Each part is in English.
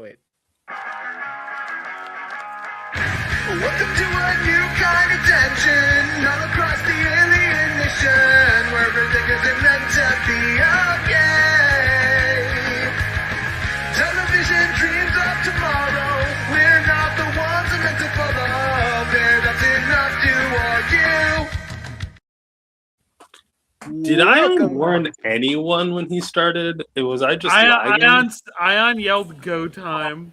wait. Welcome to a new kind of tension all across the alien mission where everything isn't meant to be okay. Television dreams of tomorrow. We're not the ones that meant to follow. There, that's enough to argue. Did Ayaan warn anyone when he started? Was I just lagging? Ayaan yelled "Go time."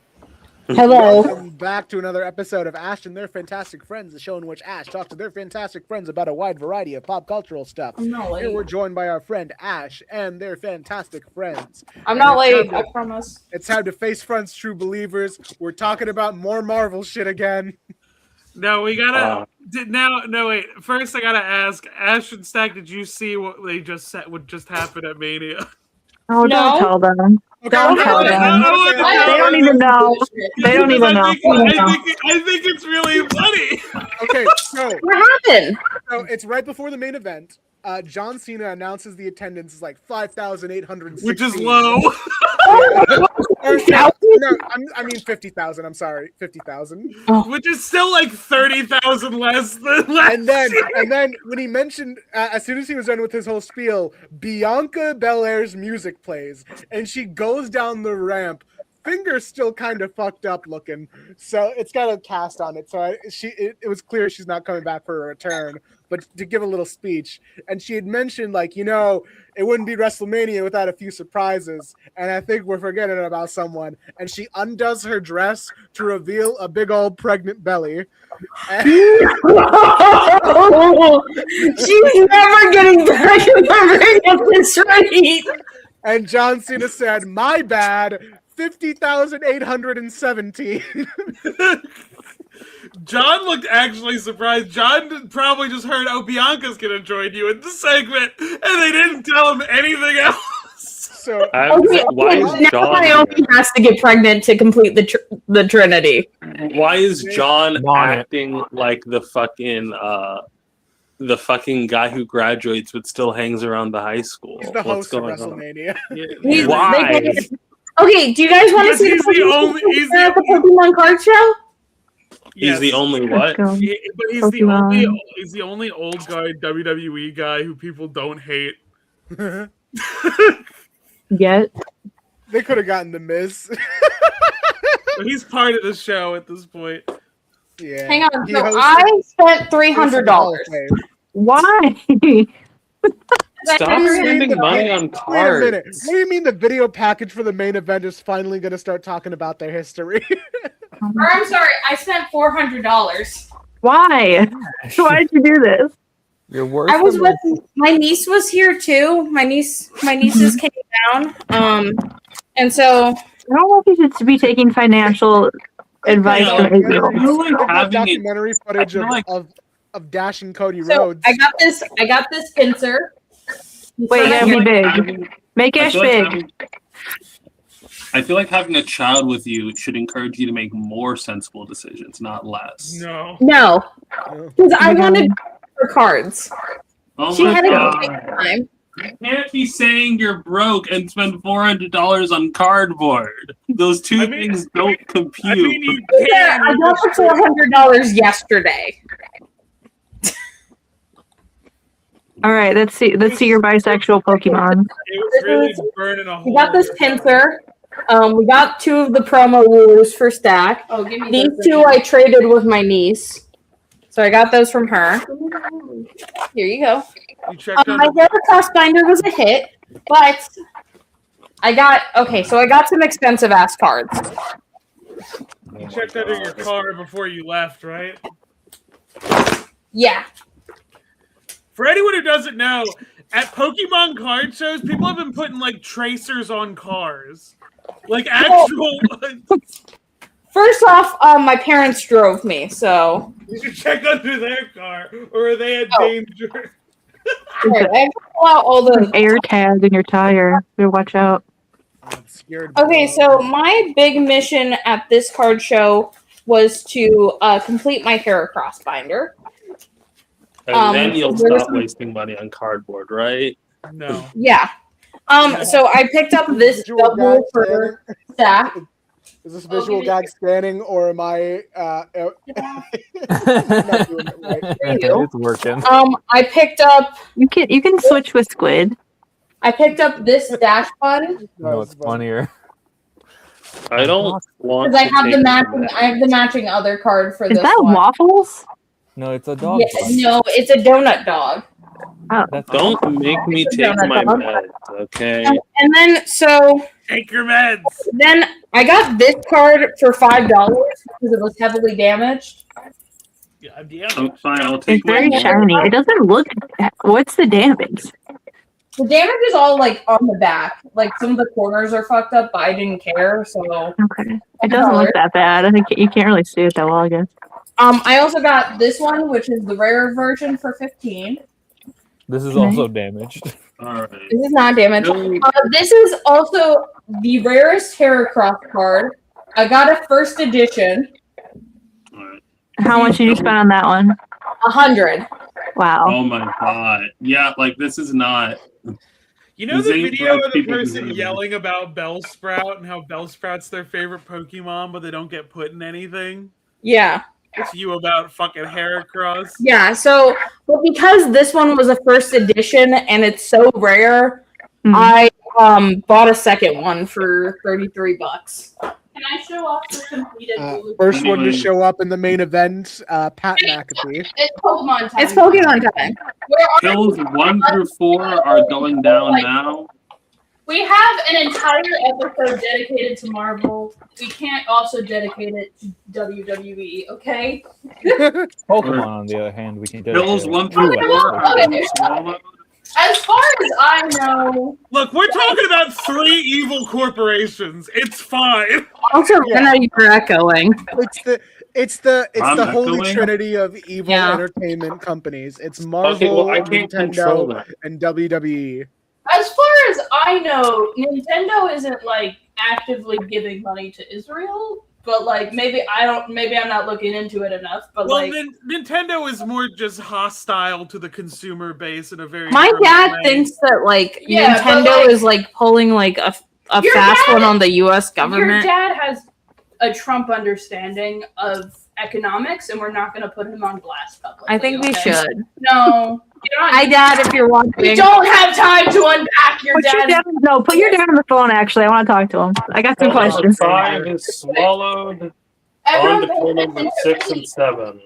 Hello. Welcome back to another episode of Ash and Their Fantastic Friends, the show in which Ash talks to their fantastic friends about a wide variety of pop cultural stuff. I'm not late. Here we're joined by our friend Ash and their fantastic friends. I'm not late, I promise. It's time to face front's true believers. We're talking about more Marvel shit again. No, we gotta. No, wait. First, I gotta ask Ash and Stack. Did you see what they just said? What just happened at Mania? Oh, don't tell them. Don't tell them. They don't even know. They don't even know. I think it's really funny. Okay, so What happened? it's right before the main event. John Cena announces the attendance is like 5,816. Which is low. I mean 50,000. I'm sorry, 50,000. Which is still like 30,000 less than last And then when he mentioned, as soon as he was done with his whole spiel, Bianca Belair's music plays, and she goes down the ramp. Finger's still kind of fucked up looking, so it's got a cast on it. So it was clear she's not coming back for a return. But to give a little speech, and she had mentioned, like, it wouldn't be WrestleMania without a few surprises, and I think we're forgetting about someone. And she undoes her dress to reveal a big old pregnant belly. She's never getting back in the ring at this rate. And John Cena said, "My bad, 50,817." John looked actually surprised. John probably just heard, "Oh, Bianca's gonna join you in the segment," and they didn't tell him anything else. So why is now John? Naomi has to get pregnant to complete the Trinity. Why is John acting like the fucking guy who graduates but still hangs around the high school? he's the host of WrestleMania. Why? Okay, do you guys want to see the Pokemon card show? He's the only what? But he's the only old guy WWE guy who people don't hate. Yet. They could have gotten the Miz. But he's part of the show at this point. Yeah. Hang on, so I spent $300. Why? Stop spending money on Wait a cards. minute. What do you mean the video package for the main event is finally going to start talking about their history? Or I'm sorry, I spent $400. Why? Why'd you do this? You're worse. I was with my niece was here too. My nieces came down. And so I don't know if you should be taking financial advice from Israel. Documentary footage of Dash and Cody Rhodes. I got this pincer. Wait, you gotta be big. Make Ash big. I feel like having a child with you should encourage you to make more sensible decisions, not less. No, because I wanted her cards. Oh She my had a God. great time. You can't be saying you're broke and spend $400 on cardboard. Those two things don't compute. I mean, you Yeah, I got the $400 yesterday. All right, let's see your bisexual Pokemon. It was really burning a hole. We got this pincer. We got 2 of the promo woos for Stack. Oh, give me These those 2 I traded with my niece. So I got those from her. Here you go. You checked My Hero Crossbinder was a hit, but I got some expensive ass cards. You checked under your car before you left, right? Yeah. For anyone who doesn't know, at Pokemon card shows, people have been putting like tracers on cars, like actual. First off, my parents drove me, so. You should check under their car, or are they in danger? Okay, I have to pull out all the air tag in your tire. Better watch out. I'm scared. Okay, so my big mission at this card show was to complete my Hero Crossbinder. And then you'll stop wasting money on cardboard, right? No. Yeah. So I picked up this double for Stack. Is this visual gag scanning, or am I not doing it right? It's working. I picked up. You can switch with Squid. I picked up this dash bun No, it's funnier. I don't want because to take I have the matching other card for Is this that one. waffles? No, it's a dog. Yeah, no, it's a donut dog. Oh. Don't make me It's a take donut my dog. meds, okay? And then Take your meds. then I got this card for $5 because it was heavily damaged. Yeah, damn. Oh, fine, I'll take It's very my shiny. It doesn't look. What's the damage? The damage is all like on the back. Like some of the corners are fucked up, but I didn't care. So Okay. It doesn't look that bad. I think you can't really see it that well, I guess. I also got this one, which is the rare version for 15. This is also damaged. Alright. This is not damaged. Really? This is also the rarest Heracross card. I got a first edition. Alright. How much did you spend on that one? 100. Wow. Oh my god. Yeah, like this is not. You know This the ain't video like of the people person deserve it. yelling about Bellsprout and how Bellsprout's their favorite Pokemon, but they don't get put in anything? Yeah. It's you about fucking Heracross. Yeah, so, but because this one was a first edition and it's so rare, I bought a second one for $33. Can I show off the completed First one to show up in the main event, Pat McAfee. It's Pokemon time. It's Pokemon time. Fills 1 through 4 are going down now. We have an entire episode dedicated to Marvel. We can't also dedicate it to WWE, okay? Pokemon, on the other hand, we can do. Fills 1 through 4 are Okay. swallowed. As far as I know, Look, we're talking about 3 evil corporations. It's fine. also Rena, you're echoing. It's the I'm holy echoing? trinity of evil Yeah. entertainment companies. It's Marvel, Okay, well, I can't control Nintendo, that. and WWE. As far as I know, Nintendo isn't like actively giving money to Israel, but like maybe I'm not looking into it enough. But Well, like Nintendo is more just hostile to the consumer base in a very. my gross dad way. thinks that like Yeah, but, Nintendo like, is like pulling like a Your fast dad- one on the U.S. Your government. dad has a Trump understanding of economics, and we're not going to put him on blast publicly. I think we okay? should. No, you're not. Hi, Dad, if you're watching. We don't have time to unpack your Put your dad's. dad, no, put your dad on the phone. Actually, I want to talk to him. I got some questions. 5 is swallowed on Everyone to pay pull attention number to 6 me. and 7.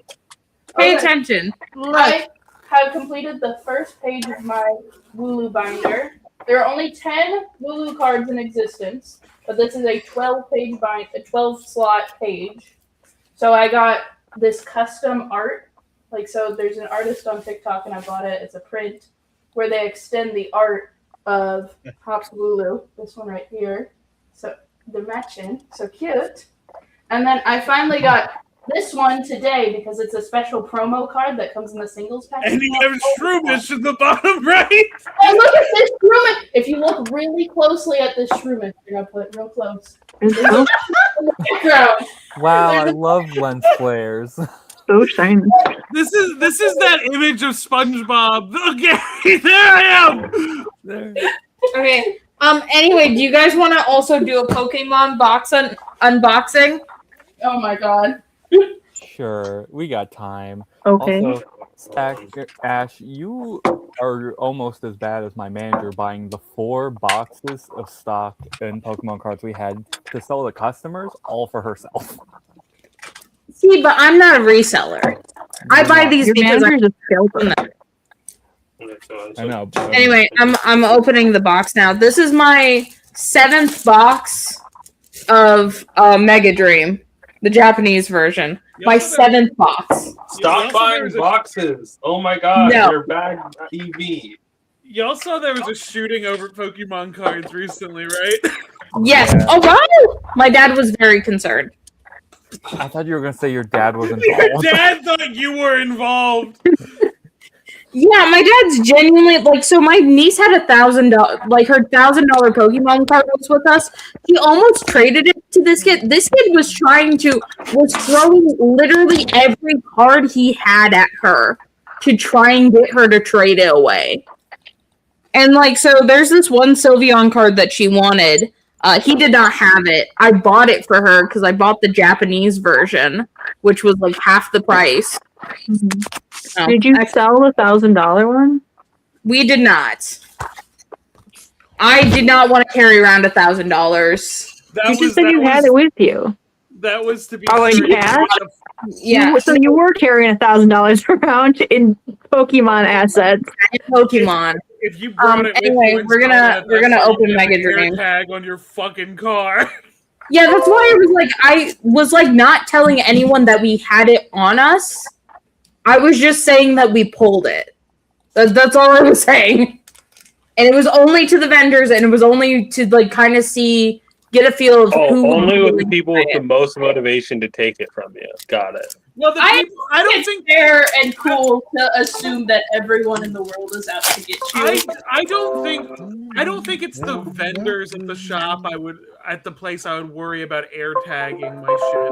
Pay Okay. attention. I have completed the first page of my Wooloo binder. There are only 10 Wooloo cards in existence, but this is a 12-page bind, a 12-slot page. So I got this custom art. Like, so there's an artist on TikTok, and I bought it. It's a print where they extend the art of Hops Wooloo. This one right here. So they're matching. So cute. And then I finally got this one today because it's a special promo card that comes in the singles pack. And you have Shroomish at the bottom right. And look at this Shroomish! If you look really closely at this Shroomish, you're gonna put it real close. It's There's a in the background. Wow, There's I a- love lens flares. so shiny. This is that image of SpongeBob. Okay, there I am. There. Okay. Anyway, do you guys want to also do a Pokemon unboxing? Oh my god. Sure, we got time. Okay. Also, Ash, you are almost as bad as my manager buying the 4 boxes of stock and Pokemon cards we had to sell to customers, all for herself. See, but I'm not a reseller. I buy these Your because manager's a skeleton. I know. But, Anyway, I'm opening the box now. This is my 7th box of Mega Dream, the Japanese version. My 7th box. Stop buying boxes. Oh my god, No. your bag EV. Y'all saw there was a shooting over Pokemon cards recently, right? Yes. Yeah. Oh wow! My dad was very concerned. I thought you were going to say your dad was Your involved. dad thought you were involved. Yeah, my dad's genuinely like. So my niece had $1,000, like her $1,000 Pokemon card was with us. She almost traded it to this kid. This kid was throwing literally every card he had at her to try and get her to trade it away. And like, so there's this one Sylveon card that she wanted. He did not have it. I bought it for her because I bought the Japanese version, which was like half the price. So, Did you sell the $1,000 one? We did not. I did not want to carry around $1,000. You just said you had it with you. That was to be. Oh, in cash? Yeah. So you were carrying $1,000 around in Pokemon assets. Pokemon. If you brought it anyway, with you, we're gonna open Mega Dream. Tag on your fucking car. Yeah, that's why I was like not telling anyone that we had it on us. I was just saying that we pulled it. That's all I was saying. And it was only to the vendors, and it was only to like kind of get a feel of who. Only with the people with the most motivation to take it from you. Got it. Well, I don't think fair and cool to assume that everyone in the world is out to get you. I don't think it's the vendors at the shop. At the place I would worry about air tagging my shit.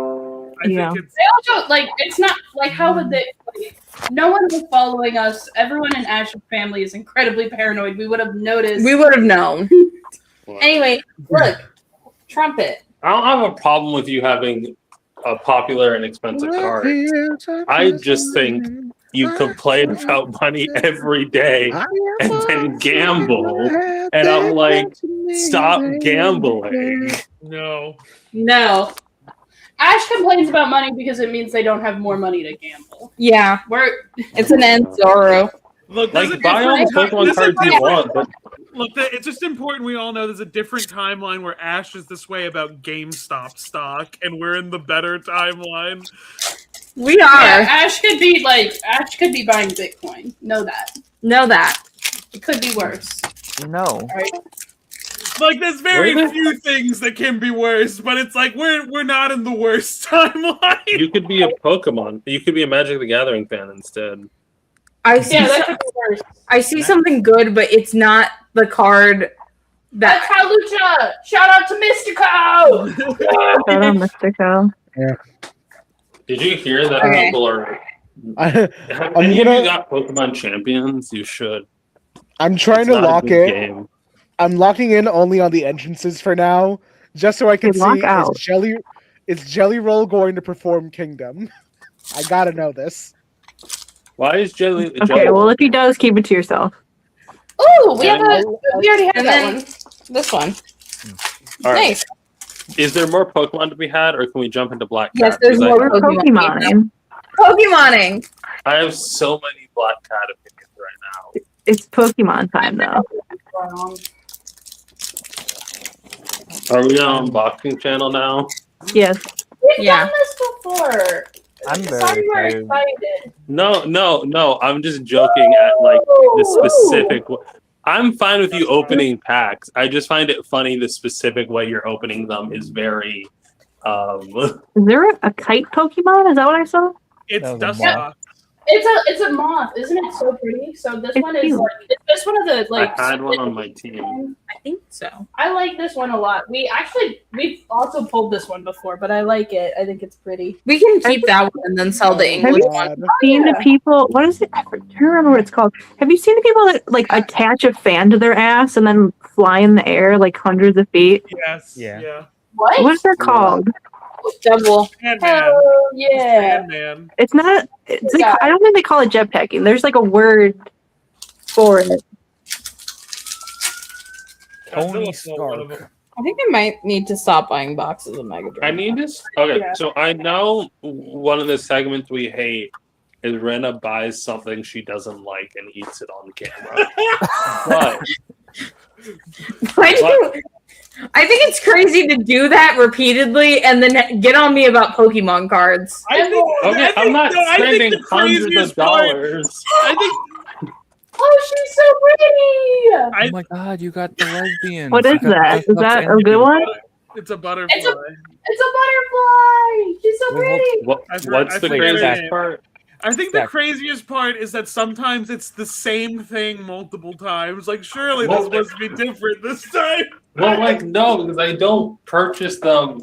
I think it's. They also like it's not like how would they? Like, no one was following us. Everyone in Ash's family is incredibly paranoid. We would have noticed. We would have known. Anyway, look, trumpet. I don't have a problem with you having a popular and expensive card. I just think you complain about money every day and then gamble. And I'm like, stop gambling. No. Ash complains about money because it means they don't have more money to gamble. Yeah, it's an end sorrow. Look, like buy all the Pokemon cards you want, but look, it's just important we all know there's a different timeline where Ash is this way about GameStop stock, and we're in the better timeline. We are. Yeah, Ash could be buying Bitcoin. Know that. It could be worse. No. Right? Like there's very few things that can be worse, but it's like we're not in the worst timeline. You could be a Pokemon. You could be a Magic the Gathering fan instead. I see something good, but it's not the card that. Kalucha! Shout out to Mystico! Shout out Mystico. Yeah. Did you hear that people are? I'm you got Pokemon Champions? You should. I'm trying to lock in. I'm locking in only on the entrances for now, just so I can see is Jelly Roll going to perform Kingdom. I gotta know this. Why is Jelly? Okay, well if he does, keep it to yourself. Oh, we already have that one. This one. All right. Nice. Is there more Pokemon to be had, or can we jump into Black Cat? Yes, there's more Pokemoning. Pokemoning. I have so many Black Cat opinions right now. It's Pokemon time though. Are we on unboxing channel now? Yes. We've done this before. I'm Sorry, we're very excited. No. I'm just joking at like the specific. I'm fine with you opening packs. I just find it funny the specific way you're opening them is very. Is there a kite Pokemon? Is that what I saw? It's Dustox. It's a moth, isn't it so pretty? So this one is like this one of the like. I had one on my team. I think so. I like this one a lot. We've also pulled this one before, but I like it. I think it's pretty. We can keep that one and then sell the English one. Have you seen the people? What is it? I don't remember what it's called. Have you seen the people that like attach a fan to their ass and then fly in the air like hundreds of feet? Yes. Yeah. What? What's that called? Double. Hell yeah. Man. It's not. I don't think they call it jetpacking. There's like a word for it. Tony Stark. I think I might need to stop buying boxes of Mega Drive. I need this. Okay, so I know one of the segments we hate is Rena buys something she doesn't like and eats it on camera. I think it's crazy to do that repeatedly and then get on me about Pokemon cards. I'm not spending hundreds of dollars. Oh, she's so pretty! Oh my god, you got the lesbian. What is that? Is that a good one? It's a butterfly. It's a butterfly! She's so pretty! What's the craziest part? I think the craziest part is that sometimes it's the same thing multiple times. Like, surely this must be different this time. Well, like, no, because I don't purchase them.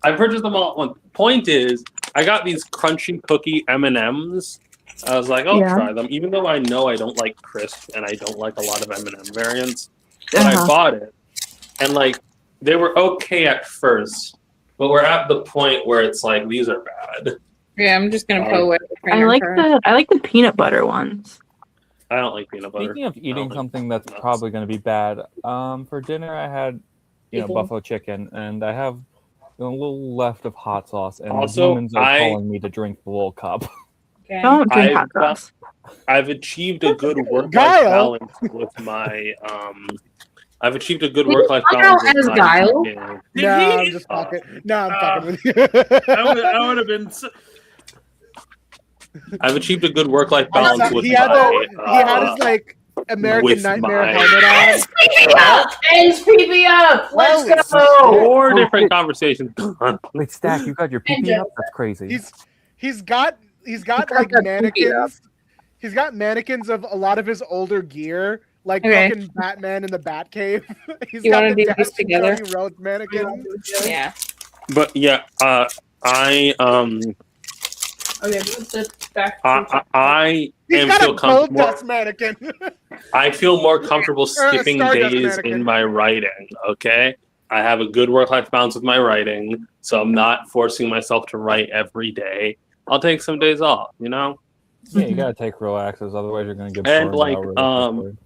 I purchase them all at once. Point is, I got these crunchy cookie M&Ms. I was like, I'll try them, even though I know I don't like crisp and I don't like a lot of M&M variants. But I bought it. And, like, They were okay at first, but we're at the point where it's like these are bad. Yeah, I'm just gonna put away the I trainer like cards. the peanut butter ones. I don't like peanut butter. Speaking of I eating don't think- something that's nuts. probably going to be bad, for dinner I had, People. buffalo chicken, and I have a little left of hot sauce, and Also, the demons are I- calling me to drink the little cup. Okay. Don't drink hot I've got- sauce. I've achieved a good work-life Guile. balance with my I've achieved a good Did you work-life come balance out with as my Guile? cooking. Did No, he? I'm just fucking. No, I'm fucking with you. I would have been. I've achieved a good work-life balance with he had my he had his like American with Nightmare my- helmet on. SPP up! Let's Holy go! four different conversations. Wait, Stack, you got your PP up? That's crazy. He's got like got that mannequins. He's got mannequins of a lot of his older gear, like Okay. fucking Batman in the Batcave. He's You got wanna the do these Dash and together? Cody Rhodes mannequin. Yeah. But yeah, I Okay, put the back. I He's am got feel a gold comfortable. dust mannequin. I feel more comfortable skipping Stardust days mannequin. in my writing. Okay, I have a good work-life balance with my writing, so I'm not forcing myself to write every day. I'll take some days off. Yeah, you gotta take relaxes, otherwise you're gonna get And, burned like, out really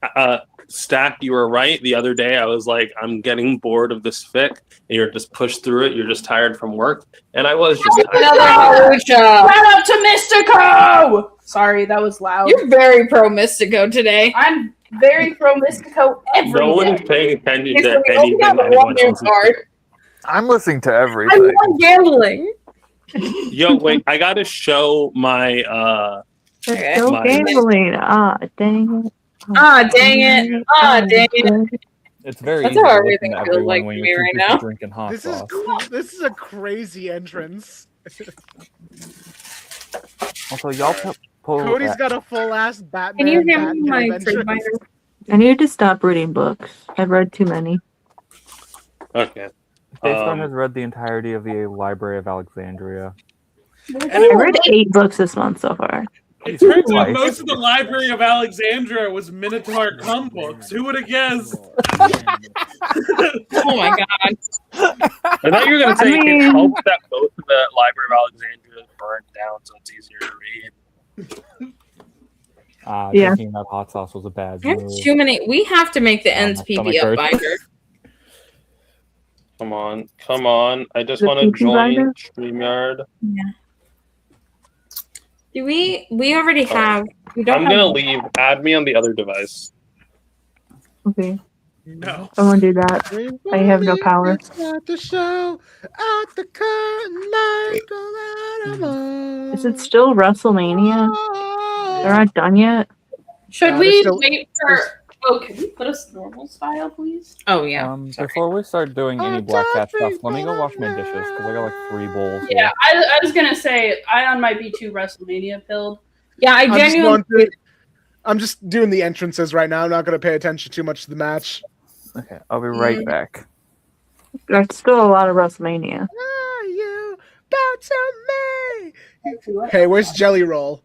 quickly. Stack, you were right. The other day, I was like, I'm getting bored of this fic, and you're just pushed through it. You're just tired from work, and I was just tired. Another Harucha. Shout out to Mystico! Sorry, that was loud. You're very pro Mystico today. I'm very pro Mystico every No one is day. paying attention Okay, so to we only anything have a anyone one-year else is card. I'm listening to I everything. love gambling. doing. Yo, wait, I gotta show my Okay. Go My- gambling. Ah, dang it. Ah, dang it. Ah, dang it. It's very That's easy how to everything listen to feels everyone like when to you're me too right busy now. drinking hot This is sauce. this is a crazy entrance. Also, y'all pull Cody's got a full ass Batman. Can you hand me Batcave my entrance. trade binder? I need to stop reading books. I've read too many. okay. Daystar has read the entirety of the Library of Alexandria. I read 8 books this month so far. It turns out Nice. most of the Library of Alexandria was Minotaur cum books. Who would have guessed? Oh my god. I thought you were gonna say I it mean- helps that most of the Library of Alexandria is burned down, so it's easier to read. Yeah. Drinking that hot sauce was a bad I have move. too many. We have to make the Oh, ends my stomach PP up hurts. binder. Come on! I just The want to PP join binder? StreamYard. Do we already have. We don't I'm have. gonna leave. Add me on the other device. Okay. No. Someone do that. I have no power. Start the show out the curtain light go out of all. Is it still WrestleMania? They're not done yet? Should No, we there's still- wait for. Oh, can we put us normal style, please? Oh yeah. Before we start doing any Oh, Black Cat Jeffrey, stuff, let me go wash my dishes because I got like 3 bowls. Yeah, here. I was gonna say Ayaan might be too WrestleMania pilled. Yeah, I I'm just, genuinely. going through, I'm just doing the entrances right now. I'm not going to pay attention too much to the match. Okay, I'll be right back. There's still a lot of WrestleMania. Are you about to me? Hey, where's Jelly Roll?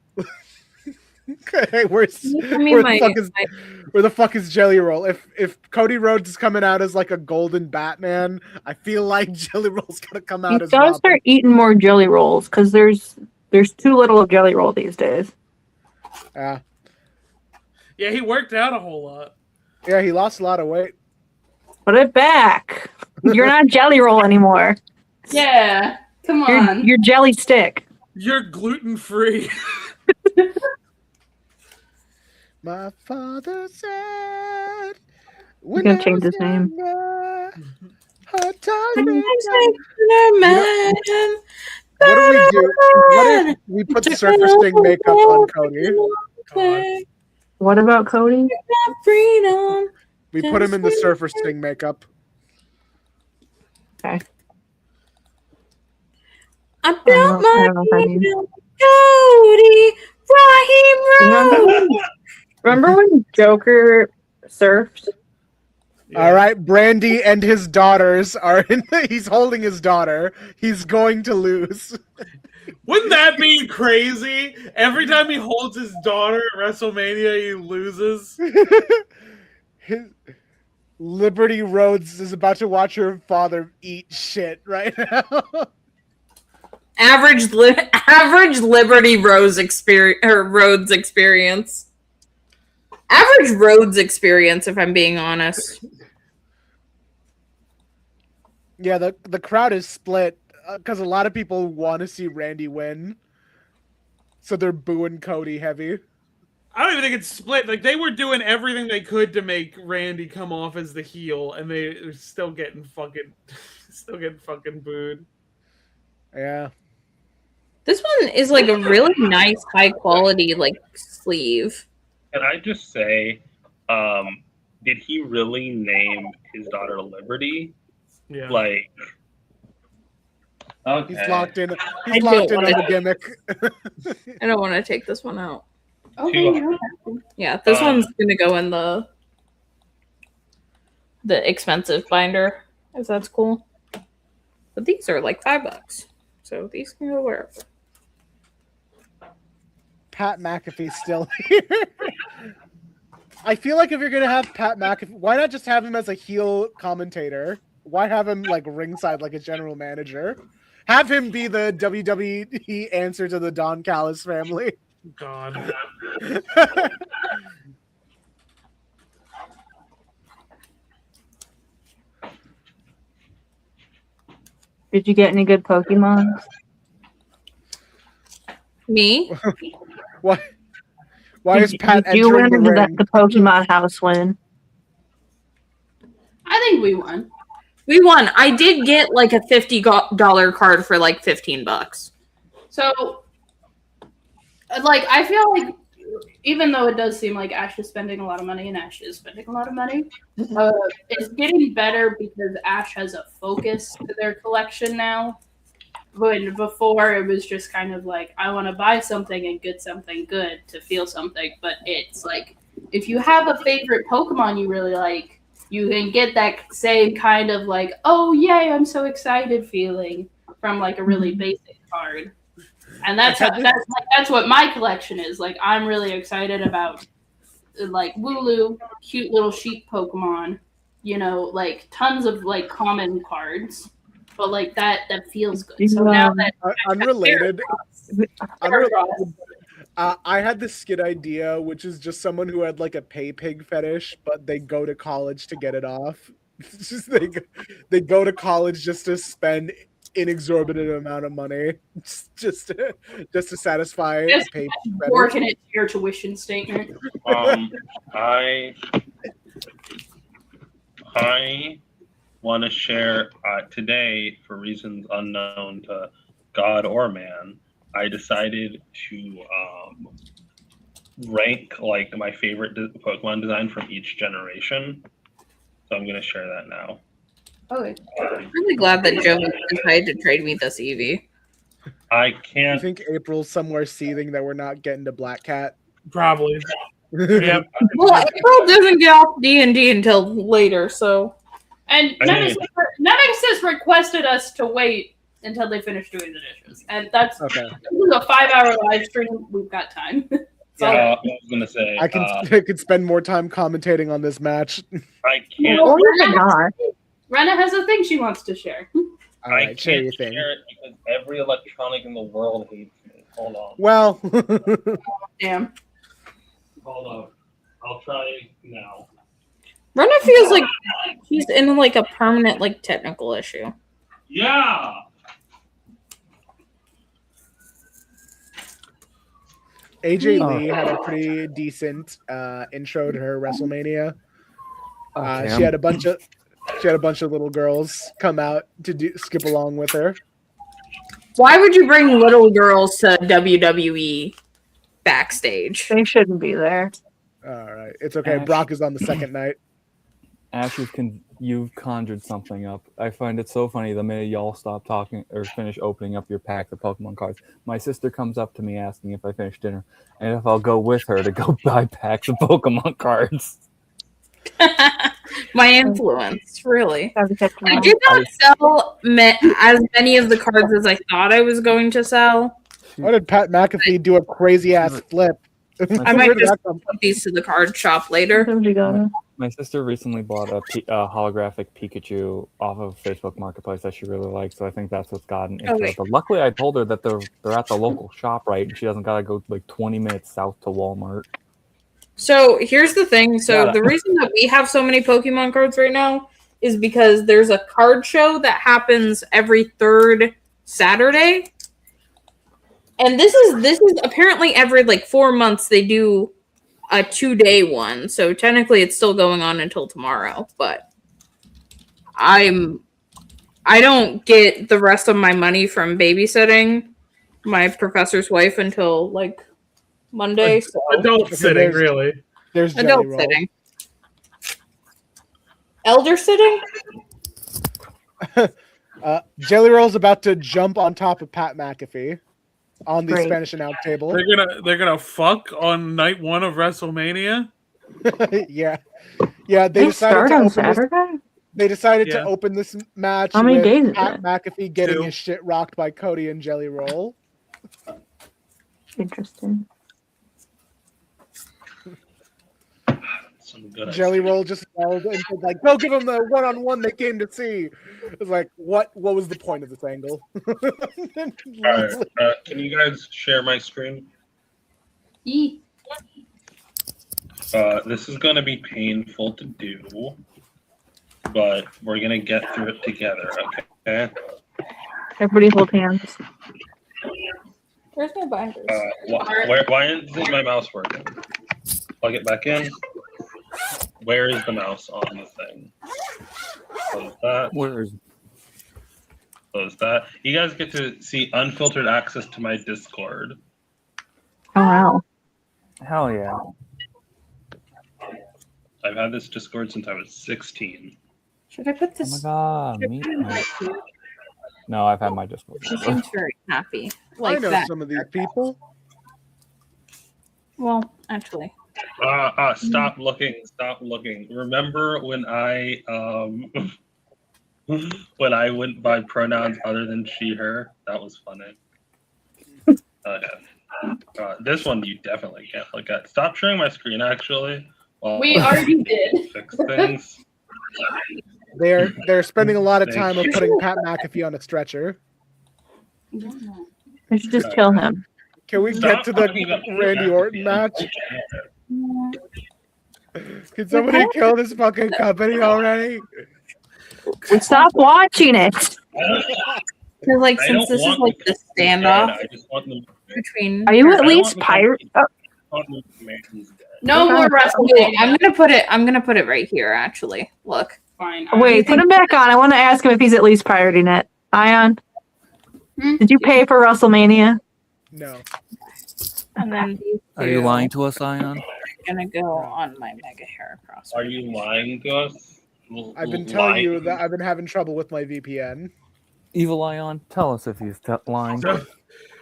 Hey, where's I mean, where the fuck is Jelly Roll? If Cody Rhodes is coming out as like a golden Batman, I feel like Jelly Roll's gonna come You out as gotta Robin. start eating more jelly rolls because there's too little of jelly roll these days. Yeah, Yeah, he worked out a whole lot. yeah, he lost a lot of weight. Put it back. You're not jelly roll anymore. Yeah, come on. You're jelly stick. You're gluten free. My father said, You're gonna change his name. What do we do? What if we put Surfer Sting makeup on Cody? God. What about Cody? freedom. We put him in the Surfer Sting makeup. Okay. I I built don't my know if I need- kingdom, Cody, Raheem Road. Remember when Joker surfed? All right, Brandy and his daughters are in. He's holding his daughter. He's going to lose. Wouldn't that be crazy? Every time he holds his daughter at WrestleMania, he loses. Liberty Rhodes is about to watch her father eat shit right now. Average Liberty Rose experience or Rhodes experience. Average Rhodes experience, if I'm being honest. Yeah, the crowd is split because a lot of people want to see Randy win, so they're booing Cody heavy. I don't even think it's split. Like, they were doing everything they could to make Randy come off as the heel, and they're still getting fucking booed. Yeah. This one is like a really nice, high quality like sleeve. Can I just say, did he really name his daughter Liberty? Yeah. Like, okay. He's locked in. I He's don't locked in on wanna- the gimmick. I don't want to take this one out. Okay, Two. you don't have to. Yeah, this one's gonna go in the expensive binder, if that's cool. But these are like $5, so these can go wherever. Pat McAfee's still here. I feel like if you're gonna have Pat McAfee, why not just have him as a heel commentator? Why have him like ringside like a general manager? Have him be the WWE answer to the Don Callis family. God. Did you get any good Pokemon? Me? Why is Pat Did you win entering or the did ring? the Pokemon house win? I think we won. We won. I did get like a $50 card for like $15. So, like, I feel like even though it does seem like Ash is spending a lot of money, and Ash is spending a lot of money, it's getting better because Ash has a focus to their collection now. When before it was just kind of like, I want to buy something and get something good to feel something. But it's like, if you have a favorite Pokemon you really like, you can get that same kind of like, oh yay, I'm so excited feeling from like a really basic card. And that's what my collection is. Like, I'm really excited about like Wooloo, cute little sheep Pokemon, you know, like tons of like common cards. But like that feels good. So now that Unrelated. I had this skit idea, which is just someone who had like a pay pig fetish, but they go to college to get it off. It's just they go to college just to spend inexorbitant amount of money, just to satisfy Just a pay pig fetish. working it to your tuition statement. I want to share today, for reasons unknown to God or man, I decided to rank like my favorite Pokemon design from each generation. So I'm going to share that now. Okay. I'm really glad that Joe decided to trade me this Eevee. I I can't. think April's somewhere seething that we're not getting to Black Cat. Probably. Yep. Well, April doesn't get off D&D until later, so... And Nemesis requested us to wait until they finish doing the dishes. And that's Okay. this is a 5-hour live stream. We've got time. So, I was going to say, I could spend more time commentating on this match. I can't. Or maybe not. Rena has a thing she wants to share. All right, I share can't your thing. share it because every electronic in the world hates me. Hold on. Well, Damn. Hold on. I'll try now. Rena feels like she's in like a permanent like technical issue. Yeah. AJ Lee had a pretty decent intro to her WrestleMania. She had a bunch of little girls come out to skip along with her. Why would you bring little girls to WWE backstage? They shouldn't be there. All right, it's okay. Ash. Brock is on the second night. Ash, you've conjured something up. I find it so funny the minute y'all stop talking or finish opening up your pack of Pokemon cards. My sister comes up to me asking if I finished dinner and if I'll go with her to go buy packs of Pokemon cards. My influence, really. Have to check them I out. did not sell as many of the cards as I thought I was going to sell. Why did Pat McAfee do a crazy ass flip? I might just put these to the card shop later. Somebody got it. My sister recently bought a holographic Pikachu off of Facebook Marketplace that she really likes, so I think that's what's gotten into it. But luckily, I told her that they're at the local shop, right, and she doesn't gotta go like 20 minutes south to Walmart. So here's the thing. So Got it. the reason that we have so many Pokemon cards right now is because there's a card show that happens every third Saturday. And this is apparently every like 4 months they do a 2-day one. So technically it's still going on until tomorrow, but I don't get the rest of my money from babysitting my professor's wife until like Monday. So Adult sitting, really. There's Jelly adult Roll. sitting. Elder sitting? Jelly Roll's about to jump on top of Pat McAfee on the Great. Spanish announce table. They're gonna fuck on night 1 of WrestleMania. Yeah. They They decided start to on open this. Saturday? They decided Yeah. to open this match How many with days is Pat it? McAfee getting 2. his shit rocked by Cody and Jelly Roll. Interesting. Some good Jelly Roll just yelled and said, like, "Go give them the one-on-one they came to see." It was like, what was the point of this angle? Alright, can you guys share my screen? Yee. This is going to be painful to do, but we're going to get through it together, okay? Everybody hold hands. Where's my binders? Why isn't my mouse working? Plug it back in. Where is the mouse on the thing? Close that. Where is Close that. You guys get to see unfiltered access to my Discord. Oh wow. hell yeah? I've had this Discord since I was 16. Should I put Oh this? my god, me. No, I've had my Discord. She seems very happy. I Like know that. some of these people. Well, actually. Stop looking. Stop looking. Remember when I when I went by pronouns other than she, her? That was funny. Okay. This one you definitely can't look at. Stop sharing my screen, actually. While We already did. fix things. They're spending a lot of time of putting Pat McAfee on a stretcher. I should just kill him. Can we get to the Randy Orton match? Can somebody kill this fucking company already? Stop watching it. Because, like, I since don't this is want like them the to be dead. standoff I just want them. between. Are you I at don't least want the pirate? company- Oh, I want them to make these dead. No more Okay, WrestleMania. I'm gonna put it. I'm gonna put it right here. Actually, look. Fine. wait, put him back on. I want to ask him if he's at least pirating it. Ayaan, did you pay for WrestleMania? No. And then these Are you two lying to us, Ion? are gonna go on my mega hair cross. Are you lying to us? I've been telling you that I've been having trouble with my VPN. Evil Ion, tell us if he's lying.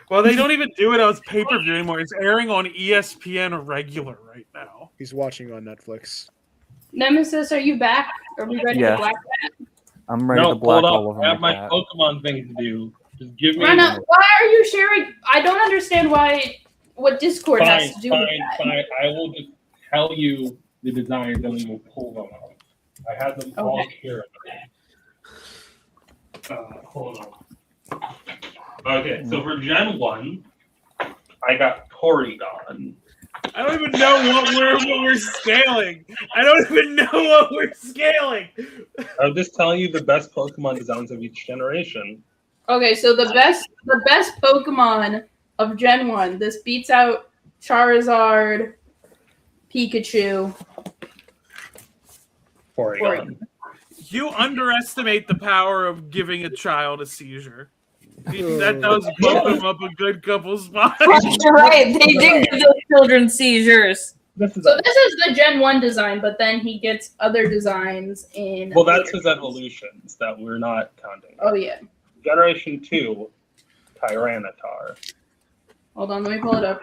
Well, they don't even do it as pay-per-view anymore. It's airing on ESPN regular right now. He's watching on Netflix. Nemesis, are you back? Are we ready Yeah. to black that? I'm ready No, to black hold all up. over I have my my cat. Pokemon thing to do. Just give me. Rena, why are you sharing? I don't understand what Discord Fine, has to do with that. fine. I will just tell you the designs and we will pull them out. I have them all Okay. here. Hold on. Okay, so for Gen 1, I got Porygon. I don't even know what we're scaling. I don't even know what we're scaling. I'm just telling you the best Pokemon designs of each generation. Okay, so the best Pokemon of Gen 1. This beats out Charizard, Pikachu. Porygon. You underestimate the power of giving a child a seizure. That does bump them up a good couple spots. You're right. They did give those children seizures. So this is the Gen 1 design, but then he gets other designs in. Well, that's his evolutions that we're not counting. Oh yeah. Generation 2, Tyranitar. Hold on, let me pull it up.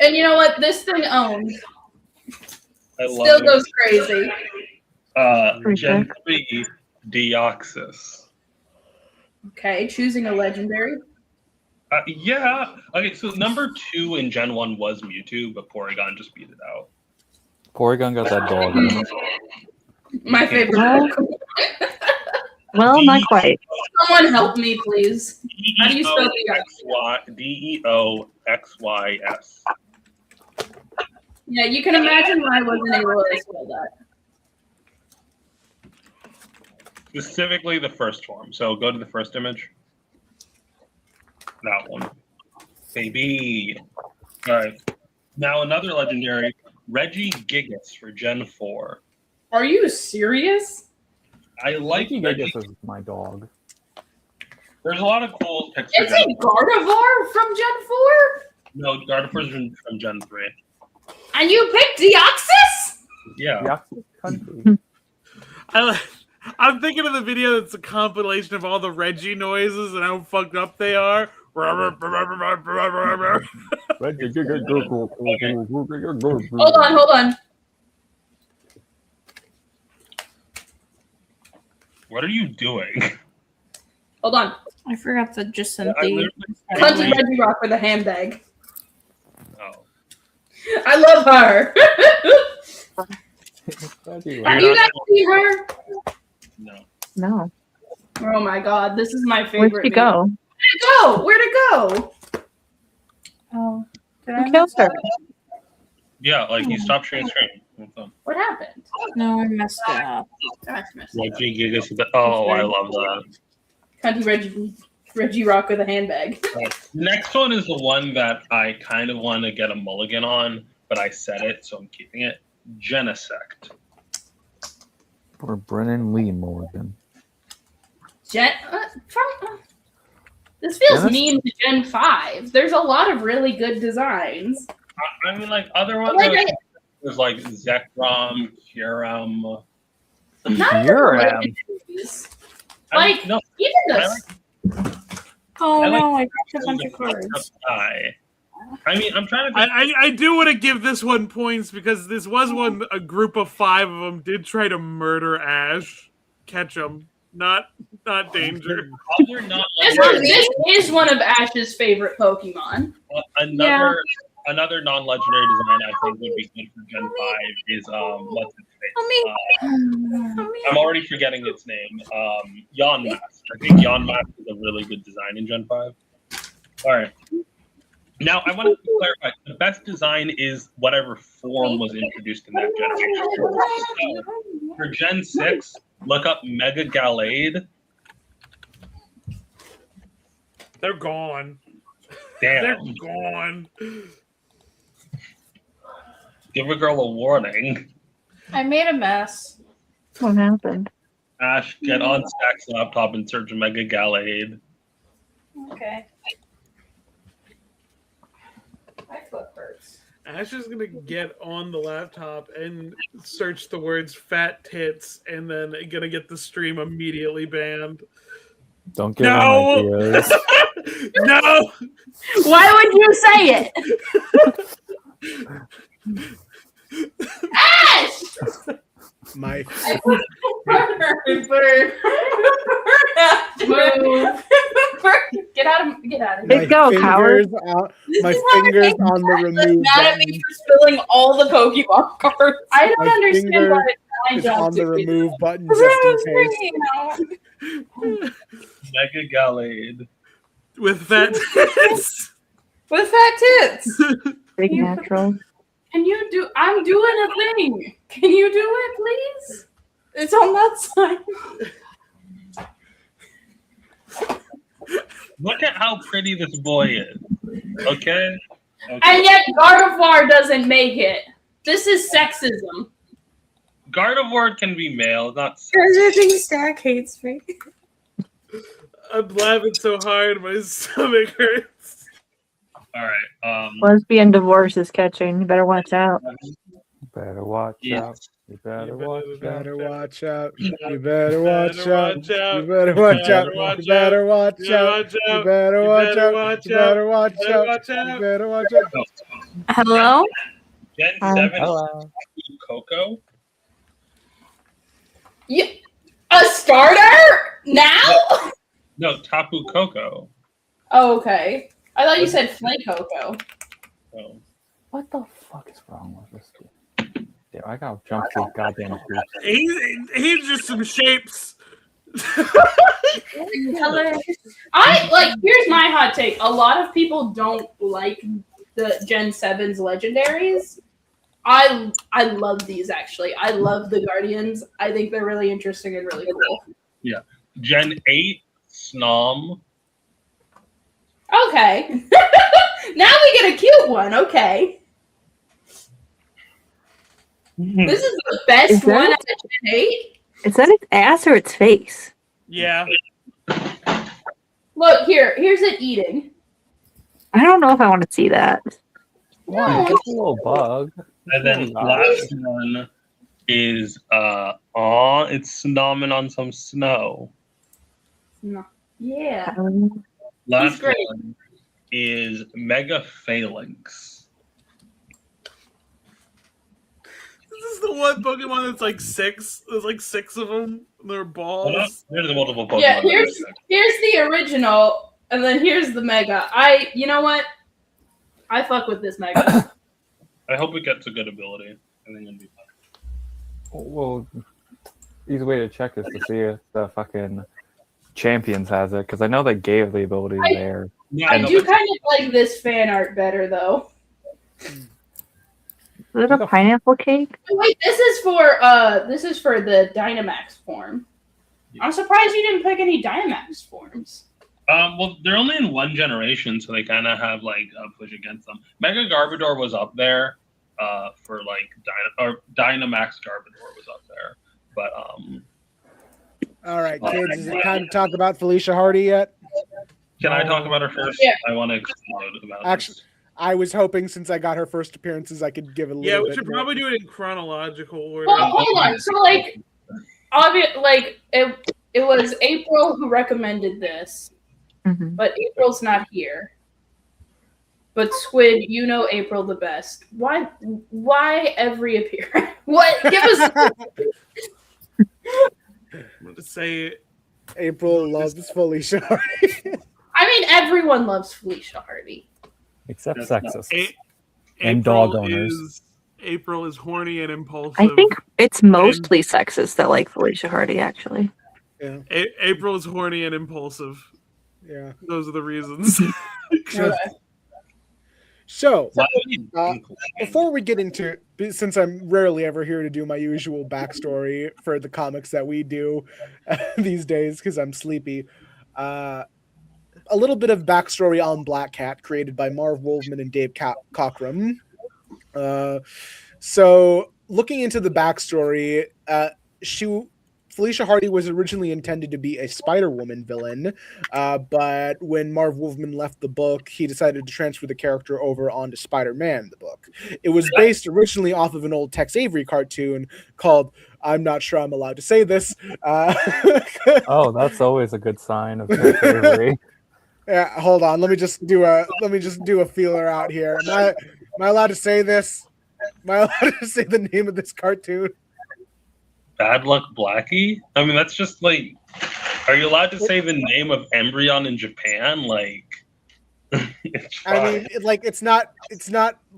And you know what? This thing owns. I love Still it. goes crazy. Gen 3, Deoxys. Okay, choosing a legendary. Yeah. Okay, so number 2 in Gen 1 was Mewtwo, but Porygon just beat it out. Porygon got that dog. In it. My favorite. Well, D- not quite. Someone help me, please. How do you spell DEOXYS. Yeah, you can imagine why I wasn't able to spell that. Specifically the first form. So go to the first image. That one. Baby. All right. Now another legendary, Regigigas for Gen 4. Are you serious? I like Regigigas is my dog. There's a lot of cool picks. Is it Gardevoir from Gen 4? No, Gardevoir's from Gen 3. And you picked Deoxys? Yeah. Country. I'm thinking of the video that's a compilation of all the Reggie noises and how fucked up they are. Hold on. What are you doing? Hold on. I forgot to just send I Country Reggie Rock with a handbag. Oh. I love her. Have you guys seen her? No. No. Oh my god, this is my favorite. Where'd she go? Where'd it go? Oh, Who killed her? Yeah, like he stopped sharing screen. What happened? no, I messed it up. I messed it up. Regigigas. Oh, I love that. Country Reggie Rock with a handbag. Next one is the one that I kind of want to get a mulligan on, but I said it, so I'm keeping it. Genesect. For Brennan Lee Morgan. This feels Genes- mean to Gen 5. There's a lot of really good designs. I mean, like, other ones there's like Zekrom, Kyurem. Kyurem? Like, no, even this. Oh I like- no, I dropped a bunch of cards. I mean, I'm trying to think. I do want to give this one points because this was one a group of 5 of them did try to murder Ash. Catch them. Not danger. Other non- This is one of Ash's favorite Pokemon. Another non-legendary design I think would be good for Gen 5 is what's its face? I'm already forgetting its name. Yonmask. I think Yonmask is a really good design in Gen 5. All right. Now I want to clarify: the best design is whatever form was introduced in that generation. So, for Gen 6, look up Mega Gallade. They're gone. Damn. They're gone. Give a girl a warning. I made a mess. What happened? Ash, get on Stack's laptop and search Mega Gallade. Okay. My foot hurts. Ash is gonna get on the laptop and search the words "fat tits" and then gonna get the stream immediately banned. Don't give him ideas. No. Why would you say it? Ash! My Move. Get out of Let's go, coward. My fingers on the remove mad at me button. for spilling all the Pokemon cards. I don't My understand finger why I is jumped on the to it. remove button just in case. Mega Gallade. With fat tits. With fat tits. Big natural. Can you do? I'm doing a thing. Can you do it, please? It's on that side. Look at how pretty this boy is. Okay? And yet Gardevoir doesn't make it. This is sexism. Gardevoir can be male, not I think Stack hates me. I'm laughing so hard my stomach hurts. All right. Lesbian divorce is catching. You better watch out. Better watch out. You better watch You out. better watch out. You better watch better out. watch out. You better watch out. You better watch out. You better watch out. You better watch out. You better watch out. Hello? Gen 7 Hello. Coco. A starter now? No, Tapu Koko. Oh, okay. I thought you said Flay Coco. Oh. What the fuck is wrong with this kid? Damn, I gotta jump through goddamn hoops. He's just some shapes. Here's my hot take. A lot of people don't like the Gen 7's legendaries. I love these actually. I love the Guardians. I think they're really interesting and really cool. Yeah. Gen 8, Snom. Okay. Now we get a cute one. Okay. This is the best one out of Gen 8. Is that its ass or its face? Yeah. Look, here's it eating. I don't know if I want to see that. Why? It's a little bug. And then last one is it's snomming on some snow. No. Yeah. Last great. one is Mega Phalanx. This is the one Pokemon that's like 6. There's like 6 of them. They're balls. There's the multiple Pokemon. Yeah, here's the original, and then here's the Mega. You know what? I fuck with this Mega. I hope it gets a good ability. I think it'll be fun. Well, easy way to check is to see if the fucking Champions has it, because I know they gave the ability there. I do kind of like this fan art better, though. Is it a pineapple cake? Oh, wait, this is for the Dynamax form. I'm surprised you didn't pick any Dynamax forms. Well, they're only in one generation, so they kind of have like a push against them. Mega Garbodor was up there for like Dynamax Garbodor was up there, but All right, kids, is it time to talk about Felicia Hardy yet? Can I talk about her first? Yeah. I want to explode about Actually, this. I was hoping since I got her first appearances, I could give a little bit. Yeah, we should more. probably do it in chronological order. Well, hold on. So, it was April who recommended this, but April's not here. But Squid, you know April the best. Why every appearance? What? Give us. I'm going to say April loves Felicia Hardy. I mean, everyone loves Felicia Hardy. Except sexists. And dog owners. April is horny and impulsive. I think it's mostly sexist that like Felicia Hardy, actually. Yeah. April is horny and impulsive. Yeah. Those are the reasons. So, before we get into, since I'm rarely ever here to do my usual backstory for the comics that we do these days because I'm sleepy, a little bit of backstory on Black Cat created by Marv Wolfman and Dave Cockrum. So, looking into the backstory, Felicia Hardy was originally intended to be a Spider-Woman villain, but when Marv Wolfman left the book, he decided to transfer the character over onto Spider-Man, the book. It was based originally off of an old Tex Avery cartoon called, I'm not sure I'm allowed to say this. Oh, that's always a good sign of Tex Avery. Yeah, hold on. Let me just do a feeler out here. Am I allowed to say this? Am I allowed to say the name of this cartoon? Bad Luck Blackie? I mean, that's just like, are you allowed to say the name of Embryon in Japan? Like, I mean, it's not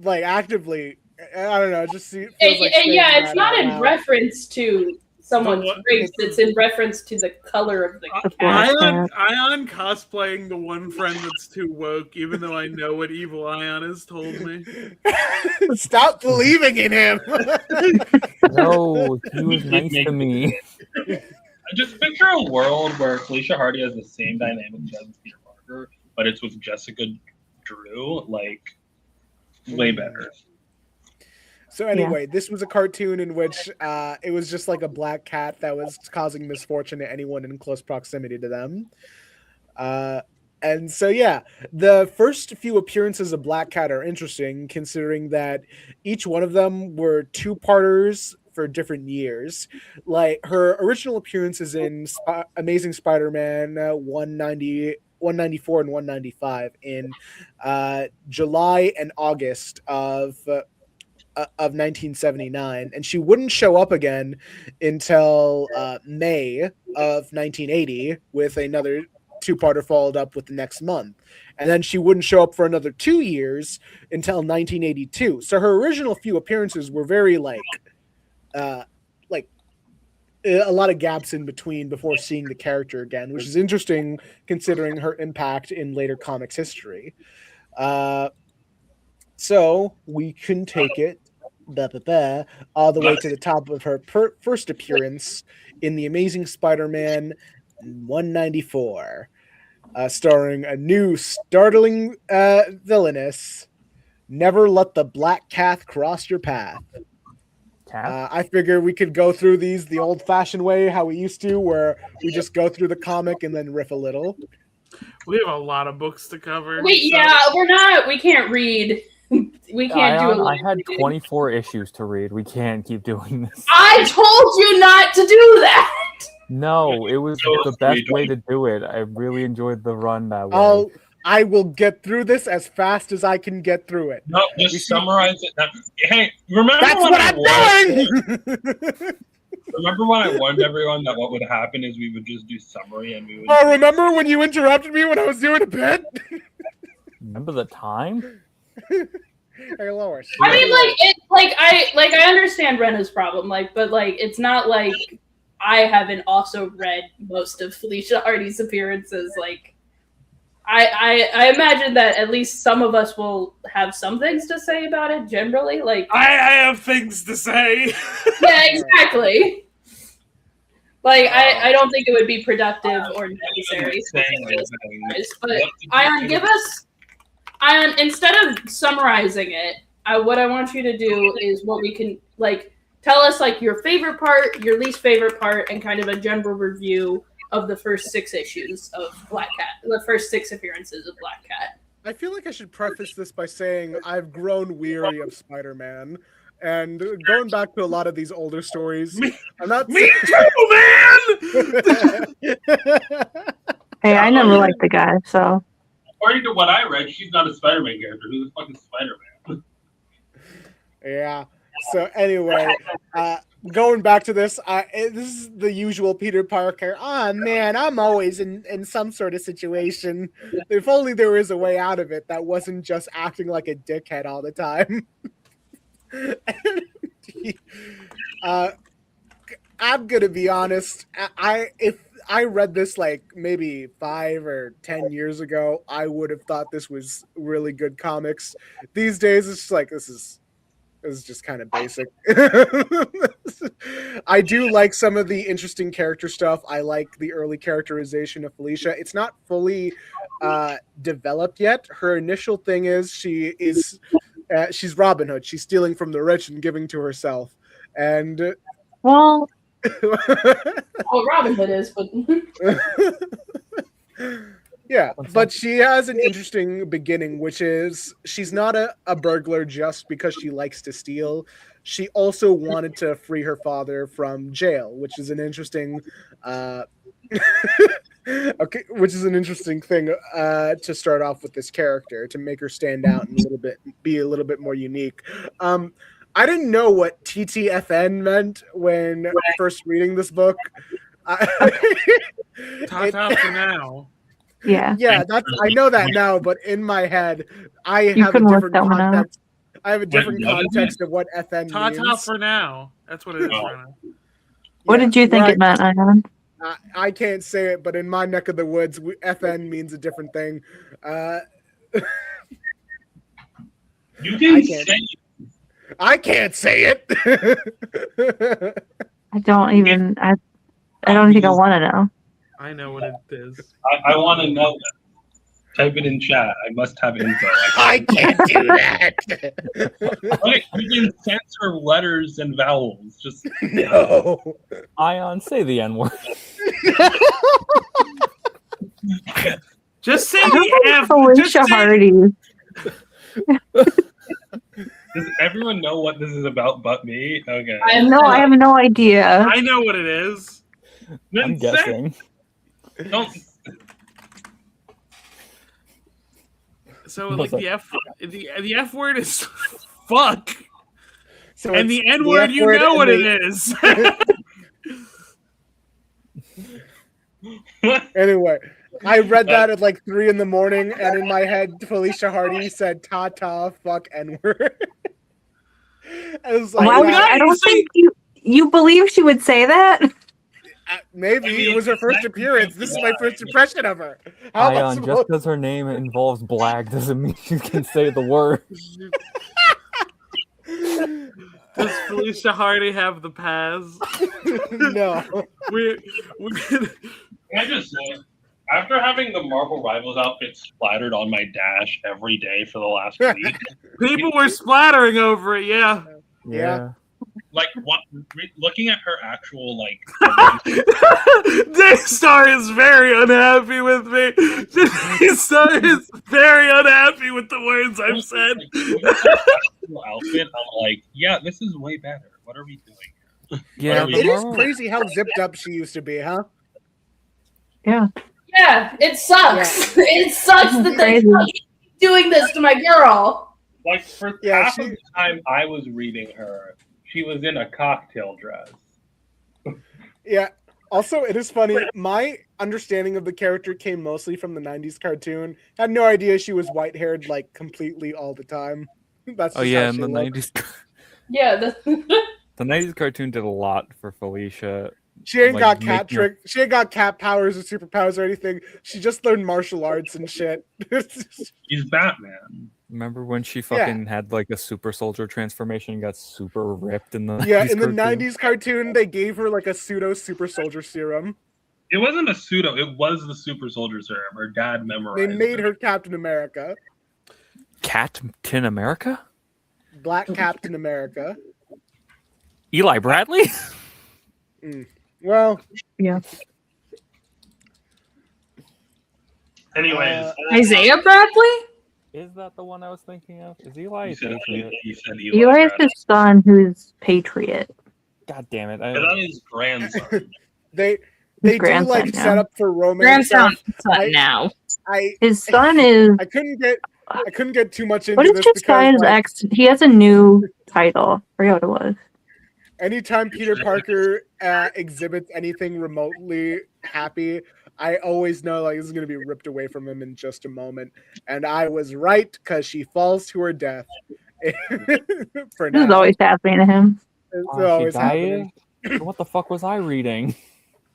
like actively. I don't know. It just feels like it's not in reference to someone's race. It's in reference to the color of the cat. Ayaan cosplaying the one friend that's too woke, even though I know what evil Ayaan has told me. Stop believing in him. No, he was nice to me. Just picture a world where Felicia Hardy has the same dynamic as Peter Parker, but it's with Jessica Drew, like way better. So anyway, this was a cartoon in which it was just like a black cat that was causing misfortune to anyone in close proximity to them. And so, yeah, the first few appearances of Black Cat are interesting, considering that each one of them were two-parters for different years. Like, her original appearances in Amazing Spider-Man 194 and 195 in July and August of 1979, and she wouldn't show up again until May of 1980 with another two-parter followed up with the next month. And then she wouldn't show up for another 2 years until 1982. So her original few appearances were very a lot of gaps in between before seeing the character again, which is interesting considering her impact in later comics history. So we can take it all the way to the top of her first appearance in The Amazing Spider-Man 194, starring a new startling villainess, Never Let the Black Cat Cross Your Path. I figure we could go through these the old-fashioned way, how we used to, where we just go through the comic and then riff a little. We have a lot of books to cover. We can't read. We can't do it. I had 24 issues to read. We can't keep doing this. I told you not to do that. No, it was the best way to do it. I really enjoyed the run that way. I will get through this as fast as I can get through it. No, just summarize it. Now, hey, remember That's when what I I'm warned? doing! Remember when I warned everyone that what would happen is we would just do summary and we would. Oh, remember when you interrupted me when I was doing a bit? Remember the time? Hey, Lois. I mean, I understand Rena's problem, but it's not like I haven't also read most of Felicia Hardy's appearances. I imagine that at least some of us will have some things to say about it. Generally, I have things to say. Yeah, exactly. I don't think it would be productive or necessary. But Ayaan, instead of summarizing it, what I want you to do is what we can tell us your favorite part, your least favorite part, and kind of a general review of the first 6 issues of Black Cat, the first 6 appearances of Black Cat. I feel like I should preface this by saying I've grown weary of Spider-Man. And going back to a lot of these older stories, I'm not. Me too, man. Hey, I never liked the guy, so. According to what I read, she's not a Spider-Man character. Who the fuck is Spider-Man? Yeah. So anyway, going back to this, this is the usual Peter Parker. Oh man, I'm always in some sort of situation. If only there was a way out of it that wasn't just acting like a dickhead all the time. I'm gonna be honest. If I read this maybe 5 or 10 years ago, I would have thought this was really good comics. These days, it's this is just kind of basic. I do like some of the interesting character stuff. I like the early characterization of Felicia. It's not fully developed yet. Her initial thing is she's Robin Hood. She's stealing from the rich and giving to herself. And well, Robin Hood is, but yeah, but she has an interesting beginning, which is she's not a burglar just because she likes to steal. She also wanted to free her father from jail, which is an interesting which is an interesting thing to start off with this character, to make her stand out and be a little bit more unique. I didn't know what TTFN meant when first reading this book. Ta-ta for now. Yeah. Yeah, I know that now, but in my head, I have a different context. I have a different context of what FN means. Ta-ta for now. That's what it is right now. What did you think it meant, Ayaan? I can't say it, but in my neck of the woods, FN means a different thing. You can say it. I can't say it. I don't think I want to know. I know what it is. I want to know that. Type it in chat. I must have info. I can't do that. Okay, you can censor letters and vowels. Just no. Ayaan, say the N-word. Just say the F. Felicia Hardy. Does everyone know what this is about but me? Okay. I have no idea. I know what it is. I'm guessing. Don't. So the F word is fuck, So and the N word, you know what it is. Anyway, I read that at like 3 in the morning, and in my head, Felicia Hardy said "ta-ta, fuck N-word." I was like, Why would I don't think you believe she would say that? Maybe it was her first appearance. This is my first impression of her. How am I Ayaan, just supposed? because her name involves black doesn't mean she can say the word. Does Felicia Hardy have the pass? No. we Can I just say, after having the Marvel Rivals outfit splattered on my dash every day for the last week, people were splattering over it. Yeah. Yeah. like looking at her actual like. Daystar is very unhappy with me. Daystar is very unhappy with the words I've said. Outfit, I'm like, yeah, this is way better. What are we doing? Yeah, It is crazy how zipped up she used to be, huh? Yeah. Yeah, it sucks. It sucks that they keep doing this to my girl. Like for half of the time I was reading her, she was in a cocktail dress. Yeah. Also, it is funny. My understanding of the character came mostly from the 90s cartoon. Had no idea she was white-haired like completely all the time. That's just how in she the looked. 90s. Yeah, The 90s cartoon did a lot for Felicia. She ain't like, got cat making her- trick. She ain't got cat powers or superpowers or anything. She just learned martial arts and shit. He's Batman. Remember when she fucking had like a super soldier transformation and got super ripped in the Yeah, 90s in the cartoon? 90s cartoon, they gave her like a pseudo super soldier serum. It wasn't a pseudo. It was the super soldier serum. Her dad memorized. They made her Captain America. Captain America? Black Captain America. Eli Bradley? Well, yeah. Anyways, Isaiah Bradley? Is that the one I was thinking of? Is Eli? You said Eli is his son, who's Patriot. God damn it! That is grandson. they do grandson like now. set up for romance. Grandson I- now. His son is. I couldn't get too much into What is this his because guy's like, ex? He has a new title. I forget what it was. anytime Peter Parker exhibits anything remotely happy, I always know like this is gonna be ripped away from him in just a moment. And I was right because she falls to her death. For This is now. always happening to him. It's Oh, she always died? happening. What the fuck was I reading?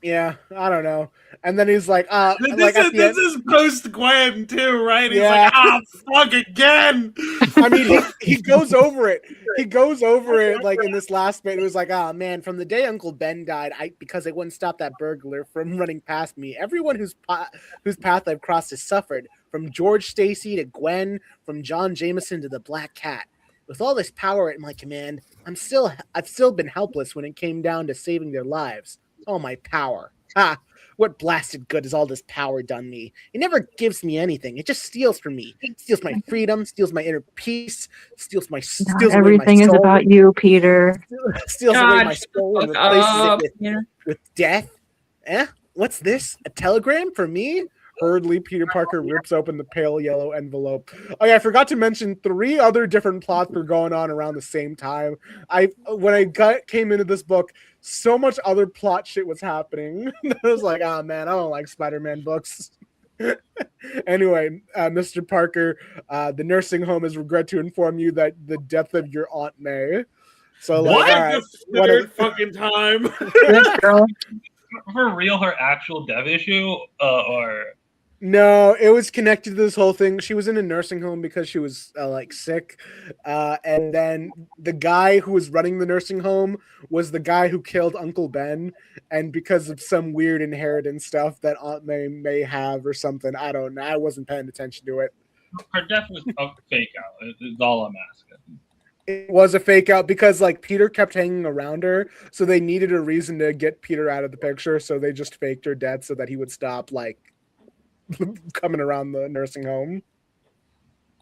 Yeah, I don't know. And then he's like, This is post Gwen too, right? He's Yeah. like, fuck again. I mean, he goes over it. He goes over it like in this last bit. It was like, oh man, from the day Uncle Ben died, because I wouldn't stop that burglar from running past me. Everyone whose path I've crossed has suffered. From George Stacy to Gwen, from John Jameson to the Black Cat. With all this power at my command, I've still been helpless when it came down to saving their lives. Oh, my power. Ha! What blasted good has all this power done me? It never gives me anything. It just steals from me. It steals my freedom, steals my inner peace, steals Not away my everything is soul, about you, Peter. steals away God, my soul and fuck replaces up. it with death. What's this? A telegram for me? Hurriedly, Peter Parker rips open the pale yellow envelope. Oh yeah, I forgot to mention 3 other different plots were going on around the same time. When I came into this book, so much other plot shit was happening. I was like, oh man, I don't like Spider-Man books. Anyway, Mr. Parker, the nursing home is regret to inform you that the death of your Aunt May. So like, What? all right, The third fucking time. Girl. For real, her actual dev issue, or No, it was connected to this whole thing. She was in a nursing home because she was like sick, and then the guy who was running the nursing home was the guy who killed Uncle Ben, and because of some weird inheritance stuff that Aunt may have or something, I don't know. I wasn't paying attention to it. her death was a fake out. Is all I'm asking. It was a fake out because like Peter kept hanging around her, so they needed a reason to get Peter out of the picture. So they just faked her death so that he would stop like coming around the nursing home.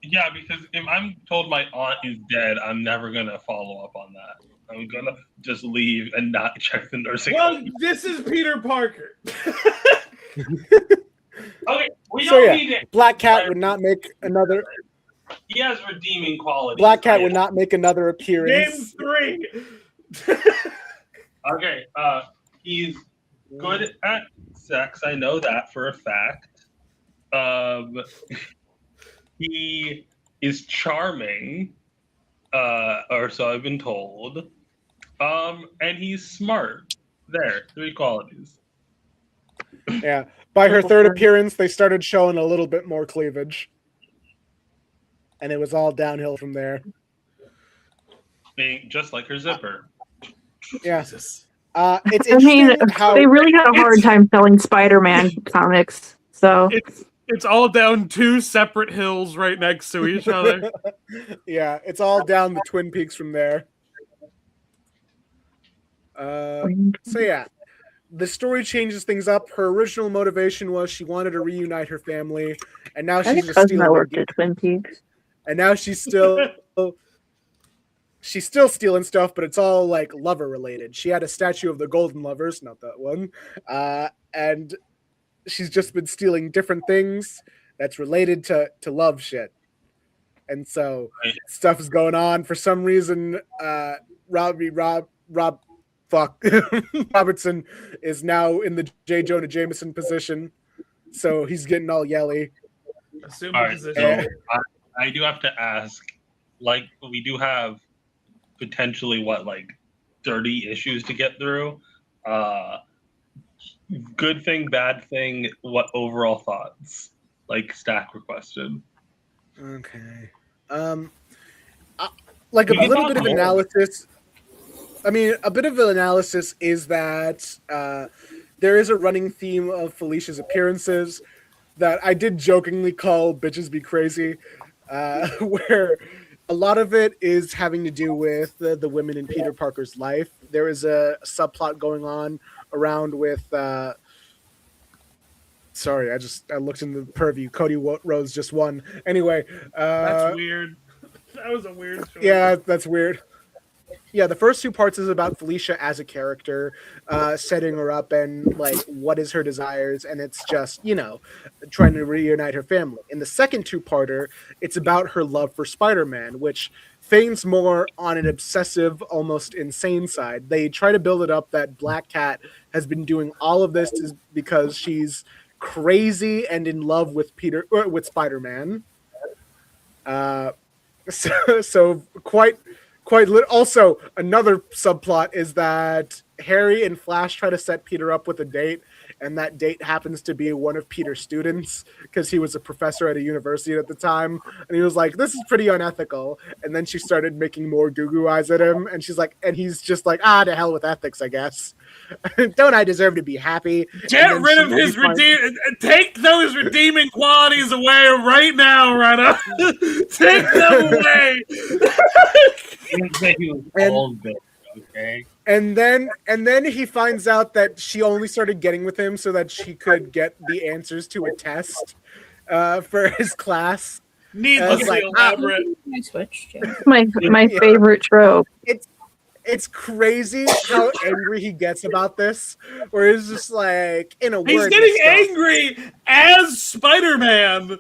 Yeah, because if I'm told my aunt is dead, I'm never gonna follow up on that. I'm gonna just leave and not check the nursing Well, home. this is Peter Parker. Okay, we So don't yeah, need it. Black Cat would not make another. He has redeeming qualities. Black Cat would not make another appearance. Game 3. Okay, he's good at sex. I know that for a fact. He is charming, or so I've been told. And he's smart. There, 3 qualities. Yeah. By her third appearance, they started showing a little bit more cleavage. And it was all downhill from there. Being just like her zipper. Yeah. Jesus. It's I mean, interesting how they really had a hard time selling Spider-Man comics. So It's all down 2 separate hills right next to each other. yeah, it's all down the Twin Peaks from there. So yeah, the story changes things up. Her original motivation was she wanted to reunite her family, and now I she's think just cousin I stealing. worked at Twin Peaks. And now she's still stealing stuff, but it's all like lover related. She had a statue of the Golden Lovers, not that one, and she's just been stealing different things that's related to love shit. And so stuff is going on. For some reason, Robertson is now in the J. Jonah Jameson position, so he's getting all yelly. Assume All the right, position. so I do have to ask, like, we do have potentially, 30 issues to get through? Good thing, bad thing, what overall thoughts? Like Stack requested. Okay. Like a You can little talk bit of more. analysis. I mean, a bit of an analysis is that there is a running theme of Felicia's appearances that I did jokingly call "bitches be crazy," where a lot of it is having to do with the women in Peter Parker's life. There is a subplot going on around with. Sorry, I looked in the purview. Cody Rhodes just won. Anyway, That's weird. That was a weird choice. yeah, that's weird. Yeah, the first 2 parts is about Felicia as a character, setting her up and like what is her desires, and it's just trying to reunite her family. In the second 2-parter, it's about her love for Spider-Man, which feigns more on an obsessive, almost insane side. They try to build it up that Black Cat has been doing all of this because she's crazy and in love with Spider-Man. So quite also another subplot is that Harry and Flash try to set Peter up with a date, and that date happens to be one of Peter's students because he was a professor at a university at the time, and he was like, "This is pretty unethical." And then she started making more goo eyes at him, and he's just like, to hell with ethics, I guess. Don't I deserve to be happy? Get rid of his take those redeeming qualities away right now, Rena. Take them away. He was old, okay? And then he finds out that she only started getting with him so that she could get the answers to a test for his class. Needlessly elaborate. I switched. My favorite trope. It's crazy how angry he gets about this, where he's just like, in a word, He's getting angry as Spider-Man.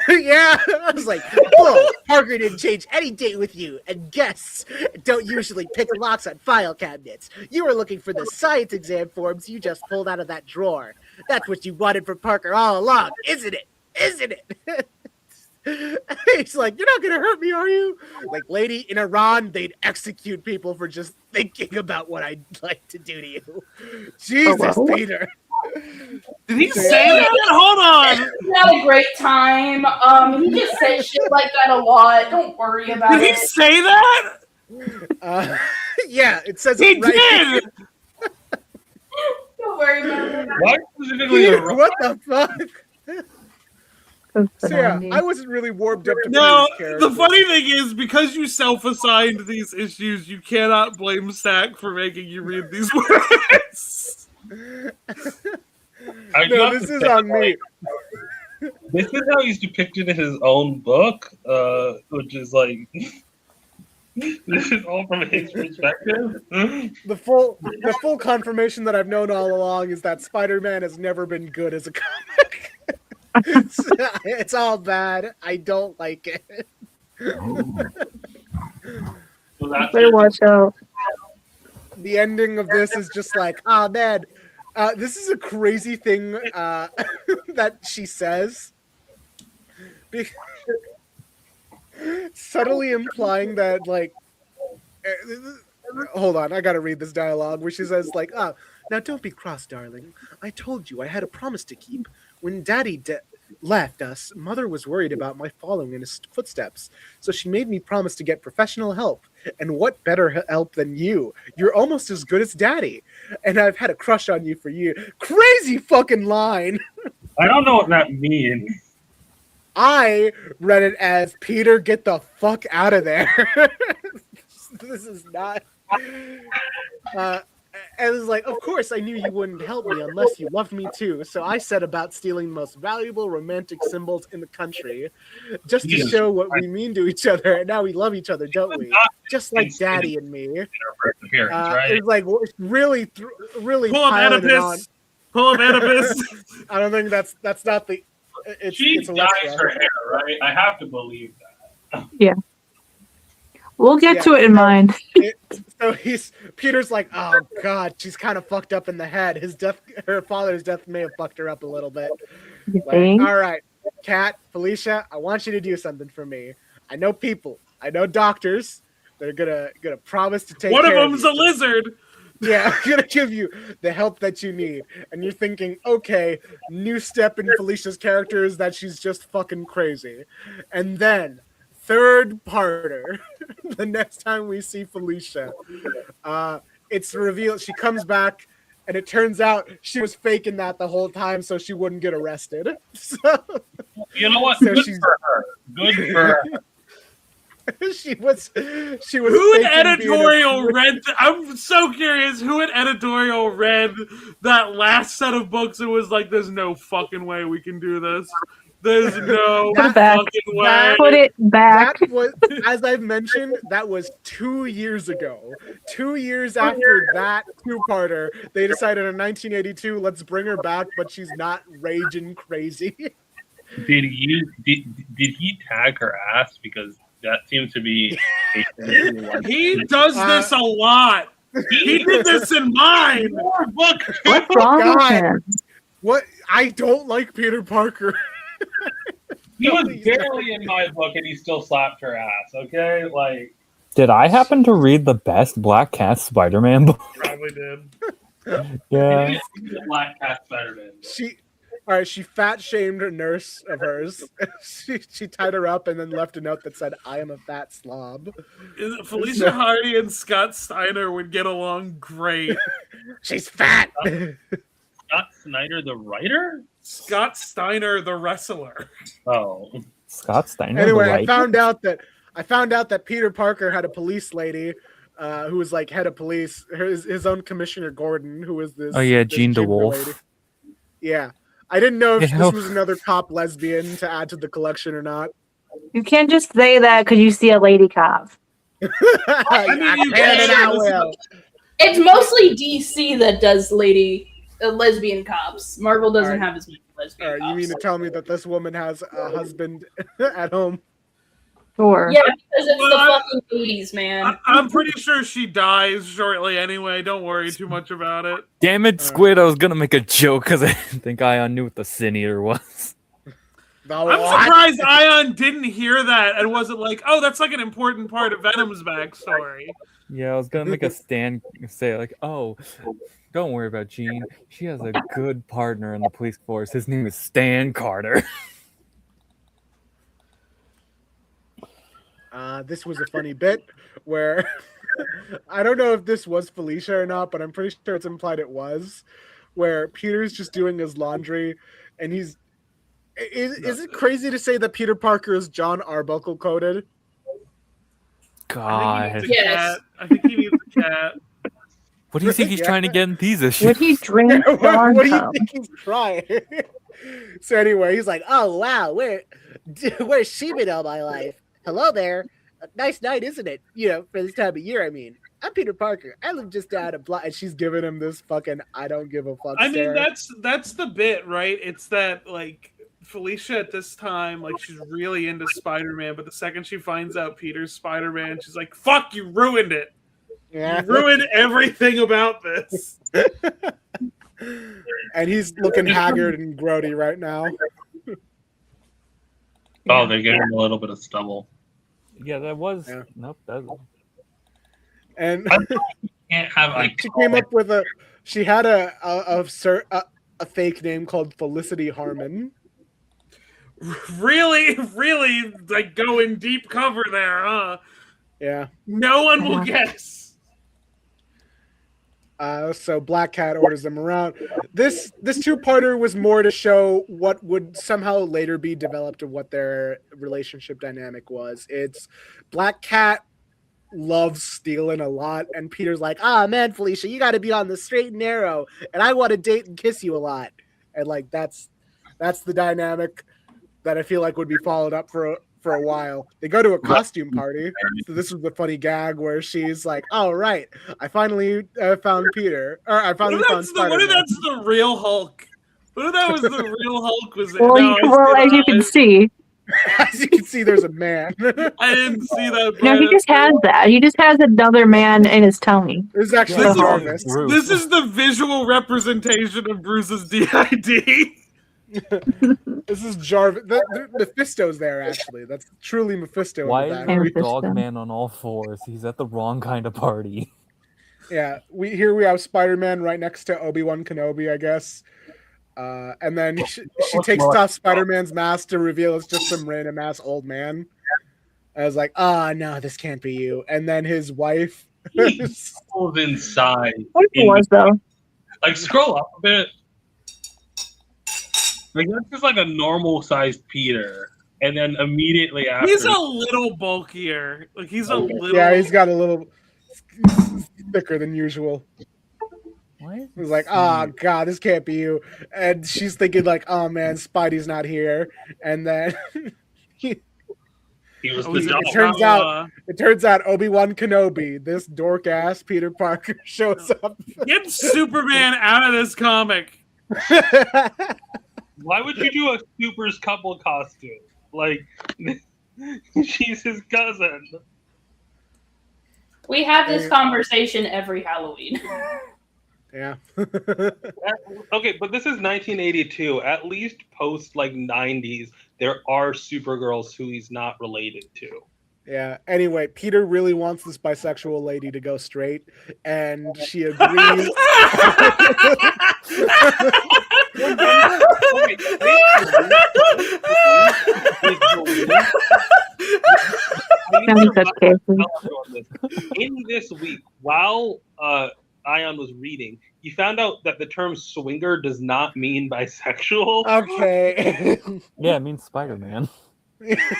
Yeah, I was like, "Oh, Parker didn't change any date with you, and guests don't usually pick locks on file cabinets. You were looking for the science exam forms you just pulled out of that drawer. That's what you wanted from Parker all along, isn't it? Isn't it?" He's like, "You're not gonna hurt me, are you?" Like, lady, in Iran, they'd execute people for just thinking about what I'd like to do to you. Jesus, Peter. Did he say that? Hold on. He had a great time. He just said shit like that a lot. Don't worry about Did it. he say that? Yeah, it says He it right did. here. Don't worry about it. Why specifically Iran? What the fuck? So yeah, I wasn't really warmed up to No, Peter's character. the funny thing is, because you self-assigned these issues, you cannot blame Stack for making you read these words. No, this is on me. This is how he's depicted in his own book, which is like, this is all from his perspective. The full confirmation that I've known all along is that Spider-Man has never been good as a comic. It's all bad. I don't like it. Better watch out. The ending of this is just like, man, this is a crazy thing that she says. Subtly implying that, like, hold on, I gotta read this dialogue where she says, like, "Ah, now don't be cross, darling. I told you I had a promise to keep. When Daddy left us, Mother was worried about my following in his footsteps, so she made me promise to get professional help. And what better help than you? You're almost as good as Daddy, and I've had a crush on you for years." Crazy fucking line. I don't know what that means. I read it as, Peter, get the fuck out of there. This is not. And it was like, of course I knew you wouldn't help me unless you loved me too. So I set about stealing the most valuable romantic symbols in the country, just to show what we mean to each other. And now we love each other, don't we? Just like Daddy and me. It's like really, really. Pull up Oedipus. Pull up Oedipus. I don't think that's not the. She dyes her hair, right? I have to believe that. Yeah. We'll get to it in mind. So Peter's like, oh god, she's kind of fucked up in the head. Her father's death may have fucked her up a little bit. Like, all right, Kat, Felicia, I want you to do something for me. I know people, I know doctors. They're gonna promise to take. One care of them's a lizard. Yeah, I'm gonna give you the help that you need. And you're thinking, okay, new step in Felicia's character is that she's just fucking crazy. And then, third parter, the next time we see Felicia, it's revealed she comes back, and it turns out she was faking that the whole time so she wouldn't get arrested. So, you know what? So Good for her. Good for her. She was. Who in editorial read? I'm so curious. Who in editorial read that last set of books and was like, "There's no fucking way we can do this. There's no fucking way." Put it back. That was, as I've mentioned, that was 2 years ago. 2 years after that two-parter, they decided in 1982, let's bring her back, but she's not raging crazy. Did he tag her ass? Because that seems to be. He does this a lot. He did this in mine. What's wrong with him? What? I don't like Peter Parker. He was barely in my book, and he still slapped her ass. Okay, like. Did I happen to read the best Black Cat Spider-Man book? Probably did. Yeah. Black Cat Spider-Man. She fat shamed a nurse of hers. she tied her up and then left a note that said, "I am a fat slob." Felicia Hardy and Scott Steiner would get along great. She's fat. Scott Snyder, the writer? Scott Steiner, the wrestler. Oh, Scott Steiner. Anyway, I found out that Peter Parker had a police lady who was like head of police. His own Commissioner Gordon, who was this. Oh yeah, this Jean ginger DeWolf. lady. Yeah, I didn't know if Yeah. this was another cop lesbian to add to the collection or not. You can't just say that because you see a lady cop. I mean, you can and I can. will. It's mostly DC that does lesbian cops. Marvel doesn't have as many lesbian All right, cops. you mean to tell me that this woman has a husband at home? Sure. Yeah, because it's Well, the fucking 80s, man. I'm pretty sure she dies shortly anyway. Don't worry too much about it. Damn it, Squid! I was gonna make a joke because I didn't think Ayaan knew what the Sin Eater was. I'm surprised Ayaan didn't hear that and wasn't like, "Oh, that's like an important part of Venom's backstory." Yeah, I was gonna make a stand say like, "Oh, don't worry about Jean. She has a good partner in the police force. His name is Stan Carter." This was a funny bit where I don't know if this was Felicia or not, but I'm pretty sure it's implied it was, where Peter's just doing his laundry and he's. Is it crazy to say that Peter Parker is John Arbuckle coded? God, Yes. I think he needs a cat. what do you think he's trying to get in these issues? Would he drink what do you Dawn think he's trying? So anyway, he's like, "Oh wow, where's she been all my life? Hello there. A nice night, isn't it? You know, for this time of year. I mean, I'm Peter Parker. I live just down a block." And she's giving him this fucking I don't give a fuck I mean, stare. that's the bit, right? It's that like Felicia at this time, like she's really into Spider-Man, but the second she finds out Peter's Spider-Man, she's like, "Fuck, you ruined it. Yeah. You ruined everything about this." And he's looking haggard and grody right now. Oh, they gave him a little bit of stubble. Yeah, that was. Yeah. Nope. That. And Can't have like. she came up with she had a fake name called Felicity Harmon. Really, like going deep cover there, huh? Yeah. No one will guess. So Black Cat orders them around. This two-parter was more to show what would somehow later be developed of what their relationship dynamic was. It's Black Cat loves stealing a lot, and Peter's like, man, Felicia, you got to be on the straight and narrow, and I want to date and kiss you a lot. And like that's the dynamic that I feel like would be followed up for a while. They go to a costume party. So this was the funny gag where she's like, "Oh right, I finally found Peter, or I finally found Spider-Man." What if that's the real Hulk? What if that was the real Hulk? Was it? Well, as you can see, as you can see, there's a man. I didn't see that. No, he just has that. He just has another man in his tummy. There's actually Jarvis. This is the visual representation of Bruce's DID. This is Jarvis. Mephisto's there, actually. That's truly Mephisto. Why in is the there a back. dog man on all fours? He's at the wrong kind of party. Yeah, we have Spider-Man right next to Obi-Wan Kenobi, I guess. And then she takes off Spider-Man's mask to reveal it's just some random ass old man. I was like, no, this can't be you. And then his wife. He's inside. What if it was though? Like scroll up a bit. Like that's just like a normal sized Peter, and then immediately after He's a little bulkier. Like he's a little. Yeah, he's got a little thicker than usual. He's like, God, this can't be you. And she's thinking like, oh man, Spidey's not here. And then he was the it turns out Obi-Wan Kenobi, this dork ass Peter Parker, shows up. Get Superman out of this comic. Why would you do a Super's couple costume? Like, she's his cousin. We have this conversation every Halloween. Yeah. Okay, but this is 1982. At least post like 90s, there are Supergirls who he's not related to. Yeah. Anyway, Peter really wants this bisexual lady to go straight, and she agrees. In this week, while Ayaan was reading, he found out that the term swinger does not mean bisexual. Okay. Yeah, it means Spider-Man.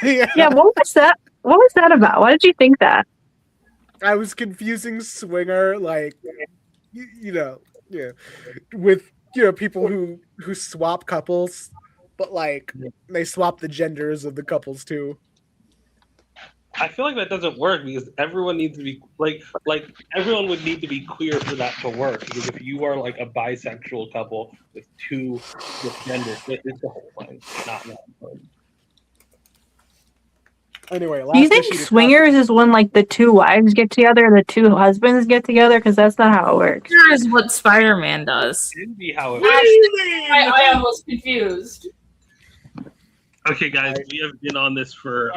Yeah, what was that? What was that about? Why did you think that? I was confusing swinger, like, you know, yeah, with people who swap couples, but like they swap the genders of the couples too. I feel like that doesn't work because everyone needs to be like everyone would need to be queer for that to work. Because if you are like a bisexual couple with two genders, it's the whole thing, not one. Anyway, do you think swingers is when like the two wives get together and the two husbands get together? Because that's not how it works. That is what Spider-Man does. It'd be how it works. I was confused. Okay, guys, we have been on this for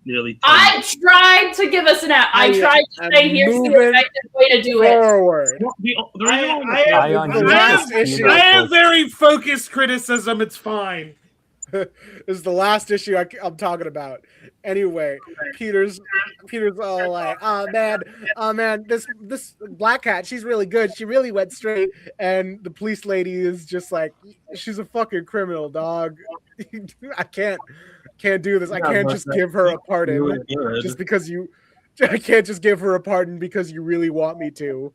nearly 10 I tried to give us an out. I tried to say here's the effective way to do forward. I have very focused criticism. It's fine. This is the last issue I'm talking about. Anyway, Peter's all like, oh man, this Black Cat, she's really good. She really went straight. And the police lady is just like, she's a fucking criminal, dog. I can't do this. I can't just give her a pardon just because I can't just give her a pardon because you really want me to.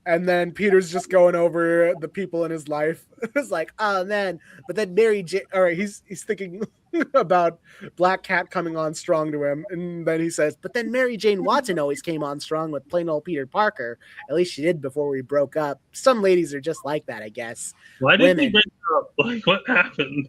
And then Peter's just going over the people in his life. It's like, oh man, but then Mary Jane. All right, he's thinking about Black Cat coming on strong to him, and then he says, but then Mary Jane Watson always came on strong with plain old Peter Parker. At least she did before we broke up. Some ladies are just like that, I guess. Why did he break up? Like, what happened?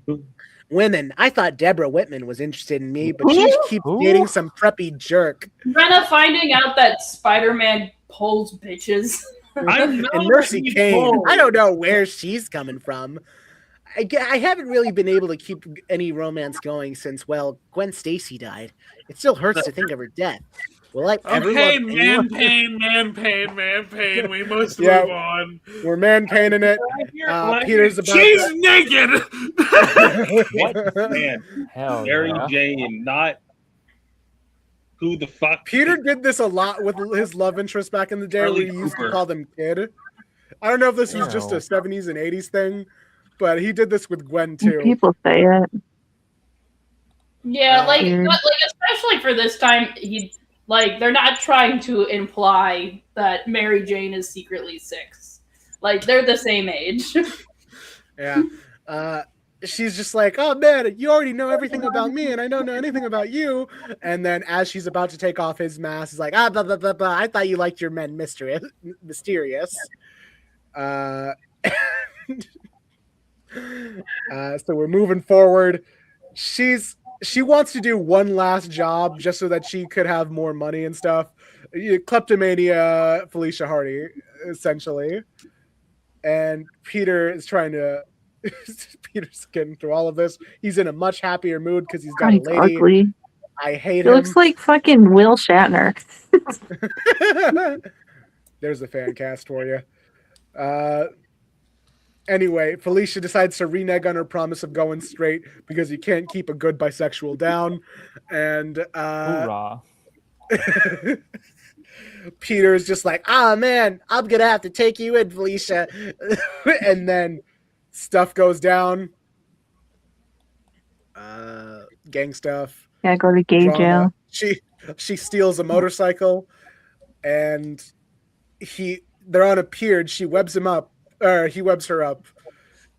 Women. I thought Deborah Whitman was interested in me, but she keeps dating some preppy jerk. Rena finding out that Spider-Man pulls bitches. And Mercy Kane, I don't know where she's coming from. I haven't really been able to keep any romance going since, well, Gwen Stacy died. It still hurts to think of her death. Will I ever Okay, love anyone? man pain. We must Yeah. move on. We're man painting it. Peter's about She's to... naked. What man? Hell Mary yeah. Jane, not who the fuck. Peter did this a lot with his love interest back in the day, Charlie where he used to Cooper. call them kid. I don't know if this was just a 70s and 80s thing, but he did this with Gwen too. People say it. Yeah, like Weird. especially for this time, they're not trying to imply that Mary Jane is secretly 6. Like they're the same age. Yeah. She's just like, oh man, you already know everything about me, and I don't know anything about you. And then as she's about to take off his mask, he's like, blah, blah, blah, blah. I thought you liked your men mysterious. So we're moving forward. She wants to do one last job just so that she could have more money and stuff. Kleptomania Felicia Hardy, essentially. And Peter is trying to... Peter's getting through all of this. He's in a much happier mood because he's got He's a lady. ugly. I hate He him. looks like fucking Will Shatner. There's the fan cast for you. Anyway, Felicia decides to renege on her promise of going straight because you can't keep a good bisexual down. And Hoorah. Peter's just like, man, I'm going to have to take you in, Felicia. And then stuff goes down. Gang stuff. Yeah, go to gay Drama. jail. She steals a motorcycle, and they're on a pier. She webs him up, or he webs her up,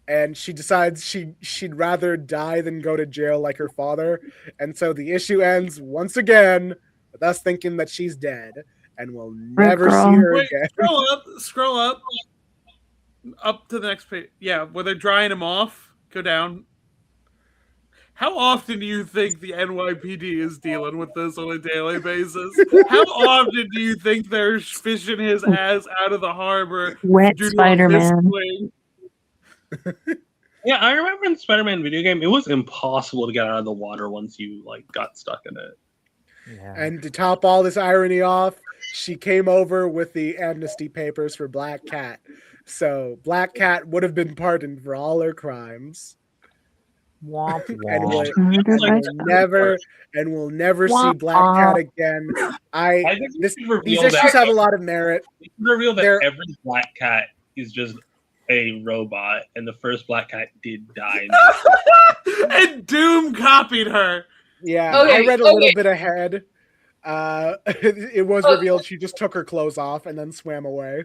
and she decides she'd rather die than go to jail like her father. And so the issue ends once again with us thinking that she's dead, and we'll never see her Wait, again. scroll up to the next page. Yeah, where they're drying him off. Go down. How often do you think the NYPD is dealing with this on a daily basis? How often do you think they're fishing his ass out of the harbor? Wet due to a Spider-Man. misclaim? Yeah, I remember in the Spider-Man video game, it was impossible to get out of the water once you got stuck in it. Yeah. And to top all this irony off, she came over with the amnesty papers for Black Cat. So Black Cat would have been pardoned for all her crimes. Womp And womp. we'll never see Black Cat again. I think These reveal issues have a lot of merit. reveal that every Black Cat is just a robot, and the first Black Cat did die. And Doom copied her. Yeah, Okay, I read a little bit ahead. It was revealed she just took her clothes off and then swam away.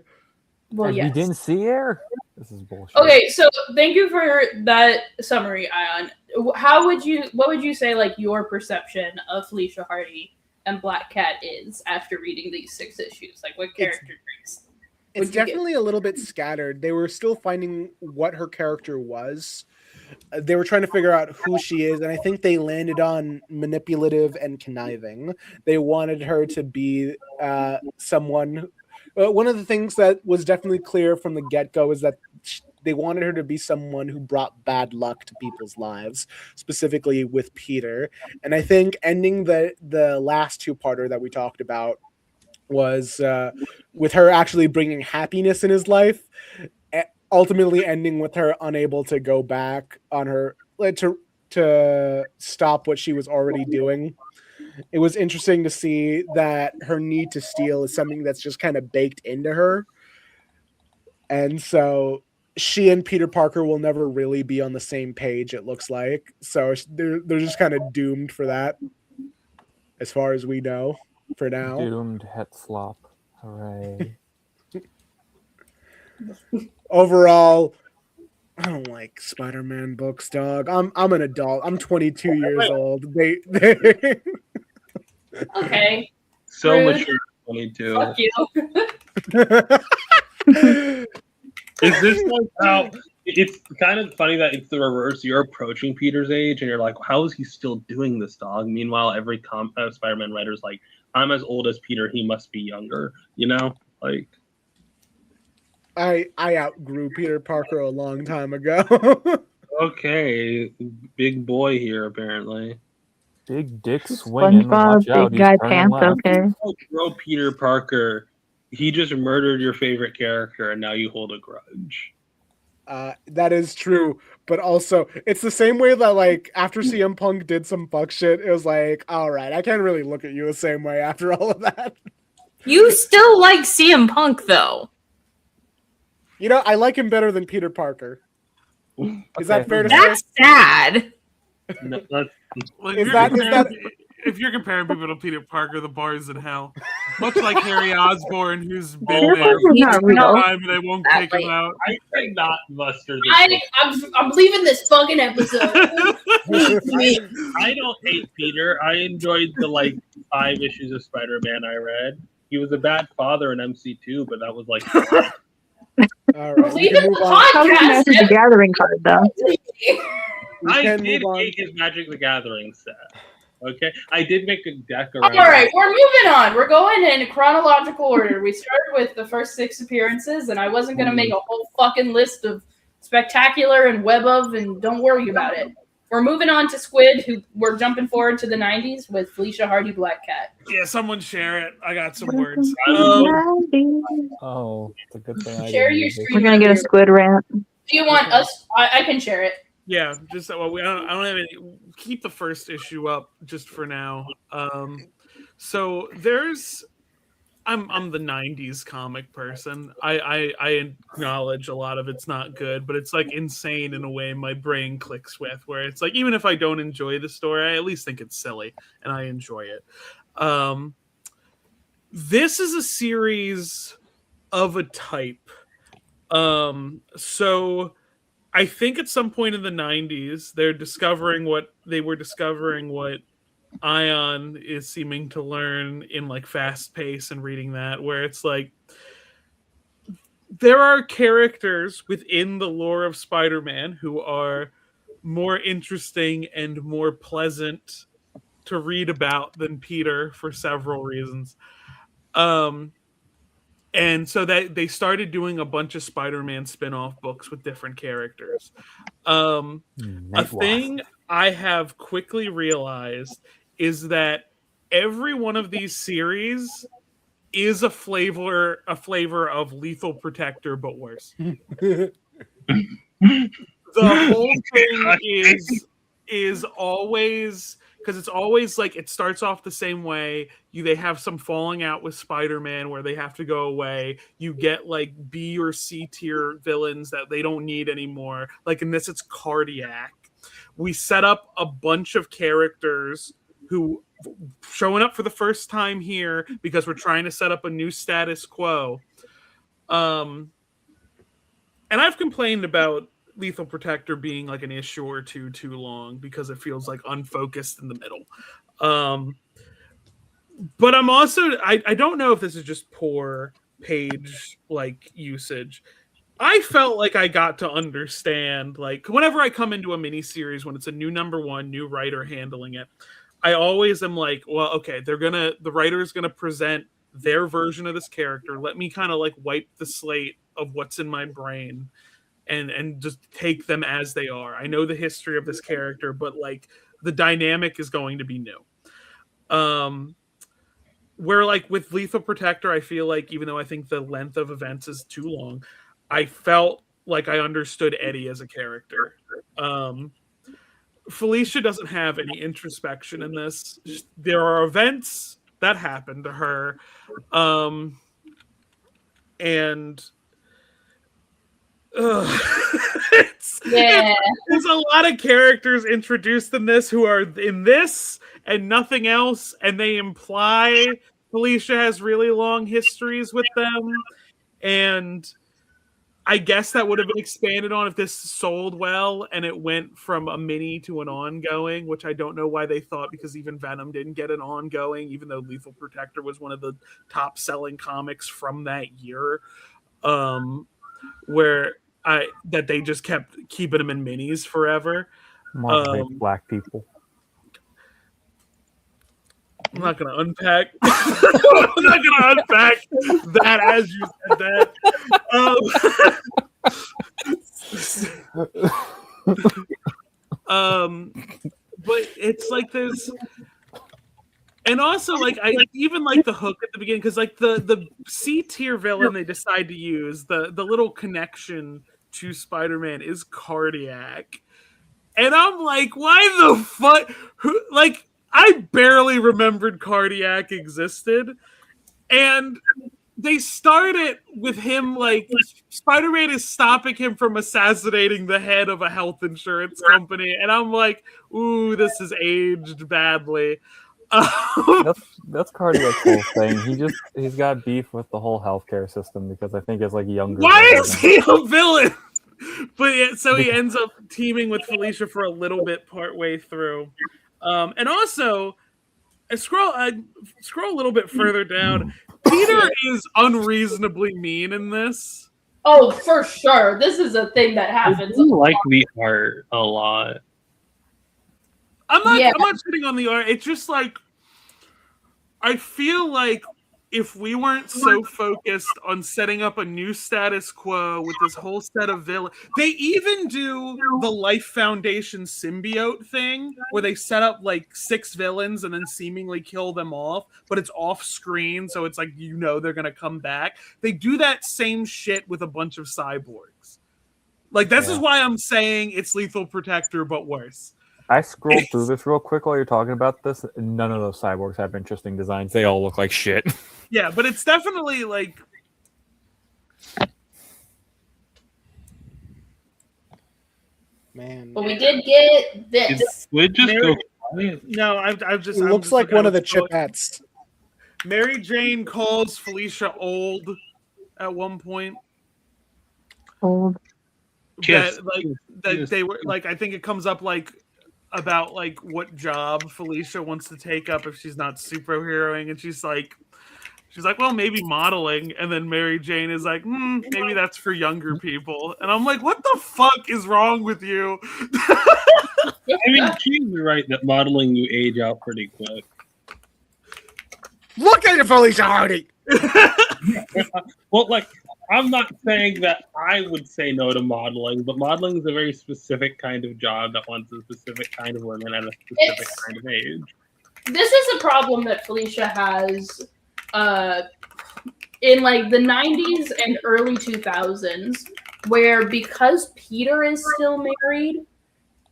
Well, You yes. didn't see her? This is bullshit. Okay, so thank you for that summary, Ayaan. What would you say your perception of Felicia Hardy and Black Cat is after reading these 6 issues? Like what character traits? It's definitely a little bit scattered. They were still finding what her character was. They were trying to figure out who she is, and I think they landed on manipulative and conniving. They wanted her to be someone. One of the things that was definitely clear from the get-go is that they wanted her to be someone who brought bad luck to people's lives, specifically with Peter. And I think ending the last 2-parter that we talked about was with her actually bringing happiness in his life, ultimately ending with her unable to go back on her to stop what she was already doing. It was interesting to see that her need to steal is something that's just kind of baked into her. And so she and Peter Parker will never really be on the same page, it looks like. So they're just kind of doomed for that, as far as we know, for now. Doomed het slop. Hooray. Overall, I don't like Spider-Man books, dog. I'm an adult. I'm 22 years old. They Okay. So Rude. mature, 22. Fuck you. Is this how? It's kind of funny that it's the reverse. You're approaching Peter's age, and you're like, "How is he still doing this, dog?" Meanwhile, every Spider-Man writer's like, "I'm as old as Peter. He must be younger." You know, like. I outgrew Peter Parker a long time ago. Okay, big boy here apparently. Big dick swinging. SpongeBob, Watch out, big he's guy turning pants. left. Okay. Bro, Peter Parker, he just murdered your favorite character, and now you hold a grudge. That is true, but also it's the same way that like after CM Punk did some fuck shit, it was like, all right, I can't really look at you the same way after all of that. You still like CM Punk though. You know, I like him better than Peter Parker. Is that fair to That's say? sad. No, that's, Like, Is that if you're comparing people to Peter Parker, the bar is in hell. Much like Harry Osborn, who's been Peter there Parker's for not some real. time and they won't kick him out. I say not Mustard. I'm leaving this fucking episode. I don't hate Peter. I enjoyed the 5 issues of Spider-Man I read. He was a bad father in MC2, but that was like. All right, we Leaving can move the on. How was Magic the Gathering card though? I can did move on. take his Magic the Gathering set. Okay, I did make a deck All around. right, we're moving on. We're going in chronological order. We started with the first 6 appearances, and I wasn't going to make a whole fucking list of spectacular and web of, and don't worry about it. We're moving on to Squid, who we're jumping forward to the 90s with Felicia Hardy Black Cat. Yeah, someone share it. I got some words. Oh, it's a good thing. Share your screen. We're gonna get a Squid rant. Do you want us? I can share it. Yeah, just well, I don't have any. Keep the first issue up just for now. So there's, I'm the '90s comic person. I acknowledge a lot of it's not good, but it's like insane in a way my brain clicks with. Where it's like even if I don't enjoy the story, I at least think it's silly and I enjoy it. This is a series of a type. So I think at some point in the 90s, they're discovering what Ayaan is seeming to learn in like Fast Pace and reading that, where it's like there are characters within the lore of Spider-Man who are more interesting and more pleasant to read about than Peter for several reasons. And so that they started doing a bunch of Spider-Man spin-off books with different characters. A thing I have quickly realized is that every one of these series is a flavor of Lethal Protector, but worse. The whole thing is always, because it's always like it starts off the same way. They have some falling out with Spider-Man where they have to go away. You get like B or C tier villains that they don't need anymore. Like in this, it's Cardiac. We set up a bunch of characters who showing up for the first time here because we're trying to set up a new status quo. And I've complained about Lethal Protector being like an issue or two too long because it feels like unfocused in the middle. But I'm also I don't know if this is just poor page like usage. I felt like I got to understand, like whenever I come into a mini series when it's a new number one, new writer handling it, I always am like, well, okay, the writer is gonna present their version of this character. Let me kind of like wipe the slate of what's in my brain and just take them as they are. I know the history of this character, but like the dynamic is going to be new. Where like with Lethal Protector, I feel like even though I think the length of events is too long, I felt like I understood Eddie as a character. Felicia doesn't have any introspection in this. There are events that happen to her. There's a lot of characters introduced in this who are in this and nothing else, and they imply Felicia has really long histories with them, and I guess that would have been expanded on if this sold well and it went from a mini to an ongoing, which I don't know why they thought, because even Venom didn't get an ongoing, even though Lethal Protector was one of the top selling comics from that year, where that they just kept keeping them in minis forever. Black people. I'm not going to unpack. I'm not going to unpack that as you said that. And also, like, I even like the hook at the beginning, because like the C tier villain they decide to use, the little connection to Spider-Man is Cardiac. And I'm like, why the fuck? Like, I barely remembered Cardiac existed. And they start it with him, like, Spider-Man is stopping him from assassinating the head of a health insurance company. And I'm like, ooh, this is aged badly. That's Cardiac's whole thing. He's got beef with the whole healthcare system because I think it's like younger. Why is he a villain? But yeah, so he ends up teaming with Felicia for a little bit partway through, and also I scroll a little bit further down. Peter is unreasonably mean in this. Oh, for sure. This is a thing that happens. I like the art a lot. I'm not shitting on the art. It's just like, I feel like if we weren't so focused on setting up a new status quo with this whole set of villains, they even do the Life Foundation symbiote thing where they set up like 6 villains and then seemingly kill them off, but it's off screen, so it's like, you know, they're gonna come back. They do that same shit with a bunch of cyborgs. Like, this is why I'm saying it's Lethal Protector, but worse. I scrolled through this real quick while you're talking about this. None of those cyborgs have interesting designs. They all look like shit. Yeah, but it's definitely like... Man. But we did get this. Did Squid just go quiet? No, I've just... It looks like one of the Chipettes. Mary Jane calls Felicia old at one point. Old. Yes. That they were like, I think it comes up like about like what job Felicia wants to take up if she's not superheroing, and she's like, well, maybe modeling, and then Mary Jane is like, maybe that's for younger people, and I'm like, what the fuck is wrong with you? I mean, she's right that modeling you age out pretty quick. Look at it, Felicia Hardy. Well, like, I'm not saying that I would say no to modeling, but modeling is a very specific kind of job that wants a specific kind of women at a specific kind of age. This is a problem that Felicia has in like the 90s and early 2000s, where because Peter is still married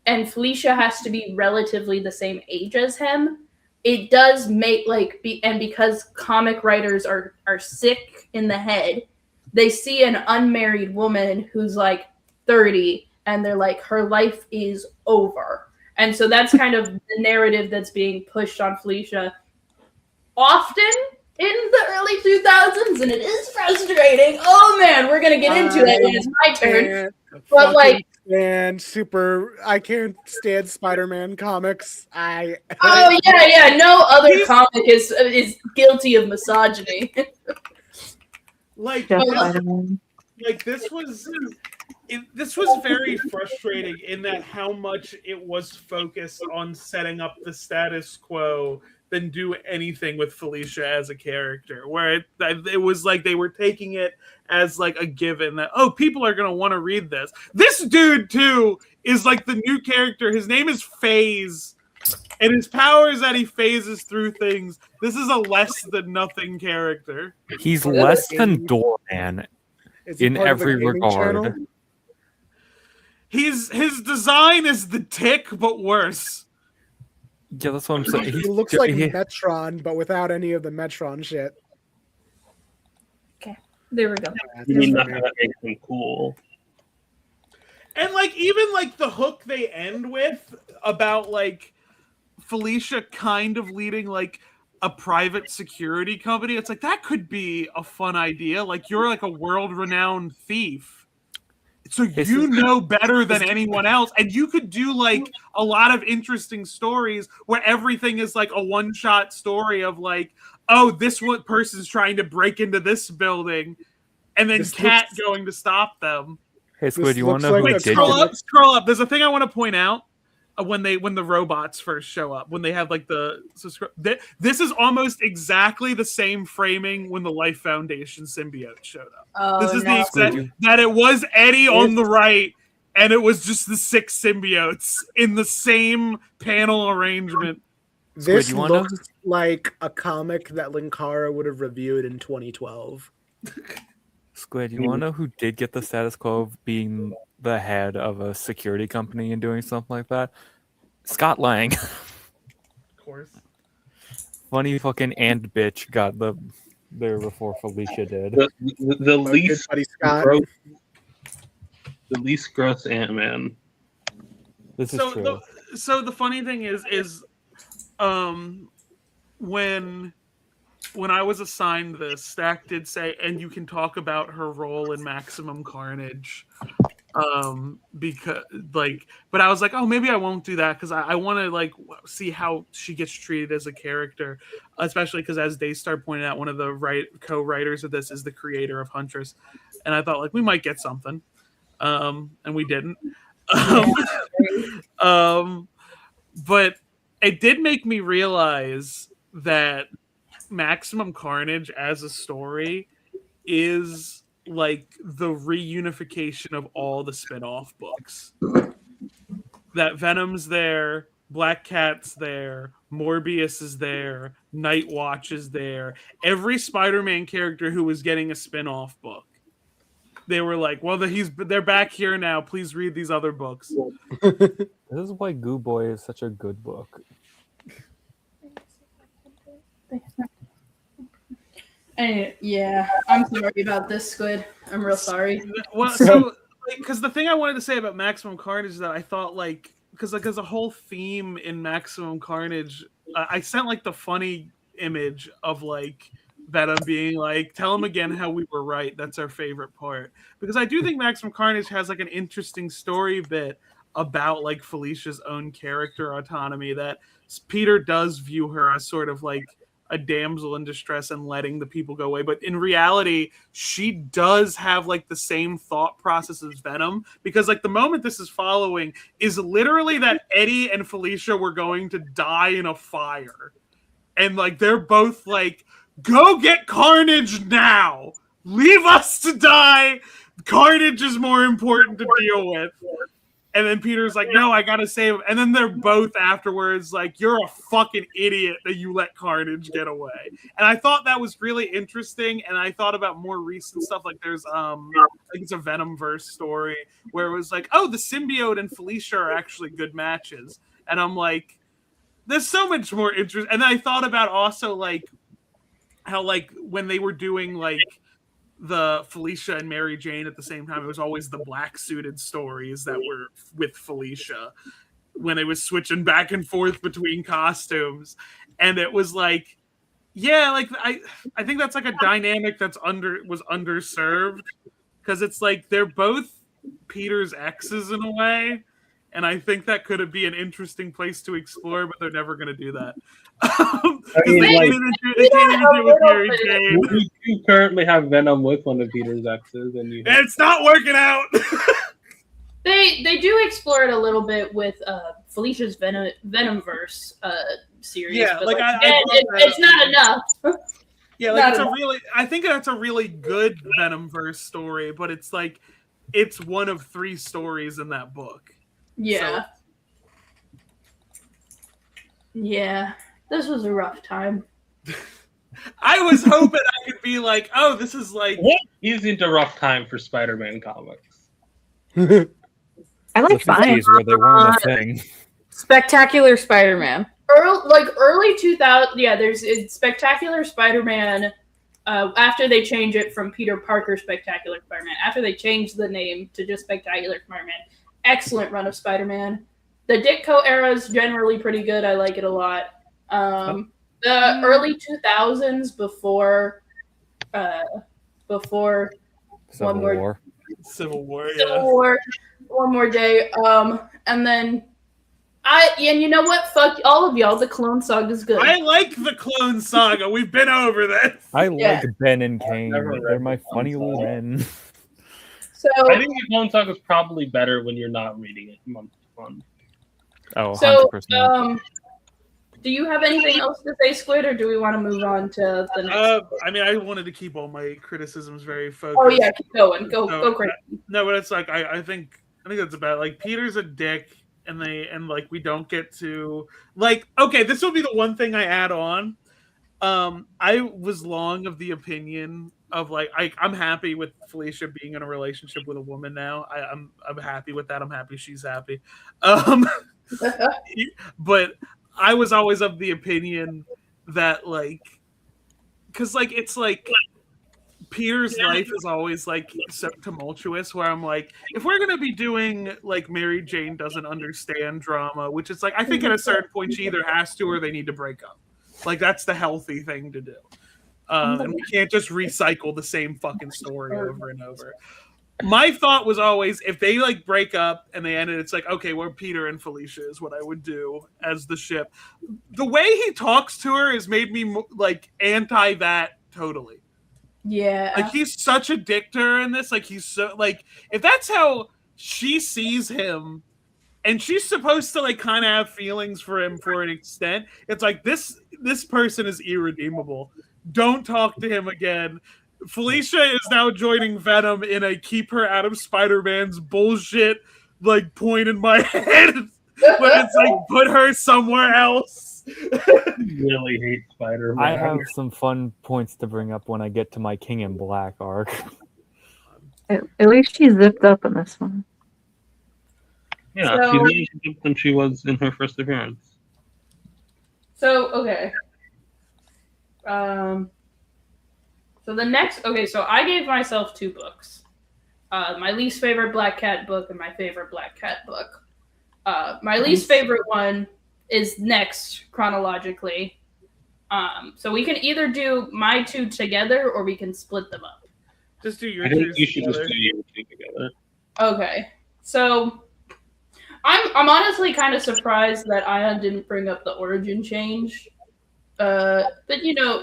and Felicia has to be relatively the same age as him, it does make like and because comic writers are sick in the head, they see an unmarried woman who's like 30 and they're like, her life is over. And so that's kind of the narrative that's being pushed on Felicia often in the early 2000s, and it is frustrating. Oh man, we're gonna get into it when it's my turn. But like, I can't stand Spider-Man comics. No other comic is guilty of misogyny. Like this was very frustrating in that how much it was focused on setting up the status quo than do anything with Felicia as a character, where it was like they were taking it as like a given that, oh, people are going to want to read this. This dude too is like the new character. His name is Phase, and his power is that he phases through things. This is a less than nothing character. He's less than Doorman in every regard. His design is the Tick, but worse. Yeah, that's what I'm saying. He looks like Metron, but without any of the Metron shit. Okay, there we go. You mean that makes him cool? And like even like the hook they end with about like Felicia kind of leading like a private security company. It's like, that could be a fun idea. Like, you're like a world-renowned thief, so you know better than anyone else, and you could do like a lot of interesting stories where everything is like a one-shot story of like, oh, this one person's trying to break into this building, and then Cat going to stop them. Hey, Squid, you want to know who did Scroll up. There's a thing I want to point out. When the robots first show up, when they have like this is almost exactly the same framing when the Life Foundation symbiote showed up. This is the exact that it was Eddie on the right, and it was just the 6 symbiotes in the same panel arrangement. This you wanna know looks like a comic that Linkara would have reviewed in 2012. Squid, you want to know who did get the status quo of being the head of a security company and doing something like that? Scott Lang. Of course. Funny fucking and bitch got there before Felicia did. The least buddy Scott. gross, the least gross Ant-Man. This is true. So the funny thing is when I was assigned this, Stack did say, and you can talk about her role in Maximum Carnage. Because but I was like, oh, maybe I won't do that because I want to see how she gets treated as a character, especially because, as Daystar pointed out, one of the co-writers of this is the creator of Huntress, and I thought we might get something, and we didn't. But it did make me realize that Maximum Carnage as a story is the reunification of all the spin-off books. That Venom's there, Black Cat's there, Morbius is there, Night Watch is there. Every Spider-Man character who was getting a spin-off book. They were like, well, they're back here now. Please read these other books. This is why Goo Boy is such a good book. Yeah, I'm sorry about this, Squid. I'm real sorry. Well, so because the thing I wanted to say about Maximum Carnage is that I thought because there's a whole theme in Maximum Carnage. I sent the funny image of Venom being tell him again how we were right. That's our favorite part, because I do think Maximum Carnage has an interesting story bit about Felicia's own character autonomy, that Peter does view her as sort of a damsel in distress and letting the people go away, but in reality she does have the same thought process as Venom, because the moment this is following is literally that Eddie and Felicia were going to die in a fire, and they're both go get Carnage now, leave us to die, Carnage is more important to deal with. And then Peter's like, no, I gotta save him. And then they're both afterwards you're a fucking idiot that you let Carnage get away. And I thought that was really interesting. And I thought about more recent stuff. There's I think it's a Venomverse story where it was oh, the symbiote and Felicia are actually good matches. And I'm there's so much more interest. And then I thought about also how when they were doing the Felicia and Mary Jane at the same time, it was always the black suited stories that were with Felicia when it was switching back and forth between costumes. And it was I think that's a dynamic that's was underserved, because it's they're both Peter's exes in a way, and I think that could be an interesting place to explore, but they're never going to do that. They can't even do it with Mary Jane. You currently have Venom with one of Peter's exes, and it's not working out. They do explore it a little bit with Felicia's Venomverse series. Yeah, but it's not enough. Yeah, I think that's a really good Venomverse story, but it's it's one of 3 stories in that book. Yeah. So. Yeah. This was a rough time. I was hoping I could be oh, this is He's into rough time for Spider-Man comics. I like the 50s where they weren't a thing. Spectacular Spider-Man. Early 2000. Yeah, there's Spectacular Spider-Man. After they change it from Peter Parker Spectacular Spider-Man, after they changed the name to just Spectacular Spider-Man, excellent run of Spider-Man. The Ditko era is generally pretty good. I like it a lot. The early 2000s before Civil War, One More Day. And then and you know what? Fuck all of y'all. The Clone Saga is good. I like the Clone Saga. We've been over this. I like Ben and Kane. They're my funny little men. So I think the Clone Saga is probably better when you're not reading it month to month. Oh, so 100%. Do you have anything else to say, Squid, or do we want to move on to the next? I wanted to keep all my criticisms very focused. Oh yeah, keep going. Go crazy. No, but it's I think that's about Peter's a dick. and like we don't get to like okay, this will be the one thing I add on. I was long of the opinion of like I'm happy with Felicia being in a relationship with a woman now. I'm happy with that. I'm happy she's happy. But I was always of the opinion that like because like it's like Peter's life is always like so tumultuous where I'm like, if we're gonna be doing like Mary Jane doesn't understand drama, which is like I think at a certain point she either has to or they need to break up. Like that's the healthy thing to do. And we can't just recycle the same fucking story over and over. My thought was always if they like break up and they end it, it's like, okay, we're Peter and Felicia is what I would do as the ship. The way he talks to her has made me like anti that totally. Yeah. Like he's such a dick to her in this. Like he's so like if that's how she sees him and she's supposed to like kind of have feelings for him for an extent, it's like this person is irredeemable. Don't talk to him again. Felicia is now joining Venom in a keep her out of Spider-Man's bullshit like point in my head. But it's like put her somewhere else. Really hate Spider-Man. I have some fun points to bring up when I get to my King in Black arc. At least she zipped up in this one. Yeah, So- she's more zipped than she was in her first appearance. So okay. So the next so I gave myself 2 books. My least favorite Black Cat book and my favorite Black Cat book. My least favorite one is next chronologically. So we can either do my 2 together or we can split them up. Just do your I think two you should just together. do your two together. Okay. So I'm honestly kind of surprised that Ayaan didn't bring up the origin change. But you know,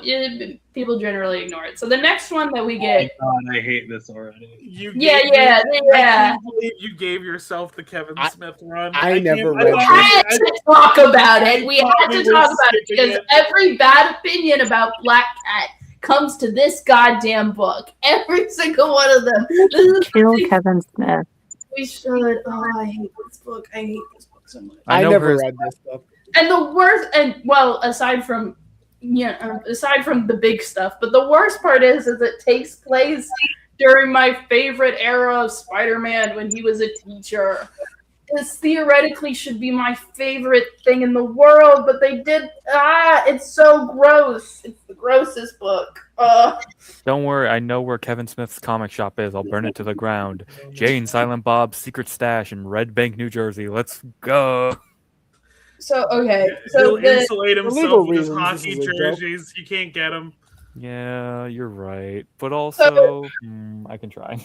people generally ignore it. So the next one that we get, Oh God, I hate this already. yeah. I can't believe you gave yourself the Kevin Smith run. I never We read had to talk about it. We had to We were talk about it skipping because it. every bad opinion about Black Cat comes to this goddamn book. Every single one of them. This is Kill Kevin Smith. we should. Oh, I hate this book. I hate this book so much. I know never her- read this book. And the worst, and well, aside from the big stuff, but the worst part is it takes place during my favorite era of Spider-Man when he was a teacher. This theoretically should be my favorite thing in the world, but they did. It's so gross. It's the grossest book. Don't worry, I know where Kevin Smith's comic shop is. I'll burn it to the ground. Jane Silent Bob's secret stash in Red Bank, New Jersey. Let's go. So okay, He'll so the insulate legal himself with his reasons, hockey this is a joke. jerseys. You can't get him. Yeah, you're right. But also, I can try.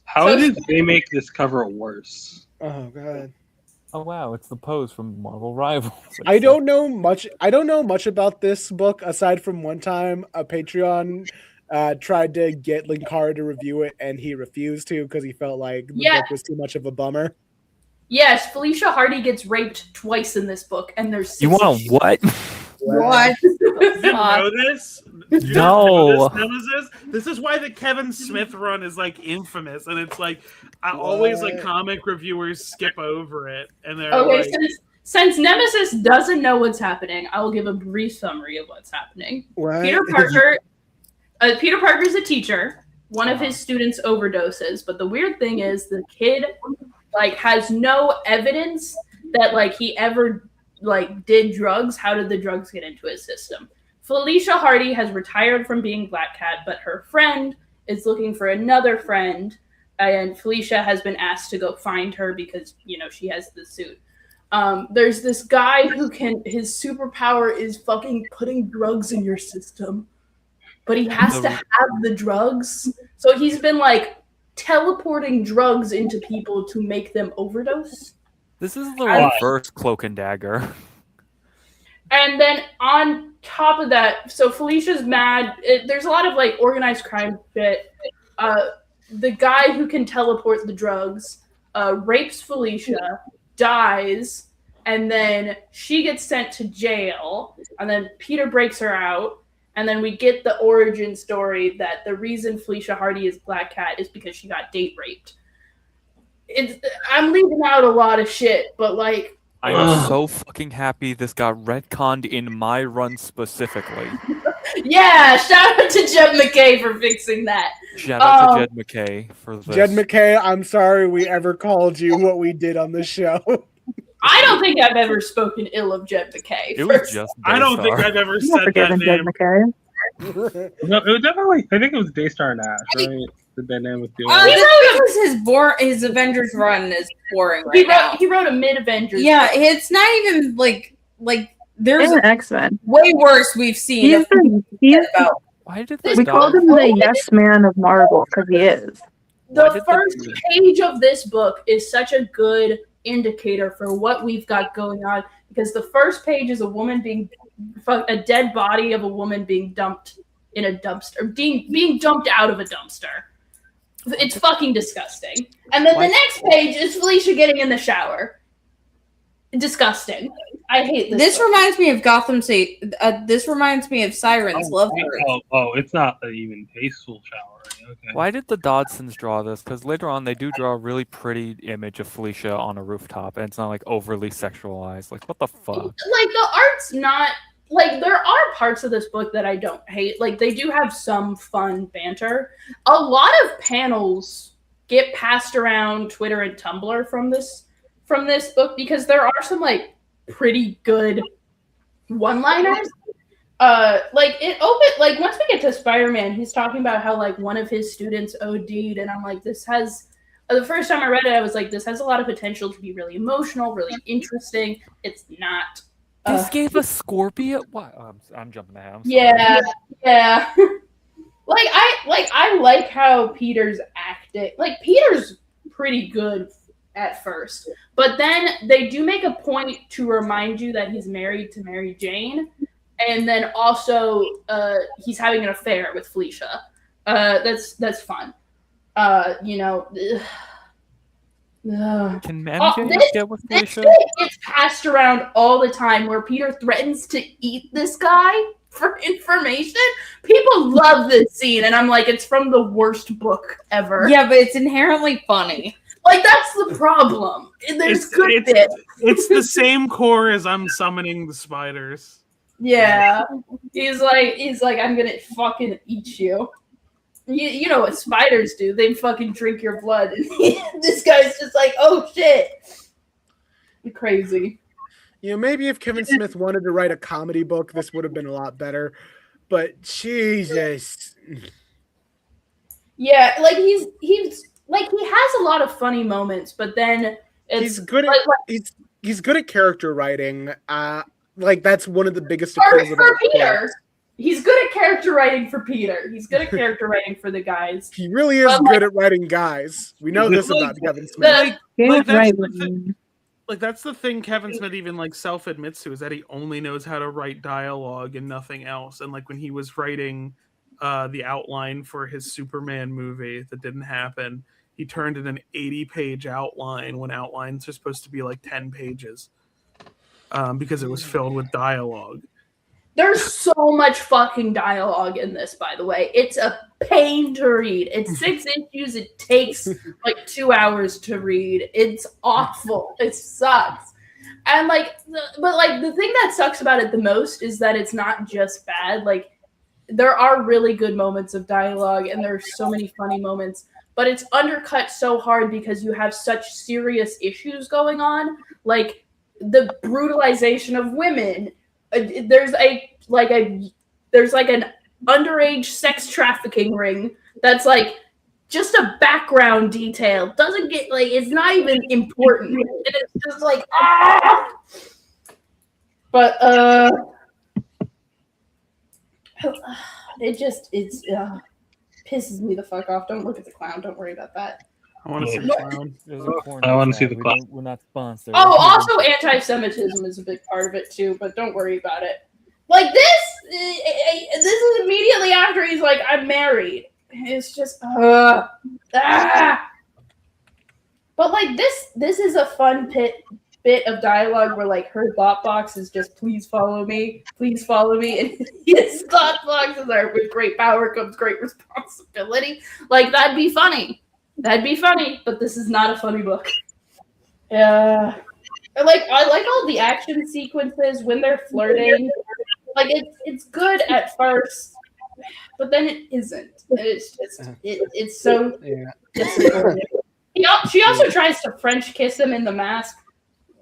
How So- did they make this cover worse? Oh god. Oh wow, it's the pose from Marvel Rivals. I don't know much. I don't know much about this book aside from one time a Patreon tried to get Linkara to review it and he refused to because he felt like the Yeah. book was too much of a bummer. yes, Felicia Hardy gets raped twice in this book, and there's 6 You want to what? What? Did you know this? Did you not No. know this, Nemesis? This is why the Kevin Smith run is like infamous, and it's like I always like What? comic reviewers skip over it, and they're Okay, like, since Nemesis doesn't know what's happening, I will give a brief summary of what's happening. What? Peter Parker's a teacher. One of his students overdoses, but the weird thing is the kid like has no evidence that like he ever like did drugs. How did the drugs get into his system? Felicia Hardy has retired from being Black Cat, but her friend is looking for another friend, and Felicia has been asked to go find her because you know she has the suit. There's this guy who his superpower is fucking putting drugs in your system, but he has to have the drugs. So he's been like teleporting drugs into people to make them overdose. This is the I- reverse Cloak and Dagger. And then on top of that, so Felicia's mad. There's a lot of like organized crime shit. The guy who can teleport the drugs rapes Felicia, dies, and then she gets sent to jail. And then Peter breaks her out. And then we get the origin story that the reason Felicia Hardy is Black Cat is because she got date raped. I'm leaving out a lot of shit, but like, I'm so fucking happy this got retconned in my run specifically. yeah, shout out to Jed McKay for fixing that. Shout out to Jed McKay for this. Jed McKay, I'm sorry we ever called you what we did on the show. I don't think I've ever spoken ill of Jed McKay. It was just I don't think I've ever said that Forgiven Jed name. McKay. No, it was definitely. I think it was Daystar and Ash, right? The dynamic duo. Because his Avengers run is boring right now. He wrote a mid Avengers. Yeah, it's not even like there's an X-Men. way worse we've seen. Why did we called him the yes man of Marvel because he is. The first page of this book is such a good indicator for what we've got going on, because the first page is a dead body of a woman being dumped in a dumpster, being dumped out of a dumpster. It's fucking disgusting. And then the next page is Felicia getting in the shower. Disgusting. I hate this. This book. reminds me of Gotham City. This reminds me of Sirens. Love her. Oh, it's not an even tasteful shower. Okay. Why did the Dodsons draw this? Because later on they do draw a really pretty image of Felicia on a rooftop, and it's not like overly sexualized. Like, what the fuck? Like, the art's not like, there are parts of this book that I don't hate. Like, they do have some fun banter. A lot of panels get passed around Twitter and Tumblr from this book, because there are some like pretty good one-liners. Like once we get to Spider-Man, he's talking about how like one of his students OD'd, and I'm like, this has, the first time I read it, I was like, this has a lot of potential to be really emotional, really interesting. It's not. This gave a Scorpion. What? Oh, I'm jumping ahead. I'm sorry. Yeah. I like how Peter's acting. Like, Peter's pretty good at first, but then they do make a point to remind you that he's married to Mary Jane. And then also, he's having an affair with Felicia. That's fun. You know. Can Mary Jane get with Felicia? This gets passed around all the time, where Peter threatens to eat this guy for information. People love this scene, and I'm like, it's from the worst book ever. Yeah, but it's inherently funny. Like, that's the problem. There's good bits. It's the same core as I'm summoning the spiders. Yeah, he's like, I'm gonna fucking eat you. You know what spiders do? They fucking drink your blood. And this guy's just like, oh shit, you're crazy. You know, maybe if Kevin Smith wanted to write a comedy book, this would have been a lot better. But Jesus. Yeah, like he's like, he has a lot of funny moments, but then he's good at he's good at character writing. Like, that's one of the biggest appeals about Peter. He's good at character writing for Peter. He's good at character writing for the guys. He really is good at writing guys. We know this about Kevin Smith. That's the thing Kevin Smith even like self admits to, is that he only knows how to write dialogue and nothing else. And like when he was writing the outline for his Superman movie that didn't happen, he turned in an 80-page outline when outlines are supposed to be like 10 pages. Because it was filled with dialogue. There's so much fucking dialogue in this, by the way. It's a pain to read. It's 6 issues. It takes like 2 hours to read. It's awful. It sucks. And but the thing that sucks about it the most is that it's not just bad. Like, there are really good moments of dialogue, and there's so many funny moments, but it's undercut so hard because you have such serious issues going on. Like, the brutalization of women. There's an underage sex trafficking ring that's like just a background detail. Doesn't get, like, it's not even important. And it's just like, ah. But it pisses me the fuck off. Don't look at the clown. Don't worry about that. I want to see the clown. I want to see the clown. We're not sponsored. Oh, also anti-Semitism is a big part of it too, but don't worry about it. Like, this is immediately after he's like, I'm married. It's just, But like, this is a fun bit of dialogue where like her thought box is just, please follow me, and his thought boxes are, with great power comes great responsibility. Like, that'd be funny. That'd be funny, but this is not a funny book. Yeah. I like all the action sequences when they're flirting. Like it's good at first, but then it isn't. It's just it's so disappointing. She also tries to French kiss him in the mask.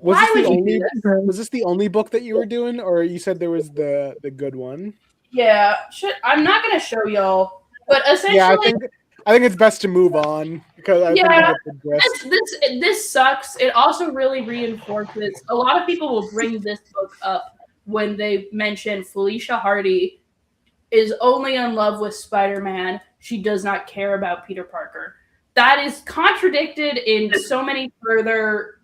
Why would you do this? Was this the only book that you were doing, or you said there was the good one? Yeah, I'm not gonna show y'all, but essentially, Yeah, I think it's best to move on because I think I get the gist. this sucks. It also really reinforces. A lot of people will bring this book up when they mention Felicia Hardy is only in love with Spider-Man. She does not care about Peter Parker. That is contradicted in so many further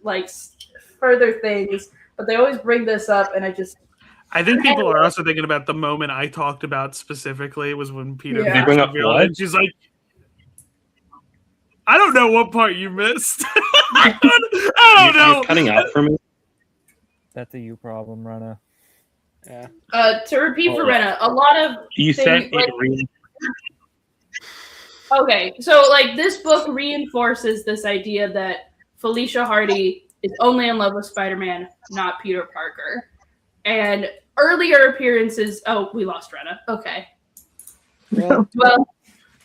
things, but they always bring this up, and I think people are also thinking about the moment I talked about specifically was when Peter Did they bring up revealed blood? it. She's like, I don't know what part you missed. I don't know. You're cutting out for me. That's a you problem, Rena. Yeah. To repeat for Rena, a lot of You said okay, so like this book reinforces this idea that Felicia Hardy is only in love with Spider-Man, not Peter Parker. And earlier appearances. Oh, we lost Rena. Okay. Well,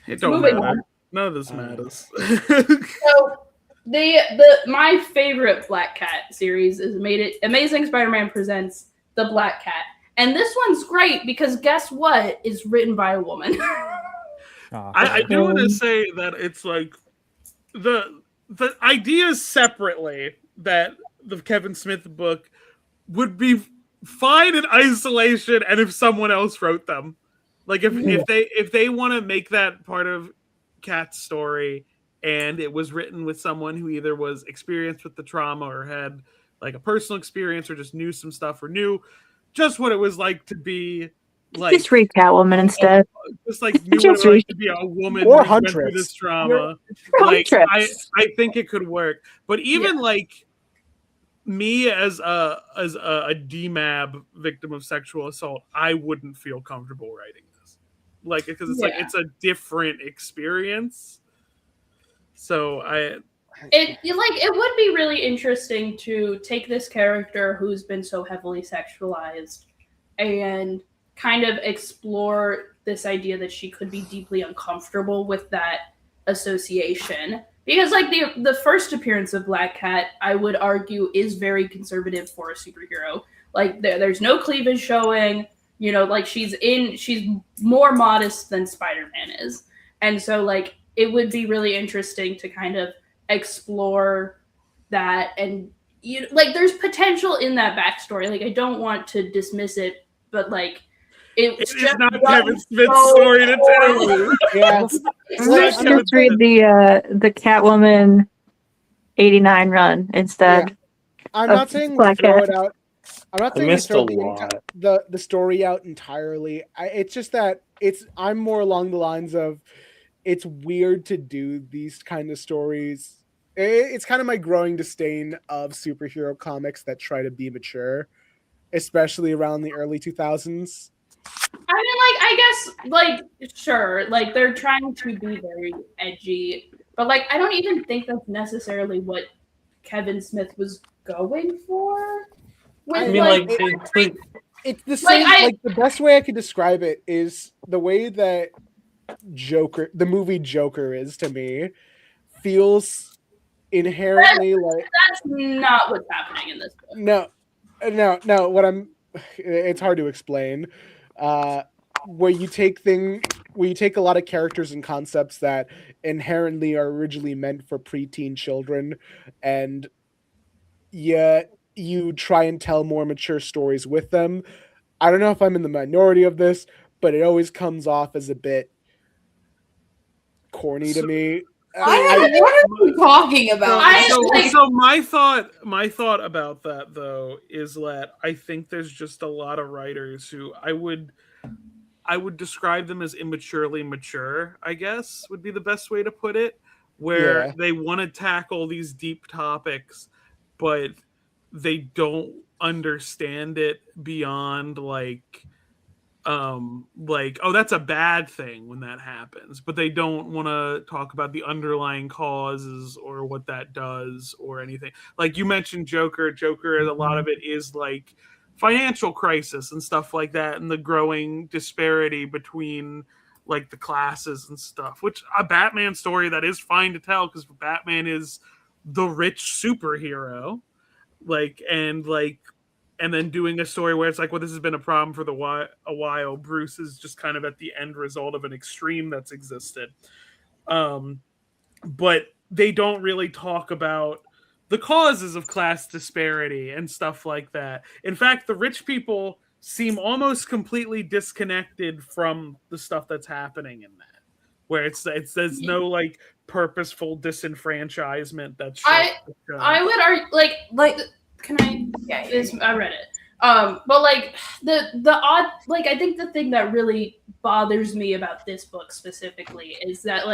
it don't moving matter. on. None of this matters. So my favorite Black Cat series is Amazing Spider-Man Presents The Black Cat. And this one's great because guess what? It's written by a woman. I do want to say that it's like the ideas separately that the Kevin Smith book would be fine in isolation, and if someone else wrote them, like if they want to make that part of Cat's story, and it was written with someone who either was experienced with the trauma or had like a personal experience or just knew some stuff or knew just what it was like to be like Just read Catwoman instead. just like knew what it was like to be a woman Or who went through Huntress. this trauma. Or Like Huntress. I think it could work, but even like me as a DMAB victim of sexual assault, I wouldn't feel comfortable writing this, like because it's like it's a different experience. So it would be really interesting to take this character who's been so heavily sexualized and kind of explore this idea that she could be deeply uncomfortable with that association. Because like the first appearance of Black Cat, I would argue, is very conservative for a superhero. Like there's no cleavage showing, you know, like she's more modest than Spider-Man is. And so like it would be really interesting to kind of explore that, and like there's potential in that backstory. Like I don't want to dismiss it, but like it's just not Kevin Smith's story to tell. Yeah. Let's just read the Catwoman 89 run instead. I'm not saying Black throw Cat. it out. I'm not I saying missed throw a lot. the story out entirely. It's just that I'm more along the lines of it's weird to do these kind of stories. It's kind of my growing disdain of superhero comics that try to be mature, especially around the early 2000s. I mean, like, I guess, like, sure, like, they're trying to be very edgy, but, like, I don't even think that's necessarily what Kevin Smith was going for. I mean, it's the same. Like, the best way I could describe it is the way that the movie Joker is to me, feels inherently like. That's not what's happening in this book. No. It's hard to explain. Where you take a lot of characters and concepts that inherently are originally meant for preteen children, and yet you try and tell more mature stories with them. I don't know if I'm in the minority of this, but it always comes off as a bit corny to me. What are you talking about? So my thought about that though is that I think there's just a lot of writers who I would describe them as immaturely mature, I guess would be the best way to put it, where they want to tackle these deep topics, but they don't understand it beyond like like, oh, that's a bad thing when that happens, but they don't want to talk about the underlying causes or what that does or anything. Like you mentioned Joker, a lot of it is like financial crisis and stuff like that, and the growing disparity between like the classes and stuff, which a Batman story that is fine to tell because Batman is the rich superhero, and then doing a story where it's like, well, this has been a problem for a while. Bruce is just kind of at the end result of an extreme that's existed. But they don't really talk about the causes of class disparity and stuff like that. In fact, the rich people seem almost completely disconnected from the stuff that's happening in that, where there's no like purposeful disenfranchisement that's I would argue like can I? Yeah, I read it. But like the odd, like I think the thing that really bothers me about this book specifically is that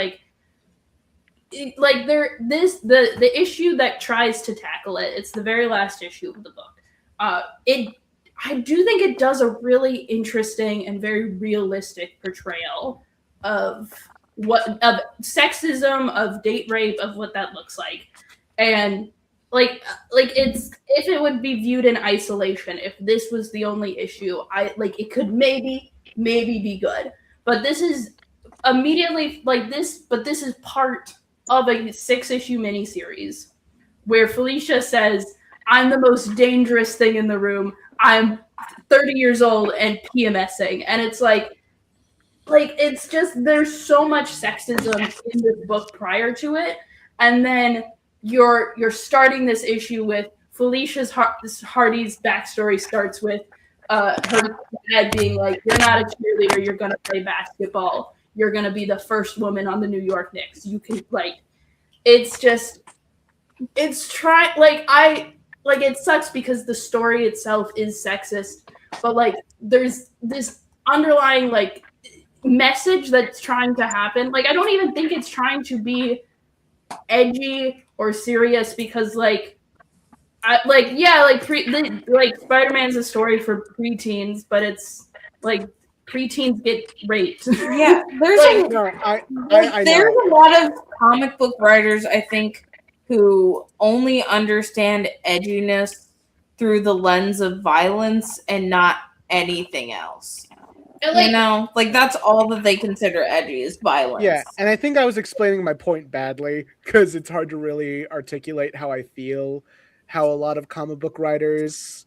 the issue that tries to tackle it. It's the very last issue of the book. I do think it does a really interesting and very realistic portrayal of sexism, of date rape, of what that looks like, and. It's if it would be viewed in isolation, if this was the only issue, it could maybe be good. But this is immediately this is part of a 6-issue miniseries where Felicia says, I'm the most dangerous thing in the room. I'm 30 years old and PMSing. And it's it's just there's so much sexism in this book prior to it. And then you're starting this issue with Felicia's Hardy's backstory starts with her dad being like, you're not a cheerleader, you're gonna play basketball, you're gonna be the first woman on the New York Knicks. You can it sucks because the story itself is sexist, but there's this underlying message that's trying to happen. I don't even think it's trying to be edgy or serious because Spider-Man's a story for preteens, but it's preteens get raped. Yeah, there's there's a lot of comic book writers, I think, who only understand edginess through the lens of violence and not anything else. That's all that they consider edgy is violence. Yeah, and I think I was explaining my point badly because it's hard to really articulate how I feel, how a lot of comic book writers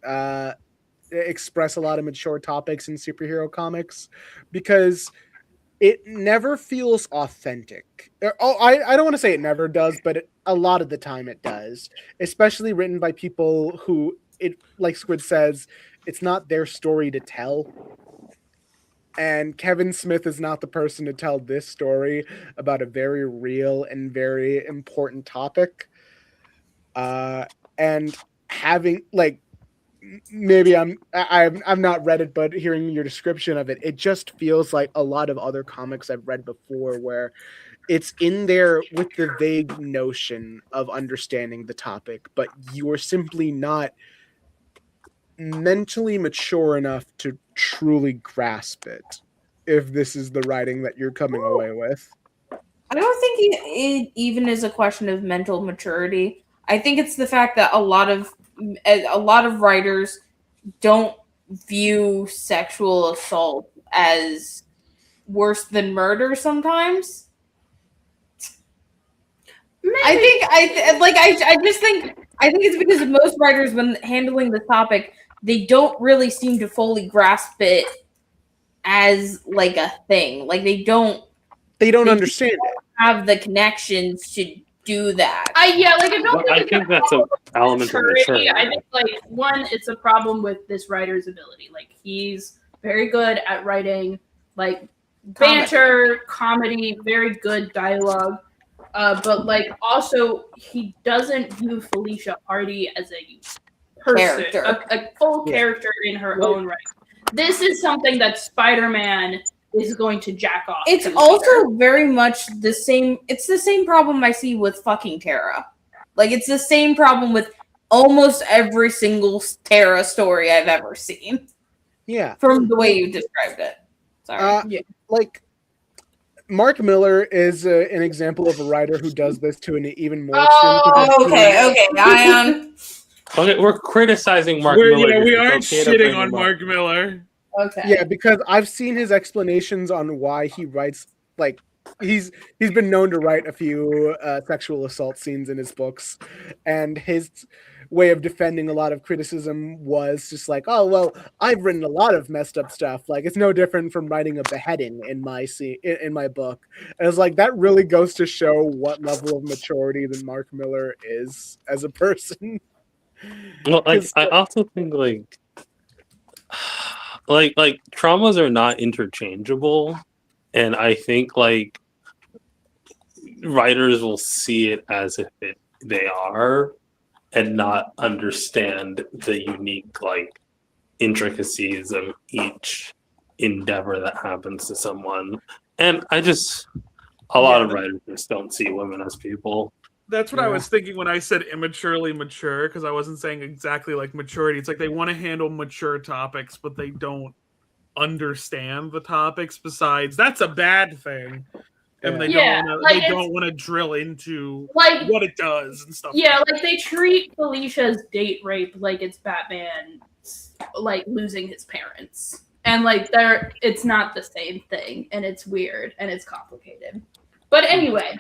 express a lot of mature topics in superhero comics because it never feels authentic. I don't want to say it never does, but a lot of the time it does, especially written by people who, like Squid says, it's not their story to tell. And Kevin Smith is not the person to tell this story about a very real and very important topic. And having maybe I've not read it, but hearing your description of it, it just feels like a lot of other comics I've read before where it's in there with the vague notion of understanding the topic, but you're simply not mentally mature enough to truly grasp it if this is the writing that you're coming away with. I don't think it even is a question of mental maturity. I think it's the fact that a lot of writers don't view sexual assault as worse than murder sometimes. I think it's because most writers, when handling the topic, they don't really seem to fully grasp it as a thing. They don't understand it. Have the connections to do that. I don't I think that's an element of maturity. I think one, it's a problem with this writer's ability. He's very good at writing banter, comedy, very good dialogue. But also he doesn't view Felicia Hardy as a person, a full character in her own right. This is something that Spider-Man is going to jack off. It's also very much the same. It's the same problem I see with fucking Tara. It's the same problem with almost every single Tara story I've ever seen. Yeah. From the way you described it. Sorry. Like, Mark Miller is an example of a writer who does this to an even more extreme. Okay, Ayaan. Okay, we're criticizing Mark Yeah, Miller. we It's aren't okay to shitting bring on him up. Mark Miller. Okay. Yeah, because I've seen his explanations on why he writes, like, he's been known to write a few sexual assault scenes in his books, and his way of defending a lot of criticism was just like, oh well, I've written a lot of messed up stuff, like it's no different from writing a beheading in my in my book. And it's like, that really goes to show what level of maturity that Mark Miller is as a person. Well, like, I also think like traumas are not interchangeable, and I think like writers will see it as if they are, and not understand the unique like intricacies of each endeavor that happens to someone. And a lot of writers just don't see women as people. That's what I was thinking when I said immaturely mature, because I wasn't saying exactly like maturity. It's like they want to handle mature topics, but they don't understand the topics. Besides, that's a bad thing, and they don't want to drill into like what it does and stuff. Yeah, like they treat Felicia's date rape like it's Batman, like losing his parents, and like it's not the same thing, and it's weird and it's complicated. But anyway.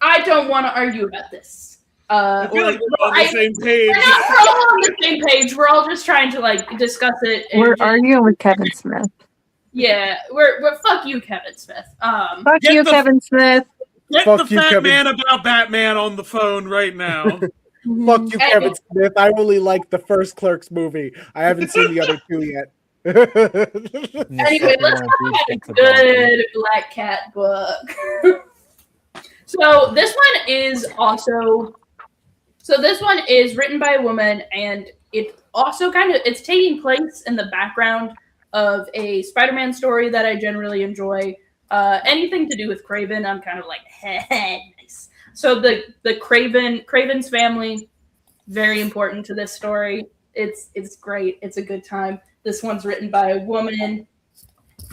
I don't want to argue about this. I feel like we're on the same page. We're all on the same page. We're all just trying to like discuss it. We're arguing with Kevin Smith. Yeah, we're fuck you, Kevin Smith. Fuck you, Kevin Smith. Get Fuck the you, fat Kevin. man about Batman on the phone right now. Fuck you, Kevin Smith. I really like the first Clerks movie. I haven't seen the other two yet. Anyway, let's talk about a good Black Cat book. So this one is written by a woman, and it also it's taking place in the background of a Spider-Man story that I generally enjoy. Anything to do with Kraven, I'm kind of like, nice. So the Kraven's family, very important to this story. It's great. It's a good time. This one's written by a woman.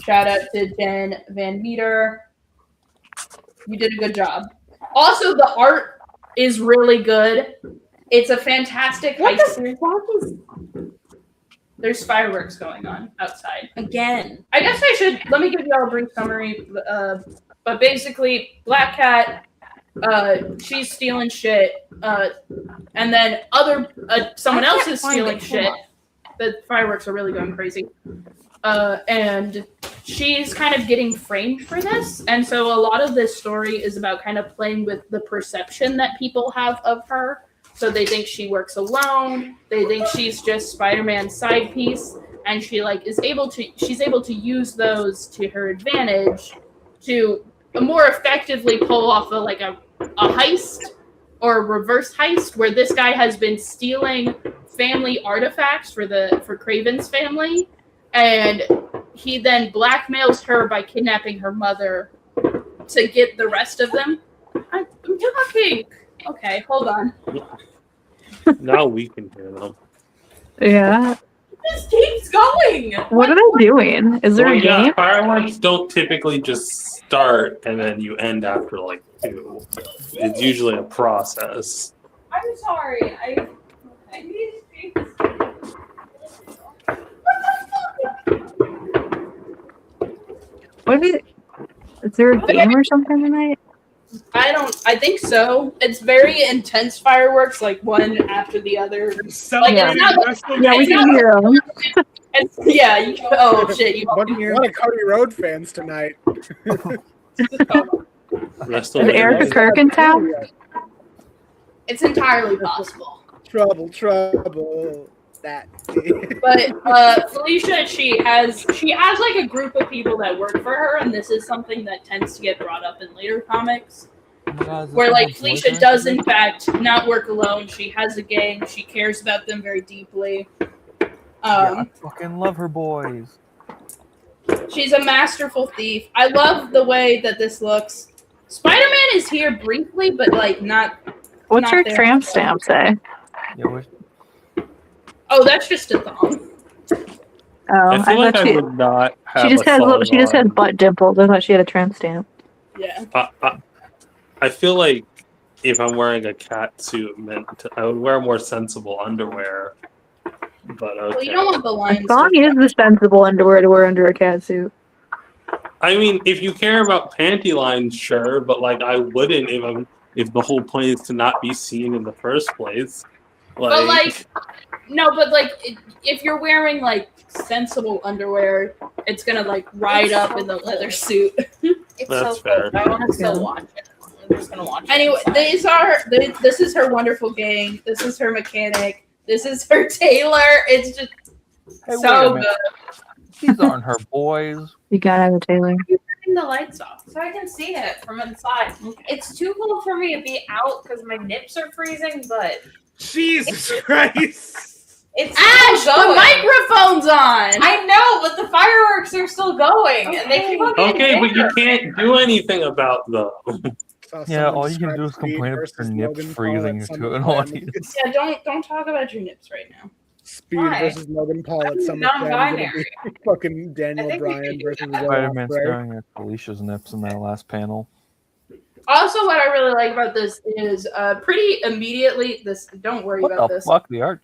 Shout out to Jen Van Meter. You did a good job. Also, the art is really good. It's a fantastic There's fireworks going on outside. Again. I guess let me give you all a brief summary. But basically, Black Cat, she's stealing shit. And then someone else is stealing shit. The fireworks are really going crazy. And she's kind of getting framed for this. And so a lot of this story is about kind of playing with the perception that people have of her. So they think she works alone. They think she's just Spider-Man's side piece. And she's able to use those to her advantage to more effectively pull off a heist or a reverse heist where this guy has been stealing family artifacts for Kraven's family. And he then blackmails her by kidnapping her mother to get the rest of them. I'm talking. Okay, hold on. Now we can hear them. Yeah. This keeps going. What are they doing? Is there a game? Fireworks don't typically just start and then you end after like 2. It's usually a process. I'm sorry. What is there a game or something tonight? I think so. It's very intense fireworks, like one after the other. Yeah, we can hear them. Oh shit! You What a Cody Road fans tonight. Is Erica Kirk in town? It's entirely possible. Trouble. That. But Felicia, she has like a group of people that work for her, and this is something that tends to get brought up in later comics. Where like Felicia does in fact not work alone. She has a gang. She cares about them very deeply. I fucking love her boys. She's a masterful thief. I love the way that this looks. Spider-Man is here briefly, but like not. What's not her there. tramp stamp say? Yeah, Oh, that's just a thong. I feel like thought I would not have she just a has song she just has on. butt dimples. I thought she had a tramp stamp. Yeah. I feel like if I'm wearing a cat suit, I would wear more sensible underwear. But okay. Well, you don't want the A lines. thong is the sensible underwear to wear under a cat suit. I mean, if you care about panty lines, sure, but like I wouldn't if the whole point is to not be seen in the first place. But like, no, but like, if you're wearing like sensible underwear, it's gonna like ride up in the leather suit. It's That's so fair. cool. I want to still watch it. I'm just gonna watch it. Anyway, inside. this is her wonderful gang. This is her mechanic. This is her tailor. It's just Hey, wait a so minute. good. These aren't her boys. You gotta have a tailor. You're turning the lights off. So I can see it from inside. It's too cold for me to be out because my nips are freezing, but Jesus Christ. it's Ash, still the going. microphone's on. I know, but the fireworks are still going, and they keep on getting Okay, but you bigger. can't do anything about them. Yeah, all you can do is complain about your nips freezing to an audience. Yeah, don't talk about your nips right now. Speed Why? versus Logan Paul at SummerSlam. non-binary. Fucking Daniel I think we Bryan can do versus that. Will Spider-Man Ospreay. staring at Felicia's nips in that last panel. Also, what I really like about this is pretty immediately. Don't worry What about the this. fuck? The art?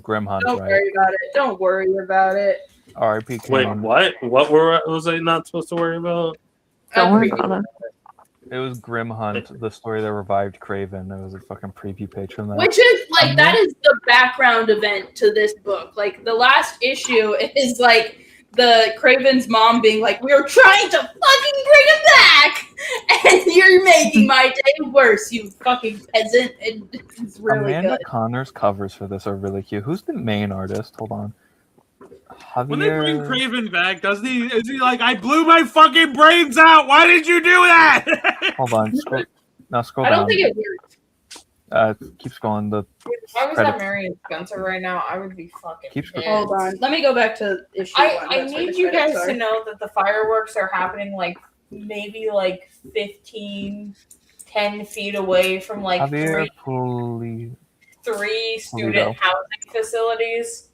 Grim Hunt, Don't right? worry about it. Don't worry about it. R.I.P. Wait, Cameron. what? What was I not supposed to worry about? Don't worry about it. It was Grim Hunt, the story that revived Craven. It was a fucking preview page from that. Which is like that is the background event to this book. Like the last issue is like the Craven's mom being like, "We were trying to fucking bring him back, and you're making my day worse, you fucking peasant." And it's really Amanda good. Connor's covers for this are really cute. Who's the main artist? Hold on. When they bring Javier. Craven back, is he like, I blew my fucking brains out? Why did you do that? Hold on. Scroll I down. don't think it worked. Keep scrolling. The If I was credits. at Marion Spencer right now, I would be fucking Keep scrolling. pissed. Hold on. Let me go back to issue one. I That's where need the you credits guys are. to know that the fireworks are happening like maybe like 10 feet away from like Javier Pulido. three student housing facilities.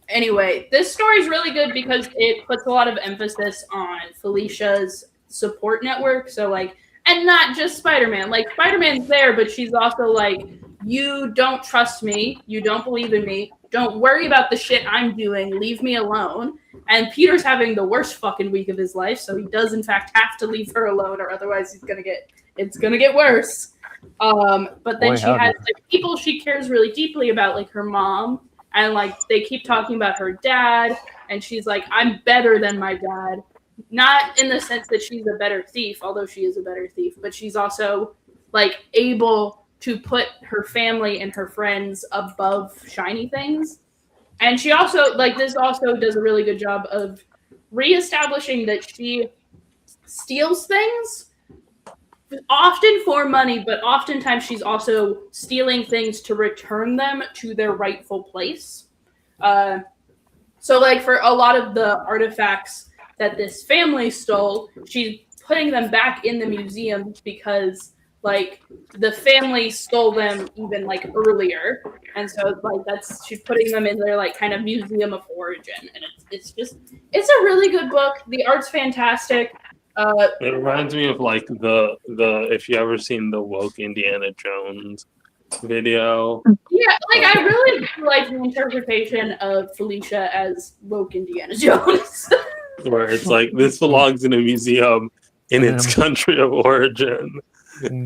Anyway, this story is really good because it puts a lot of emphasis on Felicia's support network. So, like, and not just Spider-Man. Like, Spider-Man's there, but she's also like, you don't trust me. You don't believe in me. Don't worry about the shit I'm doing. Leave me alone. And Peter's having the worst fucking week of his life, so he does in fact have to leave her alone, or otherwise it's gonna get worse. But then Boy, she howdy. has like people she cares really deeply about, like her mom. And like they keep talking about her dad, and she's like, I'm better than my dad. Not in the sense that she's a better thief, although she is a better thief, but she's also like able to put her family and her friends above shiny things. And she also this also does a really good job of reestablishing that she steals things often for money, but oftentimes she's also stealing things to return them to their rightful place. So like for a lot of the artifacts that this family stole, she's putting them back in the museum because like the family stole them even like earlier, and so like she's putting them in their like kind of museum of origin, and it's a really good book. The art's fantastic. It reminds me of like the if you ever seen the woke Indiana Jones video. Yeah, like I really like the interpretation of Felicia as woke Indiana Jones. Where it's like this belongs in a museum in its country of origin.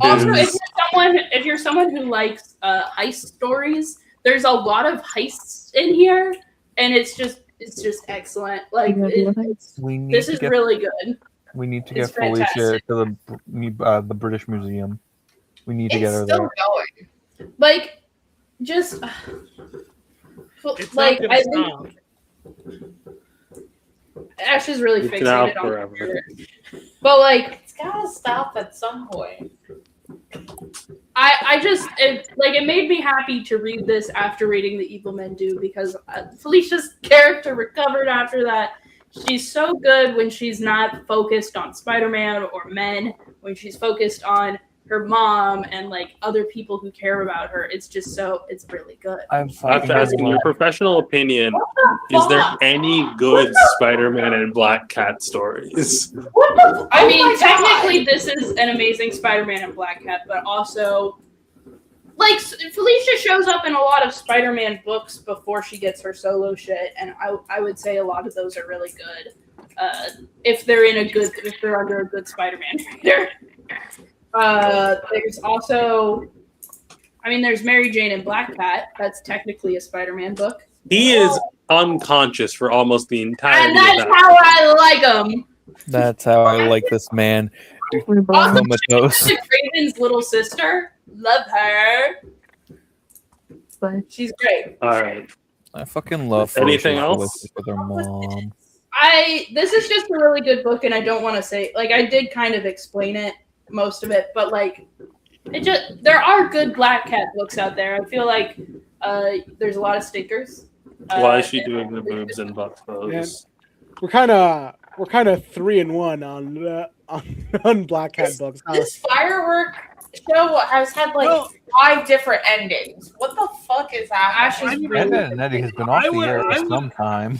Also, if you're someone who likes heist stories, there's a lot of heists in here, and it's just excellent. Like this is really good. We need to get It's Felicia fantastic. to the British Museum. We need to get her It's still there. going. Like, just It's like not I gonna think Ash is really It's now fixated on forever. her. But like, It's gotta stop at some point. it made me happy to read this after reading The Evil Men Do, because Felicia's character recovered after that. She's so good when she's not focused on Spider-Man or men, when she's focused on her mom and like other people who care about her. It's just it's really good. I have to ask, in your professional opinion, is there any good Spider-Man and Black Cat stories? I mean, technically, this is an amazing Spider-Man and Black Cat, but also, like, Felicia shows up in a lot of Spider-Man books before she gets her solo shit, and I would say a lot of those are really good. If they're under a good Spider-Man reader. There's also, there's Mary Jane and Black Cat. That's technically a Spider-Man book. He is unconscious for almost the entire. And that's how I like him. That's how I like this man. Also, Comatose. Craven's little sister. Love her. She's great. All right. I fucking love Anything Felicia else? with her mom. This is just a really good book, and I don't want to say, like, I did kind of explain it, most of it, but like, there are good Black Cat books out there. I feel like there's a lot of stinkers. Why is she doing the boobs and butt pose? We're kind of 3-1 on Black Cat books. This firework show has had like 5 different endings. What the fuck is that? Nettie has been off the air for some time.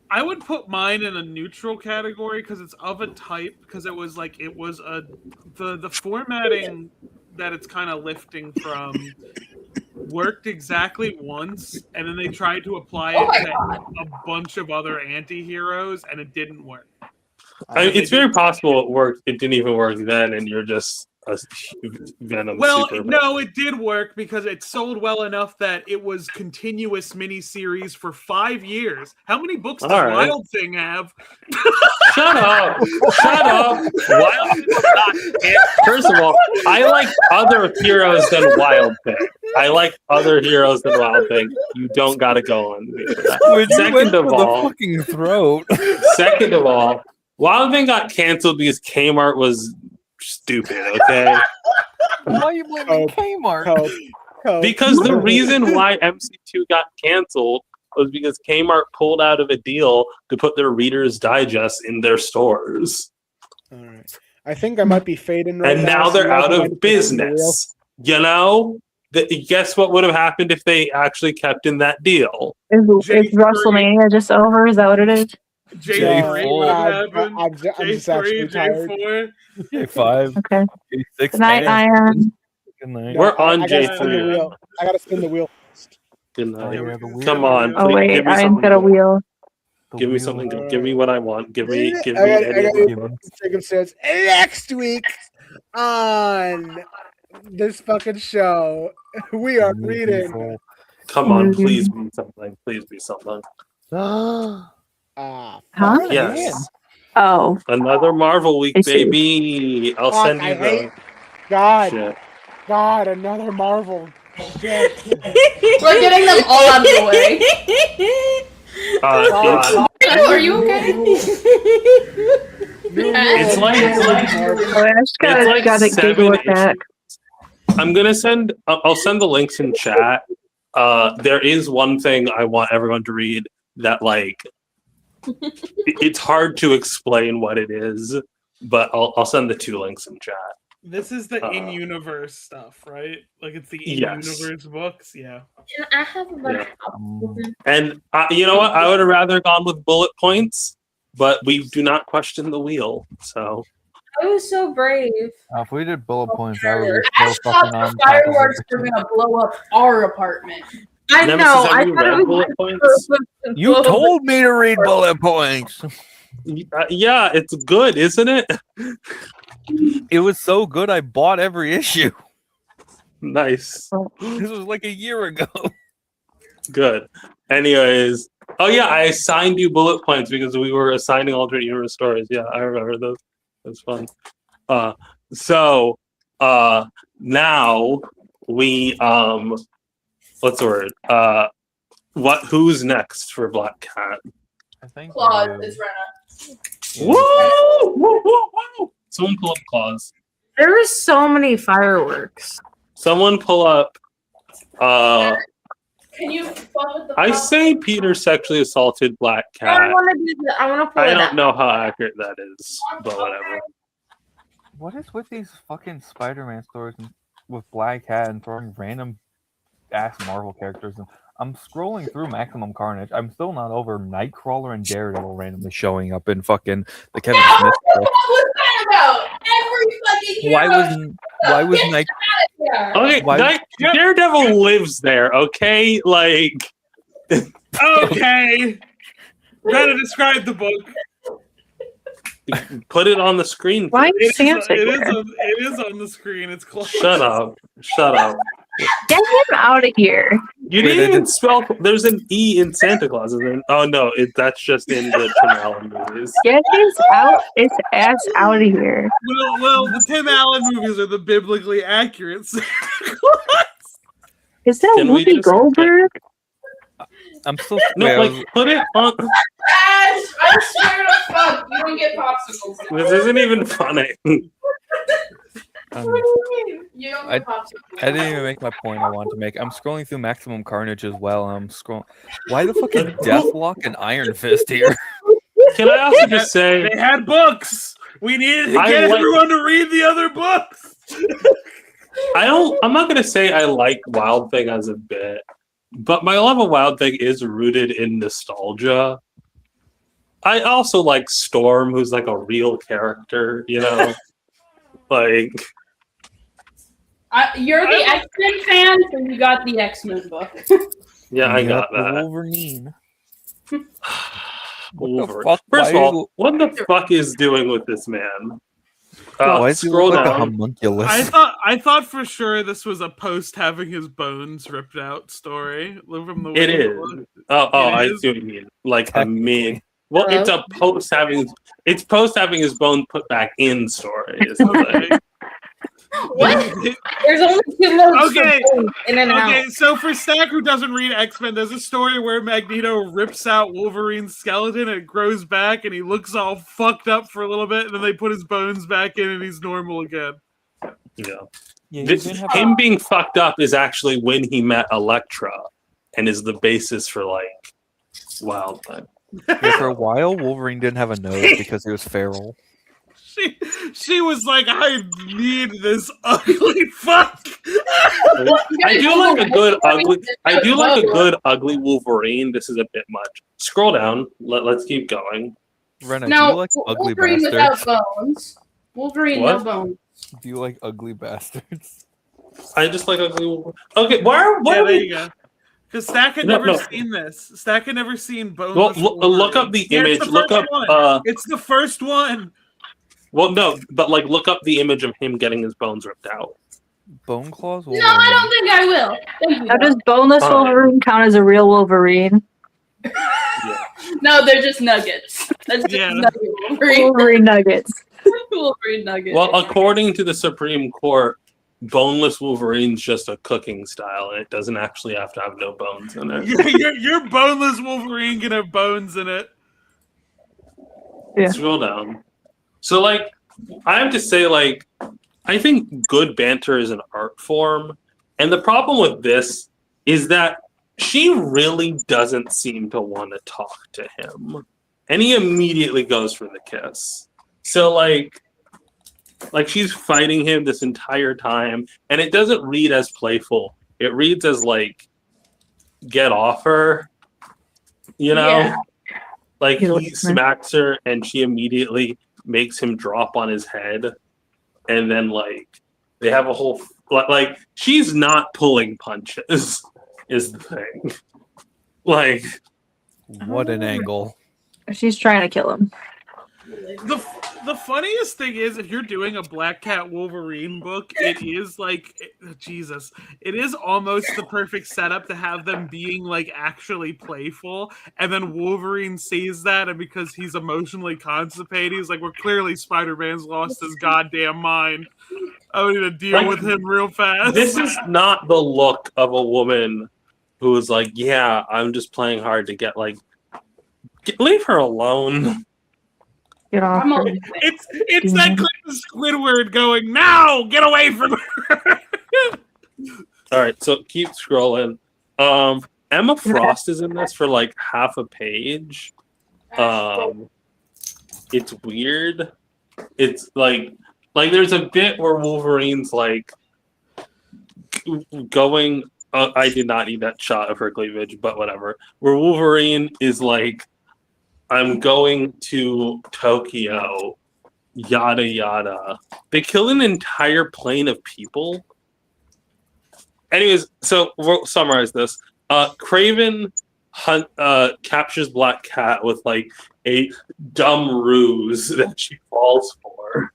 I would put mine in a neutral category because it's of a type. Because it was the formatting that it's kind of lifting from worked exactly once, and then they tried to apply it to a bunch of other anti-heroes, and it didn't work. It's very possible it worked. It didn't even work then, and you're just a Venom. Well, super no, it did work because it sold well enough that it was continuous miniseries for 5 years. How many books does Wild Thing have? Shut up! Shut up! Wild Thing is not it. First of all, I like other heroes than Wild Thing. I like other heroes than Wild Thing. You don't gotta go on me for that. Second of all, fucking throat. Second of all, Wild Thing got canceled because Kmart was stupid, okay? Why are you blaming Kmart? Because the reason why MC2 got canceled was because Kmart pulled out of a deal to put their Reader's Digest in their stores. All right. I think I might be fading right now. And now they're out of business. You know? Guess what would have happened if they actually kept in that deal? Is WrestleMania just over? Is that what it is? J3 would have happened. I'm just actually tired. J4. J5. Okay. J6. Good night, Ayaan. Good night. We're on I gotta J3. spin the wheel. I gotta spin the wheel. Good night. Come on. Oh please, wait, give me Ayaan's something got a good. wheel. Give me something good. Give me what I want. Give me I gotta anything. circumstance. Next week on this fucking show, we are reading. Come on, please be something. Please be something. Huh? Yes. Oh. Another Marvel week, I see. baby. I'll Fuck, send I you hate- the God, shit. God, another Marvel. Shit. We're getting them all out of the way. Are you okay? It's like Oh, I just gotta, it's like gotta 7 giggle with that. I'm gonna send. I'll send the links in chat. There is one thing I want everyone to read that it's hard to explain what it is, but I'll send the 2 links in chat. This is the in-universe stuff, right? Like it's the Yes. in-universe books. Yeah. Can I have a bunch And you know what? I would have rather gone with bullet points, but we do not question the wheel. So I was so brave. If we did bullet points, I would Ash so thought fucking the on top of fireworks it. were gonna blow up our apartment. I Nemesis, know. have I you thought read it bullet was points? You told me to read bullet points. Yeah, it's good, isn't it? It was so good, I bought every issue. Nice. This was like a year ago. Good. Anyways, oh yeah, I assigned you bullet points because we were assigning alternate universe stories. Yeah, I remember those. That's fun. So now we what's the word? Who's next for Black Cat? I think Claude is Rena. Woo! Woo! Woo! Woo! Someone pull up Claus. There were so many fireworks. Someone pull up Can you fuck with the I say Peter sexually assaulted Black I Cat. want to do that. I want to pull I it don't up. know how accurate that is, but whatever. What is with these fucking Spider-Man stories with Black Hat and throwing random ass Marvel characters? And I'm scrolling through Maximum Carnage. I'm still not over Nightcrawler and Daredevil randomly showing up in fucking the Kevin Smith book. What's that about? Every fucking hero. Why was Night? Okay, Daredevil lives there. Okay, like. Okay. Gotta describe the book. Put it on the screen. Why It is Santa it here? is on the screen. It's close. Shut up. Get him out of here. You didn't even spell. There's an E in Santa Claus, isn't it? Oh no, that's just in the Tim Allen movies. Get his ass out of here. Well, the Tim Allen movies are the biblically accurate Santa Claus. Is that Can we Whoopi just- Goldberg? I'm still No, like put it on. Ash, I swear to fuck, you don't get popsicles. This isn't even funny. You don't I get popsicles. didn't even make my point I wanted to make. I'm scrolling through Maximum Carnage as well. And I'm scrolling. Why the fuck is Deathlock and Iron Fist here? Can I also just say They had books. We needed to I get like- everyone to read the other books. I'm not gonna say I like Wild Thing as a bit, but my love of Wild Thing is rooted in nostalgia. I also like Storm, who's like a real character, you know? Like You're the X-Men fan, so you got the X-Men book. yeah, I got the that. Wolverine. Wolverine. fuck? First of Why all, what the fuck is doing with this man? Why does he Scroll look like a down. homunculus? I thought for sure this was a post having his bones ripped out story. From the way It is. Oh, I is? see what you mean. Like a mid. Well, it's a post having his bone put back in story. Is the thing. What? There's only 2 modes Okay. for both in and out. Okay, so for Stack who doesn't read X-Men, there's a story where Magneto rips out Wolverine's skeleton and it grows back and he looks all fucked up for a little bit and then they put his bones back in and he's normal again. Yeah. Yeah, This, you didn't have him being fucked up is actually when he met Elektra, and is the basis for like Wild Thing. Yeah, for a while, Wolverine didn't have a nose because he was feral. She was like, I need this ugly fuck. I do like a good ugly. I do like a good ugly Wolverine. This is a bit much. Scroll down. Let's keep going. Rena, No, do you like ugly Wolverine bastards? without bones. Wolverine What? no bones. Do you like ugly bastards? I just like ugly Wolverine. Okay, what Yeah, are there we? you go. Because Stack had No, never no. seen this. Stack had never seen Well, boneless. look up the Yeah, it's image. the Look first up. one. It's the first one. Well, no, but like look up the image of him getting his bones ripped out. Bone claws? No, I don't think I will. Thank you. How does boneless Fine. Wolverine count as a real Wolverine? No, they're just nuggets. That's just Yeah. nugget Wolverine. Wolverine nuggets. Wolverine nuggets. Well, according to the Supreme Court, boneless Wolverine's just a cooking style, and it doesn't actually have to have no bones in it. Your boneless Wolverine can have bones in it. Yeah. Scroll down. So, like, I have to say, like, I think good banter is an art form, and the problem with this is that she really doesn't seem to want to talk to him, and he immediately goes for the kiss. So, like she's fighting him this entire time, and it doesn't read as playful. It reads as like, get off her, you know? Yeah. Like You know he what I mean? smacks her, and she immediately makes him drop on his head, and then like they have a whole like she's not pulling punches is the thing. Like What an angle. She's trying to kill him. The funniest thing is, if you're doing a Black Cat Wolverine book, it is like Jesus. It is almost the perfect setup to have them being like actually playful, and then Wolverine sees that, and because he's emotionally constipated, he's like, "Well, clearly Spider-Man's lost his goddamn mind. I need to deal Like, with him real fast." this is not the look of a woman who is like, yeah, I'm just playing hard to get like leave her alone. Get off I'm her. only It's that clip of Squidward going, "Now get away from her." All right, so keep scrolling. Emma Frost is in this for like half a page. It's weird. It's like Like, there's a bit where Wolverine's like going. I did not need that shot of her cleavage, but whatever. Where Wolverine is like, I'm going to Tokyo, yada yada. They kill an entire plane of people. Anyways, so we'll summarize this. Craven captures Black Cat with like a dumb ruse that she falls for,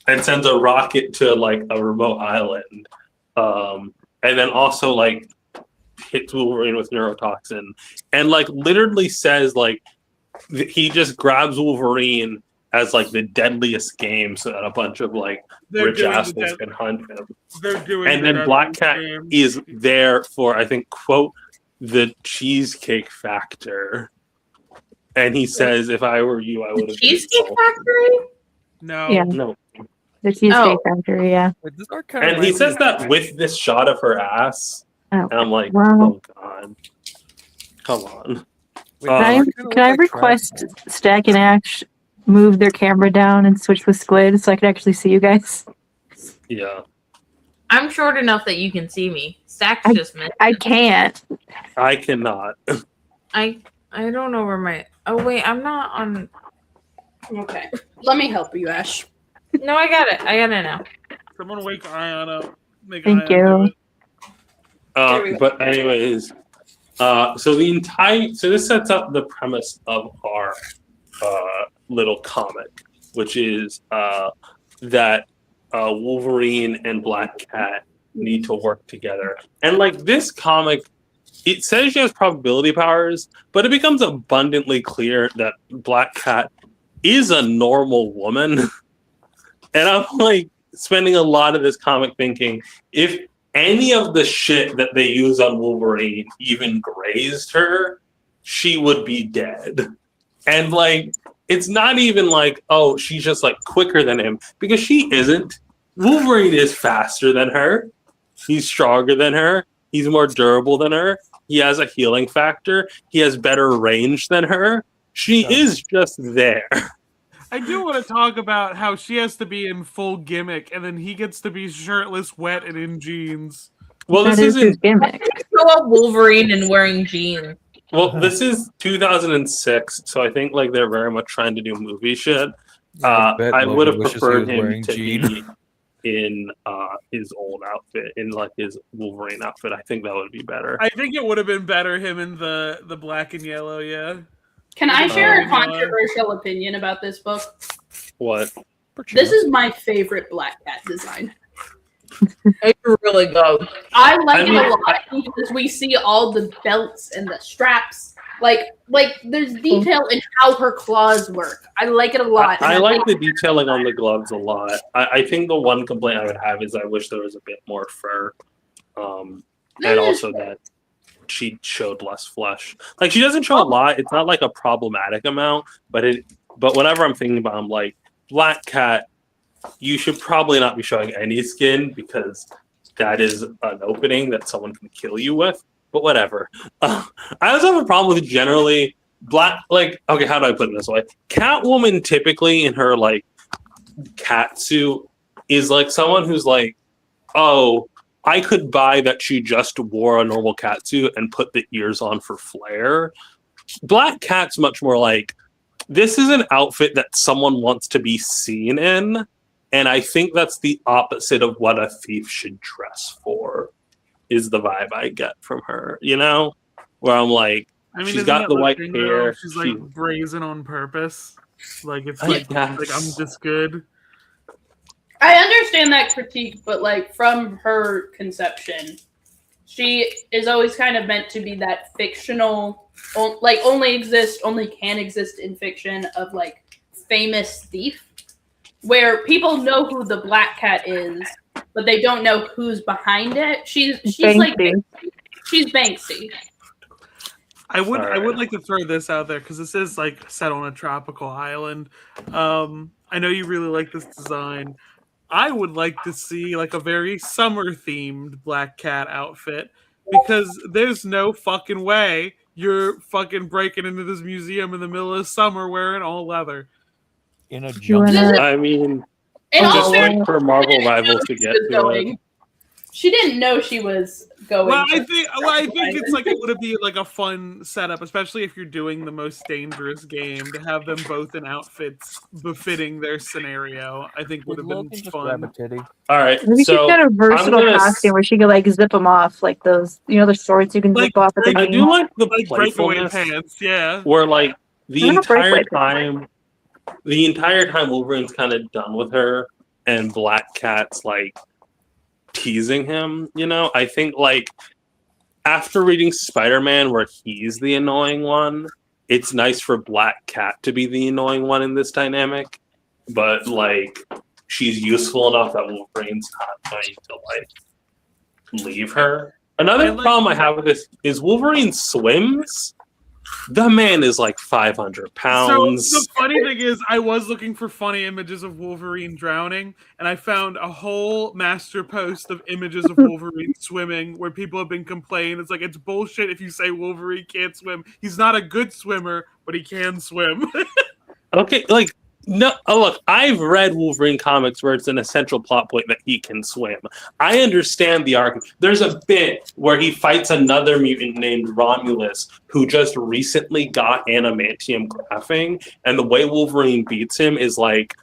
and sends a rocket to like a remote island, and then also like hits Wolverine with neurotoxin, and like literally says like he just grabs Wolverine as like the deadliest game so that a bunch of like rich assholes can hunt him. And then Black Cat is there for, I think, quote, the Cheesecake Factor. And he says, if I were you, I would have. Cheesecake Factory? No. Yeah. No. The Cheesecake Factory, yeah. And he says that with this shot of her ass. Oh, and I'm like, wow. oh god. Come on. Can I request Stack and Ash move their camera down and switch with Squid so I can actually see you guys? Yeah. I'm short enough that you can see me. Stack's just meant. I can't. I cannot. I don't know where my. Oh wait, I'm not on. Okay, let me help you, Ash. No, I got it. I got it now. Someone wake Ayaan up. Make Thank Ayaan do you. it. But anyways, so this sets up the premise of our little comic, which is that Wolverine and Black Cat need to work together. And like this comic, it says she has probability powers, but it becomes abundantly clear that Black Cat is a normal woman. And I'm like spending a lot of this comic thinking, if any of the shit that they use on Wolverine even grazed her, she would be dead. And like, it's not even like, oh, she's just like quicker than him, because she isn't. Wolverine is faster than her. He's stronger than her. He's more durable than her. He has a healing factor. He has better range than her. She is just there. I do want to talk about how she has to be in full gimmick, and then he gets to be shirtless, wet, and in jeans. Well, this isn't gimmick. Show up Wolverine and wearing jeans. Well, this is 2006, so I think like they're very much trying to do movie shit. I would have preferred him to be in his old outfit, in like his Wolverine outfit. I think that would be better. I think it would have been better him in the black and yellow. Yeah. Can I share a controversial opinion about this book? What? This is my favorite Black Cat design. It's really good. I like it a lot because we see all the belts and the straps. Like there's detail in how her claws work. I like it a lot. I like the detailing on the gloves a lot. I think the one complaint I would have is I wish there was a bit more fur. And also that she showed less flesh. Like, she doesn't show a lot. It's not like a problematic amount, but whenever I'm thinking about it, I'm like, Black Cat, you should probably not be showing any skin, because that is an opening that someone can kill you with. But whatever. I also have a problem with generally okay, how do I put it this way? Catwoman typically in her like cat suit is like someone who's like, oh, I could buy that she just wore a normal cat suit and put the ears on for flair. Black Cat's much more like, this is an outfit that someone wants to be seen in, and I think that's the opposite of what a thief should dress for, is the vibe I get from her, you know? Where I'm like, I mean, she's got the white hair. She's like brazen on purpose. Like, it's like I'm just good. I understand that critique, but like from her conception, she is always kind of meant to be that fictional, like only can exist in fiction of like famous thief, where people know who the Black Cat is, but they don't know who's behind it. She's like she's Banksy. I would like to throw this out there because this is like set on a tropical island. I know you really like this design. I would like to see like a very summer themed Black Cat outfit, because there's no fucking way you're fucking breaking into this museum in the middle of summer wearing all leather. in a You wanna- jungle. I mean, In all just fairness, wait for Marvel Rivals to get to it. going. She didn't know she was going. Well, I to- think it's like it would be like a fun setup, especially if you're doing the most dangerous game, to have them both in outfits befitting their scenario. I think would have been fun. All right, Maybe she's got a versatile gonna costume where she could like zip them off, like those, the swords you can Like zip off at the I game. do like the Like breakaway playfulness pants, yeah. where like the I don't know, entire breakaway time Wolverine's kind of done with her and Black Cat's like teasing him, I think like after reading Spider-Man where he's the annoying one, it's nice for Black Cat to be the annoying one in this dynamic, but like she's useful enough that Wolverine's not going to like leave her. Another problem I have with this is Wolverine swims. The man is like 500 pounds. So the funny thing is, I was looking for funny images of Wolverine drowning, and I found a whole master post of images of Wolverine swimming where people have been complaining. It's like, it's bullshit if you say Wolverine can't swim. He's not a good swimmer, but he can swim. Okay, like, no, look, I've read Wolverine comics where it's an essential plot point that he can swim. I understand the arc. There's a bit where he fights another mutant named Romulus who just recently got adamantium graphing, and the way Wolverine beats him is like,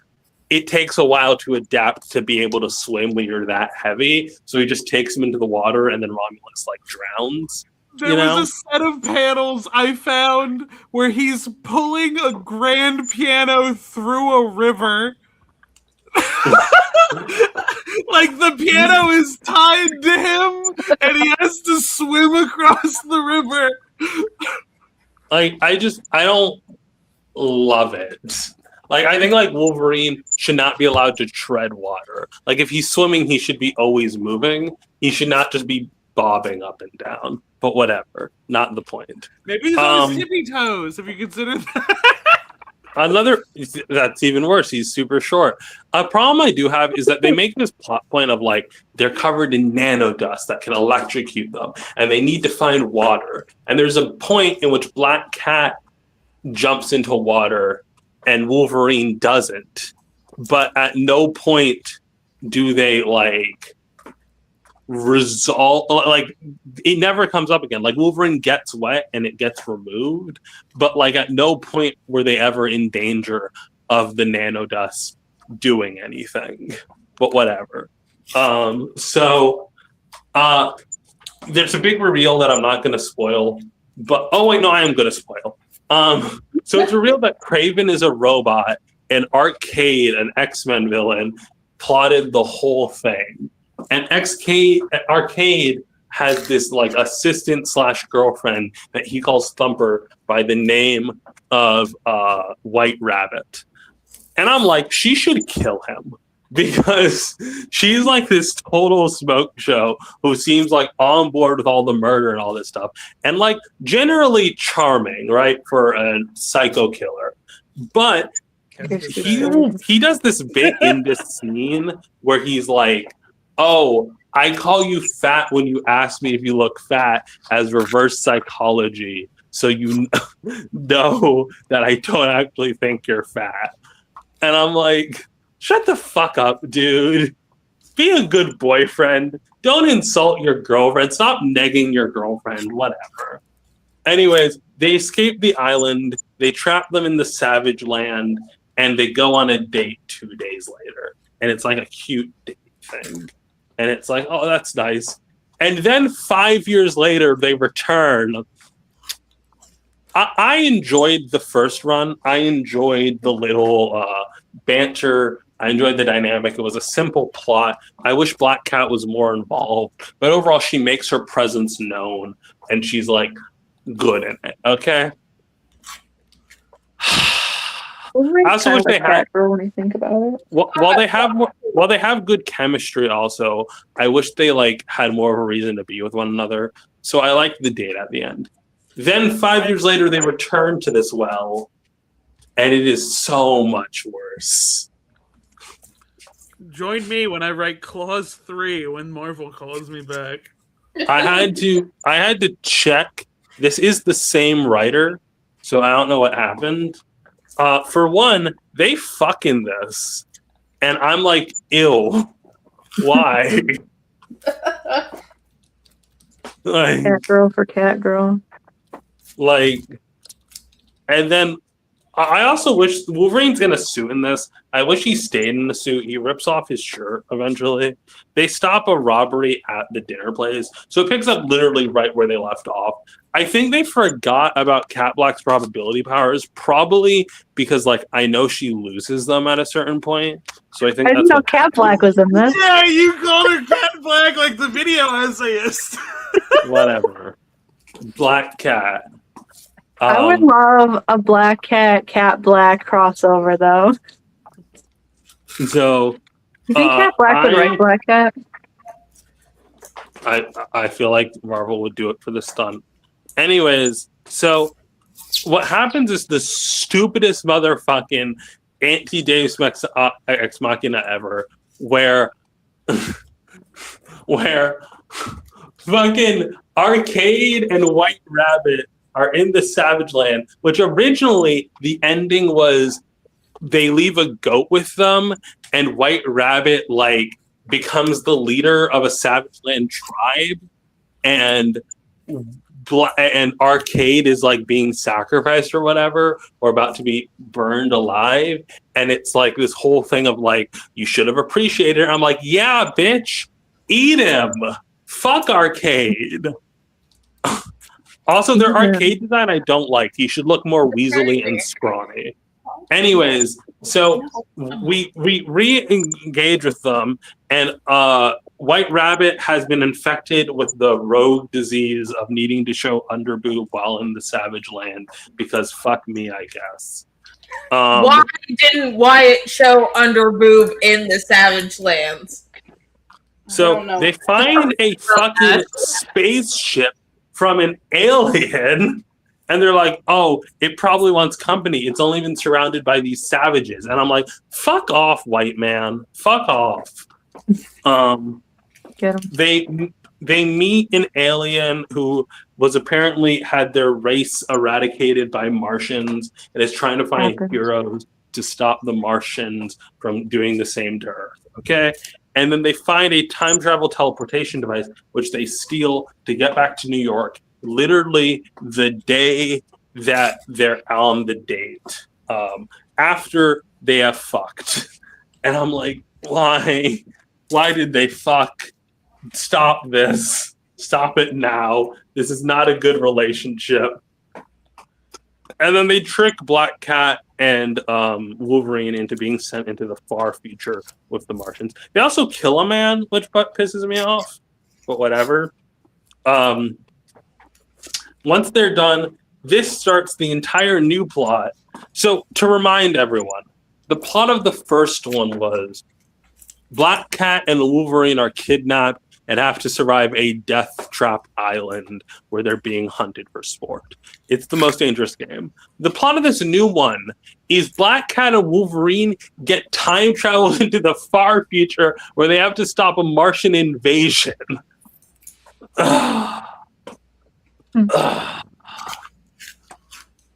it takes a while to adapt to be able to swim when you're that heavy, so he just takes him into the water, and then Romulus, like, drowns. There was a set of panels I found where he's pulling a grand piano through a river. Like the piano is tied to him and he has to swim across the river. Like, I don't love it. Like, I think, like, Wolverine should not be allowed to tread water. Like, if he's swimming, he should be always moving. He should not just be bobbing up and down. But whatever, not the point. Maybe he's on his tippy toes, if you consider that. That's even worse. He's super short. A problem I do have is that they make this plot point of like they're covered in nanodust that can electrocute them, and they need to find water. And there's a point in which Black Cat jumps into water, and Wolverine doesn't. But at no point do they like resolve, like it never comes up again. Like Wolverine gets wet and it gets removed, but like at no point were they ever in danger of the nanodust doing anything. But whatever. So there's a big reveal that I'm not going to spoil, but oh wait, no, I am going to spoil. So it's revealed that Kraven is a robot, and Arcade, an X-Men villain, plotted the whole thing. And Arcade has this like assistant / girlfriend that he calls Thumper by the name of White Rabbit. And I'm like, she should kill him because she's like this total smoke show who seems like on board with all the murder and all this stuff. And like generally charming, right, for a psycho killer. But he does this bit in this scene where he's like, oh, I call you fat when you ask me if you look fat as reverse psychology, so you know that I don't actually think you're fat. And I'm like, shut the fuck up, dude. Be a good boyfriend. Don't insult your girlfriend. Stop negging your girlfriend. Whatever. Anyways, they escape the island. They trap them in the Savage Land, and they go on a date 2 days later. And it's like a cute date thing. And it's like, oh, that's nice. And then 5 years later, they return. I enjoyed the first run. I enjoyed the little banter. I enjoyed the dynamic. It was a simple plot. I wish Black Cat was more involved. But overall, she makes her presence known. And she's, like, good in it. Okay? I also wish they had. When I think about it, While they have good chemistry, also, I wish they like had more of a reason to be with one another. So I liked the date at the end. Then 5 years later, they return to this well, and it is so much worse. Join me when I write Clause 3 when Marvel calls me back. I had to check. This is the same writer, so I don't know what happened. For one, they fucking this, and I'm like, ew. Why? Like, Cat girl for cat girl. like, and then I also wish Wolverine's in a suit in this. I wish he stayed in the suit. He rips off his shirt eventually. They stop a robbery at the dinner place, so it picks up literally right where they left off. I think they forgot about Cat Black's probability powers, probably because, like, I know she loses them at a certain point. So I think I didn't know Cat Black was in this. Yeah, you called her Cat Black like the video essayist. Whatever. Black Cat. I would love a Black Cat Black crossover, though. So, You think Cat Black would write Black Cat? I feel like Marvel would do it for the stunt. Anyways, so what happens is the stupidest motherfucking anti-Deus Ex Machina ever, where fucking Arcade and White Rabbit are in the Savage Land, which originally the ending was they leave a goat with them, and White Rabbit like becomes the leader of a Savage Land tribe, and Arcade is like being sacrificed or whatever, or about to be burned alive, and it's like this whole thing of like, you should have appreciated it. I'm like, yeah, bitch, eat him. Fuck Arcade. Also, their Arcade design I don't like. He should look more weaselly and scrawny. Anyways, so we re-engage with them, and White Rabbit has been infected with the rogue disease of needing to show underboob while in the Savage Land, because fuck me, I guess. Why didn't Wyatt show underboob in the Savage Lands? So they find a fucking spaceship from an alien, and they're like, oh, it probably wants company. It's only been surrounded by these savages. And I'm like, fuck off, white man. Fuck off. They meet an alien who was apparently had their race eradicated by Martians and is trying to find heroes to stop the Martians from doing the same to Earth. Okay? And then they find a time travel teleportation device, which they steal to get back to New York, literally the day that they're on the date, after they have fucked. And I'm like, why? Why did they fuck? Stop this. Stop it now. This is not a good relationship. And then they trick Black Cat and Wolverine into being sent into the far future with the Martians. They also kill a man, which pisses me off, but whatever. Once they're done, this starts the entire new plot. So to remind everyone, the plot of the first one was Black Cat and Wolverine are kidnapped and have to survive a death trap island where they're being hunted for sport. It's the most dangerous game. The plot of this new one is Black Cat and Wolverine get time travel into the far future where they have to stop a Martian invasion. And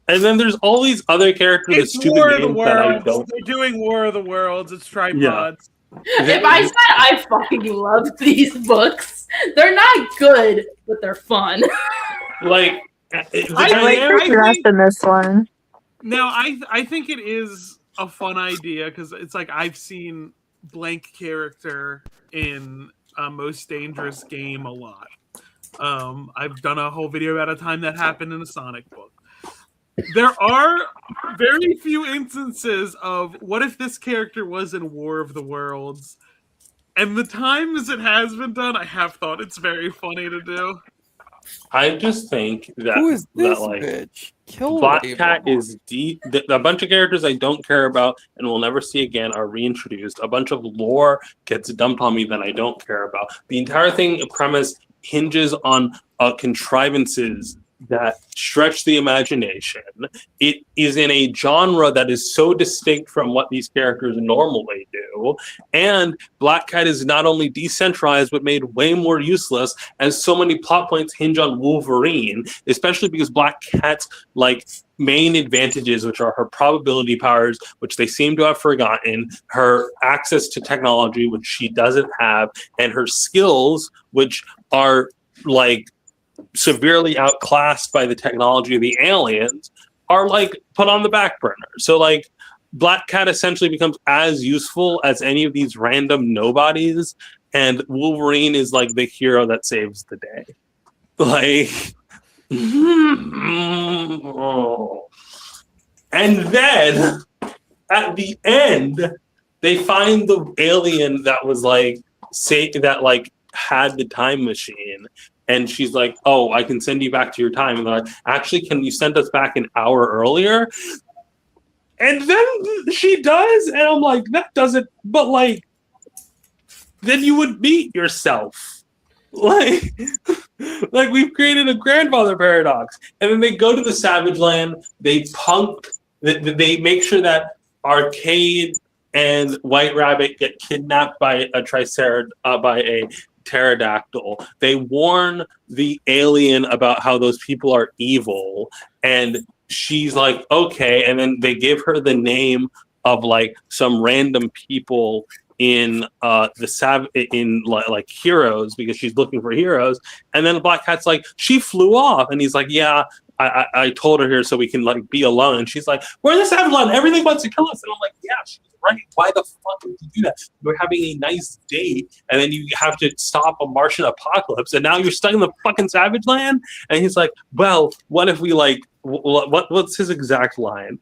then there's all these other characters with stupid names that I don't. They're doing War of the Worlds. It's tripods. Yeah. If I said I fucking love these books, they're not good, but they're fun. I like dressed in this one. Now, I think it is a fun idea because it's like I've seen blank character in Most Dangerous Game a lot. I've done a whole video about a time that happened in a Sonic book. There are very few instances of what if this character was in War of the Worlds, and the times it has been done, I have thought it's very funny to do. I just think that Who is this like bitch? Kill Black Abel. Cat is deep. A bunch of characters I don't care about and will never see again are reintroduced. A bunch of lore gets dumped on me that I don't care about. The entire thing premise hinges on contrivances that stretch the imagination. It is in a genre that is so distinct from what these characters normally do. And Black Cat is not only decentralized, but made way more useless, as so many plot points hinge on Wolverine, especially because Black Cat's like main advantages, which are her probability powers, which they seem to have forgotten, her access to technology, which she doesn't have, and her skills, which are like severely outclassed by the technology of the aliens, are like put on the back burner. So like Black Cat essentially becomes as useful as any of these random nobodies, and Wolverine is like the hero that saves the day. Like and then at the end they find the alien that was like that like had the time machine, and she's like, oh, I can send you back to your time. And they're like, actually, can you send us back an hour earlier? And then she does, and I'm like, that doesn't, but like, then you would meet yourself. Like we've created a grandfather paradox. And then they go to the Savage Land, they make sure that Arcade and White Rabbit get kidnapped by a pterodactyl. They warn the alien about how those people are evil, and she's like, okay. And then they give her the name of like some random people in like heroes, because she's looking for heroes. And then the Black Cat's like, she flew off, and he's like, yeah, I told her here so we can like be alone. And she's like, we're in the Savage Land, everything wants to kill us. And I'm like, yeah, she's right. Why the fuck would you do that? We're having a nice date, and then you have to stop a Martian apocalypse, and now you're stuck in the fucking Savage Land. And he's like, well, what if we like what's his exact line?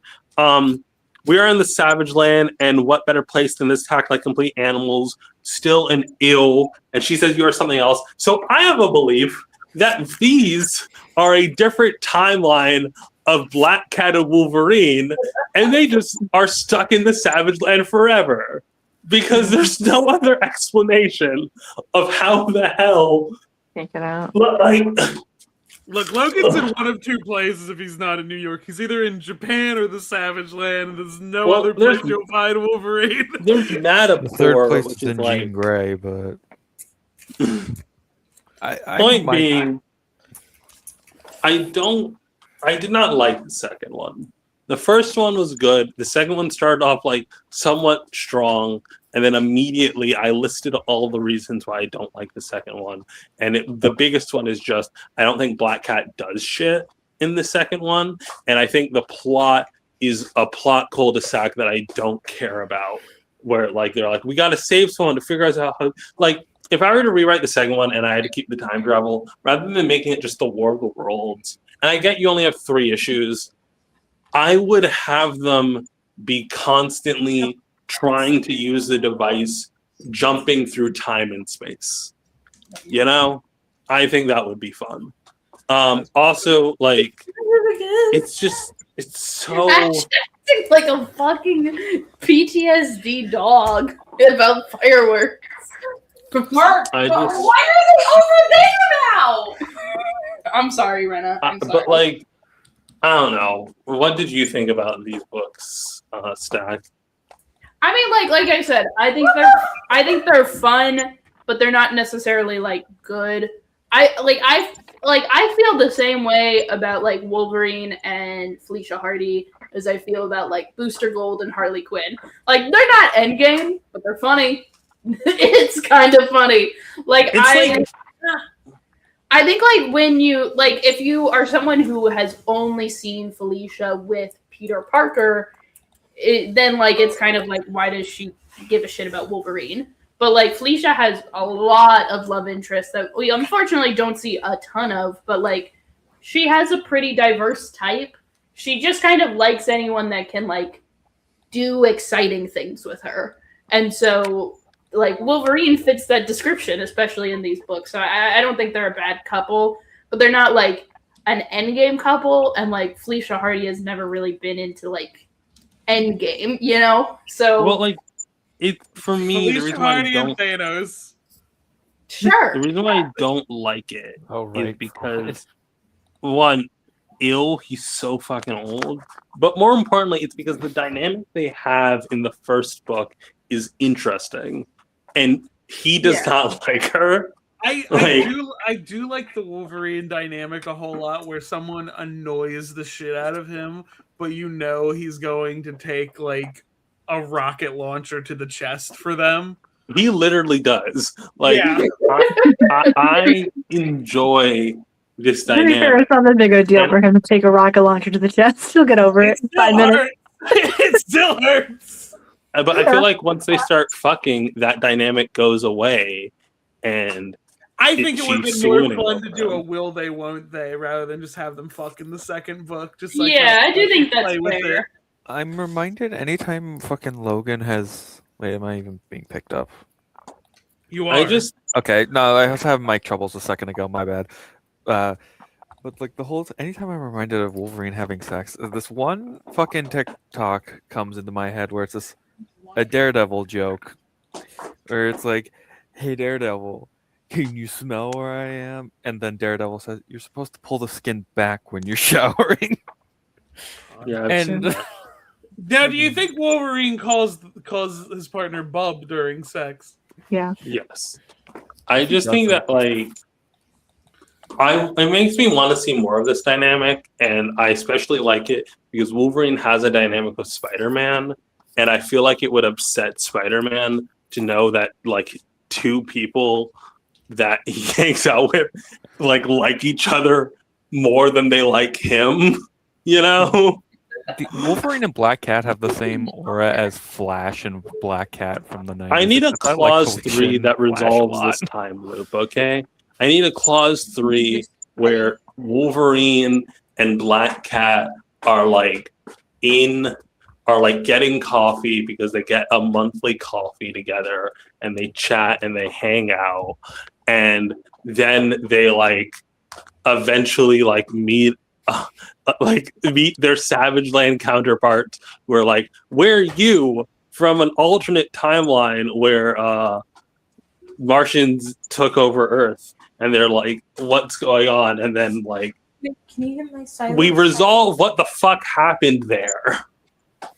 We are in the Savage Land, and what better place than this to act like complete animals, still and ill. And she says you are something else. So I have a belief that these are a different timeline of Black Cat and Wolverine, and they just are stuck in the Savage Land forever, because there's no other explanation of how the hell. Can't get out. Like, look, Logan's in one of two places if he's not in New York. He's either in Japan or the Savage Land, and there's no other place you'll find Wolverine. There's Matapor, the third place which is is in like, Jean Grey, but point being, I did not like the second one. The first one was good. The second one started off like somewhat strong, and then immediately I listed all the reasons why I don't like the second one. And the biggest one is just I don't think Black Cat does shit in the second one, and I think the plot is a plot cul-de-sac that I don't care about. Where like they're like, we got to save someone to figure out how. Like, if I were to rewrite the second one and I had to keep the time travel, rather than making it just the War of the Worlds, and I get you only have 3 issues, I would have them be constantly trying to use the device, jumping through time and space. You know, I think that would be fun. Also, like, it's so like a fucking PTSD dog about fireworks. Mark, I why just- are they over there now? I'm sorry, Rena. I'm sorry. but like, I don't know. What did you think about these books, Stack? I mean, like I said, I think they're fun, but they're not necessarily like good. I feel the same way about like Wolverine and Felicia Hardy as I feel about like Booster Gold and Harley Quinn. Like, they're not endgame, but they're funny. It's kind of funny. Like, I think like when you like, if you are someone who has only seen Felicia with Peter Parker, then like it's kind of like, why does she give a shit about Wolverine? But like Felicia has a lot of love interests that we unfortunately don't see a ton of, but like she has a pretty diverse type. She just kind of likes anyone that can like do exciting things with her. And so like Wolverine fits that description, especially in these books. So I don't think they're a bad couple, but they're not like an endgame couple. And like Felicia Hardy has never really been into like endgame, you know? So Well, like, it for me, the Felicia reason why I Hardy and don't, Thanos. Sure. the reason why I don't like it Oh, right. is because one, ill. He's so fucking old. But more importantly, it's because the dynamic they have in the first book is interesting, and he does not like her. I do like the Wolverine dynamic a whole lot, where someone annoys the shit out of him, but you know he's going to take like a rocket launcher to the chest for them. He literally does. Like, Yeah. I enjoy this Pretty sure dynamic. it's not a big a deal for him to take a rocket launcher to the chest. He'll get over it in 5 minutes. It still hurts. But I feel like once they start fucking, that dynamic goes away, and I think it would have she's been more swooning fun over to do a him. will they, won't they, rather than just have them fuck in the second book. Just like Yeah, I do think that's play with fair. it. I'm reminded anytime fucking Logan has. Wait, am I even being picked up? You are. Okay, no, I was having mic troubles a second ago. My bad. But like the whole, anytime I'm reminded of Wolverine having sex, this one fucking TikTok comes into my head where it's a Daredevil joke, where it's like, "Hey Daredevil, can you smell where I am?" And then Daredevil says, "You're supposed to pull the skin back when you're showering." Yeah, and Now, do you think Wolverine calls his partner Bub during sex? Yeah. Yes. I just think that like it makes me want to see more of this dynamic, and I especially like it because Wolverine has a dynamic with Spider-Man, and I feel like it would upset Spider-Man to know that like two people that he hangs out with like each other more than they like him, you know? Wolverine and Black Cat have the same aura as Flash and Black Cat from the 90s. I need a Except I like clause Felicia 3 and that Flash a resolves lot. this time loop, okay? I need a clause 3 where Wolverine and Black Cat are like getting coffee because they get a monthly coffee together and they chat and they hang out, and then they like eventually like meet their Savage Land counterparts, where like, where you from an alternate timeline where Martians took over Earth, and they're like, what's going on? And then like Can you hear my silence? we resolve what the fuck happened there.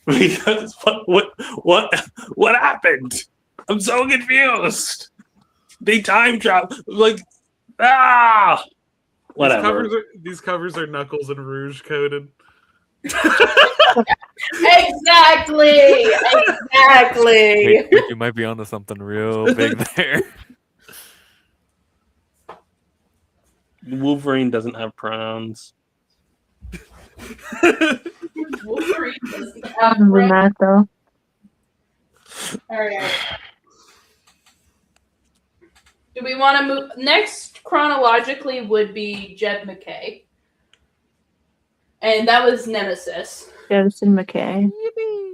Because what happened? I'm so confused. They time travel like whatever. These covers are Knuckles and Rouge coded. Exactly. Hey, you might be onto something real big there. Wolverine doesn't have pronouns. Wolverine doesn't have Other than that, though. All right. Do we want to move next? Chronologically, would be Jed McKay, and that was Nemesis. Jefferson McKay. Yippee!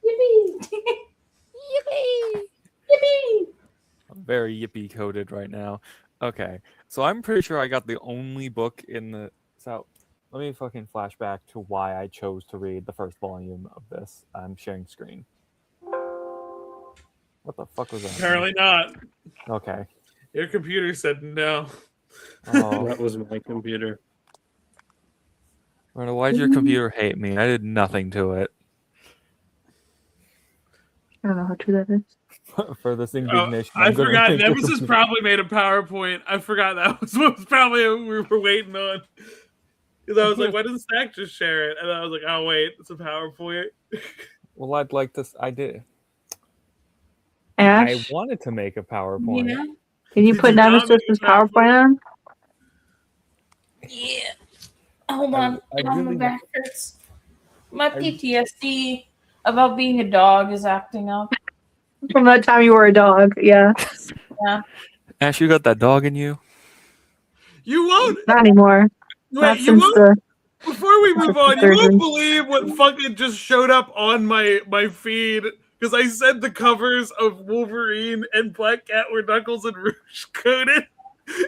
Yippee! Yippee! I'm very yippee coded right now. Okay, so I'm pretty sure I got the only book in the. So let me fucking flash back to why I chose to read the first volume of this. I'm sharing screen. What the fuck was that? Apparently not. Okay. Your computer said no. Oh, That was my computer. Rena, why'd your computer hate me? I did nothing to it. I don't know how true that is. For this indignation, I I'm gonna forgot. make your Nemesis computer- probably made a PowerPoint. I forgot that was what was probably what we were waiting on. Because I was like, why doesn't Stack just share it? And I was like, oh wait, it's a PowerPoint. Well, I'd like to. I did. Ash, I wanted to make a PowerPoint. Yeah. can you put Nemesis' PowerPoint on? Yeah. Hold on. I Oh, my really- back hurts. My PTSD about being a dog is acting up. From that time you were a dog, yeah. Yeah. Ash, you got that dog in you? You won't. Not anymore. Not Wait, you since won't. the. Before we move on, you surgery. won't believe what fucking just showed up on my feed. Because I said the covers of Wolverine and Black Cat were Knuckles and Rouge coded.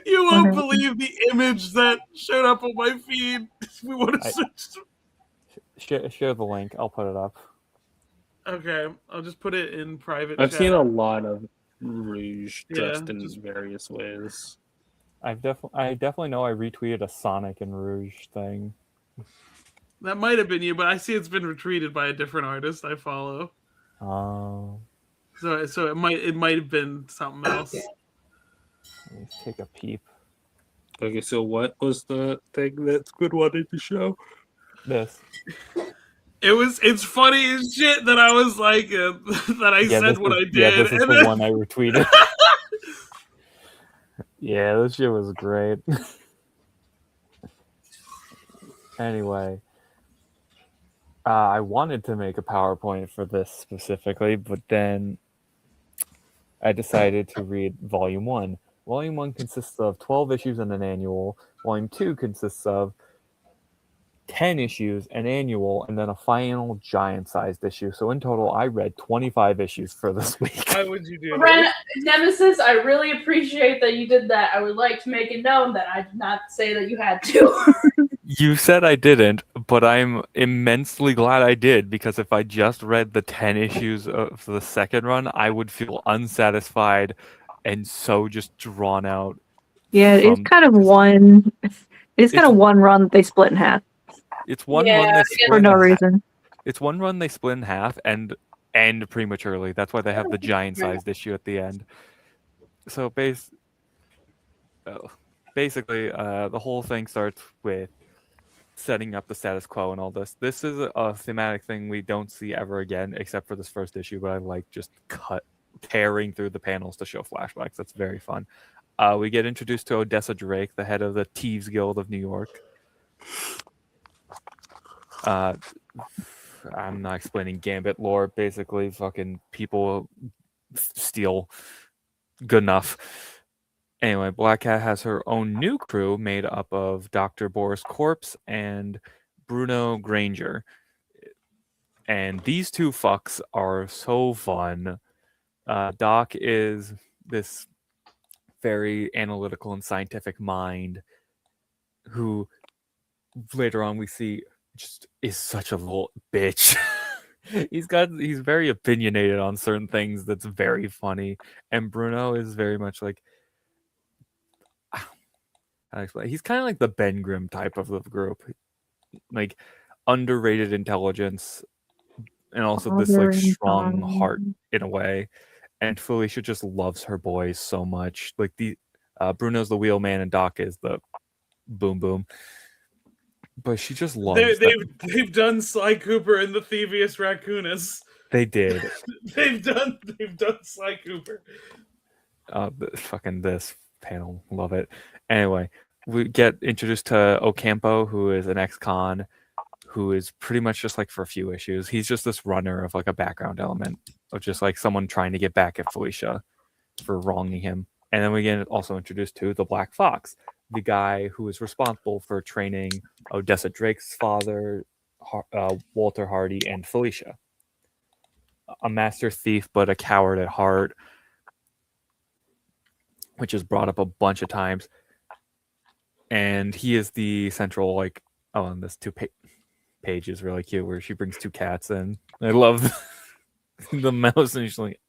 You won't believe the image that showed up on my feed. We want to switch. Share the link. I'll put it up. Okay, I'll just put it in private. I've chat. seen a lot of Rouge Yeah, dressed in various ways. I definitely know I retweeted a Sonic and Rouge thing. That might have been you, but I see it's been retweeted by a different artist I follow. Oh. So it might have been something else. Let me take a peep. Okay, so what was the thing that Squid wanted to show? This. It's funny as shit that I was like that I said what I did. Yeah, this is and the then... one I retweeted. Yeah, this shit was great. Anyway, I wanted to make a PowerPoint for this specifically, but then I decided to read Volume 1. Volume 1 consists of 12 issues and an annual. Volume 2 consists of 10 issues, an annual, and then a final giant-sized issue. So in total, I read 25 issues for this week. Why would you do Rena, that? Nemesis, I really appreciate that you did that. I would like to make it known that I did not say that you had to. You said I didn't, but I'm immensely glad I did, because if I just read the 10 issues of the second run, I would feel unsatisfied and so just drawn out. Yeah, it's kind of one. It's kind of one run that they split in half. It's one run they split for no in half. reason. It's one run they split in half and end prematurely. That's why they have the giant-sized issue at the end. So basically, the whole thing starts with setting up the status quo and all this. This is a thematic thing we don't see ever again, except for this first issue. But I like just tearing through the panels to show flashbacks. That's very fun. We get introduced to Odessa Drake, the head of the Thieves Guild of New York. I'm not explaining Gambit lore. Basically, fucking people steal. Good enough. Anyway, Black Cat has her own new crew made up of Dr. Boris Corpse and Bruno Granger. And these two fucks are so fun. Doc is this very analytical and scientific mind who later on we see just is such a little bitch. He's very opinionated on certain things that's very funny. And Bruno is very much like, he's kind of like the Ben Grimm type of the group. Like underrated intelligence and also this like strong heart in a way. And Felicia just loves her boys so much. Like Bruno's the wheelman and Doc is the boom boom. But she just loves they've done Sly Cooper and the Thievius Raccoonus. They did. they've done Sly Cooper. Fucking this panel, love it. Anyway, we get introduced to Ocampo, who is an ex-con, who is pretty much just like for a few issues. He's just this runner of like a background element of just like someone trying to get back at Felicia for wronging him. And then we get also introduced to the Black Fox, the guy who is responsible for training Odessa Drake's father, Walter Hardy, and Felicia. A master thief, but a coward at heart, which is brought up a bunch of times. And he is the central, like, and this page is really cute, where she brings two cats in. I love the mouse, and she's like,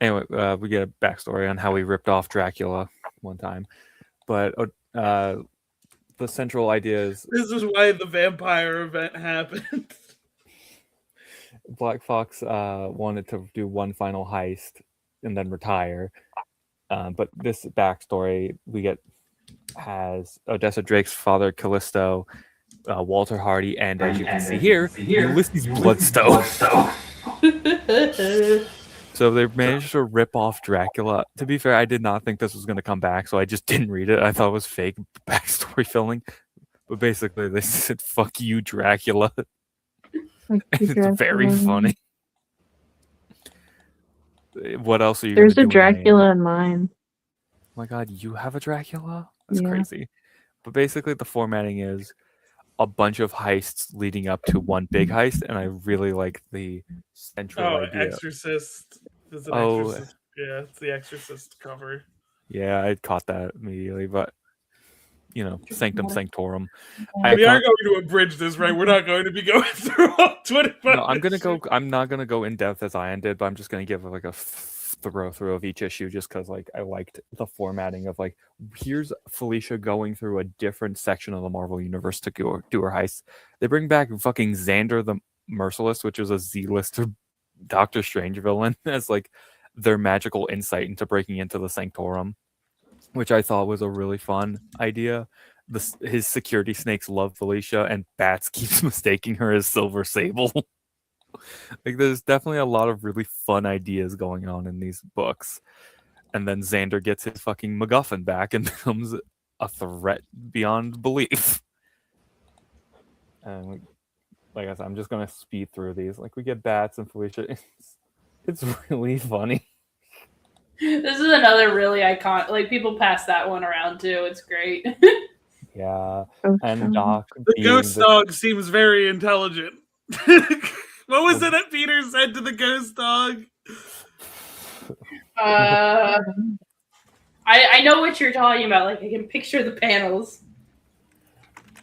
Anyway, we get a backstory on how we ripped off Dracula one time. But the central idea is... This is why the vampire event happened. Black Fox wanted to do one final heist and then retire. But this backstory has Odessa Drake's father, Callisto, Walter Hardy, and as you can see here, Ulysses Bloodstone. So they managed to rip off Dracula. To be fair, I did not think this was going to come back, so I just didn't read it. I thought it was fake backstory filling. But basically, they said, fuck you, Dracula. It's very funny. What else are you There's gonna a do Dracula in mine. Oh my god, you have a Dracula? That's Yeah. crazy. But basically, the formatting is a bunch of heists leading up to one big heist, and I really like the central idea. Exorcist. There's an Oh. Exorcist. Yeah, it's the Exorcist cover. Yeah, I caught that immediately, but Sanctum Sanctorum. We are going to abridge this, right? We're not going to be going through all 25. No, I'm not gonna go in depth as Ayaan did, but I'm just gonna give like a throw through of each issue just because like I liked the formatting of like here's Felicia going through a different section of the Marvel universe to go do her heist. They bring back fucking Xander the Merciless, which was a Z-lister Doctor Strange villain, as like their magical insight into breaking into the Sanctorum, which I thought was a really fun idea. His security snakes love Felicia, and Bats keeps mistaking her as Silver Sable. Like, there's definitely a lot of really fun ideas going on in these books. And then Xander gets his fucking MacGuffin back and becomes a threat beyond belief. And like I said, I'm just gonna speed through these. Like, we get Bats and Felicia. It's really funny. This is another really iconic. Like, people pass that one around too. It's great. Yeah, and Doc. The ghost dog seems very intelligent. What was it that Peter said to the ghost dog? I know what you're talking about. Like, I can picture the panels.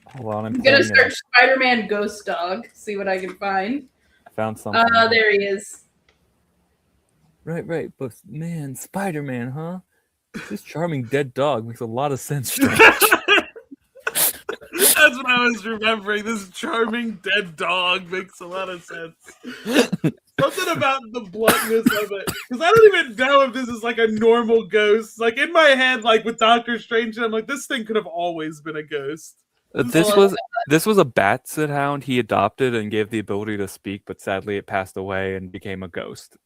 Hold on, I'm gonna search Spider-Man Ghost Dog. See what I can find. I found something. There he is. Right, but man, Spider-Man, huh? This charming dead dog makes a lot of sense. That's what I was remembering. This charming dead dog makes a lot of sense. Something about the bluntness of it. Because I don't even know if this is like a normal ghost. Like, in my head, like with Doctor Strange, I'm like, this thing could have always been a ghost. This was a Basset hound he adopted and gave the ability to speak, but sadly it passed away and became a ghost.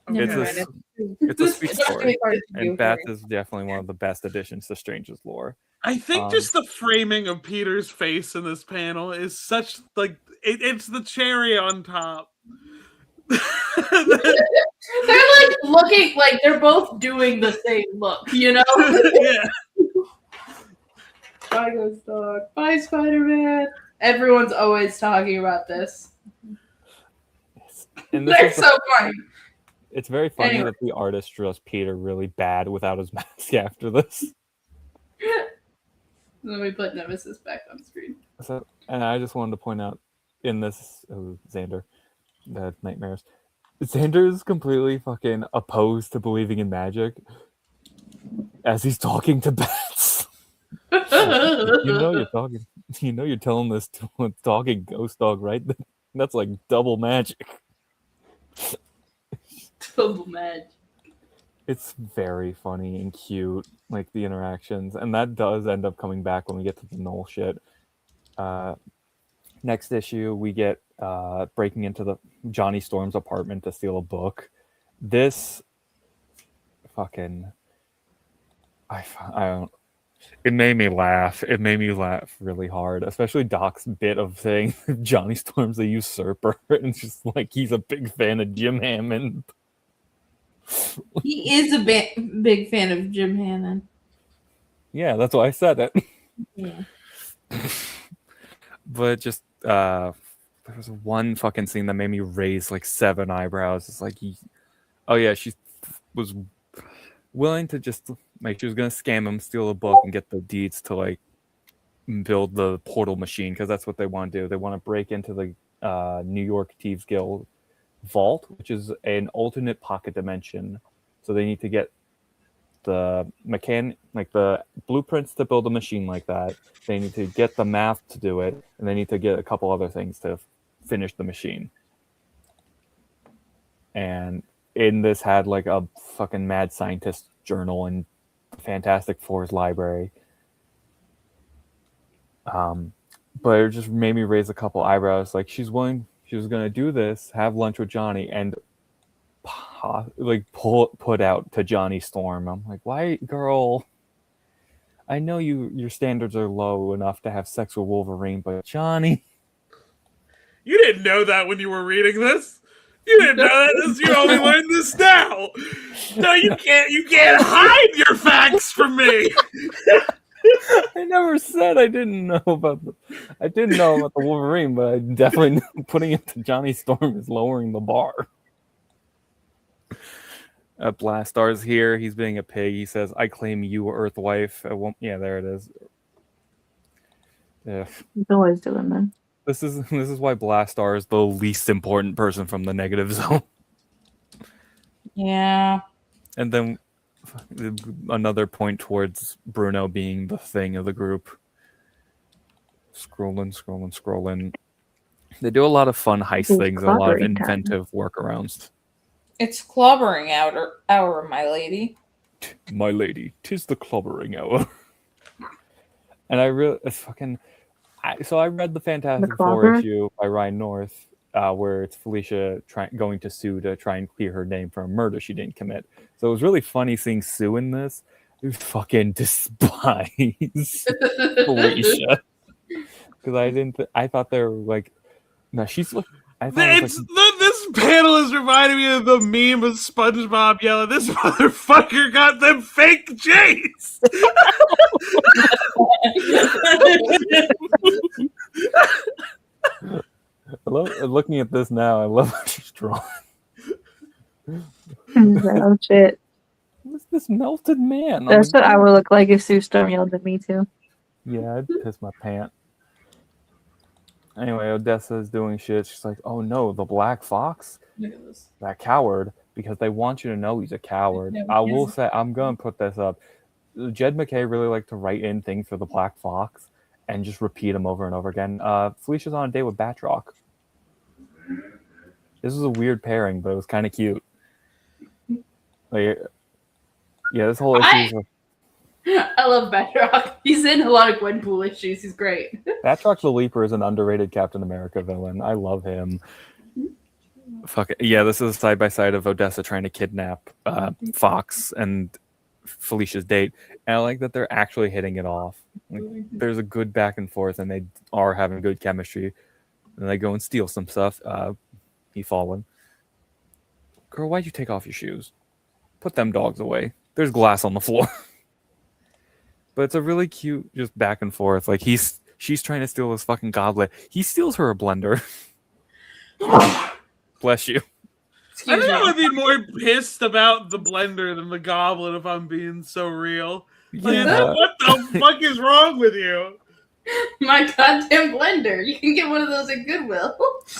It's a sweet story, and Bats is definitely one of the best additions to Strange's lore. I think just the framing of Peter's face in this panel is such like it's the cherry on top. They're like looking like they're both doing the same look, you know? Yeah. Bye, Ghost Dog. Bye, Spider-Man. Everyone's always talking about this. And They're so funny. It's very funny that the artist draws Peter really bad without his mask after this. Let me put Nemesis back on screen. So, and I just wanted to point out in this Xander, the nightmares, Xander is completely fucking opposed to believing in magic as he's talking to Bats. You're telling this to a talking ghost dog, right? That's like double magic. Double magic. It's very funny and cute, like the interactions, and that does end up coming back when we get to the Null shit. Next issue, we get breaking into the Johnny Storm's apartment to steal a book. This fucking, I don't. It made me laugh. It made me laugh really hard, especially Doc's bit of saying Johnny Storm's a usurper, and it's just like he's a big fan of Jim Hammond. He is a big fan of Jim Hammond. Yeah, that's why I said it. Yeah. But just there was one fucking scene that made me raise like 7 eyebrows. It's like, she was willing to just like she was gonna scam him, steal a book, and get the deeds to like build the portal machine because that's what they want to do. They want to break into the New York Thieves Guild vault, which is an alternate pocket dimension. So they need to get the the blueprints to build a machine like that. They need to get the math to do it, and they need to get a couple other things to finish the machine. And in this had like a fucking mad scientist journal and Fantastic Four's library. But it just made me raise a couple eyebrows. Like she was gonna do this, have lunch with Johnny, and put out to Johnny Storm. I'm like, why, girl? I know your standards are low enough to have sex with Wolverine, but Johnny, you didn't know that when you were reading this. You didn't know that. You only learned this now. No, you can't. You can't hide your facts from me. I never said I didn't know about the Wolverine, but I definitely knew putting it to Johnny Storm is lowering the bar. Blastar's here. He's being a pig. He says, "I claim you, Earthwife." Yeah, there it is. Yeah. He's always doing that. This is why Blastar is the least important person from the negative zone. Yeah. And then another point towards Bruno being the thing of the group. Scrolling. They do a lot of fun heist It's things and a lot of clobbering time. inventive workarounds. It's clobbering hour, my lady. My lady, 'tis the clobbering hour. And I really fucking. So I read the Fantastic Four clobber? issue by Ryan North, where it's Felicia going to sue to try and clear her name for a murder she didn't commit. So it was really funny seeing Sue in this. I fucking despise Felicia because I thought they were like, no, she's look. I thought it was like, This panel is reminding me of the meme of SpongeBob yelling, "This motherfucker got them fake J's." looking at this now, I love how she's drawn. Oh shit. What's this melted man? That's what I would look like if Sue Storm yelled at me too. Yeah, I'd piss my pants. Anyway, Odessa's doing shit. She's like, oh no, the Black Fox? Look at this. That coward. Because they want you to know he's a coward. No, I will say, I'm going to put this up. Jed McKay really liked to write in things for the Black Fox and just repeat them over and over again. Felicia's on a date with Batroc. This was a weird pairing, but it was kind of cute. Like, yeah, this whole issue is I love Batroc. He's in a lot of Gwenpool issues. He's great. Batroc the Leaper is an underrated Captain America villain. I love him. Fuck it. Yeah, this is a side by side of Odessa trying to kidnap Fox and Felicia's date. And I like that they're actually hitting it off. Like, there's a good back and forth, and they are having good chemistry. And they go and steal some stuff. He fallen. Girl, why'd you take off your shoes? Put them dogs away. There's glass on the floor. But it's a really cute just back and forth. Like she's trying to steal this fucking goblet. He steals her a blender. Bless you. I think I would be more pissed about the blender than the goblet if I'm being so real. Like, Yeah. what the fuck is wrong with you? My goddamn blender. You can get one of those at Goodwill.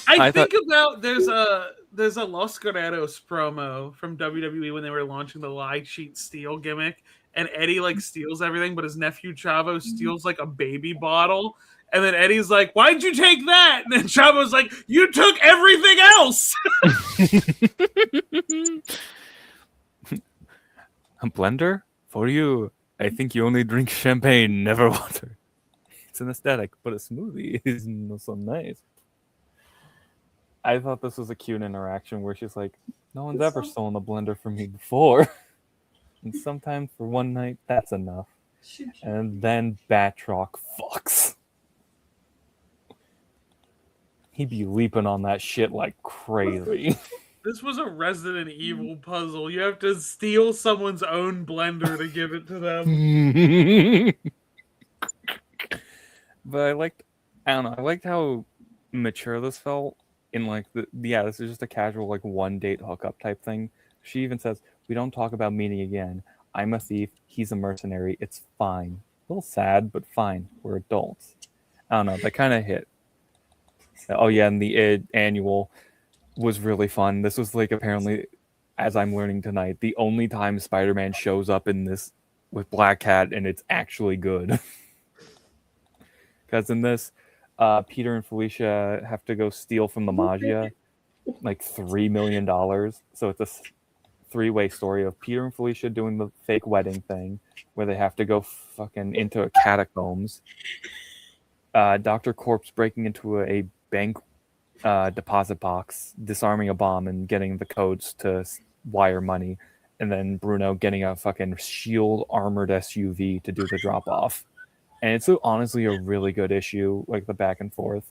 I think about there's a Los Guerreros promo from WWE when they were launching the Lie Cheat Steal gimmick, and Eddie like steals everything, but his nephew Chavo steals like a baby bottle. And then Eddie's like, "Why'd you take that?" And then Chavo's like, "You took everything else." A blender? For you. I think you only drink champagne, never water. It's an aesthetic, but a smoothie is not so nice. I thought this was a cute interaction where she's like, no one's ever stolen a blender from me before. And sometimes for one night, that's enough. And then Batroc fucks. He'd be leaping on that shit like crazy. This was a Resident Evil puzzle. You have to steal someone's own blender to give it to them. But I don't know, I liked how mature this felt in like this is just a casual like one date hookup type thing. She even says, we don't talk about meeting again. I'm a thief, he's a mercenary, it's fine. A little sad, but fine. We're adults. I don't know, that kind of hit. Oh yeah, and the annual was really fun. This was like apparently, as I'm learning tonight, the only time Spider-Man shows up in this with Black Cat, and it's actually good. Because in this, Peter and Felicia have to go steal from the Maggia like $3 million. So it's a three-way story of Peter and Felicia doing the fake wedding thing where they have to go fucking into a catacombs. Dr. Corpse breaking into a bank deposit box, disarming a bomb and getting the codes to wire money. And then Bruno getting a fucking shield armored SUV to do the drop off. And it's honestly a really good issue, like the back and forth.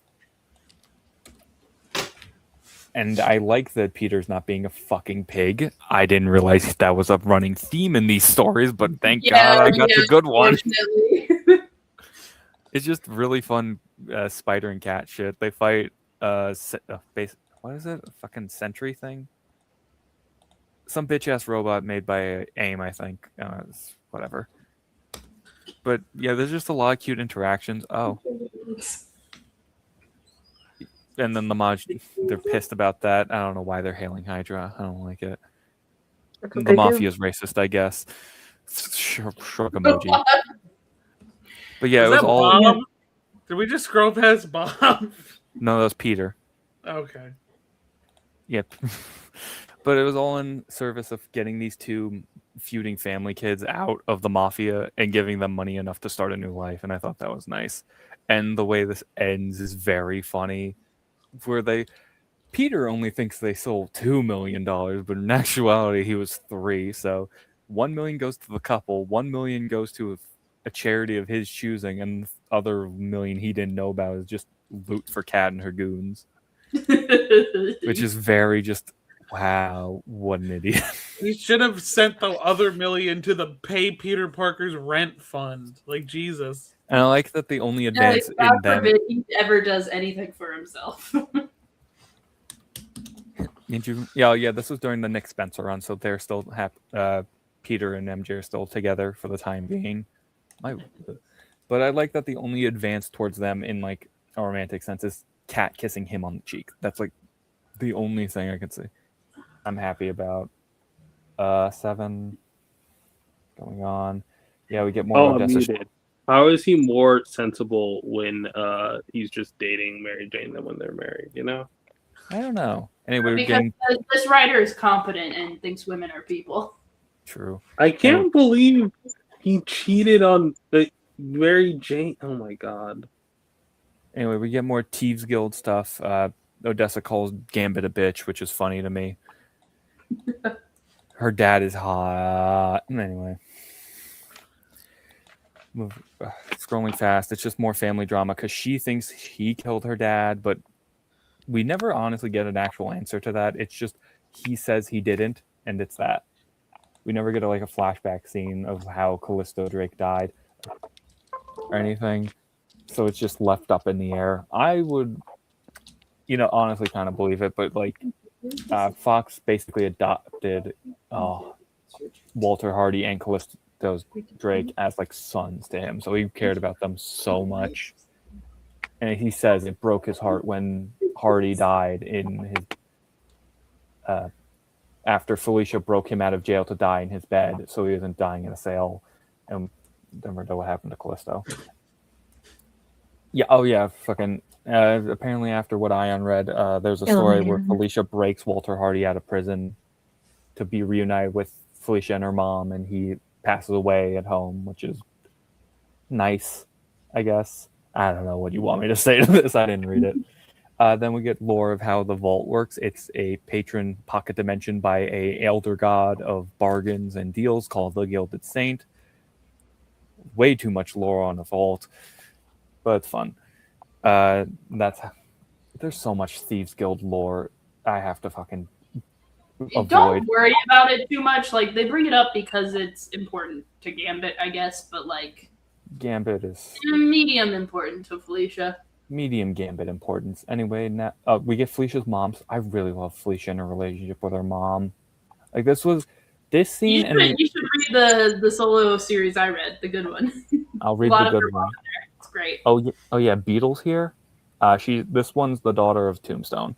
And I like that Peter's not being a fucking pig. I didn't realize that was a running theme in these stories, but thank God I got the good one. It's just really fun spider and cat shit. They fight what is it? A fucking sentry thing? Some bitch ass robot made by AIM, I think. Whatever. But yeah, there's just a lot of cute interactions. Oh. And then the Maj, they're pissed about that. I don't know why they're hailing Hydra. I don't like it. That's what The they do. mafia's racist, I guess. Shrug emoji. But yeah, Was it was that all. Bob? Did we just scroll past Bob? No, that was Peter. Okay. Yep. But it was all in service of getting these two feuding family kids out of the mafia and giving them money enough to start a new life. And I thought that was nice. And the way this ends is very funny. Where Peter only thinks they sold $2 million, but in actuality he was $3 million. So $1 million goes to the couple, $1 million goes to a charity of his choosing, and the other $1 million he didn't know about is just loot for Kat and her goons. Which is very just, wow, what an idiot. He should have sent the other $1 million to the pay Peter Parker's rent fund. Like, Jesus. And I like that the only advance God in them. forbid he ever does anything for himself. Yeah, this was during the Nick Spencer run, so they're still Peter and MJ are still together for the time being. But I like that the only advance towards them in like a romantic sense is Kat kissing him on the cheek. That's like the only thing I can say I'm happy about. 7 going on. Yeah, we get more Odessa. How is he more sensible when he's just dating Mary Jane than when they're married, you know? I don't know. Anyway, Because this writer is competent and thinks women are people. True. I can't believe he cheated on the Mary Jane. Oh my god. Anyway, we get more Thieves Guild stuff. Odessa calls Gambit a bitch, which is funny to me. Her dad is hot. Anyway. Scrolling fast. It's just more family drama because she thinks he killed her dad, but we never honestly get an actual answer to that. It's just he says he didn't, and it's that. We never get a flashback scene of how Callisto Drake died or anything. So it's just left up in the air. I would, honestly kind of believe it, but Fox basically adopted Walter Hardy and Callisto Drake as sons to him. So he cared about them so much. And he says it broke his heart when Hardy died in his after Felicia broke him out of jail to die in his bed, so he wasn't dying in a sale. And never know what happened to Callisto. Fucking. Apparently, after what Ayaan read, there's a story where Felicia breaks Walter Hardy out of prison to be reunited with Felicia and her mom, and he passes away at home, which is nice, I guess. I don't know what you want me to say to this. I didn't read it. Then we get lore of how the vault works. It's a patron pocket dimension by a elder god of bargains and deals called the Gilded Saint. Way too much lore on the vault, but it's fun. There's so much Thieves Guild lore. I have to fucking avoid. Don't worry about it too much. They bring it up because it's important to Gambit, I guess, but Gambit is medium important to Felicia. Medium Gambit importance. Anyway, now we get Felicia's mom. I really love Felicia and her relationship with her mom. This scene. You should read the solo series I read, the good one. I'll read the good one. It's great. Oh yeah, Beetle's here. This one's the daughter of Tombstone.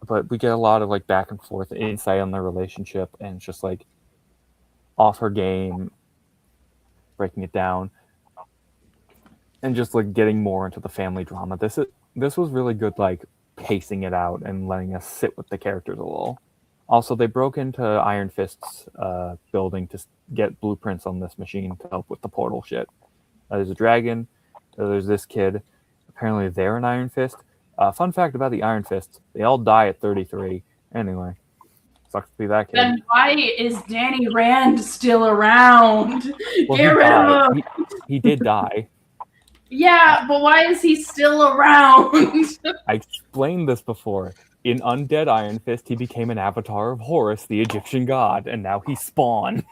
But we get a lot of back and forth insight on their relationship, and it's just off her game, breaking it down. And just getting more into the family drama. This was really good, pacing it out and letting us sit with the characters a little. Also, they broke into Iron Fist's building to get blueprints on this machine to help with the portal shit. There's a dragon. There's this kid. Apparently, they're an Iron Fist. Fun fact about the Iron Fists: they all die at 33. Anyway, sucks to be that kid. Then why is Danny Rand still around? Well, Get rid of him. He did die. Yeah, but why is he still around? I explained this before. In Undead Iron Fist, he became an avatar of Horus, the Egyptian god, and now he's Spawn.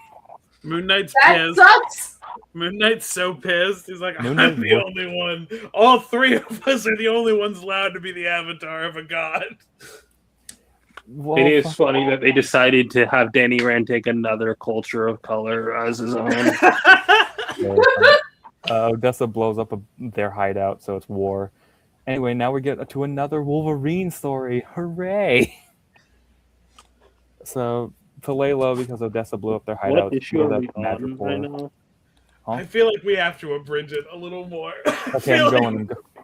Moon Knight's That pissed. sucks. Moon Knight's so pissed. He's like, Moon I'm Knight the what? only one. All three of us are the only ones allowed to be the avatar of a god. Well, It is funny that they decided to have Danny Rand take another culture of color as his own. Odessa blows up their hideout, so it's war. Anyway, now we get to another Wolverine story. Hooray! So to lay low because Odessa blew up their What hideout. issue are we on Madripoor. right now? I feel like we have to abridge it a little more. Okay,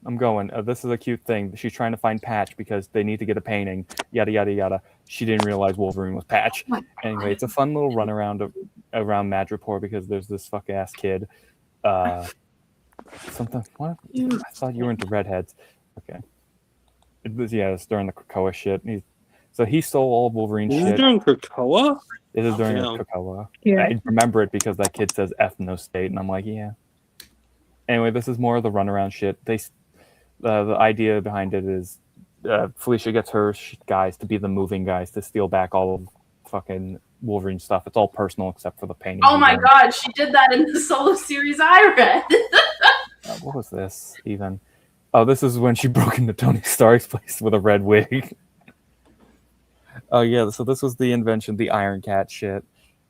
I'm going. This is a cute thing. She's trying to find Patch because they need to get a painting. Yada yada yada. She didn't realize Wolverine was Patch. Anyway, it's a fun little run around Madripoor because there's this fuck ass kid. Something. What? I thought you were into redheads. Okay. It's during the Krakoa shit. He stole all of Wolverine's shit. Is it during Krakoa? It is during Damn. Krakoa. Yeah. I remember it because that kid says ethno state, and I'm like, yeah. Anyway, this is more of the runaround shit. The idea behind it is Felicia gets her guys to be the moving guys to steal back all of fucking Wolverine stuff. It's all personal except for the painting. Oh my god, she did that in the solo series I read. What was this even? Oh, this is when she broke into Tony Stark's place with a red wig. Oh yeah, so this was the invention, the Iron Cat shit,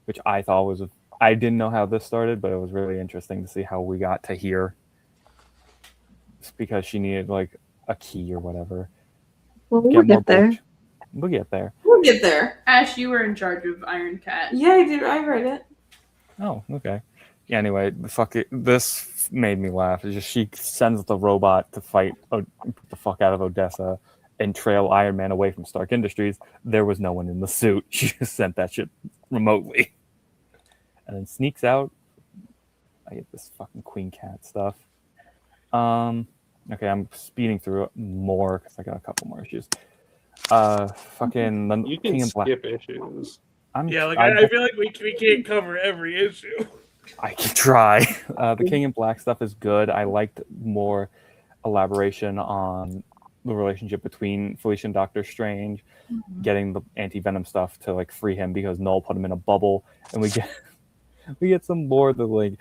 which I thought was I didn't know how this started, but it was really interesting to see how we got to here. It's because she needed like a key or whatever. Well, we'll get there. We'll get there. We'll get there. Ash, you were in charge of Iron Cat. Yeah, I did. I read it. Oh, okay. Yeah, anyway, fuck it. This made me laugh. It's just she sends the robot to fight the fuck out of Odessa and trail Iron Man away from Stark Industries. There was no one in the suit. She just sent that shit remotely. And then sneaks out. I get this fucking Queen Cat stuff. Okay, I'm speeding through it more because I got a couple more issues. Fucking the You can King in Black. skip issues. I feel like we can't cover every issue. I can try. The King in Black stuff is good. I liked more elaboration on the relationship between Felicia and Doctor Strange, getting the anti-venom stuff to like free him because Null put him in a bubble, and we get some more that like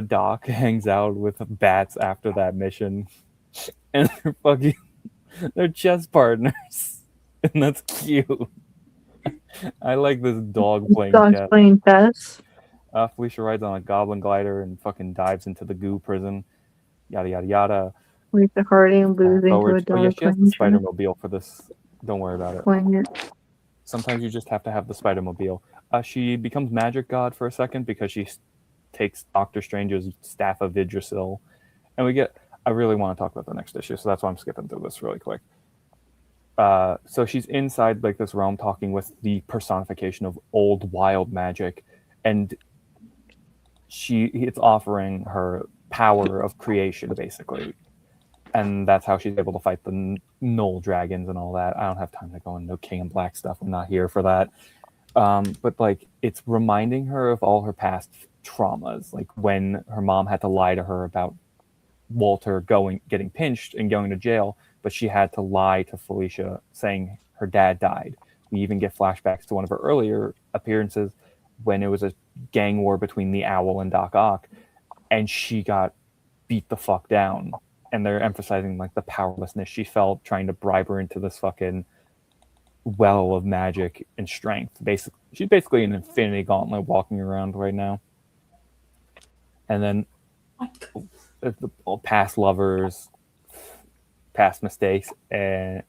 Doc hangs out with bats after that mission, and they're chess partners, and that's cute. I like this dog playing chess. Playing chess. Felicia rides on a goblin glider and fucking dives into the goo prison. Yada yada yada. Lisa Harding losing to a Yeah, dog. she has the Spider-Mobile for this. Don't worry about it. Playing it. Sometimes you just have to have the Spider-Mobile. She becomes Magic God for a second because she takes Doctor Strange's Staff of Yggdrasil. And I really want to talk about the next issue, so that's why I'm skipping through this really quick. So she's inside like this realm talking with the personification of old wild magic, and it's offering her power of creation, basically. And that's how she's able to fight the Knoll dragons and all that. I don't have time to go into King in Black stuff. I'm not here for that. But like, it's reminding her of all her past traumas, like when her mom had to lie to her about Walter getting pinched and going to jail, but she had to lie to Felicia saying her dad died. We even get flashbacks to one of her earlier appearances when it was a gang war between the Owl and Doc Ock, and she got beat the fuck down. And they're emphasizing like the powerlessness she felt trying to bribe her into this fucking well of magic and strength. She's basically an Infinity Gauntlet walking around right now. And then past lovers, past mistakes, and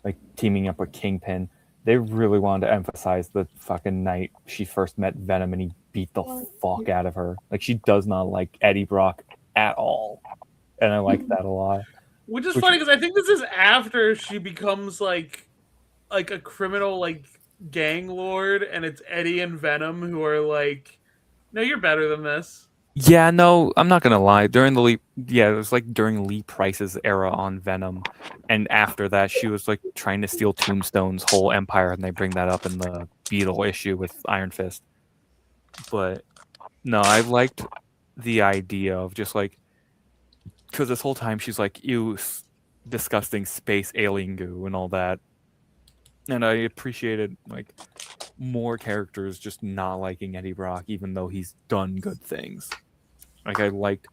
like teaming up with Kingpin. They really wanted to emphasize the fucking night she first met Venom and he beat the fuck out of her. Like, she does not like Eddie Brock at all. And I like that a lot. Which is funny because I think this is after she becomes like a criminal like gang lord, and it's Eddie and Venom who are like, no, you're better than this. Yeah, no, I'm not gonna lie. During the it was like during Lee Price's era on Venom, and after that, she was like trying to steal Tombstone's whole empire, and they bring that up in the Beetle issue with Iron Fist. But no, I liked the idea of just like, because this whole time she's like, ew, disgusting space alien goo and all that. And I appreciated like more characters just not liking Eddie Brock, even though he's done good things. Like, I liked,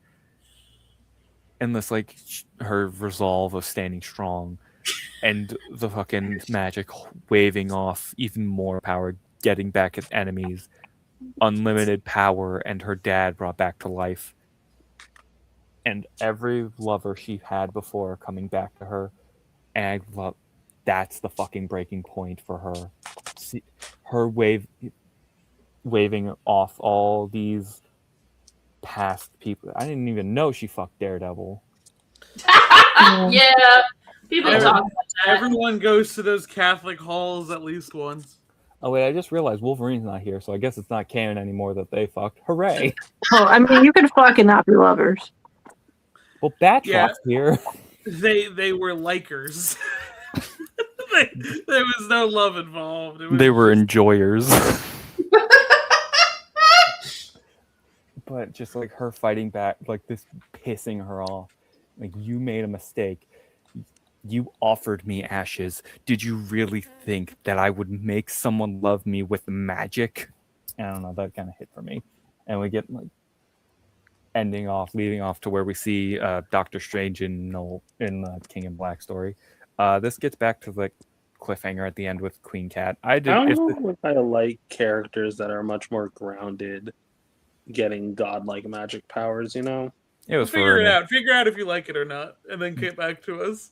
and this like her resolve of standing strong, and the fucking magic waving off even more power, getting back at enemies, unlimited power, and her dad brought back to life. And every lover she had before coming back to her, and I love that's the fucking breaking point for her. See, her waving off all these past people. I didn't even know she fucked Daredevil. Yeah, people talk about that. Everyone goes to those Catholic halls at least once. Oh wait, I just realized Wolverine's not here, so I guess it's not canon anymore that they fucked. Hooray! Oh, I mean, you could fuck and not be lovers. Well, Batrock's here. They were likers. There was no love involved. They were enjoyers. But just like her fighting back, like this pissing her off. Like, you made a mistake. You offered me ashes. Did you really think that I would make someone love me with magic? I don't know, that kind of hit for me. And we get like leading off to where we see Doctor Strange in the King in Black story. This gets back to the cliffhanger at the end with Queen Cat. I don't know if I like characters that are much more grounded, getting godlike magic powers, you know? It was Figure it out. Figure out if you like it or not, and then get back to us.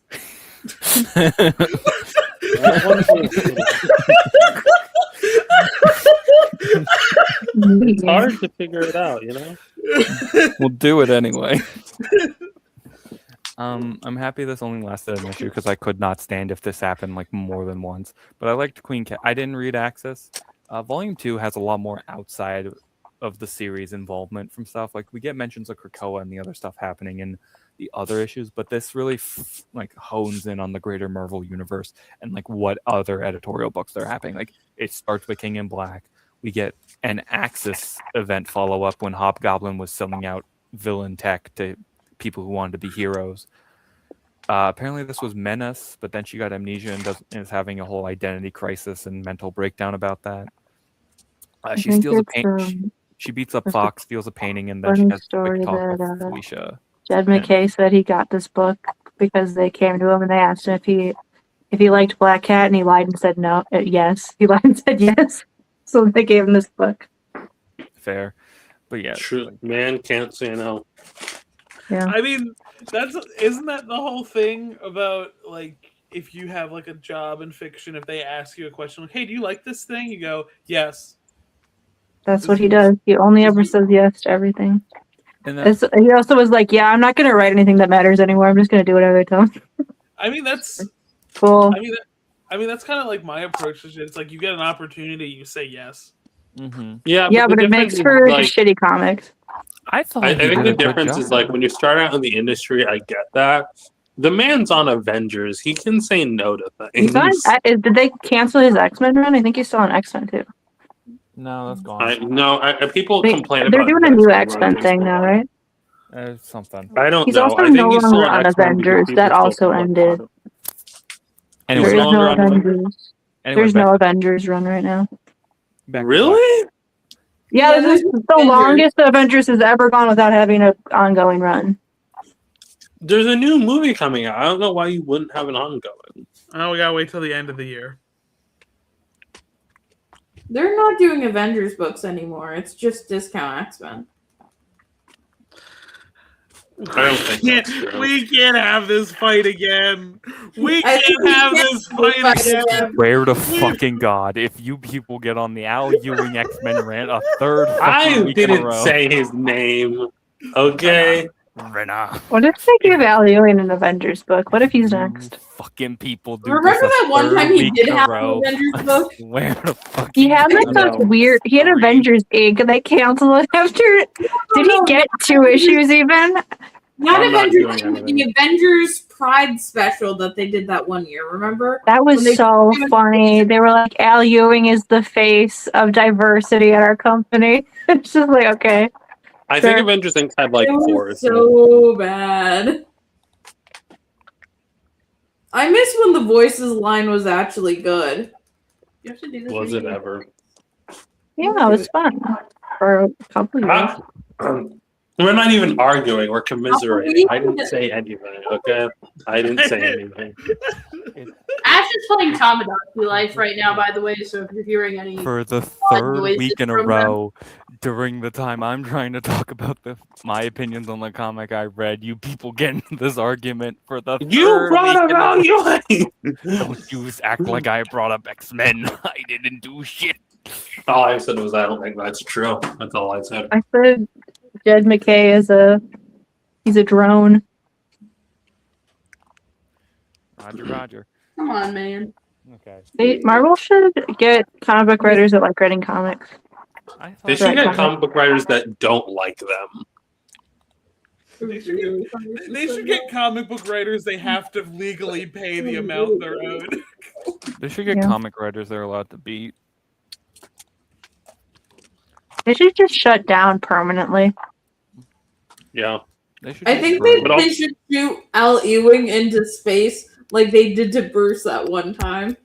It's hard to figure it out, you know? We'll do it anyway. I'm happy this only lasted an issue because I could not stand if this happened like more than once. But I liked Queen Cat. I didn't read Access. Volume 2 has a lot more outside of the series involvement from stuff. Like, we get mentions of Krakoa and the other stuff happening in the other issues, but this really hones in on the greater Marvel universe and like what other editorial books they're happening. Like, it starts with King in Black. We get an Axis event follow up when Hobgoblin was selling out villain tech to people who wanted to be heroes. Apparently this was Menace, but then she got amnesia and is having a whole identity crisis and mental breakdown about that. She steals a paint. She beats up Fox, steals a painting, and then she has a quick talk with Felicia. Jed McKay said he got this book because they came to him and they asked him if he liked Black Cat, and he lied and said no. Yes, he lied and said yes. So they gave him this book. Fair, but yeah, true. Man can't say no. Yeah, I mean, isn't that the whole thing about like if you have like a job in fiction, if they ask you a question like, "Hey, do you like this thing?" You go, "Yes." that's what he does. He only ever says yes to everything. And he also was like, "Yeah, I'm not going to write anything that matters anymore. I'm just going to do whatever they tell me." I mean, that's cool. I mean, that's kind of like my approach to shit. It's like you get an opportunity, you say yes. Mm-hmm. Yeah, but it makes for shitty comics. I think the difference is like when you start out in the industry, I get that. The man's on Avengers. He can say no to things. Did they cancel his X-Men run? I think he's still on X-Men too. No, that's gone. People complain They're about doing a new X-Men thing now, right? Something. I don't He's know. also I think no he's still longer on on X-Men because Avengers. people That still also talk ended. about it. Anyway, There's no longer on Avengers. Anyway, There's no Avengers run right now. Really? Yeah, this is the longest the Avengers has ever gone without having an ongoing run. There's a new movie coming out. I don't know why you wouldn't have an ongoing. Oh, we gotta wait till the end of the year. They're not doing Avengers books anymore. It's just Discount X-Men. I don't think that's true. We can't have this fight again. We can't have this fight again. Swear to fucking God, if you people get on the Al Ewing X-Men rant a third I week in a didn't row. say his name. Okay. Rena. What if they give Al Ewing an Avengers book? What if he's next? Fucking people do Remember this that one time he did have an row. Avengers book? Where the fuck? He had like those weird. He had Avengers Inc. and they canceled it after. Did he get 2 issues even? Not I'm not Avengers, doing the Avengers Pride special that they did that one year. Remember? That was so funny. They were like, Al Ewing is the face of diversity at our company. It's just like, okay. I think Avengers Inc. had like It was 4. so bad. I miss when the voices line was actually good. You have to do this. Was it ever? Yeah, it was fun for a couple years. We're not even arguing. We're commiserating. I didn't say anything. Okay, I didn't say anything. Ash is playing Tamagotchi Life right now, by the way. So if you're hearing any For the odd third noises week in a from them- row, during the time I'm trying to talk about my opinions on the comic I read, you people get into this argument for the You third brought week up in a row. Ayaan! Don't you act like I brought up X-Men. I didn't do shit. All I said was I don't think that's true. That's all I said. I said Jed McKay he's a drone. Roger. Come on, man. Okay. Marvel should get comic book writers that like writing comics. They should get comic book writers that don't like them. They should get comic book writers. They have to legally pay the amount they're owed. They should get comic writers they're allowed to beat. They should just shut down permanently. Yeah. I think they should shoot Al Ewing into space like they did to Bruce that one time.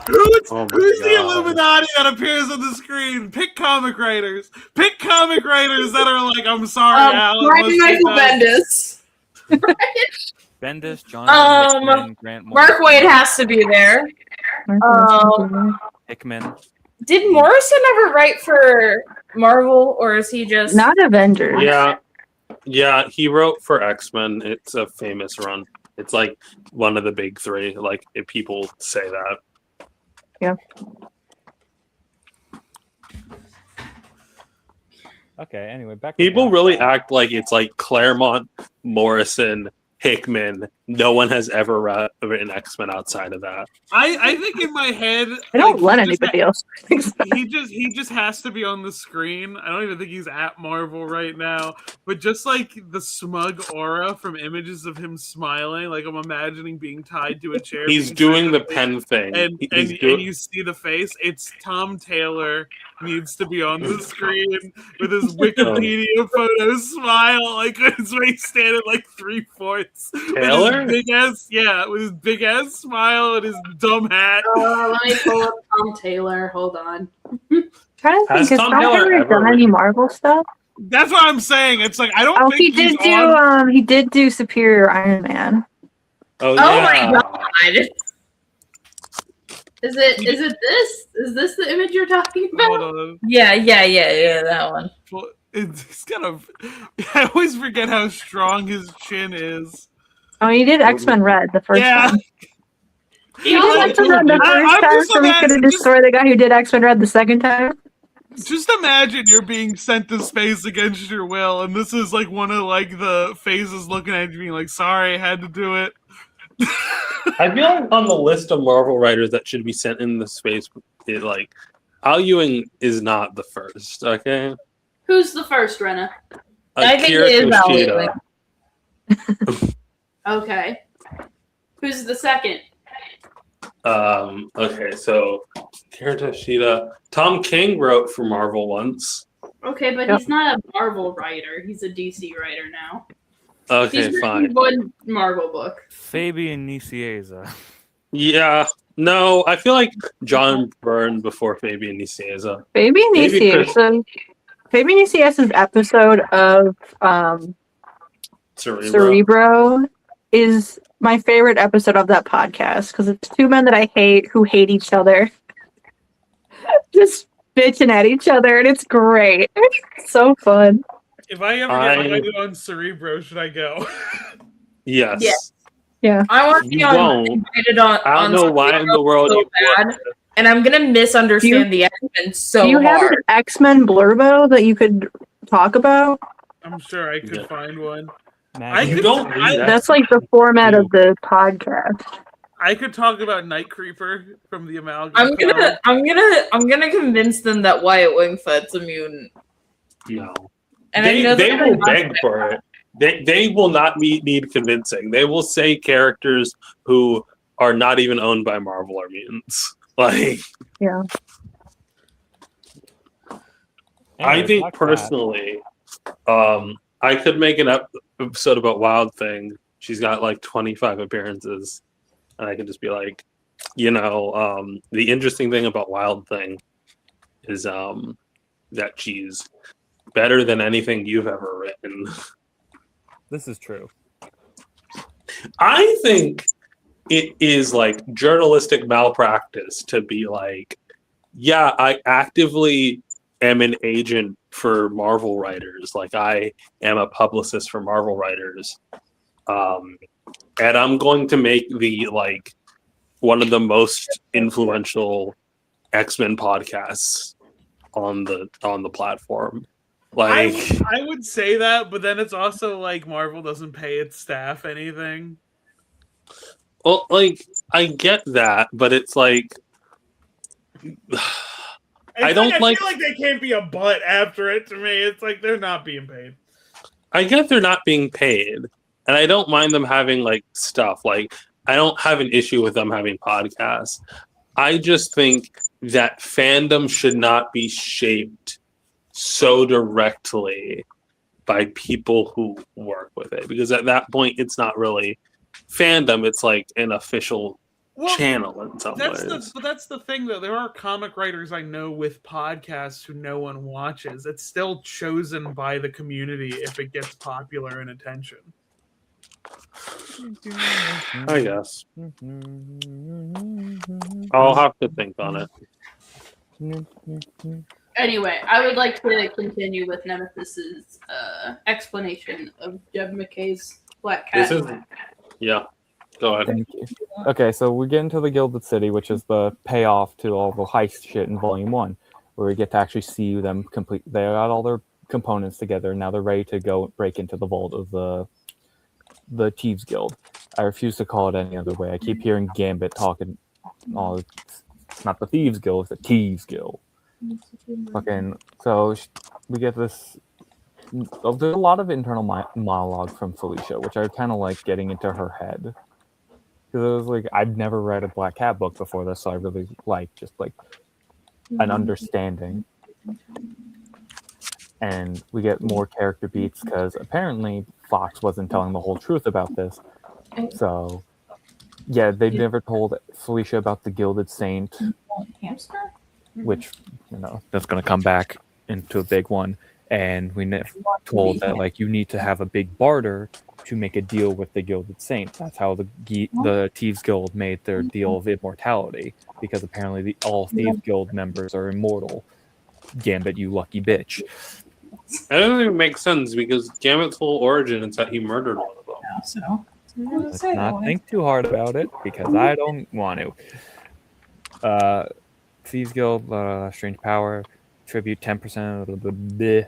Who's Oh my the God. Illuminati that appears on the screen? Pick comic writers. Pick comic writers that are like, I'm sorry, Al. Brian Michael Bendis. Bendis, John Hickman, Grant Mark Morrison, Waid has to be there. Hickman. Did Morrison ever write for Marvel, or is he just Not Avengers. Yeah, he wrote for X-Men. It's a famous run. It's like one of the big three. Like if people say that. Yeah. Okay, anyway, back to People really act like it's like Claremont, Morrison, Hickman. No one has ever written X-Men outside of that. I think in my head, I don't let he just anybody else. he just has to be on the screen. I don't even think he's at Marvel right now. But just like the smug aura from images of him smiling, like I'm imagining being tied to a chair. He's being doing the pen thing. and He's doing- you see the face. It's Tom Taylor needs to be on the screen with his Wikipedia photo smile, like his waist standing like 3/4. Taylor? With his big ass, with his big ass smile and his dumb hat. Let me pull up Tom Taylor. Hold on. Trying to Has think, has Tom Tom Taylor Taylor ever done any Marvel stuff? That's what I'm saying. It's like I don't Oh, think he did do Superior Iron Man. Oh, my god. Is it this? Is this the image you're talking about? Hold on. Yeah, that one. It's kind of. I always forget how strong his chin is. Oh, he did X-Men Red the first time. He did I'm X-Men Red the first time, so we could have destroyed the guy who did X-Men Red the second time. Just imagine you're being sent to space against your will, and this is like one of like the faces looking at you, being like, "Sorry, I had to do it." I feel like on the list of Marvel writers that should be sent into space, Al Ewing is not the first. Okay. Who's the first, Rena? I think it is Al Ewing. Okay. Who's the second? Okay, so Kira Toshida. Tom King wrote for Marvel once. Okay, but he's not a Marvel writer. He's a DC writer now. Okay, He's fine. written one Marvel book. Fabian Nicieza. Yeah. No, I feel like John Byrne before Fabian Nicieza. Fabian Maybe Nicieza's episode of Cerebro is my favorite episode of that podcast because it's two men that I hate who hate each other. Just bitching at each other, and it's great. It's so fun. If I ever get invited on Cerebro, should I go? Yes. Yes. Yeah. I want to be You won't. invited on. I don't know why in the world so you bad, would. and I'm gonna misunderstand the X-Men so Do you have hard. an X-Men blurbo that you could talk about? I'm sure I could find one. You don't need that. That's like the format of the podcast. I could talk about Night Creeper from the Amalgam. I'm gonna convince them that Wyatt Wingfoot's a mutant. No. And I know they that will they're not beg for it. They will not need convincing. They will say characters who are not even owned by Marvel are mutants. Like, yeah. I think personally, I could make an episode about Wild Thing. She's got like 25 appearances, and I can just be like, the interesting thing about Wild Thing is that she's better than anything you've ever written. This is true. I think it is like journalistic malpractice to be like, yeah, I actively am an agent for Marvel writers. Like I am a publicist for Marvel writers. And I'm going to make the like one of the most influential X-Men podcasts on the platform. Like I would say that, but then it's also like Marvel doesn't pay its staff anything. well, like I get that, but it's like I don't I like. feel like they can't be a butt after it. To me, it's like they're not being paid. I get they're not being paid, and I don't mind them having like stuff. Like I don't have an issue with them having podcasts. I just think that fandom should not be shaped so directly by people who work with it, because at that point it's not really fandom. It's like an official channel in some ways. But that's the thing, though. There are comic writers I know with podcasts who no one watches. It's still chosen by the community if it gets popular and attention. I guess. I'll have to think on it. Anyway, I would like to continue with Nemesis's explanation of Jeb McKay's Black Cat. Yeah. Go ahead. Thank you. Okay, so we get into the Gilded City, which is the payoff to all the heist shit in Volume 1, where we get to actually see them complete. They got all their components together, and now they're ready to go break into the vault of the Thieves Guild. I refuse to call it any other way. I keep hearing Gambit talking. Oh, it's not the Thieves Guild, it's the Thieves Guild. Fucking. So we get this. There's a lot of internal monologue from Felicia, which I kind of like getting into her head. Because it was like, I've never read a Black Cat book before this, so I really like just like an understanding. And we get more character beats because apparently Fox wasn't telling the whole truth about this. So, yeah, they never told Felicia about the Gilded Saint, which, you know, that's going to come back into a big one. And we told that, like, you need to have a big barter to make a deal with the Gilded Saint. That's how the Thieves Guild made their deal of immortality, because apparently all Thieves Guild members are immortal. Gambit, you lucky bitch. That doesn't even make sense, because Gambit's whole origin is that he murdered one of them. So Let's not think too hard about it, because I don't want to. Thieves Guild, strange power, tribute 10% of the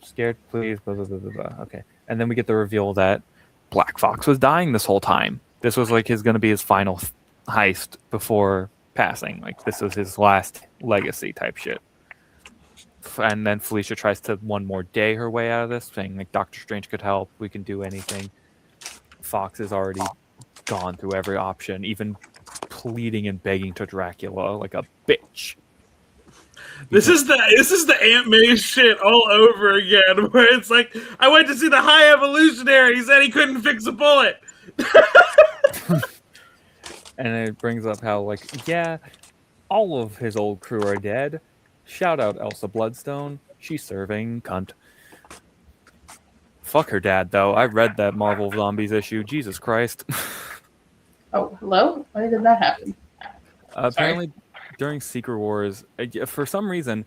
scared, please, blah, blah, blah, blah, blah. Okay. And then we get the reveal that Black Fox was dying this whole time. This was like going to be his final heist before passing. Like, this was his last legacy type shit. And then Felicia tries to one more day her way out of this, saying like Doctor Strange could help. We can do anything. Fox has already gone through every option, even pleading and begging to Dracula like a bitch. This is the Aunt May shit all over again, where it's like, I went to see the High Evolutionary. He said he couldn't fix a bullet. And it brings up how, like, yeah, all of his old crew are dead. Shout out Elsa Bloodstone. She's serving, cunt. Fuck her dad, though. I read that Marvel Zombies issue. Jesus Christ. Oh, hello? Why did that happen? Apparently, during Secret Wars, for some reason,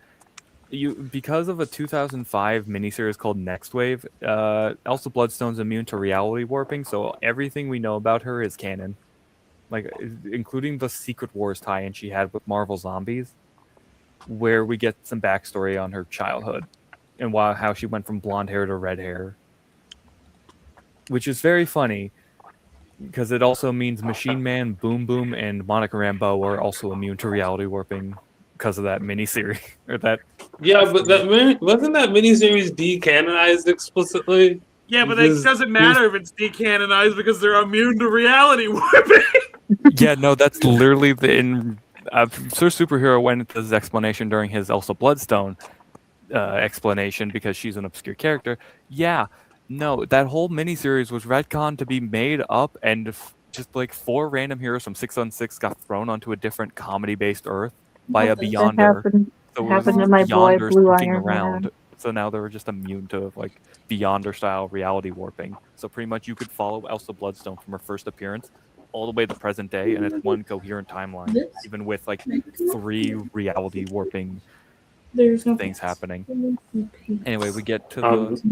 because of a 2005 miniseries called Next Wave, Elsa Bloodstone's immune to reality warping, so everything we know about her is canon. Like, including the Secret Wars tie-in she had with Marvel Zombies, where we get some backstory on her childhood and how she went from blonde hair to red hair. Which is very funny, because it also means Machine Man, Boom Boom, and Monica Rambeau are also immune to reality warping because of that miniseries. Or that. Yeah, but wasn't that miniseries decanonized explicitly? Yeah, but it doesn't matter if it's decanonized because they're immune to reality warping. Yeah, no, that's literally Sir Superhero went into this explanation during his Elsa Bloodstone explanation, because she's an obscure character. Yeah, no, that whole miniseries was retconned to be made up, and just like 4 random heroes from 616 got thrown onto a different comedy-based Earth by a Beyonder. Happened to my boy Blue Iron around. Man. So now they were just immune to like Beyonder style reality warping. So pretty much you could follow Elsa Bloodstone from her first appearance all the way to the present day, and it's one coherent timeline, even with like 3 reality warping things happening. Anyway, we get to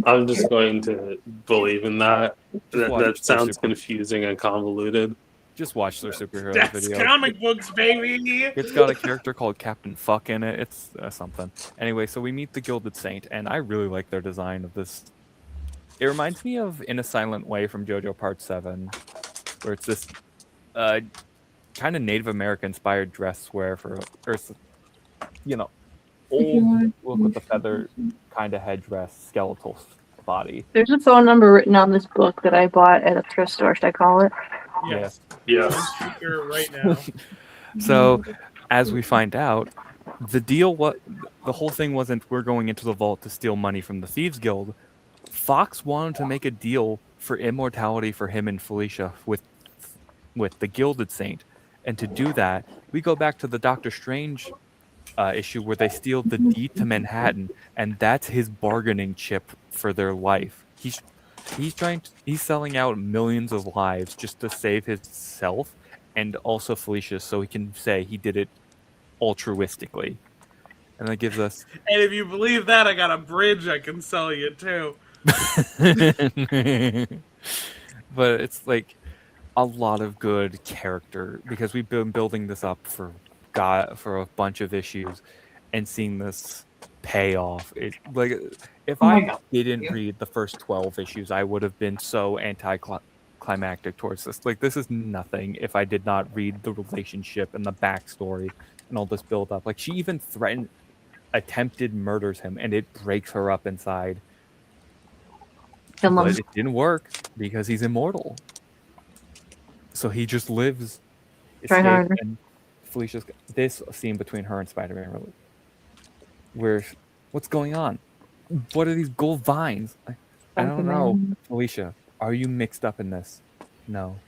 I'm just going to believe in that. watch That their sounds super- confusing and convoluted. Just watch their superhero That's video. comic books, baby. It's got a character called Captain Fuck in it. It's something. Anyway, so we meet the Gilded Saint, and I really like their design of this. It reminds me of In a Silent Way from JoJo Part 7, where it's this kind of Native American inspired dress wear for, or old look with the feather kind of headdress, skeletal body. There's a phone number written on this book that I bought at a thrift store. Should I call it? Yes. Here right now. So, as we find out, the whole thing wasn't we're going into the vault to steal money from the Thieves Guild. Fox wanted to make a deal for immortality for him and Felicia with the Gilded Saint, and to do that, we go back to the Doctor Strange issue where they steal the deed to Manhattan, and that's his bargaining chip for their life. He's selling out millions of lives just to save himself and also Felicia, so he can say he did it altruistically. And that gives us. And if you believe that, I got a bridge I can sell you too. But it's like a lot of good character because we've been building this up for a bunch of issues, and seeing this pay off. If I didn't read the first 12 issues, I would have been so anticlimactic towards this. Like, this is nothing if I did not read the relationship and the backstory and all this build up. Like, she even attempted murders him, and it breaks her up inside. But it didn't work because he's immortal. So he just lives. Try harder. And Felicia's this scene between her and Spider-Man, really, where what's going on? What are these gold vines? I don't know. Felicia, are you mixed up in this? No.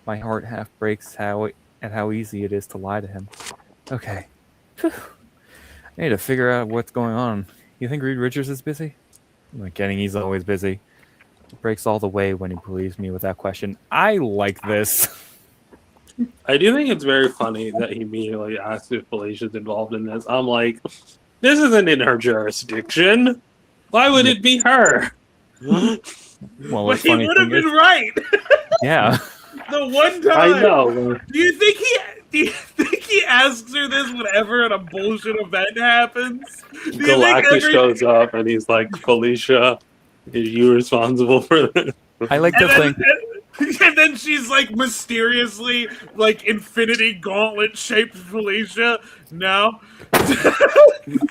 My heart half breaks at how easy it is to lie to him. Okay. Whew. I need to figure out what's going on. You think Reed Richards is busy? I'm not kidding, he's always busy. He breaks all the way when he believes me with that question. I like this. I do think it's very funny that he immediately asked if Felicia's involved in this. I'm like, this isn't in her jurisdiction. Why would it be her? Well, but he would have been right. Yeah. The one time. I know. Do you think he asks her this whenever a bullshit event happens? Galactus shows up and he's like, Felicia, is you responsible for this? I like to think. And then she's like mysteriously like Infinity Gauntlet shaped Felicia. No.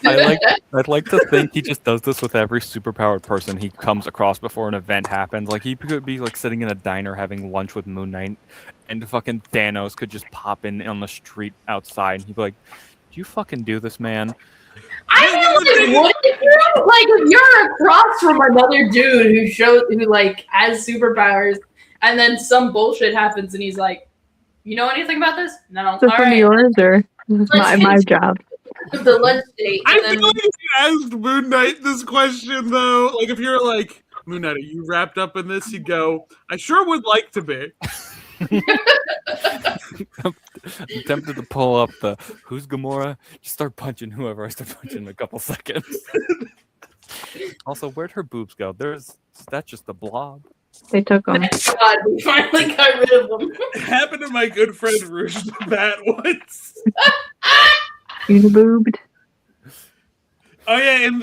I'd like to think he just does this with every superpowered person he comes across before an event happens. Like, he could be like sitting in a diner having lunch with Moon Knight, and fucking Thanos could just pop in on the street outside, and he'd be like, "Do you fucking do this, man?" I feel like, what if you're across from another dude who like has superpowers, and then some bullshit happens, and he's like, "You know anything about this?" No. Is it yours or is my job? The lunch date. I feel like if you asked Moon Knight this question though, like if you're like, Moon Knight, are you wrapped up in this? He'd go, I sure would like to be. I'm tempted to pull up the who's Gamora? Just start punching whoever I start punching in a couple seconds. Also, where'd her boobs go? That's just a blob. They took them. Thank God, we finally got rid of them. It happened to my good friend Rouge the Bat once. Uniboobed. Oh yeah, in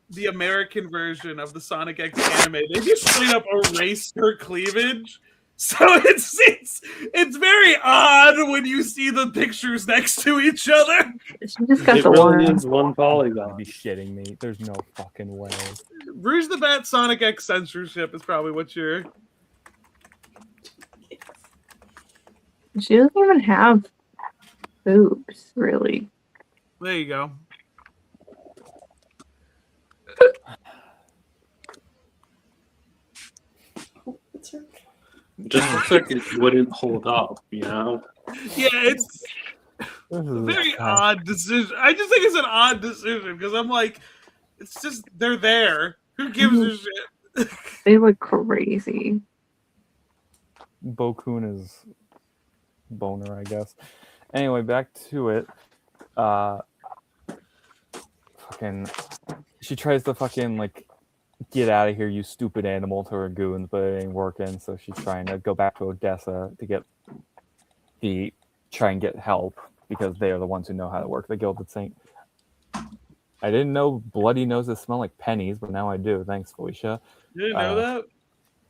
the American version of the Sonic X anime, they just straight up erased her cleavage. So it's very odd when you see the pictures next to each other. She just got It the really one. is one polygon. Be shitting me. There's no fucking way. Rouge the Bat Sonic X censorship is probably what you're. She doesn't even have boobs, really. There you go. Just looks like it wouldn't hold up, you know? Yeah, it's. Very odd decision. I just think it's an odd decision because I'm like, it's just they're there. Who gives a shit? They look crazy. Bokun is boner, I guess. Anyway, back to it. Fucking, she tries to fucking like get out of here, you stupid animal, to her goons, but it ain't working. So she's trying to go back to Odessa to try and get help because they are the ones who know how to work the Gilded Saint. I didn't know bloody noses smell like pennies, but now I do. Thanks, Felicia. You didn't know that?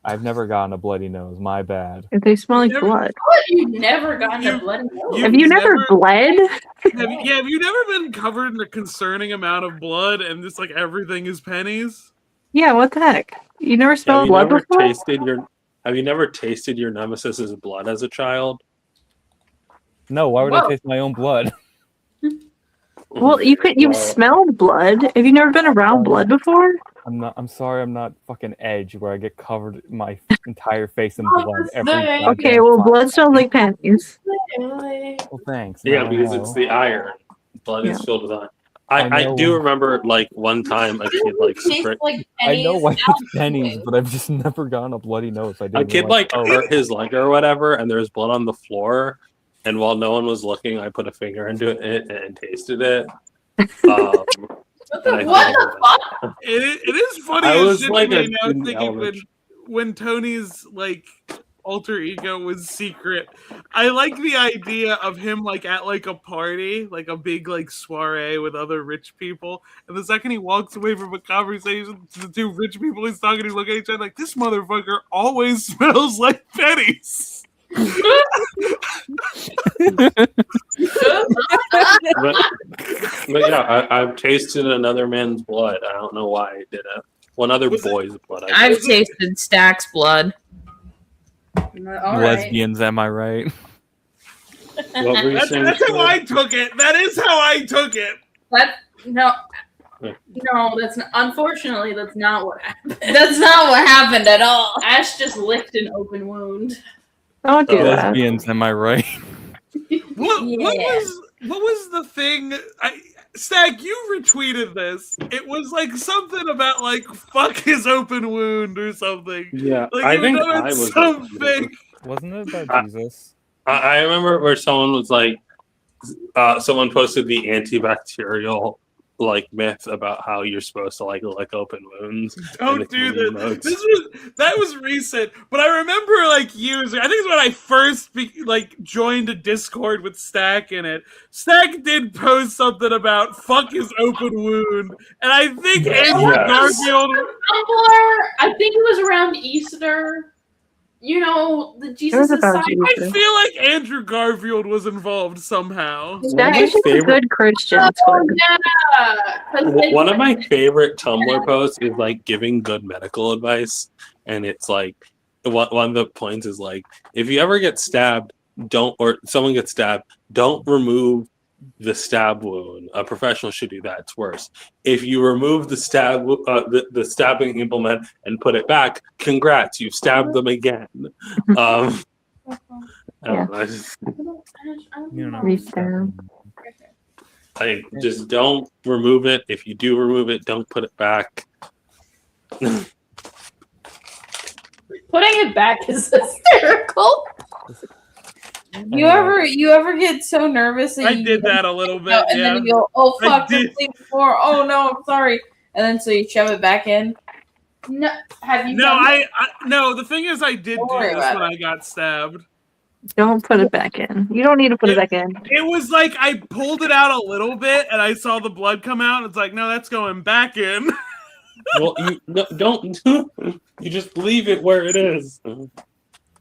I've never gotten a bloody nose. My bad. If they smell like blood. What? You've never gotten a bloody nose? Have you never bled? Have you never been covered in a concerning amount of blood and just like everything is pennies? Yeah, what the heck? You never smelled blood before? Have you never tasted your nemesis's blood as a child? No, why would I taste my own blood? Well, you've smelled blood. Have you never been around blood before? I'm sorry, I'm not fucking Edge where I get covered my entire face in blood every time. Okay, well, blood smells like panties. Well, thanks. Yeah, Now I because know. it's the iron. Blood is Yeah. filled with iron. I I know. do remember like one time a kid like sprint. I know why it's pennies, but I've just never gotten a bloody nose. I A didn't kid realize- like hurt his leg or whatever, and there was blood on the floor. And while no one was looking, I put a finger into it and tasted it. What the fuck? It is funny I as was shit like to a me now student thinking elementary. when Tony's like alter ego was secret. I like the idea of him like at like a party, like a big like soiree with other rich people, and the second he walks away from a conversation to the two rich people he's talking to look at each other like, this motherfucker always smells like pennies. But yeah, I've tasted another man's blood. I don't know why I did it. One other boy's blood. I I've guess. tasted Stack's blood. Lesbians, am I right? What were you saying? That's how I took it. That is how I took it. No, that's not. Unfortunately, that's not what happened. That's not what happened at all. Ash just licked an open wound. Don't do that. Lesbians, am I right? What was the thing? Stag, you retweeted this. It was like something about like fuck his open wound or something. Yeah, like, I think I was something. Wasn't it about Jesus? I remember where someone was like, someone posted the antibacterial like myth about how you're supposed to like lick open wounds. Don't do this. That was recent, but I remember like years. I think it's when I first joined a Discord with Stack in it. Stack did post something about fuck his open wound, and I think Andrew Garfield. Tumblr, I think it was around Easter. You know, the Jesus Society. I feel like Andrew Garfield was involved somehow. Stack is a good Christian. One of my favorite Tumblr posts is like giving good medical advice, and it's like one of the points is like, if you ever get stabbed, or someone gets stabbed, don't remove the stab wound. A professional should do that. It's worse. If you remove the the stabbing implement and put it back, congrats, you've stabbed them again. I don't know. I just don't remove it. If you do remove it, don't put it back. Putting it back is hysterical. You ever get so nervous that I did that a little bit, and yeah. then you go, oh I fuck, did. before. Oh no, I'm sorry. And then so you shove it back in. No, have you? No, done no. The thing is, I did do worry this about when I got stabbed. Don't put it back in. You don't need to put it back in. It was like I pulled it out a little bit, and I saw the blood come out. It's like, no, that's going back in. Well, don't. You just leave it where it is.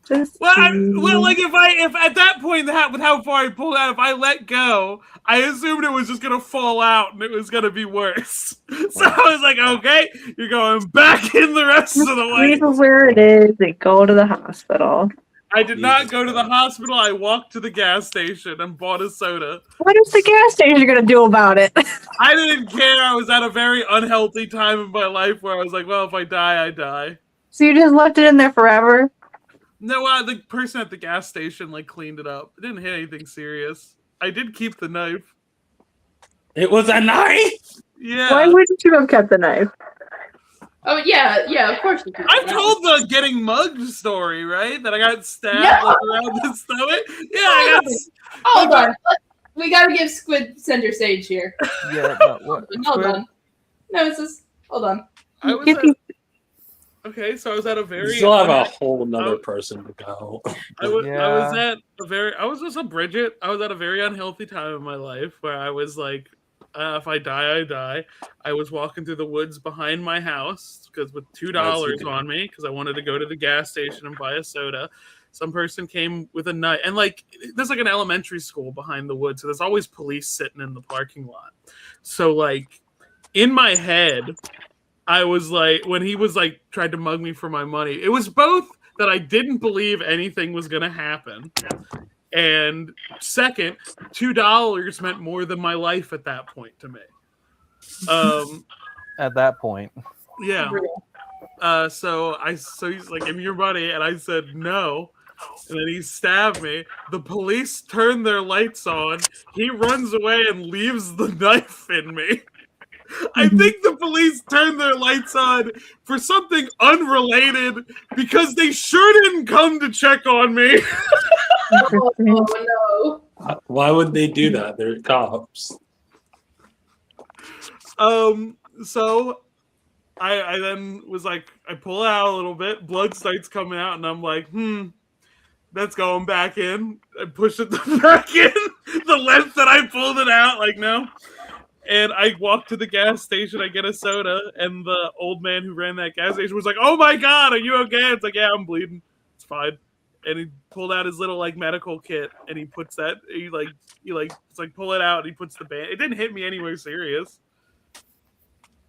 Well, like if at that point with how far I pulled out, if I let go, I assumed it was just gonna fall out and it was gonna be worse. So I was like, okay, you're going back in the rest of the way. Leave it where it is and go to the hospital. I did not go to the hospital. I walked to the gas station and bought a soda. What is the gas station gonna do about it? I didn't care. I was at a very unhealthy time in my life where I was like, well, if I die, I die. So you just left it in there forever? No, the person at the gas station like cleaned it up. It didn't hit anything serious. I did keep the knife. It was a knife. Yeah. Why wouldn't you have kept the knife? Oh yeah, of course you can. I've told the getting mugged story, right? That I got stabbed No. like, around the stomach. Yeah, I got. Hold on. We gotta give Squid center stage here. Yeah, but what? Hold on. Nemesis, hold on. I was at, okay, so I was at a You very. still have a whole nother person to go. I was just a Bridget. I was at a very unhealthy time in my life where I was like, if I die, I die. I was walking through the woods behind my house because with $2 on me because I wanted to go to the gas station and buy a soda. Some person came with a knife, and like there's like an elementary school behind the woods, so there's always police sitting in the parking lot. So like in my head, I was like, when he was like tried to mug me for my money, it was both that I didn't believe anything was gonna happen. And second, $2 meant more than my life at that point to me. At that point. Yeah. So he's like, "Give me your money," and I said no. And then he stabbed me. The police turn their lights on. He runs away and leaves the knife in me. I think the police turned their lights on for something unrelated because they sure didn't come to check on me. Oh no. Why would they do that? They're cops. So I then was like, I pull out a little bit, blood starts coming out, and I'm like, that's going back in. I push it back in the length that I pulled it out, like no. And I walk to the gas station, I get a soda, and the old man who ran that gas station was like, "Oh my god, are you okay?" It's like, "Yeah, I'm bleeding. It's fine." And he pulled out his little like medical kit, and he puts that it's like pull it out, and he puts the band. It didn't hit me anywhere serious.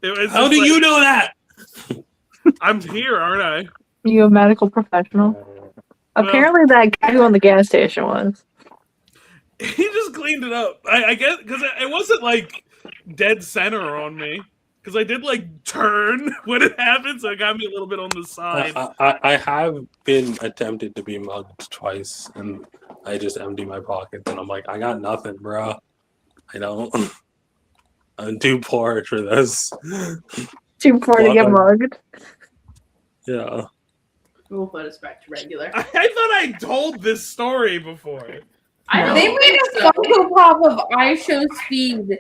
How do you know that? I'm here, aren't I? You a medical professional? Apparently, that guy who on the gas station was. He just cleaned it up. I guess because it wasn't like dead center on me. Because I did like turn when it happened, so it got me a little bit on the side. I have been attempted to be mugged twice, and I just empty my pockets, and I'm like, I got nothing, bro. I don't. I'm too poor for this. Too poor to get mugged. Yeah. We'll put us back to regular. I thought I told this story before. They made a Funko Pop of I Show Speed.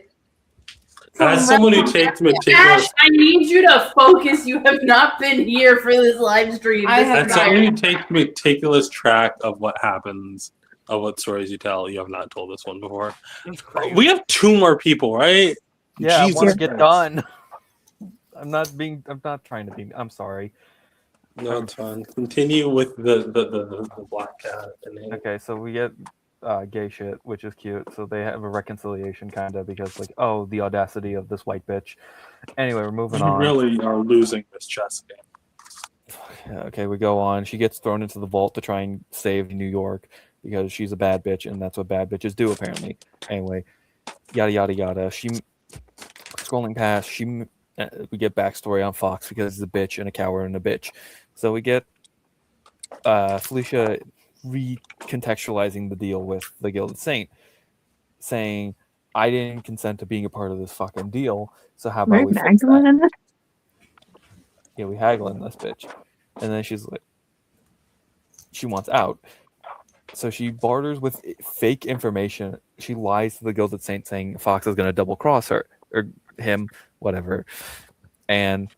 As someone who takes meticulous, Ash, I need you to focus. You have not been here for this live stream. as someone who takes meticulous track of what happens, of what stories you tell, you have not told this one before. We have 2 more people, right? Yeah, Jesus I want to get Christ. done. I'm not trying to be. I'm sorry. No, it's fine. Continue with the black cat. Okay, so we get gay shit, which is cute. So they have a reconciliation, kind of, because like, oh, the audacity of this white bitch. Anyway, we're moving on. You really are losing this chess game. Yeah, okay, we go on. She gets thrown into the vault to try and save New York because she's a bad bitch, and that's what bad bitches do, apparently. Anyway, yada yada yada. She scrolling past. We get backstory on Fox because he's a bitch and a coward and a bitch. So we get Felicia recontextualizing the deal with the Gilded Saint, saying, "I didn't consent to being a part of this fucking deal. So how about we fix that?" Yeah, we haggle in this bitch, and then she's like, she wants out. So she barters with fake information. She lies to the Gilded Saint, saying Fox is going to double cross her or him, whatever, and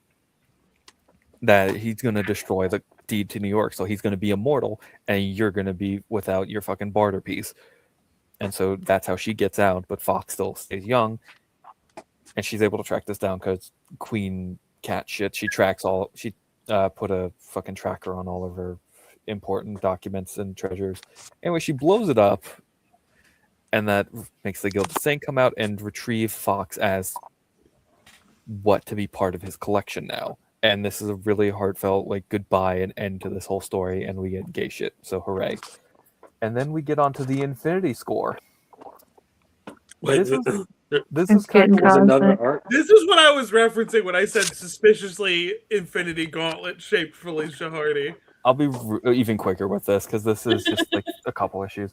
that he's going to destroy the deed to New York. So he's going to be immortal, and you're going to be without your fucking barter piece. And so that's how she gets out. But Fox still stays young, and she's able to track this down because Queen Cat shit. She tracks all. She put a fucking tracker on all of her important documents and treasures. Anyway, she blows it up, and that makes the Gilded Saint come out and retrieve Fox as what to be part of his collection now. And this is a really heartfelt like goodbye and end to this whole story, and we get gay shit. So hooray! And then we get onto the Infinity Score. Wait, this is kind of another art. This is what I was referencing when I said suspiciously Infinity Gauntlet shaped Felicia Hardy. I'll be even quicker with this because this is just like a couple issues.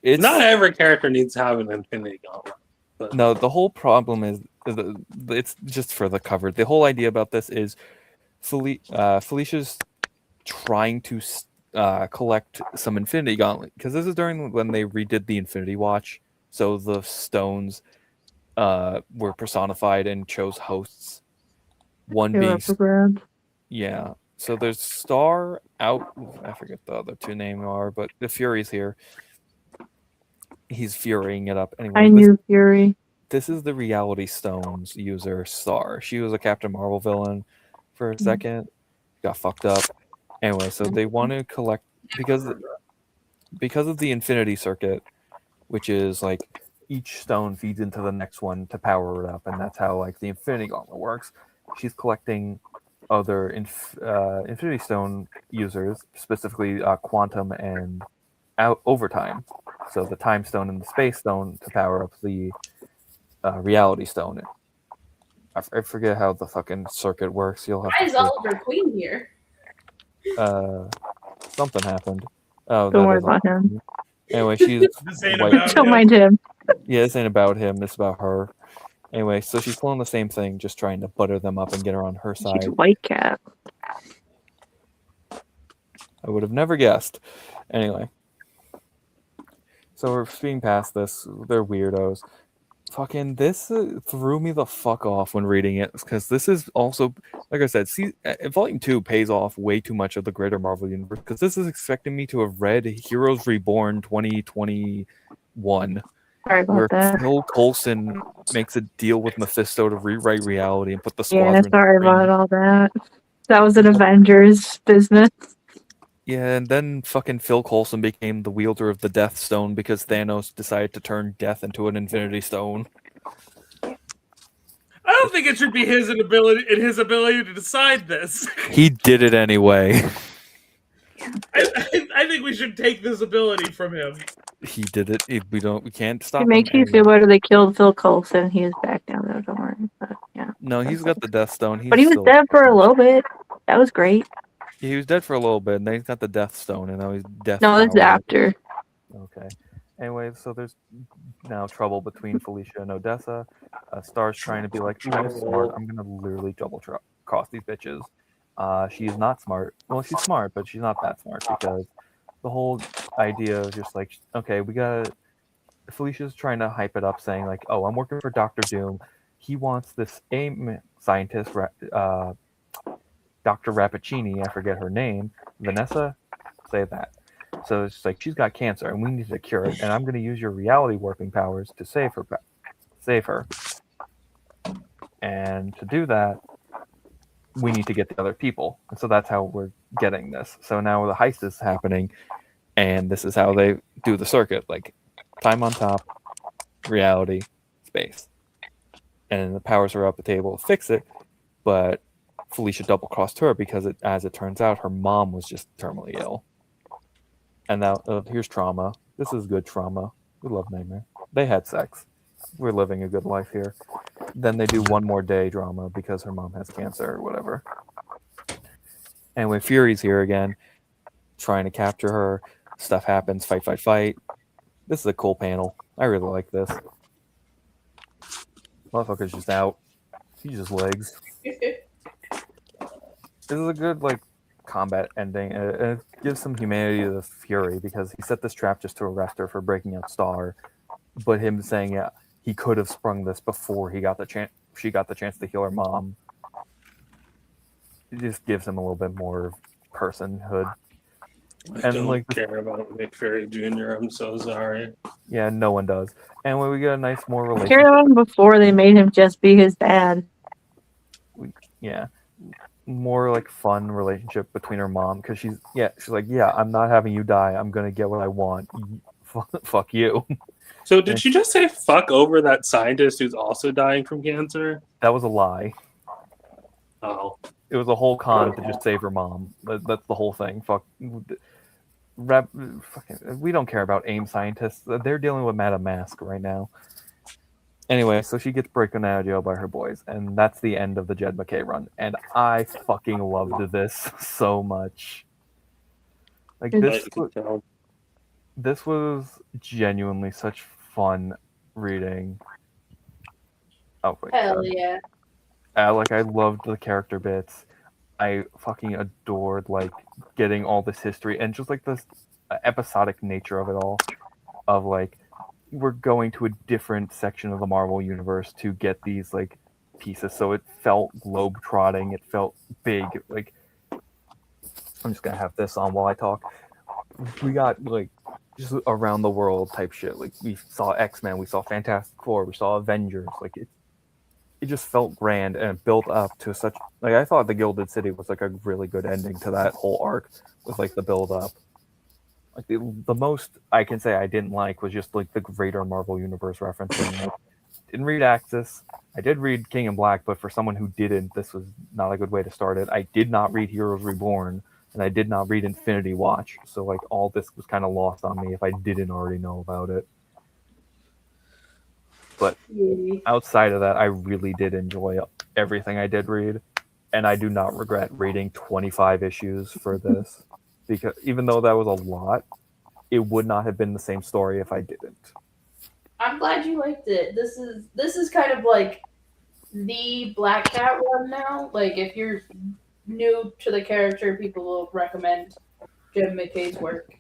It's Not every character needs to have an Infinity Gauntlet. But no. The whole problem is it's just for the cover. The whole idea about this is Felicia's trying to collect some Infinity Gauntlet because this is during when they redid the Infinity Watch. So the stones were personified and chose hosts. One They were being up for grabs. yeah. So there's Star out. I forget the other two names are, but the Fury's here. He's furying it up anyway. I knew Fury. This is the Reality Stones user Star. She was a Captain Marvel villain for a second. Got fucked up. Anyway, so they want to collect because of the Infinity Circuit, which is like each stone feeds into the next one to power it up, and that's how like the Infinity Gauntlet works. She's collecting other Infinity Stone users, specifically Quantum and Overtime. So the Time Stone and the Space Stone to power up the Reality Stone. I forget how the fucking circuit works. You'll have Why to is Oliver Queen here? something happened. Oh, Don't that worry doesn't- about him. Anyway, she's This ain't white- about Don't him. mind him. Yeah, this ain't about him. It's about her. Anyway, so she's pulling the same thing, just trying to butter them up and get her on her side. She's White Cat. I would have never guessed. Anyway. So we're speeding past this. They're weirdos. Fucking this threw me the fuck off when reading it because this is also, like I said, Volume 2 pays off way too much of the greater Marvel universe because this is expecting me to have read Heroes Reborn 2021. Sorry about Where that. Phil Coulson makes a deal with Mephisto to rewrite reality and put the Yeah, squadron. sorry about all that. That was an Avengers business. Yeah, and then fucking Phil Coulson became the wielder of the Death Stone because Thanos decided to turn death into an Infinity Stone. I don't think it should be his ability to decide this. He did it anyway. I think we should take this ability from him. He did it. We can't stop It him. makes you anyway. feel better they killed Phil Coulson. He is back now, though. Don't worry. But, yeah. No, he's got the Death Stone. But he was still- dead for a little bit. That was great. He was dead for a little bit, and then he's got the Death Stone, and now he's death. No, that's powered. after. Okay. Anyway, so there's now trouble between Felicia and Odessa. Star's trying to be like, I'm smart. I'm gonna literally double cross these bitches. She's not smart. Well, she's smart, but she's not that smart because the whole idea of just like, okay, we got Felicia's trying to hype it up, saying like, oh, I'm working for Dr. Doom. He wants this AIM scientist, Dr. Rappaccini, I forget her name, Vanessa, say that. So it's like she's got cancer and we need to cure it, and I'm going to use your reality warping powers to save her. And to do that, we need to get the other people. And so that's how we're getting this. So now the heist is happening, and this is how they do the circuit, like time on top, reality, space. And the powers are up the table to fix it, but Felicia double-crossed her because, as it turns out, her mom was just terminally ill. And now, here's trauma. This is good trauma. We love Nightmare. They had sex. We're living a good life here. Then they do one more day drama because her mom has cancer or whatever. Anyway, Fury's here again, trying to capture her. Stuff happens. Fight, fight, fight. This is a cool panel. I really like this. Motherfucker's just out. He's just legs. This is a good combat ending. It gives some humanity to the Fury because he set this trap just to arrest her for breaking out Star, but him saying he could have sprung this before he got the chance. She got the chance to heal her mom. It just gives him a little bit more personhood. I don't care about Nick Fury Jr. I'm so sorry. Yeah, no one does. And when we get a nice more I relationship, cared about him before they made him just be his dad. yeah, more fun relationship between her mom because she's like, I'm not having you die. I'm gonna get what I want. Fuck you. So did she just say fuck over that scientist who's also dying from cancer? That was a lie. Oh. It was a whole con to just save her mom. That's the whole thing. We don't care about AIM scientists. They're dealing with Madame Mask right now. Anyway, so she gets broken out of jail by her boys, and that's the end of the Jed McKay run. And I fucking loved this so much. this was genuinely such fun reading. Oh wait. Hell yeah. Like I loved the character bits. I fucking adored like getting all this history and just like this episodic nature of it all. Of like we're going to a different section of the Marvel universe to get these like pieces, so it felt globe-trotting. It felt big. Like I'm just gonna have this on while I talk. We got like just around the world type shit. Like we saw X-Men, we saw Fantastic Four, we saw Avengers. Like it just felt grand and it built up to such like I thought the Gilded City was like a really good ending to that whole arc with like the build up. Like the most I can say I didn't like was just like the greater Marvel Universe referencing. Like, didn't read Axis. I did read King in Black, but for someone who didn't, this was not a good way to start it. I did not read Heroes Reborn, and I did not read Infinity Watch. So like all this was kind of lost on me if I didn't already know about it. But outside of that, I really did enjoy everything I did read, and I do not regret reading 25 issues for this. Because even though that was a lot, it would not have been the same story if I didn't. I'm glad you liked it. This is kind of like the Black Cat one now. Like if you're new to the character, people will recommend Jim McKay's work,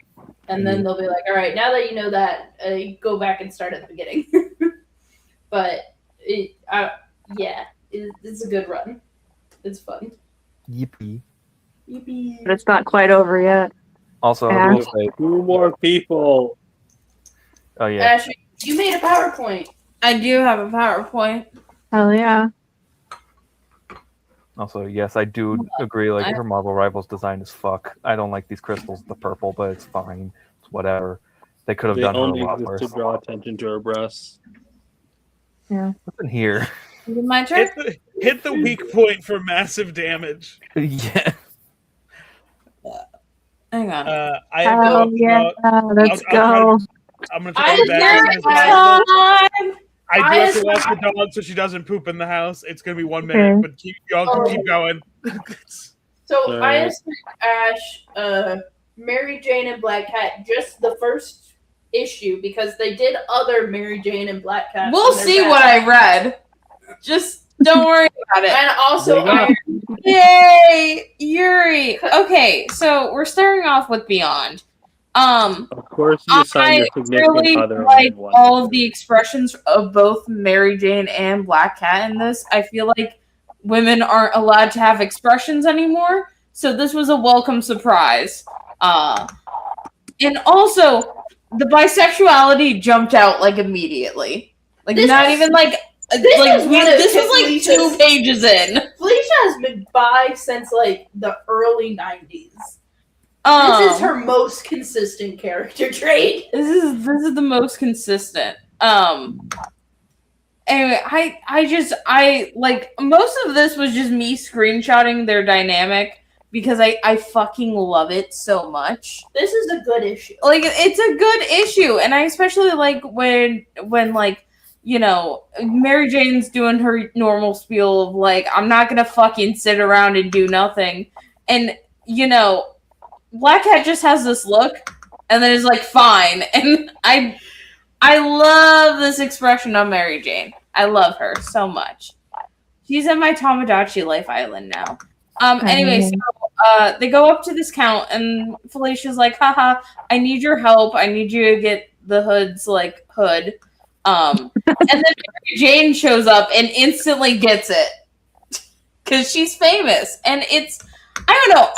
and then they'll be like, "All right, now that you know that, go back and start at the beginning." But it's a good run. It's fun. Yippee. Yippee. But it's not quite over yet. Also, Yeah. I will say 2 more people. Oh yeah. Ash, you made a PowerPoint. I do have a PowerPoint. Hell yeah. Also, yes, I do agree. Like her Marvel Rivals design is fuck. I don't like these crystals, the purple, but it's fine. It's whatever. They could have They done her a only lot exist worse. to draw attention to her breasts. Yeah. Nothing here. Is it my turn? Hit the weak point for massive damage. Yeah. Hang on. I have to walk the dog. Let's go. I'm gonna try to back as soon as possible. I do have to walk the dog so she doesn't poop in the house. It's gonna be 1 minute, but y'all can keep going. So I asked Ash, Mary Jane and Black Cat, just the first issue because they did other Mary Jane and Black Cat. We'll see what I read. Just don't worry about it. And also, Yay, Yuri. Okay, so we're starting off with Beyond. Of course, you assigned your I significant really other like on one. all of the expressions of both Mary Jane and Black Cat in this. I feel like women aren't allowed to have expressions anymore, so this was a welcome surprise. And also, the bisexuality jumped out like immediately. Like This not was- even like this was like 2 pages in. Felicia has been bi since like the early 90s. This is her most consistent character trait. This is the most consistent. Anyway, I like most of this was just me screenshotting their dynamic because I fucking love it so much. This is a good issue. Like it's a good issue, and I especially like when like, you know, Mary Jane's doing her normal spiel of like, I'm not gonna fucking sit around and do nothing. And, you know, Black Cat just has this look and then is like, fine. And I love this expression on Mary Jane. I love her so much. She's in my Tamagotchi life island now. Anyway, so they go up to this count and Felicia's like, haha, I need your help. I need you to get the Hood's like hood. And then Mary Jane shows up and instantly gets it because she's famous, and it's I don't know.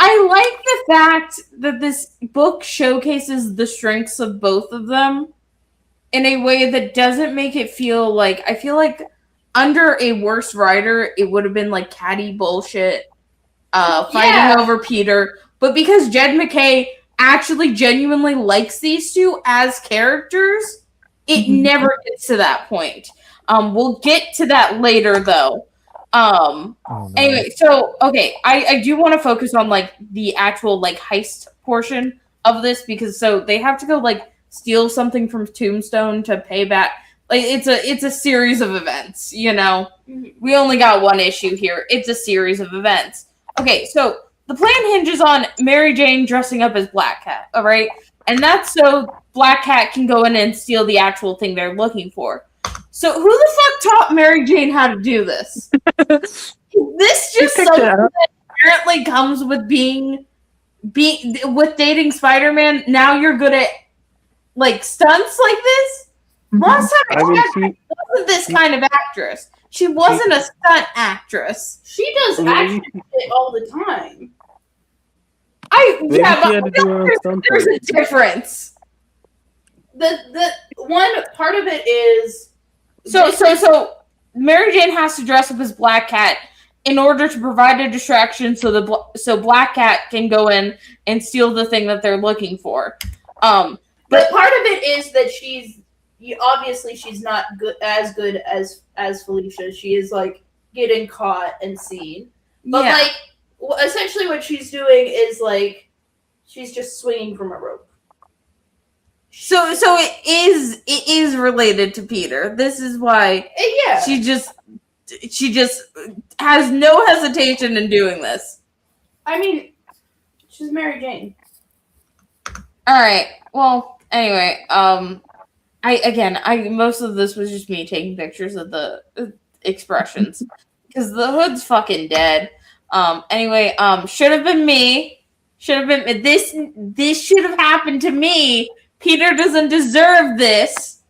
I like the fact that this book showcases the strengths of both of them in a way that doesn't make it feel like I feel like under a worse writer it would have been like catty bullshit, fighting over Peter, but because Jed McKay actually genuinely likes these two as characters. It never gets to that point. We'll get to that later, though. Anyway, so okay, I do want to focus on like the actual like heist portion of this because so they have to go like steal something from Tombstone to pay back. Like it's a series of events. You know, we only got one issue here. It's a series of events. Okay, so the plan hinges on Mary Jane dressing up as Black Cat. All right. And that's so Black Cat can go in and steal the actual thing they're looking for. So who the fuck taught Mary Jane how to do this? This just something that apparently comes with being with dating Spider-Man. Now you're good at like stunts like this. Last time she wasn't this kind of actress. She wasn't a stunt actress. She does action shit all the time. There's a difference. The one part of it is so Mary Jane has to dress up as Black Cat in order to provide a distraction so Black Cat can go in and steal the thing that they're looking for. But part of it is that she's not good as Felicia. She is like getting caught and seen. But like essentially what she's doing is like she's just swinging from a rope. So it is related to Peter. This is why she just has no hesitation in doing this. I mean, she's Mary Jane. All right. Well, anyway, most of this was just me taking pictures of the expressions because the hood's fucking dead. Anyway, should have been me. This should have happened to me. Peter doesn't deserve this.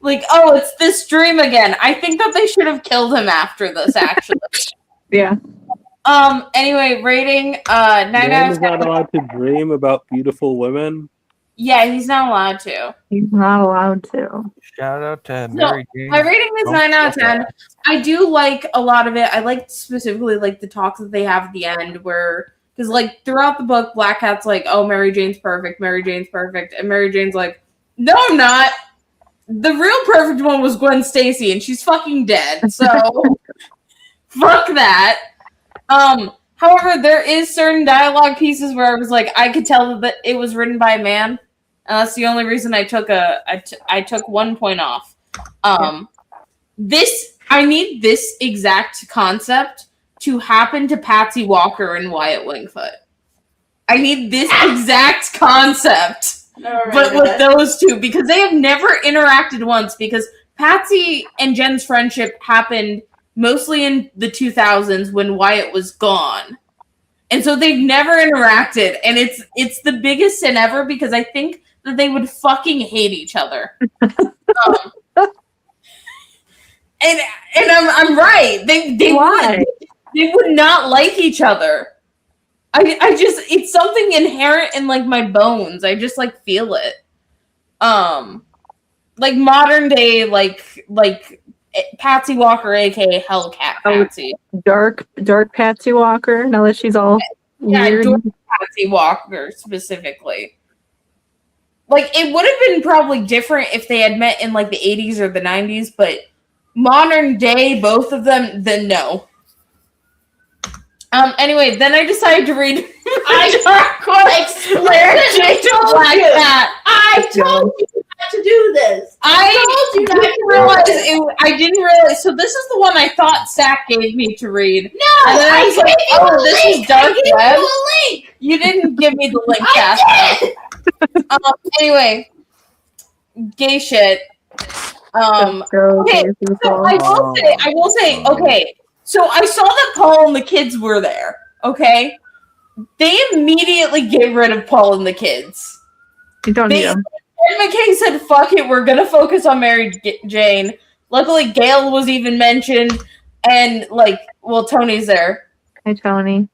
Like, oh, it's this dream again. I think that they should have killed him after this, actually. Yeah. Anyway, rating 9 out of 10. Not allowed to dream about beautiful women. Yeah, he's not allowed to. He's not allowed to. Shout out to Mary Jane. My rating is 9 out of 10. I do like a lot of it. I like specifically like the talks that they have at the end where, because like throughout the book, Black Cat's like, oh, Mary Jane's perfect. And Mary Jane's like, no, I'm not. The real perfect one was Gwen Stacy, and she's fucking dead. So fuck that. However, there is certain dialogue pieces where I was like, I could tell that it was written by a man. And that's the only reason I took I took 1 point off. I need this exact concept to happen to Patsy Walker and Wyatt Wingfoot. I need this exact concept. But with those two, because they have never interacted once, because Patsy and Jen's friendship happened mostly in the 2000s when Wyatt was gone. And so they've never interacted, and it's the biggest sin ever because I think that they would fucking hate each other. And I'm right. They would not like each other. I just, it's something inherent in like my bones. I just like feel it. Like modern day, like Patsy Walker, aka Hellcat Patsy. Dark Patsy Walker. Now that she's all weird. Dark Patsy Walker specifically. Like it would have been probably different if they had met in like the 80s or the 90s, but modern day, both of them, then no. Anyway, then I decided to read I told you not to do this. I didn't realize. So this is the one I thought Zach gave me to read. No, and then I was like, oh, this is dark web. Link. You didn't give me the link, Casper. Anyway, gay shit. Okay, so I will say, okay. So I saw that Paul and the kids were there, okay? They immediately get rid of Paul and the kids. You don't need them. Ed McKay said, fuck it, we're going to focus on Mary Jane. Luckily, Gail was even mentioned, and, like, well, Tony's there. Hi, Tony.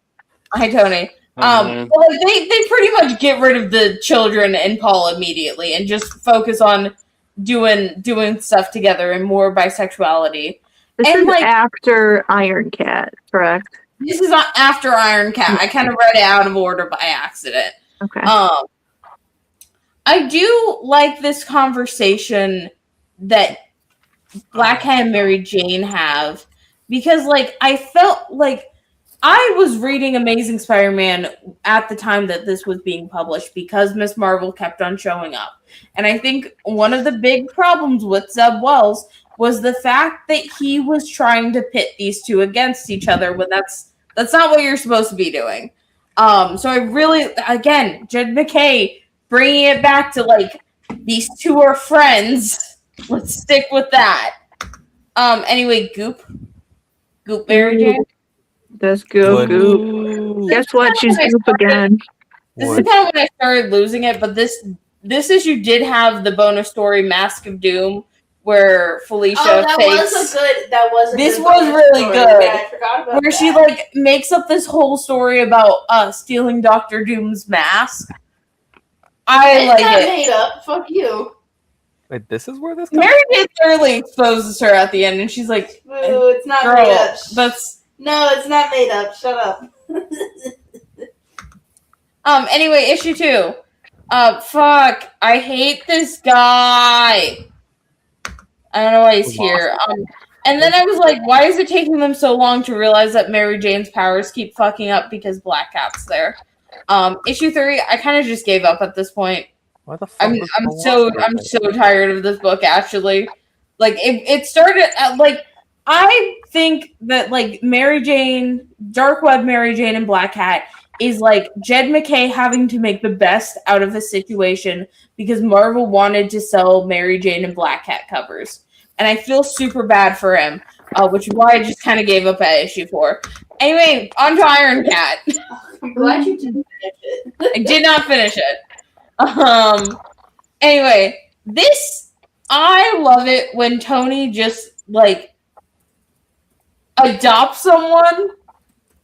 But, like, they pretty much get rid of the children and Paul immediately and just focus on doing stuff together and more bisexuality. This is like after Iron Cat, correct? This is not after Iron Cat. I kind of read it out of order by accident. Okay. I do like this conversation that Black Cat and Mary Jane have because, like, I felt like I was reading Amazing Spider-Man at the time that this was being published because Miss Marvel kept on showing up. And I think one of the big problems with Zeb Wells was the fact that he was trying to pit these two against each other when that's not what you're supposed to be doing. So I really, again, Jed McKay bringing it back to like these two are friends. Let's stick with that. Anyway, Goop Mary Jane. That's Goop. Guess what? She's Goop again. This is kind of when I started losing it, but this issue did have the bonus story Mask of Doom, where Felicia that fakes. This was really good. Yeah, I forgot about where she like makes up this whole story about stealing Dr. Doom's mask. I like not it. made up. Fuck you. Wait, this is where this comes Mary Jane thoroughly exposes her at the end, and she's like, Boo, it's not girl, made up. No, it's not made up. Shut up. Anyway, issue 2. Fuck. I hate this guy. I don't know why he's here. And then I was like, why is it taking them so long to realize that Mary Jane's powers keep fucking up because Black Cat's there? Issue 3, I kind of just gave up at this point. What the fuck? I'm so tired of this book, actually. Like, it started at, like, I think that, like, Mary Jane, Dark Web Mary Jane and Black Cat is, like, Jed McKay having to make the best out of a situation because Marvel wanted to sell Mary Jane and Black Cat covers. And I feel super bad for him, which is why I just kind of gave up at issue 4. Anyway, on to Iron Cat. I'm glad you didn't finish it. I did not finish it. Anyway, I love it when Tony just, like, adopts someone,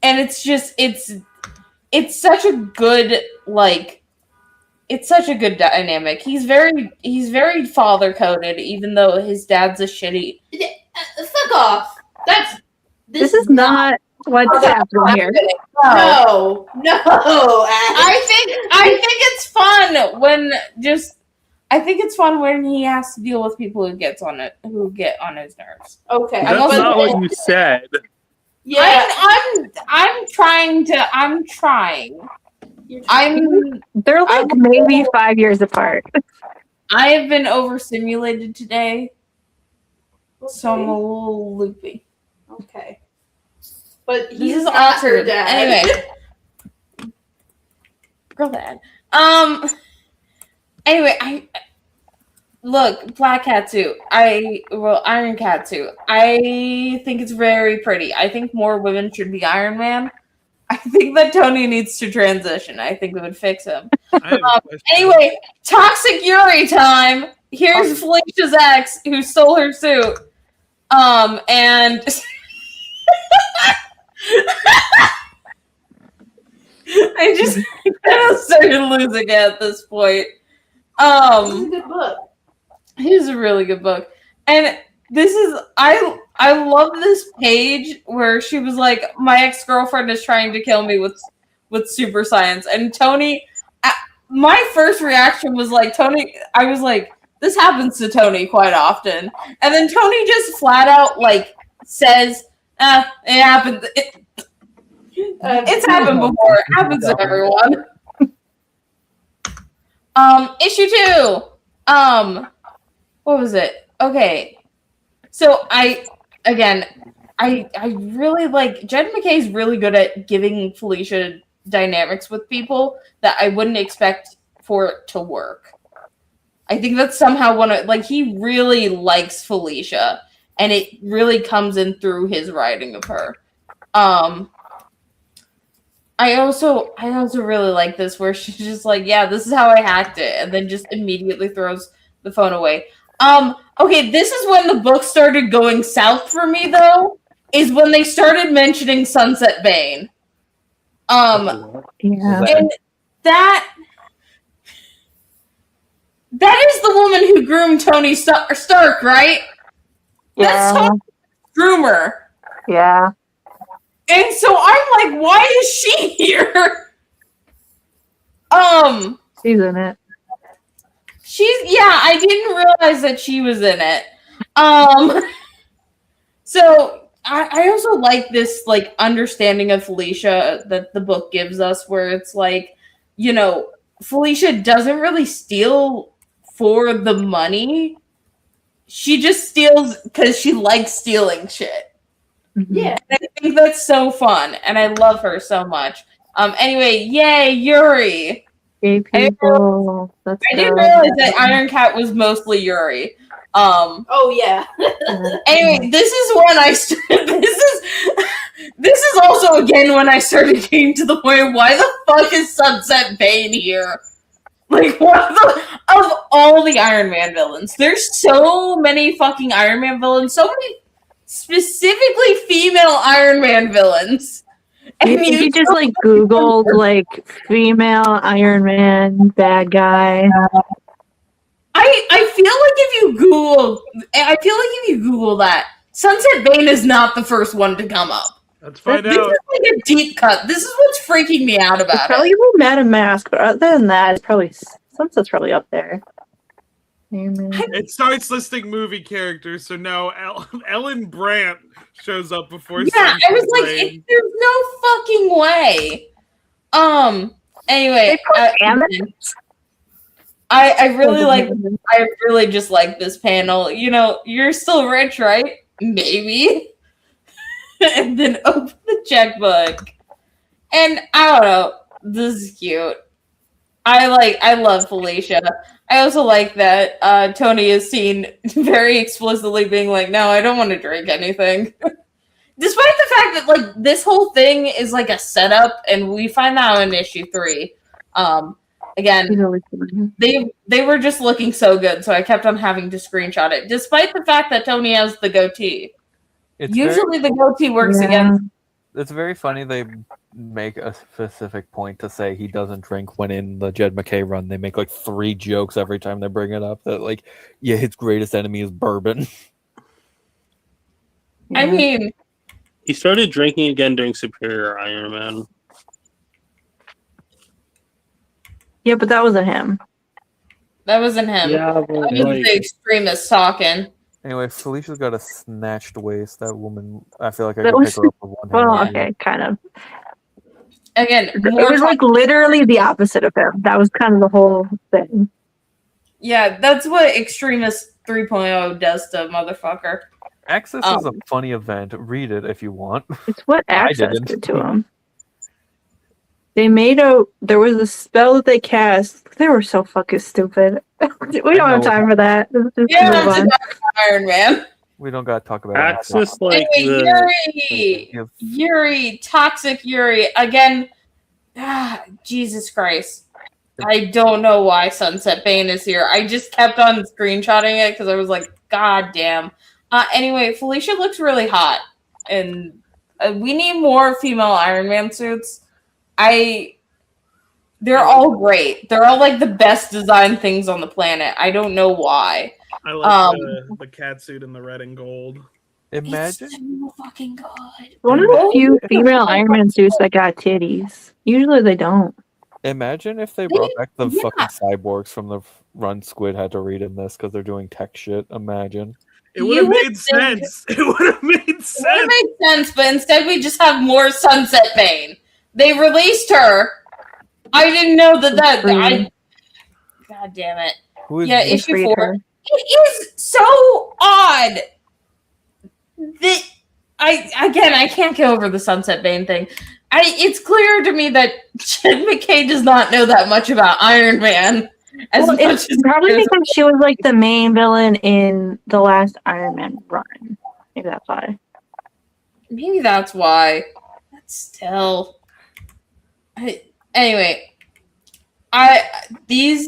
and it's such a good, like, it's such a good dynamic. He's very father coded, even though his dad's a shitty. Fuck off. This is not what's happening here. No. I think it's fun when he has to deal with people who get on his nerves. Okay. That's not what you said. Yeah, I'm trying. They're like maybe 5 years apart. I have been overstimulated today, so I'm a little loopy. Okay. But This he's is not her awkward. dad. Anyway, girl dad. Anyway, I look Black Cat suit. Iron Cat suit. I think it's very pretty. I think more women should be Iron Man. I think that Tony needs to transition. I think it would fix him. Anyway, Toxic Yuri time. Here's Felicia's ex who stole her suit. And I just kind of started losing it at this point. This is a good book. It is a really good book. And this is I love this page where she was like, my ex-girlfriend is trying to kill me with super science. And Tony, my first reaction was like, Tony, I was like, this happens to Tony quite often. And then Tony just flat out like says, it happened. It's happened before. It happens to everyone. Issue 2. What was it? Okay. So I really like Jed McKay's really good at giving Felicia dynamics with people that I wouldn't expect for it to work. I think that's somehow he really likes Felicia, and it really comes in through his writing of her. I also really like this where she's just like, yeah, this is how I hacked it, and then just immediately throws the phone away. Okay, this is when the book started going south for me, though, is when they started mentioning Sunset Bane. And that is the woman who groomed Tony Stark, right? Yeah. That's Tony's groomer. Yeah. And so I'm like, why is she here? She's in it. I didn't realize that she was in it. So I also like this like understanding of Felicia that the book gives us, where it's like, you know, Felicia doesn't really steal for the money. She just steals because she likes stealing shit. Yeah. And I think that's so fun, and I love her so much. Anyway, yay, Yuri. Gay people. Let's I didn't go. realize that Iron Cat was mostly Yuri. Oh yeah. Anyway, this is when I this is also again when I started getting to the point of why the fuck is Sunset Bane here? Like, what of all the Iron Man villains? There's so many fucking Iron Man villains, so many specifically female Iron Man villains. And you just like Googled like female Iron Man bad guy. I feel like if you Google that, Sunset Bane is not the first one to come up. Let's find This out. is like a deep cut. This is what's freaking me out It's about probably it. Madam Mask, but other than that, it's probably Sunset's probably up there. It starts listing movie characters, so now Ellen Brandt shows up before. Yeah, I was like, Bane. there's no fucking way. Anyway, I really just like this panel. You know, you're still rich, right? Maybe. And then open the checkbook. And I don't know, this is cute. I love Felicia. I also like that Tony is seen very explicitly being like, no, I don't want to drink anything. Despite the fact that like this whole thing is like a setup, and we find that in issue 3. Again, they were just looking so good, so I kept on having to screenshot it. Despite the fact that Tony has the goatee. Usually the goatee works against. It's very funny they make a specific point to say he doesn't drink when in the Jed McKay run. They make like 3 jokes every time they bring it up that like, yeah, his greatest enemy is bourbon. I mean, he started drinking again during Superior Iron Man. Yeah, but that wasn't him. That wasn't him. Yeah, that was the extremist talking. Anyway, Felicia's got a snatched waist. That woman, I feel like I That could was- pick her up with one hand. Well, okay, kind of. Again, It was like literally the opposite of him. That was kind of the whole thing. Yeah, that's what Extremist 3.0 does to motherfucker. Access is a funny event. Read it if you want. It's what I Access didn't. did to him. They made there was a spell that they cast. They were so fucking stupid. We don't have time for that. Let's just move on. Iron Man. We don't got to talk about Access Access. like Anyway, Yuri, toxic Yuri again. Jesus Christ! I don't know why Sunset Bane is here. I just kept on screenshotting it because I was like, God damn. Anyway, Felicia looks really hot, and we need more female Iron Man suits. They're all great. They're all like the best designed things on the planet. I don't know why. I like the cat suit in the red and gold. Imagine so fucking good. One of the few female Iron Man suits that got titties. Usually they don't. Imagine if they brought back the fucking cyborgs from the run Squid had to read in this because they're doing tech shit. Imagine. It would have made sense. It would have made sense. It would have made sense, but instead we just have more Sunset Bane. They released her. I didn't know that. God damn it. Who is Yeah, this? issue 4. It is so odd that I can't get over the Sunset Bane thing. It's clear to me that Jed McKay does not know that much about Iron Man. It's probably because she was like the main villain in the last Iron Man run. Maybe that's why. Maybe that's why. But still. Anyway, these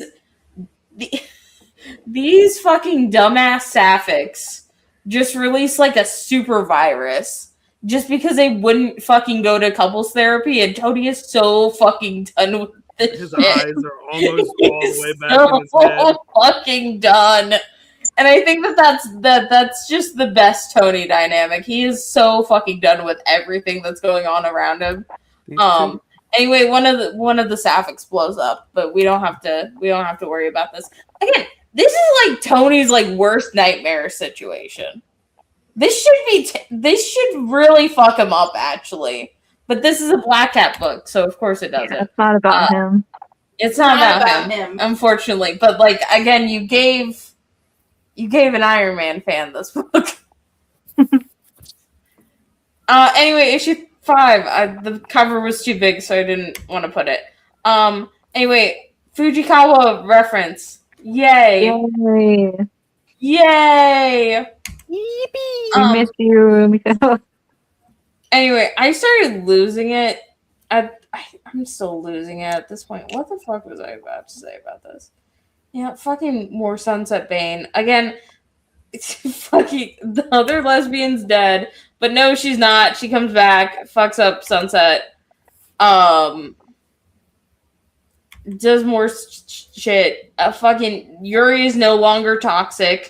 fucking dumbass sapphics just released like a super virus just because they wouldn't fucking go to couples therapy, and Tony is so fucking done with this His shit. eyes are almost all the way back so in his head. fucking done. And I think that's just the best Tony dynamic. He is so fucking done with everything that's going on around him. Anyway, one of the sapphics blows up, but we don't have to worry about this. Again, this is like Tony's like worst nightmare situation. This should really fuck him up actually. But this is a Black Cat book, so of course it doesn't. Yeah, it's not about him. It's not about him, unfortunately. But like again, you gave an Iron Man fan this book. Anyway, issue 5. The cover was too big, so I didn't want to put it. Anyway, Fujikawa reference. Yay. Yay. We miss you, Mikawa. Anyway, I started losing it. I'm still losing it at this point. What the fuck was I about to say about this? Yeah, fucking more Sunset Bane. Again, fucking the other lesbian's dead. But no, she's not. She comes back, fucks up Sunset. Does more shit. Fucking Yuri is no longer toxic.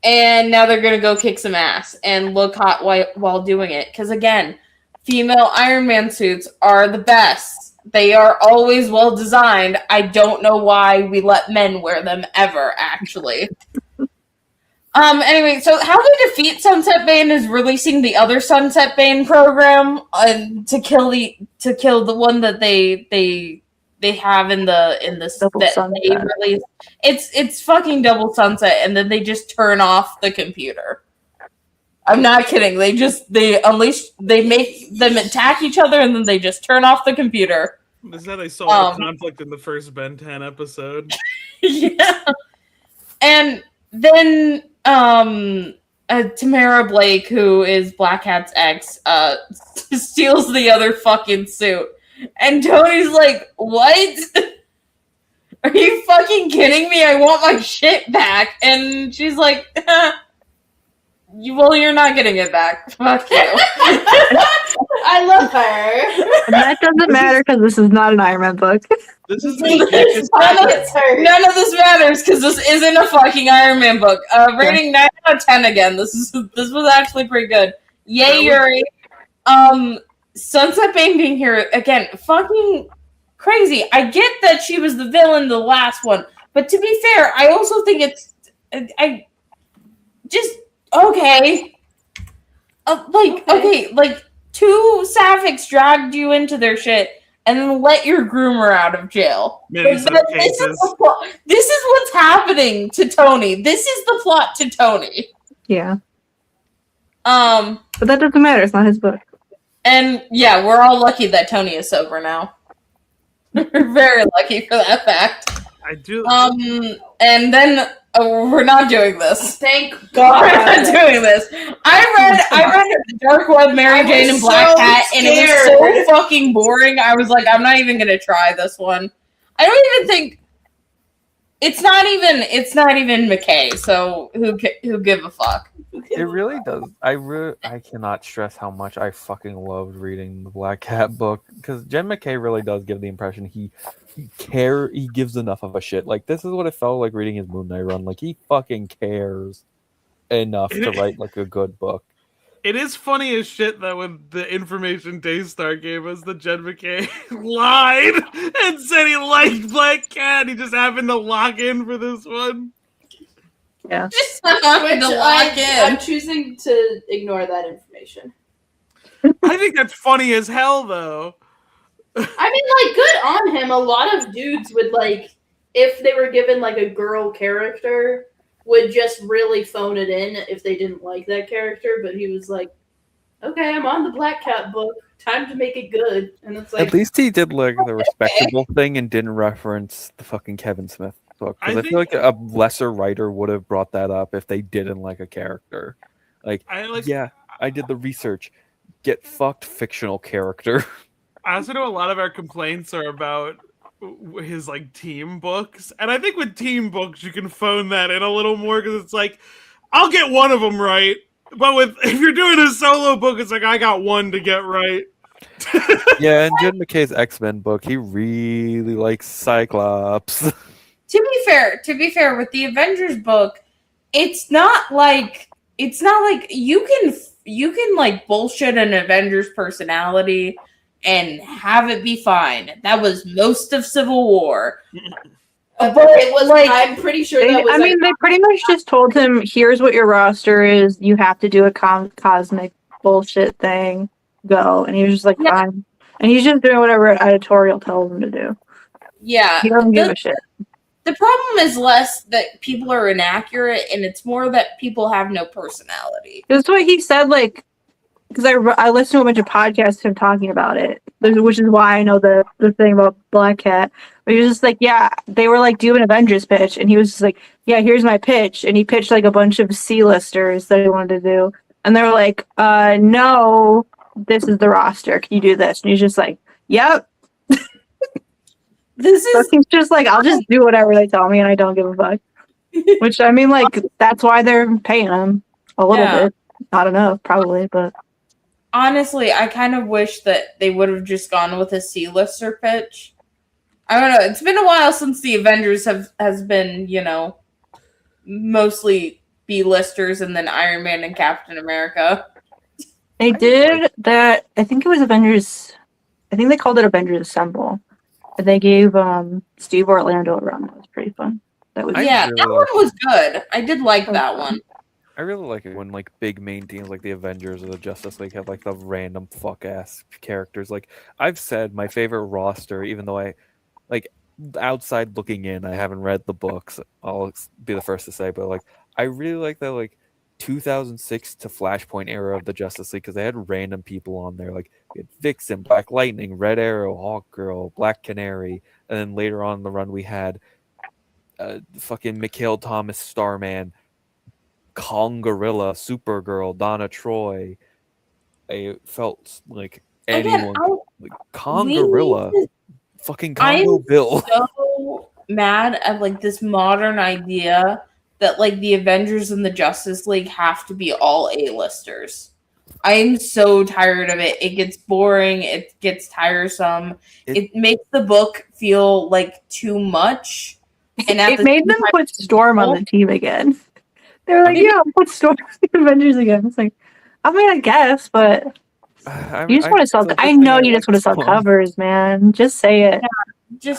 And now they're gonna go kick some ass and look hot while doing it. Because again, female Iron Man suits are the best. They are always well designed. I don't know why we let men wear them ever, actually. Anyway, so how they defeat Sunset Bane is releasing the other Sunset Bane program to kill the one that they have in the Double that Sunset. they release. It's fucking Double Sunset, and then they just turn off the computer. I'm not kidding. They make them attack each other, and then they just turn off the computer. This is how they solved the conflict in the first Ben 10 episode. Yeah. And then Tamara Blake, who is Black Cat's ex, steals the other fucking suit. And Tony's like, what? Are you fucking kidding me? I want my shit back. And she's like, well, you're not getting it back. Fuck you. I love her. And that doesn't matter because this is not an Iron Man book. This is none of this matters because this isn't a fucking Iron Man book. Rating 9 out of 10 again. This was actually pretty good. Yay, Yuri. Sunset Bane being here again, fucking crazy. I get that she was the villain the last one, but to be fair, I also think it's okay. Like two Sapphics dragged you into their shit and then let your groomer out of jail. This is what's happening to Tony. This is the plot to Tony. Yeah. But that doesn't matter. It's not his book. And yeah, we're all lucky that Tony is sober now. We're very lucky for that fact. I do. And then we're not doing this. Thank God. We're not doing this. I read Dark Web, Mary Jane, and Black Cat, and it was so fucking boring. I was like, I'm not even gonna try this one. I don't even think it's not even McKay. So who give a fuck? It really does. I cannot stress how much I fucking loved reading the Black Cat book because Jen McKay really does give the impression he gives enough of a shit. Like this is what it felt like reading his Moon Knight run. Like he fucking cares enough to write like a good book. It is funny as shit that when the information Daystar gave us, that Jen McKay lied and said he liked Black Cat. He just happened to lock in for this one. Yeah. Just happened to lock in. I'm choosing to ignore that information. I think that's funny as hell, though. I mean, like, good on him. A lot of dudes would, like, if they were given, like, a girl character, would just really phone it in if they didn't like that character. But he was like, okay, I'm on the Black Cat book. Time to make it good. And it's like, At least he did like the respectable thing and didn't reference the fucking Kevin Smith book. Because I feel like a lesser writer would have brought that up if they didn't like a character. Like, yeah, I did the research. Get fucked, fictional character. I also know a lot of our complaints are about his like team books, and I think with team books you can phone that in a little more because it's like I'll get one of them right, but if you're doing a solo book, it's like I got one to get right. Yeah, and Jen McKay's X-Men book, he really likes Cyclops. To be fair, with the Avengers book, it's not like you can like bullshit an Avengers personality and have it be fine. That was most of Civil War. But it was like, I'm pretty sure that was. They pretty much just told him, "Here's what your roster is. You have to do a cosmic bullshit thing. Go." And he was just like, "Fine." And he's just doing whatever editorial tells him to do. Yeah, he doesn't give a shit. The problem is less that people are inaccurate, and it's more that people have no personality. That's what he said. Like because I listened to a bunch of podcasts of him talking about it, which is why I know the thing about Black Cat. But he was just like, yeah, they were like, do an Avengers pitch, and he was just like, yeah, here's my pitch, and he pitched like a bunch of C-listers that he wanted to do, and they were like, no, this is the roster. Can you do this? And he's just like, yep. This is. He's just like, I'll just do whatever they tell me, and I don't give a fuck. Which I mean, like, that's why they're paying him a little bit. Not enough, probably, but. Honestly, I kind of wish that they would have just gone with a C-lister pitch. I don't know. It's been a while since the Avengers has been, mostly B-listers and then Iron Man and Captain America. They did that. I think it was Avengers. I think they called it Avengers Assemble. They gave Steve Orlando a run. That was pretty fun. That was that one was good. I did like that one. I really like it when like big main teams like the Avengers or the Justice League have like the random fuck ass characters. Like I've said, my favorite roster, even though I like outside looking in, I haven't read the books. I'll be the first to say, but like I really like that like 2006 to Flashpoint era of the Justice League because they had random people on there. Like we had Vixen, Black Lightning, Red Arrow, Hawkgirl, Black Canary, and then later on in the run we had fucking Mikhail Thomas, Starman, Kong Gorilla, Supergirl, Donna Troy. I felt like anyone like Kong Gorilla, fucking Congo Bill. So mad at like this modern idea that like the Avengers and the Justice League have to be all A-listers. I am so tired of it. It gets boring. It gets tiresome. It makes the book feel like too much. And it made them put Storm on the team again. They were like, yeah, put Storm on the Avengers again. It's like, I mean, I guess, but you just want to sell. I know you just want to sell covers, man. Just say it. Yeah,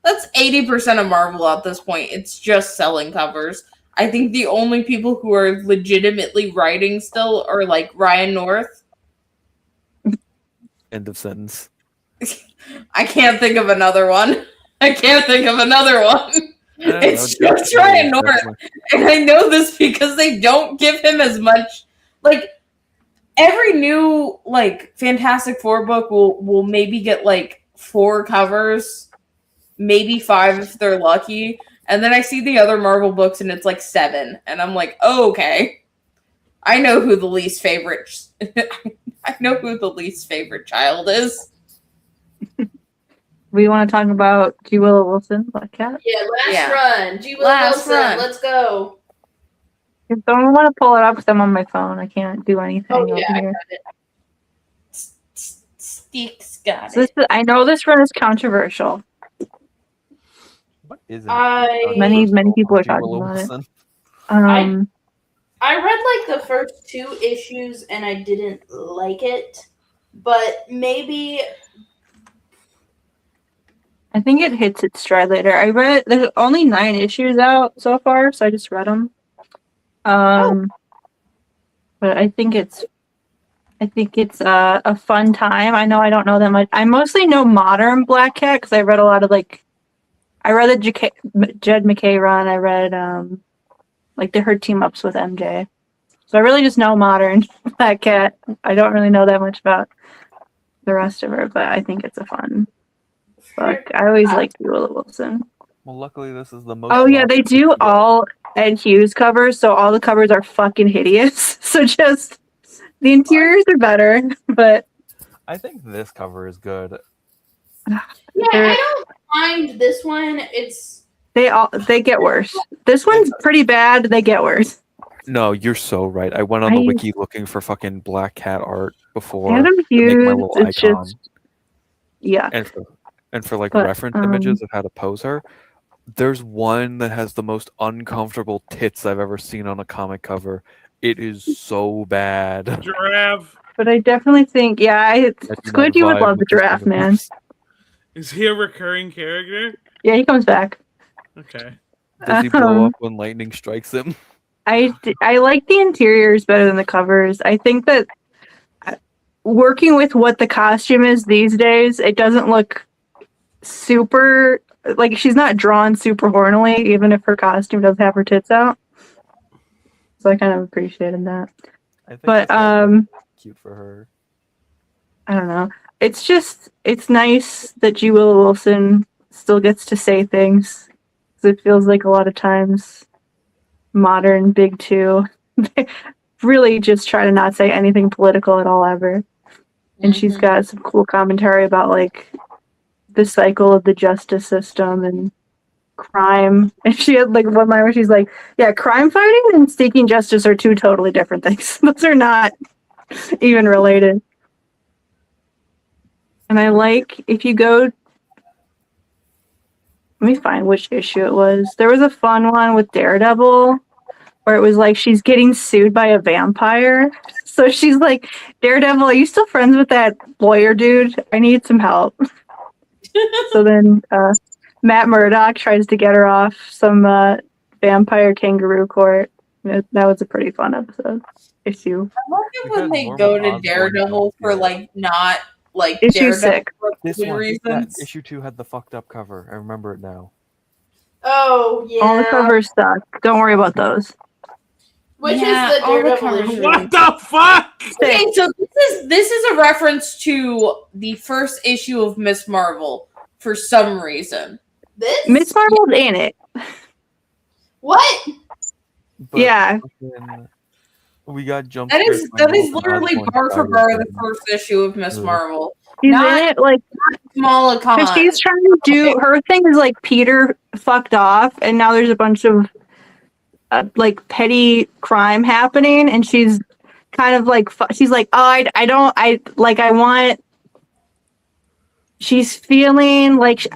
that's 80% of Marvel at this point. It's just selling covers. I think the only people who are legitimately writing still are like Ryan North. End of sentence. I can't think of another one. It's just Ryan North. And I know this because they don't give him as much. Like, every new, like, Fantastic Four book will maybe get, like, 4 covers. Maybe 5 if they're lucky. And then I see the other Marvel books and it's, like, 7. And I'm like, oh, okay. I know who the least favorite... I know who the least favorite child is. We want to talk about G. Willow Wilson, Black Cat? Yeah, run. G. Willow Wilson, let's go. If someone want to pull it up because I'm on my phone, I can't do anything over I here. got it. Steaks got So I know this run is controversial. What is it? Many people are talking about it. I read like the first 2 issues and I didn't like it, but maybe... I think it hits its stride later. I read there's only 9 issues out so far, so I just read them. But I think it's a fun time. I know I don't know that much. I mostly know modern Black Cat because I read a lot of I read the Jed McKay run. I read her team ups with MJ. So I really just know modern Black Cat. I don't really know that much about the rest of her, but I think it's a fun book. I always liked Willow Wilson. Well, luckily this is the most. Oh yeah, they do all Ed Hughes covers, so all the covers are fucking hideous. So just the interiors are better, but I think this cover is good. Yeah, I don't mind this one. They get worse. This one's pretty bad. They get worse. No, you're so right. I went on the wiki looking for fucking Black Cat art before. Adam to make Hughes, my little it's icon. just yeah. And for like But, reference images of how to pose her, there's one that has the most uncomfortable tits I've ever seen on a comic cover. It is so bad. Giraffe. But I definitely think, Squid, you would love the giraffe, man. Is he a recurring character? Yeah, he comes back. Okay. Does he blow up when lightning strikes him? I like the interiors better than the covers. I think that working with what the costume is these days, it doesn't look super, like, she's not drawn super hornily, even if her costume does have her tits out. So I kind of appreciated that. But cute for her. I don't know. It's nice that G. Willow Wilson still gets to say things. 'Cause it feels like a lot of times modern Big Two really just try to not say anything political at all ever. And she's got some cool commentary about like the cycle of the justice system and crime. And she had like one line where she's like, yeah, crime fighting and seeking justice are two totally different things. Those are not even related. And I like, if you go, let me find which issue it was. There was a fun one with Daredevil where it was like she's getting sued by a vampire. So she's like, Daredevil, are you still friends with that lawyer dude? I need some help. So then Matt Murdock tries to get her off some vampire kangaroo court. That was a pretty fun issue. I love it when they go to Daredevil for like not like Issue Daredevil 6. for This good one, reasons. issue 2 had the fucked up cover. I remember it now. Oh yeah. All the covers suck. Don't worry about those. Which Yeah, is the all the Daredevil covers issue? are- What the fuck? Okay, so this is a reference to the first issue of Miss Marvel for some reason. This? Miss Marvel's in it. What? But Yeah. fucking- we got jumped. That is literally bar for bar the first issue of Miss Marvel. She's Not- in it like Kamala Khan. because she's trying to do her thing is like Peter fucked off, and now there's a bunch of like petty crime happening, and she's kind of like she's like, oh, I want. She's feeling like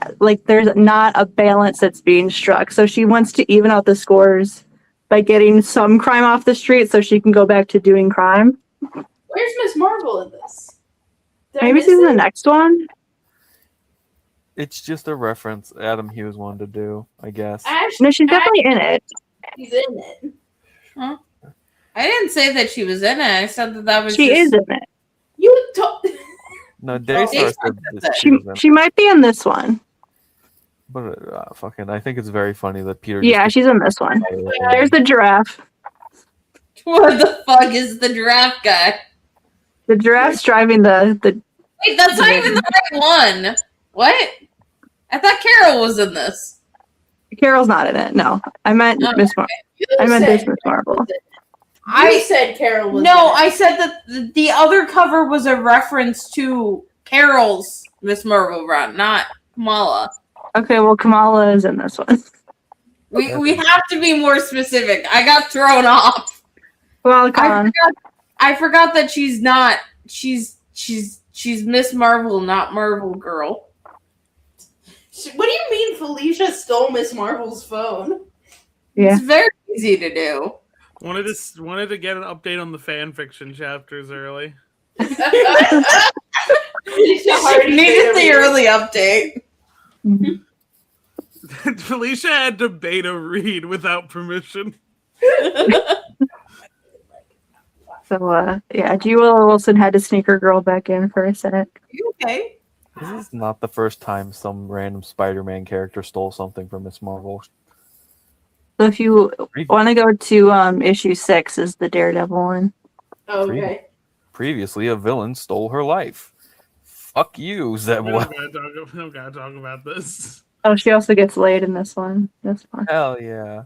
there's not a balance that's being struck, so she wants to even out the scores by getting some crime off the street, so she can go back to doing crime. Where's Miss Marvel in this? Did I Maybe miss she's in it? the next one. It's just a reference Adam Hughes wanted to do, I guess. No, she's definitely in it. She's in it. Huh? I didn't say that she was in it. I said that was She just... is in it. You told. No, Daystar said this She was in it. she might be in this one. But fucking, I think it's very funny that Peter. Yeah, she's in this one. There's the giraffe. What the fuck is the giraffe guy? The giraffe's driving the. Wait, that's not even the right one. What? I thought Carol was in this. Carol's not in it. No, I meant Miss Marvel. I meant this Miss Marvel. I said Carol was. No, in it. I said that the other cover was a reference to Carol's Miss Marvel run, not Kamala. Okay, well Kamala is in this one. We have to be more specific. I got thrown off. Well, I forgot that she's not. She's Miss Marvel, not Marvel Girl. What do you mean Felicia stole Miss Marvel's phone? Yeah. It's very easy to do. Wanted to get an update on the fan fiction chapters early. Needed the early update. Felicia had to beta read without permission. So yeah, G. Willow Wilson had to sneak her girl back in for a sec. Okay. This is not the first time some random Spider-Man character stole something from Miss Marvel. So if you want to go to issue 6 is the Daredevil one. Okay. Previously, a villain stole her life. Fuck you, We Zebwa. don't gotta talk about this. Oh, she also gets laid in this one. That's fun. Hell yeah.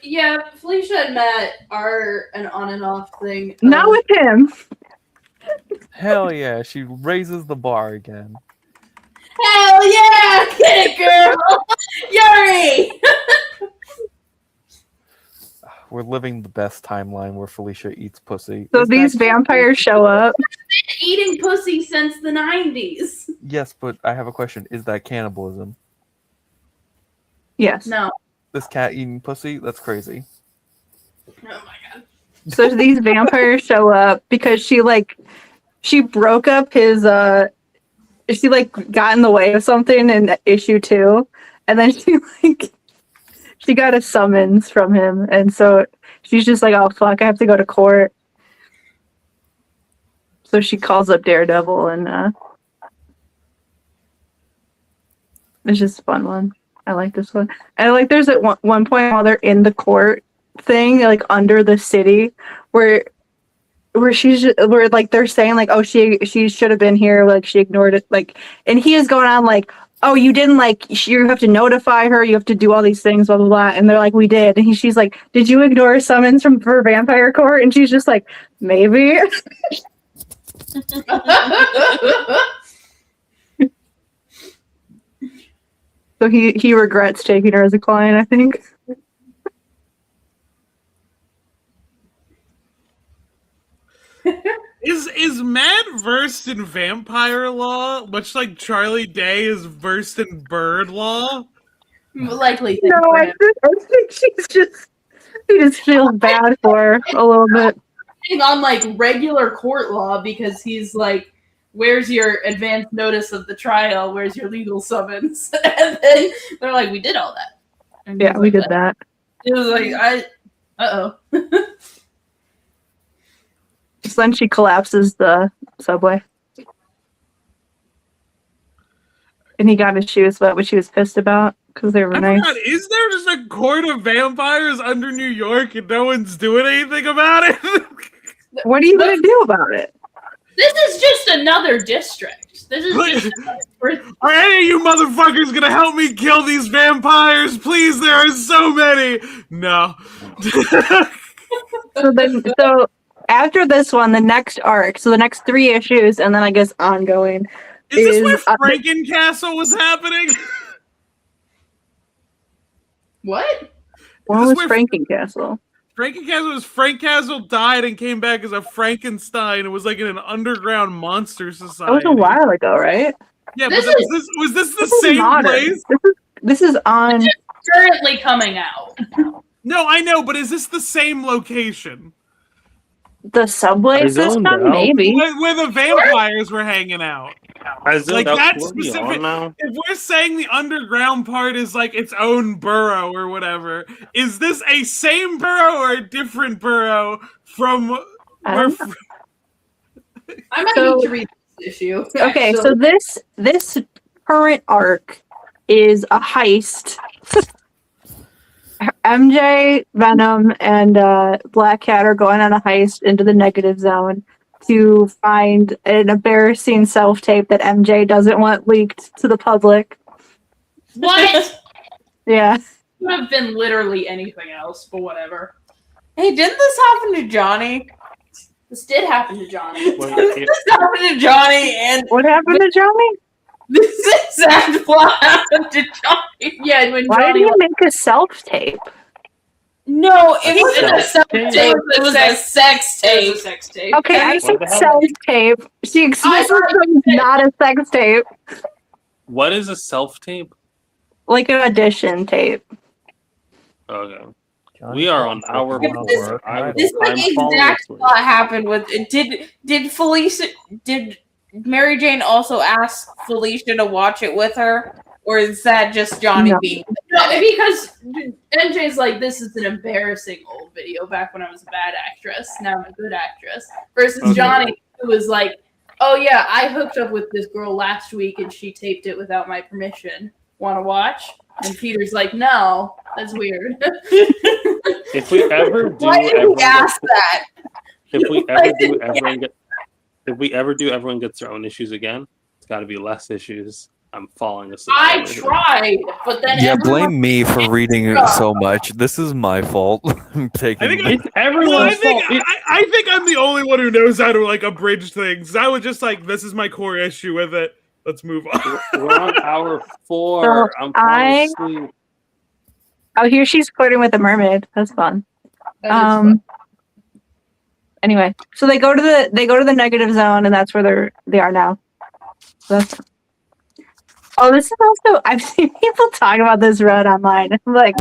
Yeah, Felicia and Matt are an on and off thing. Not with him. Hell yeah. She raises the bar again. Hell yeah! Get it, girl! Yuri! We're living the best timeline where Felicia eats pussy. So these vampires show up. Eating pussy since the 90s. Yes, but I have a question. Is that cannibalism? Yes. No. This cat eating pussy? That's crazy. Oh my god. So these vampires show up because she broke up his she got in the way of something in issue 2, and then she got a summons from him, and so she's just like, oh fuck, I have to go to court. So she calls up Daredevil, and it's just a fun one. I like this one. And there's at one point while they're in the court thing, under the city, where where like they're saying like, oh, she should have been here, like she ignored it, like, and he is going on like, oh, you didn't, like, you have to notify her, you have to do all these things, blah blah blah, and they're like, we did, and she's like, did you ignore a summons for vampire court? And she's just like, maybe. So he regrets taking her as a client, I think. Is Matt versed in vampire law, much like Charlie Day is versed in bird law? Likely. No, I think he just feels bad for her a little bit. On like regular court law because he's like, where's your advance notice of the trial? Where's your legal summons? And then they're like, we did all that. And Yeah, we did that. It was like, uh-oh. So then she collapses the subway. And he got his shoes wet, which he was pissed about because they were I nice. forgot, is there just a court of vampires under New York and no one's doing anything about it? What are you going to do about it? This is just another district. This is just Are any of you motherfuckers gonna help me kill these vampires? Please, there are so many. No. So after this one, the next arc, so the next 3 issues, and then I guess ongoing. Is this where Frankencastle was happening? What? What was Frankencastle? Frankencastle was Frank Castle died and came back as a Frankenstein. It was like in an underground monster society. That was a while ago, right? Yeah, This but is- was this the This is same modern. place? This is on. It's currently coming out. No, I know, but is this the same location? The subway I zoned system, out. maybe. Where the vampires were hanging out. I zoned Like out that 40 specific. on now. If we're saying the underground part is like its own borough or whatever, is this a same borough or a different borough from I where? don't know. I might So- need to read this issue. Okay, actually. so this current arc is a heist. MJ, Venom, and Black Cat are going on a heist into the negative zone to find an embarrassing self-tape that MJ doesn't want leaked to the public. What? Yeah. Would have been literally anything else, but whatever. Hey, didn't this happen to Johnny? This did happen to Johnny. This happened to Johnny, and What happened to Johnny? this exact plot happened to Johnny. Yeah, when Why did Johnny he make a self-tape? No, it A wasn't a sex sex tape. tape? It was a sex It tape. was a sex tape. Okay, I What said the hell? self-tape. She explicitly said not a sex tape. What is a self tape? Like an audition tape. Okay. We are on our This- work. This like I'm following exact this one. plot happened with did Felicia did Mary Jane also ask Felicia to watch it with her, or is that just Johnny No. being No, because MJ's like, this is an embarrassing old video back when I was a bad actress. Now I'm a good actress. Versus Okay. Johnny, who was like, oh yeah, I hooked up with this girl last week and she taped it without my permission. Want to watch? And Peter's like, no, that's weird. If we ever do, Why did everyone we ask gets- that? if we Why ever did do, we everyone get. If we ever do, everyone gets their own issues again. It's got to be less issues. I'm falling asleep. I over here. tried, but then Yeah, everyone- blame me for reading it so much. This is my fault. I'm taking. I think It's Well, everyone's fault. I think I'm the only one who knows how to like abridge things. I was just like, this is my core issue with it. Let's move on. We're on hour 4. So I'm falling I- asleep. Oh, here she's flirting with a mermaid. That's fun. That is fun. Anyway, so they go to the negative zone, and that's where they are now. So that's. Oh, this is also I've seen people talk about this run online. I'm like,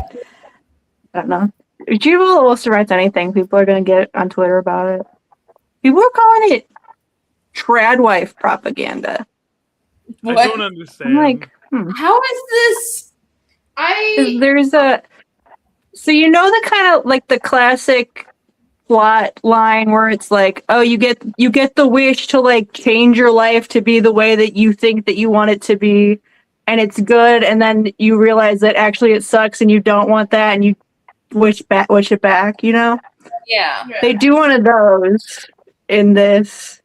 I don't know. If Jubal wants to write anything, people are gonna get on Twitter about it. People are calling it trad wife propaganda. I What? don't understand. I'm like, How is this? there's a so you know the kind of like the classic plot line where it's like, oh, you get the wish to like change your life to be the way that you think that you want it to be, and it's good, and then you realize that actually it sucks and you don't want that, and you wish it back, you know? Yeah. They do one of those, in this.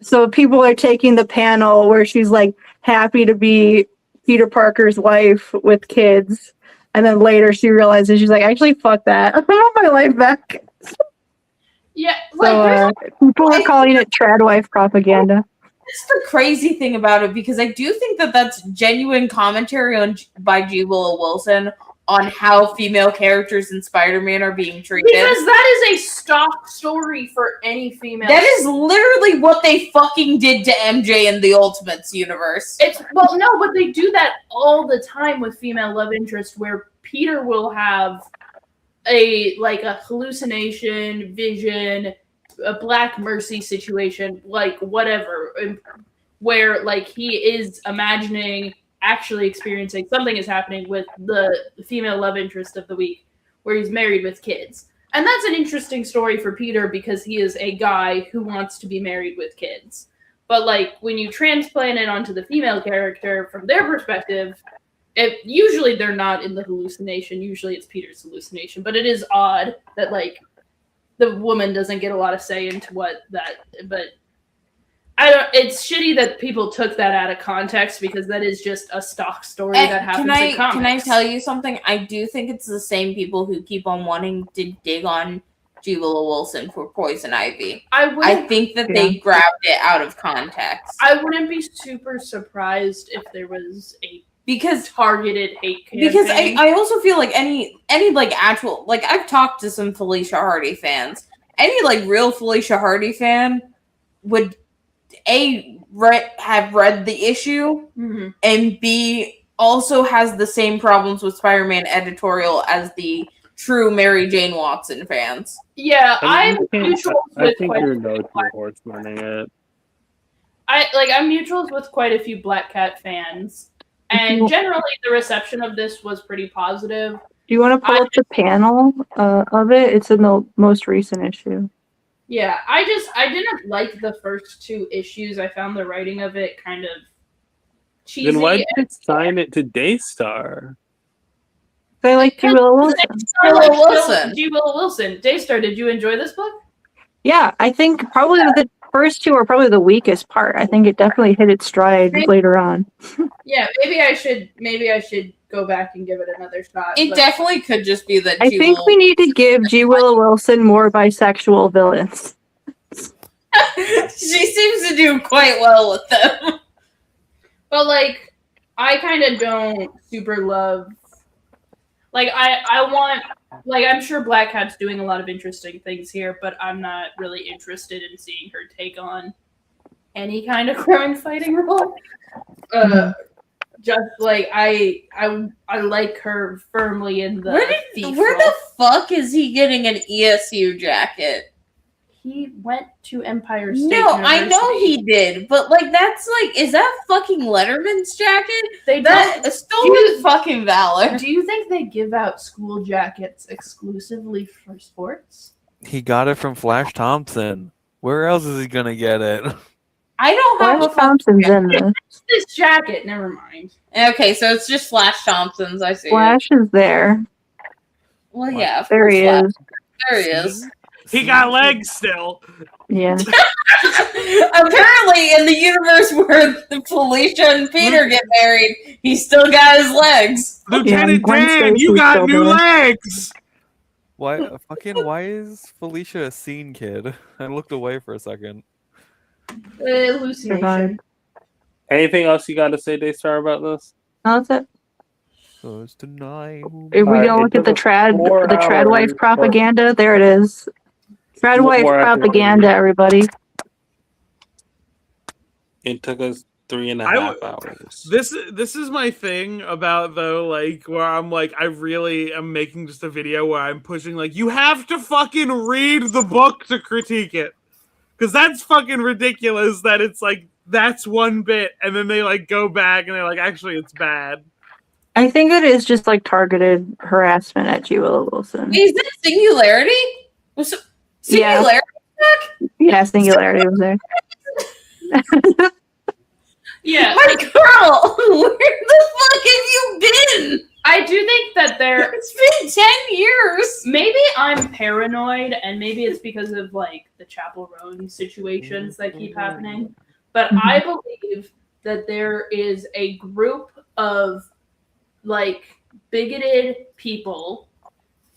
So people are taking the panel where she's like happy to be Peter Parker's wife with kids. And then later she realizes she's like, actually, fuck that. I want my life back. Yeah, like So people are calling it trad wife propaganda. That's the crazy thing about it, because I do think that that's genuine commentary by G. Willow Wilson on how female characters in Spider-Man are being treated. because that is a stock story for any female. That is literally what they fucking did to MJ in the Ultimates universe. It's well, no, but they do that all the time with female love interest, where Peter will have a hallucination, vision, a Black Mercy situation, like whatever, where like he is imagining actually experiencing something is happening with the female love interest of the week, where he's married with kids. And that's an interesting story for Peter because he is a guy who wants to be married with kids. But like when you transplant it onto the female character from their perspective, usually they're not in the hallucination. Usually it's Peter's hallucination. But it is odd that like the woman doesn't get a lot of say into what that. But I don't. It's shitty that people took that out of context because that is just a stock story that happens in comics. Can I tell you something? I do think it's the same people who keep on wanting to dig on G. Willow Wilson for Poison Ivy. I think that they grabbed it out of context. I wouldn't be super surprised if there was a targeted hate campaign. Because I also feel like any like actual, like I've talked to some Felicia Hardy fans. Any like real Felicia Hardy fan would have read the issue, and B also has the same problems with Spider-Man editorial as the true Mary Jane Watson fans. Yeah, I I'm think mutual with quite you're a no few two horse running it. I'm mutuals with quite a few Black Cat fans, and generally the reception of this was pretty positive. Do you want to pull up the panel of it? It's in the most recent issue. Yeah, I didn't like the first two issues. I found the writing of it kind of cheesy. Then why did you sign it to Daystar? I like G. Willow Wilson. G. Willow Wilson. Daystar, did you enjoy this book? Yeah, I think probably the first two are probably the weakest part. I think it definitely hit its stride later on. Yeah, maybe I should go back and give it another shot. It definitely could just be that I think we need to give G. Willow Wilson more bisexual villains. She seems to do quite well with them. But like, I kind of don't super love. Like, I want. Like, I'm sure Black Cat's doing a lot of interesting things here, but I'm not really interested in seeing her take on any kind of crime fighting role. Just like I like her firmly in the where the fuck is he getting an ESU jacket? He went to Empire State No, University. I know he did, but like that's like, is that fucking Letterman's jacket? That's stolen fucking valor. Do you think they give out school jackets exclusively for sports? He got it from Flash Thompson. Where else is he gonna get it? I don't have Flash Thompson's in this. This jacket, never mind. Okay, so it's just Flash Thompson's. I see. Flash is there. Well, yeah. There he is. There he is. He got legs still. Yeah. Apparently, in the universe where Felicia and Peter get married, he still got his legs. Lieutenant Dan, you got new legs. Why is Felicia a scene kid? I looked away for a second. Hallucination. Anything else you got to say, Daystar, about this? No, that's it. So it's tonight. If we don't look at the trad wife propaganda, there it is. Trad wife propaganda, everybody. It took us 3.5 hours. This is my thing about though, like where I'm like, I really am making just a video where I'm pushing like, you have to fucking read the book to critique it. Because that's fucking ridiculous that it's like, that's one bit, and then they like go back and they're like, actually, it's bad. I think it is just like targeted harassment at G. Willow Wilson. Is it Singularity? Singularity? Yeah, Singularity was there. Yeah. My girl, where the fuck have you been? I do think that It's been 10 years. Maybe I'm paranoid, and maybe it's because of like the Chapel Roan situations that keep happening. But I believe that there is a group of like bigoted people,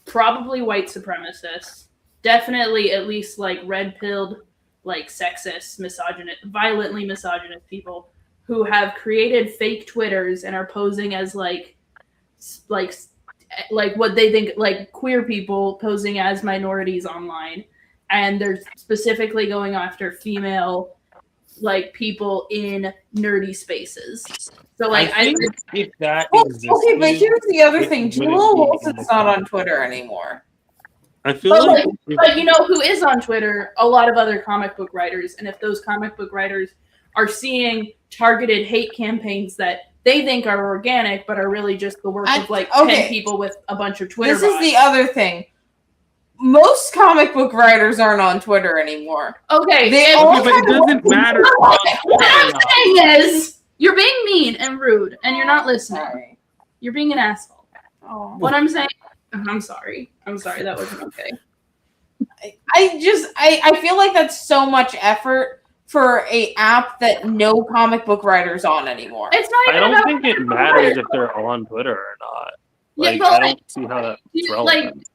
probably white supremacists, definitely at least like red-pilled, like sexist, misogynist, violently misogynist people who have created fake Twitters and are posing as like what they think like queer people posing as minorities online, and they're specifically going after female like people in nerdy spaces. So like I think if that Oh, existed, okay, but here's the other it thing. wouldn't Jewel be Wilson's not on Twitter anymore. I feel like if- but you know who is on Twitter? A lot of other comic book writers, and if those comic book writers are seeing targeted hate campaigns that they think are organic but are really just the work of like 10 people with a bunch of Twitter This is bots. the other thing. Most comic book writers aren't on Twitter anymore. Okay, They if- all Okay, but kind it of doesn't work- matter What I'm saying is, you're being mean and rude, and you're not listening. You're being an asshole. What I'm saying, I'm sorry. That wasn't okay. I feel like that's so much effort for a app that no comic book writers on anymore. It's not I don't think it matters if they're on Twitter or not. Yeah, Like, but, I like, don't see how that's like, relevant.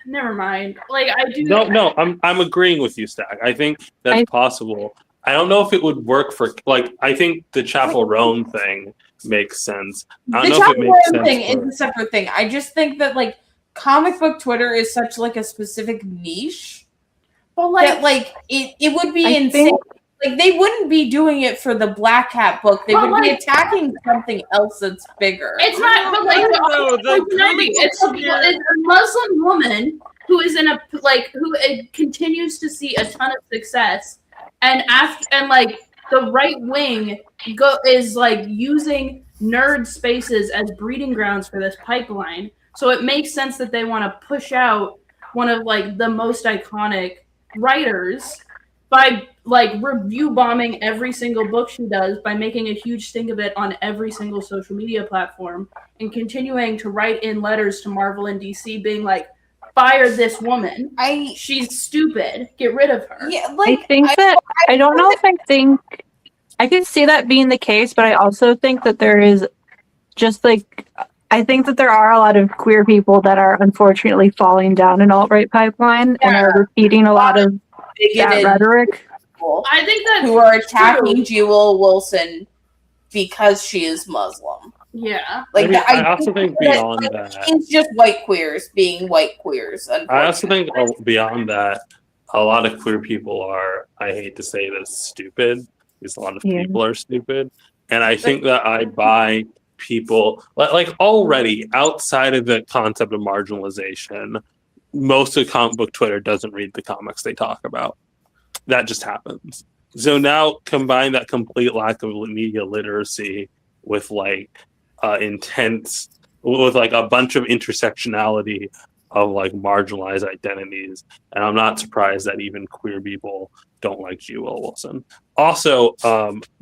never mind. Like I do. No, I'm agreeing with you, Stack. I think that's possible. I don't know if it would work for like. I think the Chapel Roan thing makes sense. I don't The know if it Chapel makes Roan sense. thing for- is a separate thing. I just think that like comic book Twitter is such like a specific niche. But like it would be I insane. think- Like they wouldn't be doing it for the Black Cat book. They But, would be like- attacking something else that's bigger. It's not, but like it's a Muslim woman who is in a like who continues to see a ton of success, and like the right wing is like using nerd spaces as breeding grounds for this pipeline. So it makes sense that they want to push out one of like the most iconic writers by like review bombing every single book she does, by making a huge sting of it on every single social media platform, and continuing to write in letters to Marvel and DC being like, fire this woman. She's stupid. Get rid of her. Yeah, I think that I don't know if I could see that being the case, but I also think that there is just like I think that there are a lot of queer people that are unfortunately falling down an alt-right pipeline and are repeating a lot of that bigoted rhetoric. I think that who are attacking Jewel Wilson because she is Muslim. Yeah. Like I mean, I I also think beyond that, it's just white queers being white queers. I also think beyond that, a lot of queer people are, I hate to say this, stupid, because a lot of Yeah. people are stupid. And I think that I buy people, like already outside of the concept of marginalization, most of comic book Twitter doesn't read the comics they talk about. That just happens. So now combine that complete lack of media literacy with like intense, with like a bunch of intersectionality of like marginalized identities, and I'm not surprised that even queer people don't like Jewel Wilson. Also,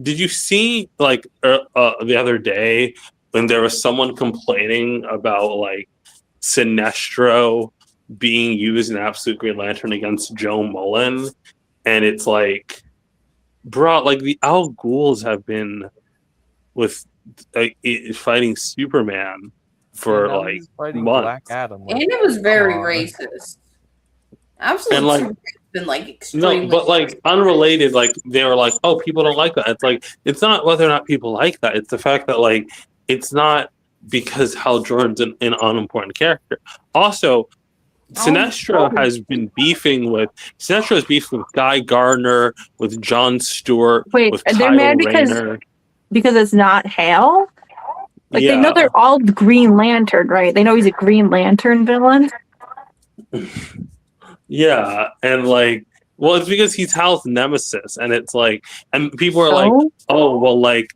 did you see like the other day when there was someone complaining about like Sinestro being used in Absolute Green Lantern against Joe Mullen, and it's like, bro, like the Al Ghul's have been with fighting Superman for now like he's fighting months. Black Adam. And it was very come on. racist. Absolutely, And, like, been like extremely. No, but like unrelated, like they were like, oh, people don't like that. It's like, it's not whether or not people like that. It's the fact that like it's not because Hal Jordan's an unimportant character. Also, Sinestro has been beefing with Guy Gardner, with Jon Stewart, Wait, with they're Kyle mad Rayner. because it's not Hal? Like they know Yeah. they're all Green Lantern, right? They know he's a Green Lantern villain. Yeah, and like, well, it's because he's Hal's nemesis, and it's like, and people are like, So? oh, well, like,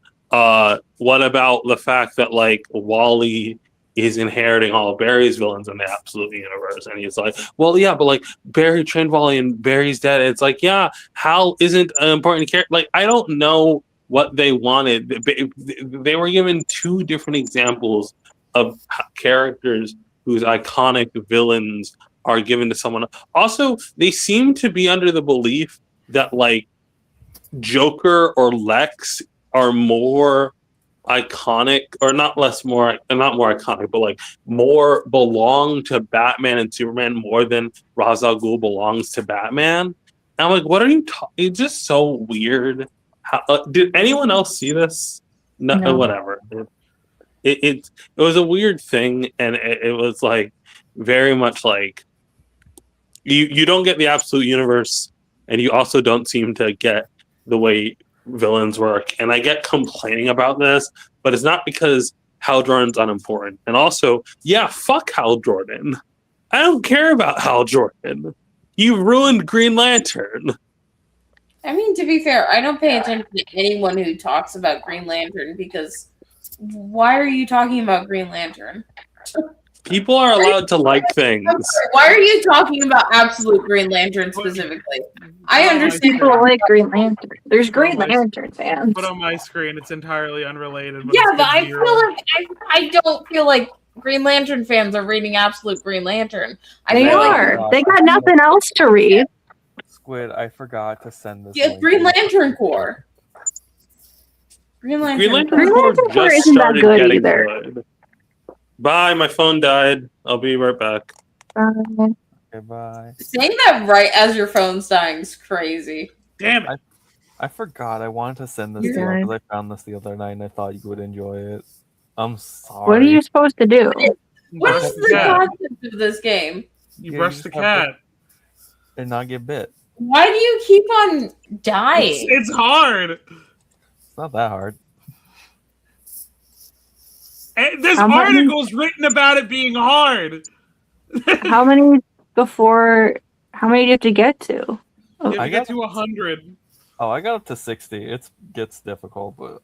what about the fact that like Wally is inheriting all of Barry's villains in the Absolute Universe? And he's like, well, yeah, but like Barry trained Wally and Barry's dead. It's like, yeah, Hal isn't an important character. Like, I don't know what they wanted. They were given two different examples of characters whose iconic villains are given to someone. Also, they seem to be under the belief that like Joker or Lex are more iconic, or not more iconic, but like more belong to Batman and Superman more than Ra's al Ghul belongs to Batman. And I'm like, what are you talking? It's just so weird. Did anyone else see this? No. Whatever. It was a weird thing, and it was like very much like you don't get the absolute universe, and you also don't seem to get the way villains work. And I get complaining about this, but it's not because Hal Jordan's unimportant. And also, yeah, fuck Hal Jordan. I don't care about Hal Jordan. You ruined Green Lantern. I mean, to be fair, I don't pay attention to anyone who talks about Green Lantern because why are you talking about Green Lantern? People are allowed to like things. Why are you talking about Absolute Green Lantern specifically? I understand People like Green Lantern. There's Green Lantern fans. Put on my screen. It's entirely unrelated. Yeah, but I feel like I don't feel like Green Lantern fans are reading Absolute Green Lantern. They are. They got nothing else to read. Squid, I forgot to send this. Yeah, Green Lantern Corps. Green Lantern Corps just isn't that started good getting either. good. Bye, my phone died. I'll be right back. Okay, bye. Saying that right as your phone's dying is crazy. Damn it. I forgot I wanted to send this to you because I found this the other night and I thought you would enjoy it. I'm sorry. What are you supposed to do? What is the concept of this game? You brush the cat. And not get bit. Why do you keep on dying? It's hard. It's not that hard. And there's How many- articles written about it being hard. How many do you have to get to? You have to get to 100. Oh, I got up to 60. It gets difficult, but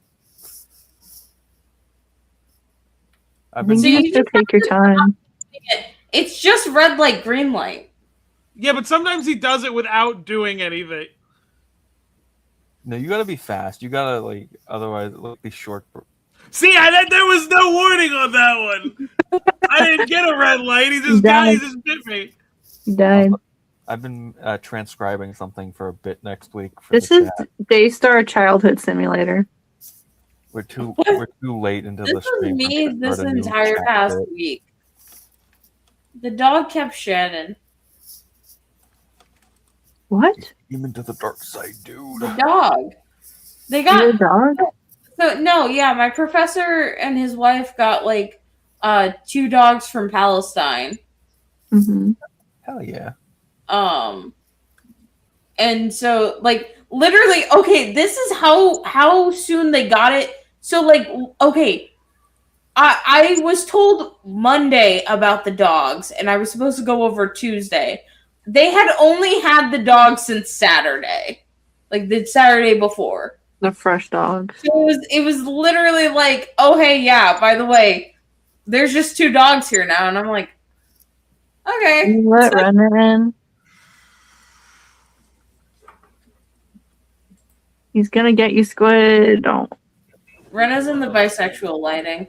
I've been. So you have to take your time. It's just red light, green light. Yeah, but sometimes he does it without doing anything. No, you gotta be fast. You gotta like, otherwise it'll be short. See, there was no warning on that one. I didn't get a red light. He just bit me. You died. I've been transcribing something for a bit next week. For This the is chat. Daystar Childhood Simulator. We're too late into This the was stream. me to this start a new entire chat past bit. week. The dog kept shedding. What? Even to the dark side, dude. The dog. They got Your dog? So no, yeah, my professor and his wife got like 2 dogs from Palestine. Mm-hmm. Hell yeah. And so like literally, okay, this is how soon they got it. So like, okay, I was told Monday about the dogs, and I was supposed to go over Tuesday. They had only had the dogs since Saturday, like the Saturday before. The fresh dog. So it was literally like, oh hey, yeah, by the way, there's just 2 dogs here now, and I'm like, okay. You let Rena in. He's gonna get you, Squid. Don't. Rena's in the bisexual lighting.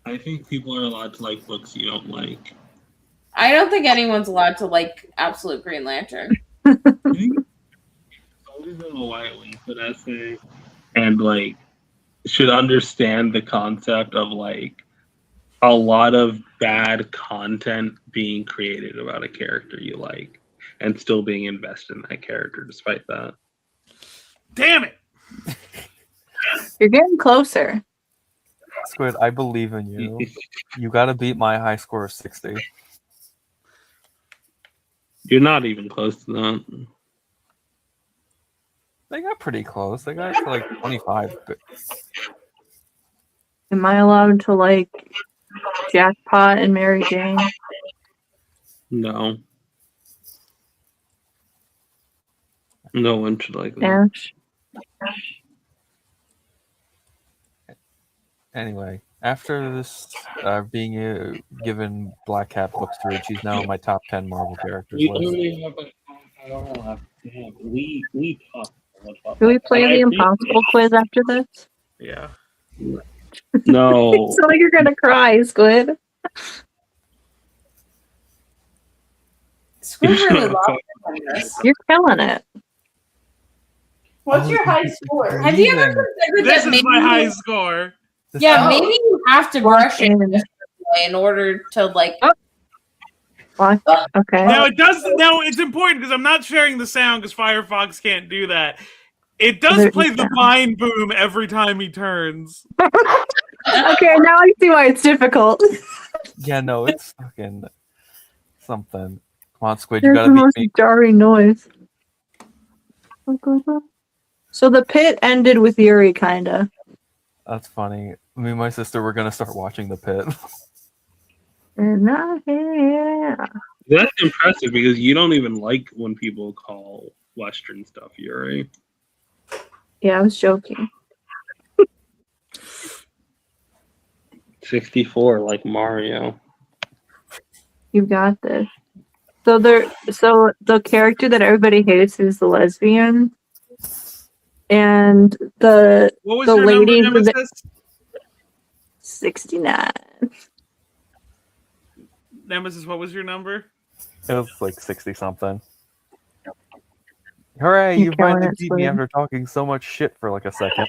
I think people are allowed to like books you don't like. I don't think anyone's allowed to like Absolute Green Lantern. Always in a white Winslet essay, and like should understand the concept of like a lot of bad content being created about a character you like, and still being invested in that character despite that. Damn it! You're getting closer. Squid, I believe in you. You gotta beat my high score of 60. You're not even close to that. They got pretty close. They got to like 25. But Am I allowed to like Jackpot and Mary Jane? No. No one should like that. Ash? anyway, after this being given Black Cat books to read, she's now in my top 10 Marvel characters We list. literally have I don't know. We talked. Do we play the impossible quiz after this? Yeah. No. It's like you're gonna cry, Squid. Squid really lost on this. You're killing it. What's your high score? Have you ever considered This that is my maybe- high score. Yeah, Oh. maybe you have to brush it in order to like. What? Okay. Now it does. Now it's important because I'm not sharing the sound because Firefox can't do that. It does There play is the sound. vine boom every time he turns. Okay, now I see why it's difficult. Yeah, no, it's fucking something. Come on, Squid, you There's gotta the beat most me. jarring noise. So the pit ended with Yuri, kinda. That's funny. Me and my sister were gonna start watching The Pit. And not here. That's impressive because you don't even like when people call Western stuff Yuri. Yeah, I was joking. 64, like Mario. You got this. So the character that everybody hates is the lesbian, and the What was the your lady number, who Nemesis? 69. Nemesis, what was your number? It was like 60 something. Hooray, You're you killing finally it, beat me Squid. after talking so much shit for like a second.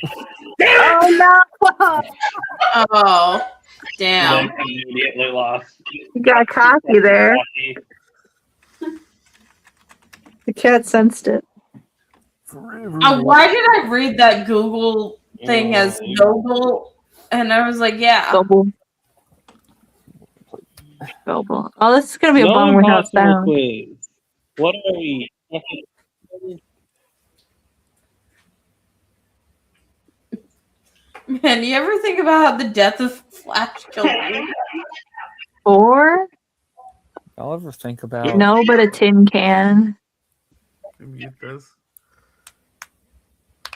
Oh no! Oh, damn. Immediately lost. You got cocky there. The cat sensed it. Why did I read that Google thing as Google? And I was like, yeah. Double. Double. Oh, this is gonna be a No bummer without impossible sound. quiz. What are we? Man, you ever think about how the death of Flash killed you? Or I'll ever think about no, but a tin can. Mute this.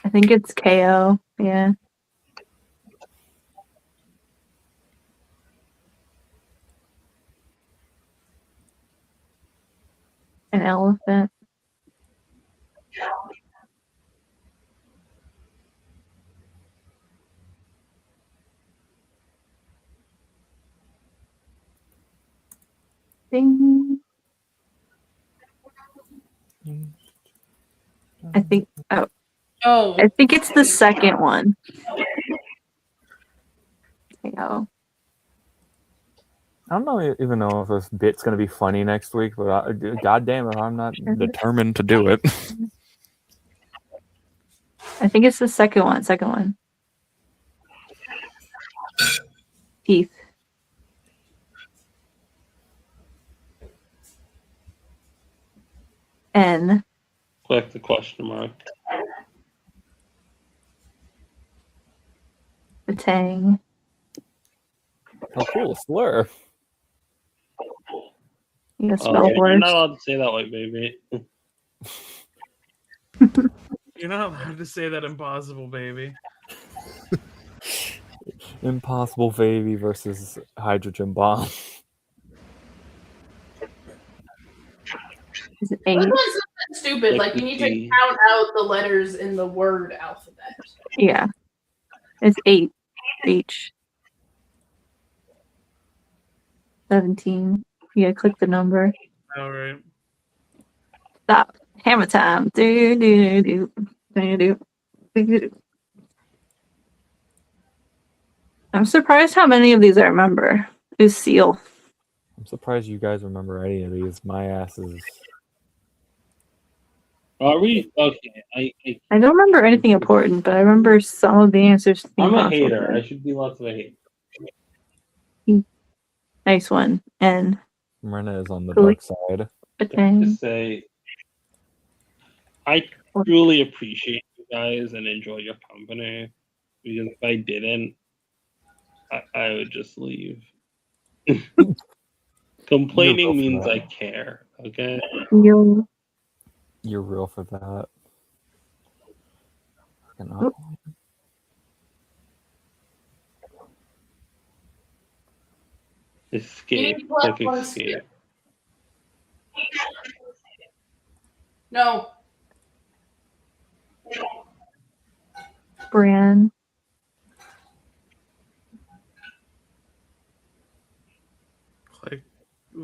I think it's KO. Yeah. An elephant. Ding. I think. Oh. I think it's the second one. KO. I don't even know if this bit's gonna be funny next week, but goddamn if I'm not determined to do it. I think it's the second one. Second one. Teeth. N. Click the question mark. The Tang. Oh, cool, slur. You gotta spell Okay, you're words. not allowed to say that way, baby. You're not allowed to say that impossible, baby. Impossible baby versus hydrogen bomb. Is it What eight? was something stupid? Like you need to count out the letters in the word alphabet. Yeah. It's 8 each. 17. You gotta click the number. All right. Stop. Hammer time. Do do do do do do. I'm surprised how many of these I remember. Is seal. I'm surprised you guys remember any of these. My ass is. Are we okay? I don't remember anything important, but I remember some of the answers. To the I'm a impossible hater. I quiz. should be lots of a hater. Nice one. And Rena is on the Cool. dark side. okay. Just say, I truly appreciate you guys and enjoy your company. Because if I didn't, I would just leave. Complaining means I care. Okay. You're real for that. Fucking Oh. Escape. You need Click one escape. No. Bran.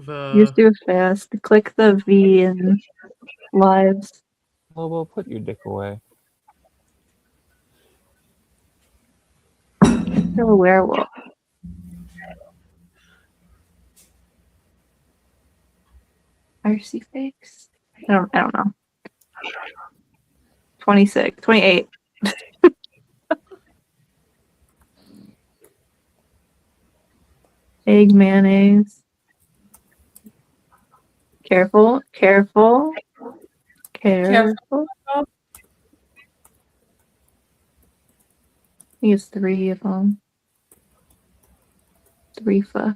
Just do it fast. Click the V in lives. Lobo, put your dick away. Still a werewolf. RC fakes? I don't know. 26, 28. Egg mayonnaise. Careful, careful, careful. I think it's 3 of them. 3 for.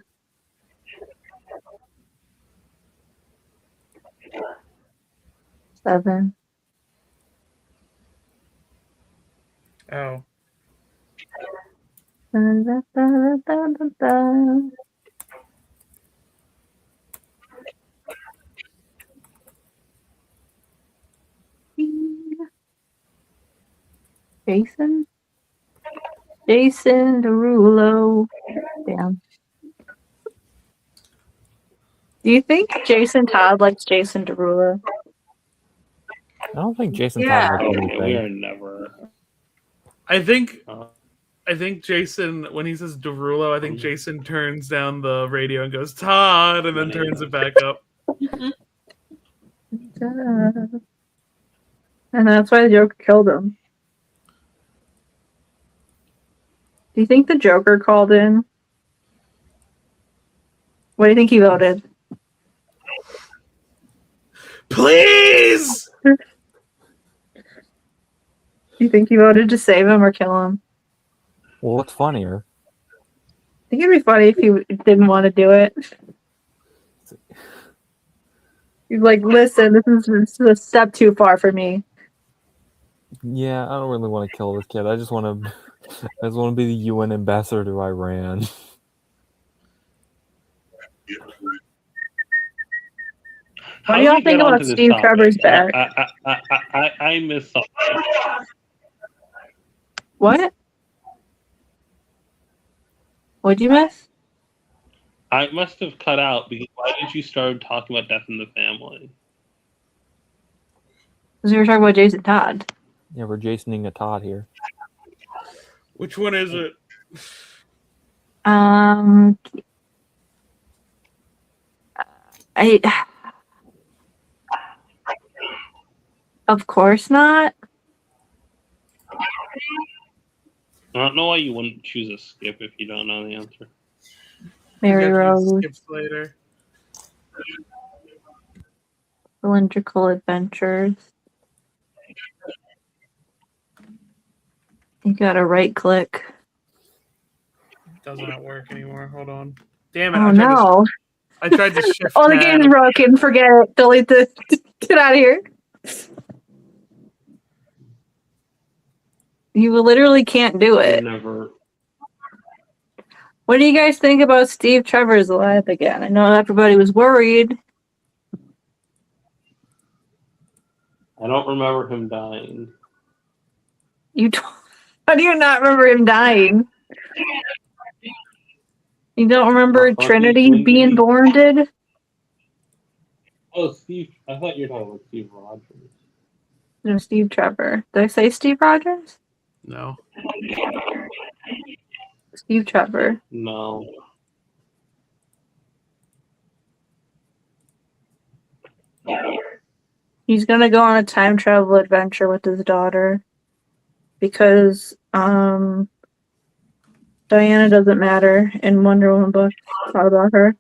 Seven. Oh. Da, da, da, da, da, da. Jason? Jason Derulo. Damn. Do you think Jason Todd likes Jason Derulo? I don't think Jason Yeah. Todd likes We are anything. never. I think Jason, when he says Derulo, I think Jason turns down the radio and goes Todd, and then turns it back up. And that's why the Joker killed him. Do you think the Joker called in? What do you think he voted? Please! Do you think he voted to save him or kill him? Well, what's funnier? I think it'd be funny if he didn't want to do it. He's like, listen, this is a step too far for me. Yeah, I don't really want to kill this kid. I just want to be the UN ambassador to Iran. What do y'all think about Steve Trevor's back? I miss something. What? What'd you miss? I must have cut out because why did you start talking about death in the family? Because we were talking about Jason Todd. Yeah, we're Jasoning a Todd here. Which one is it? Of course not. I don't know why you wouldn't choose a skip if you don't know the answer. Mary Rose. Skips later. Cylindrical Adventures. You gotta right click. Does not work anymore. Hold on. Damn it. Oh no. I tried to shift. Oh, the game's broken. Forget it. Delete this. Get out of here. You literally can't do it. Never. What do you guys think about Steve Trevor's alive again? I know everybody was worried. I don't remember him dying. How do you not remember him dying? You don't remember Trinity being born, did? Oh, Steve. I thought you were talking about Steve Rogers. No, Steve Trevor. Did I say Steve Rogers? No. Steve Trevor. No. He's gonna go on a time travel adventure with his daughter because Diana doesn't matter in Wonder Woman book. It's all about her.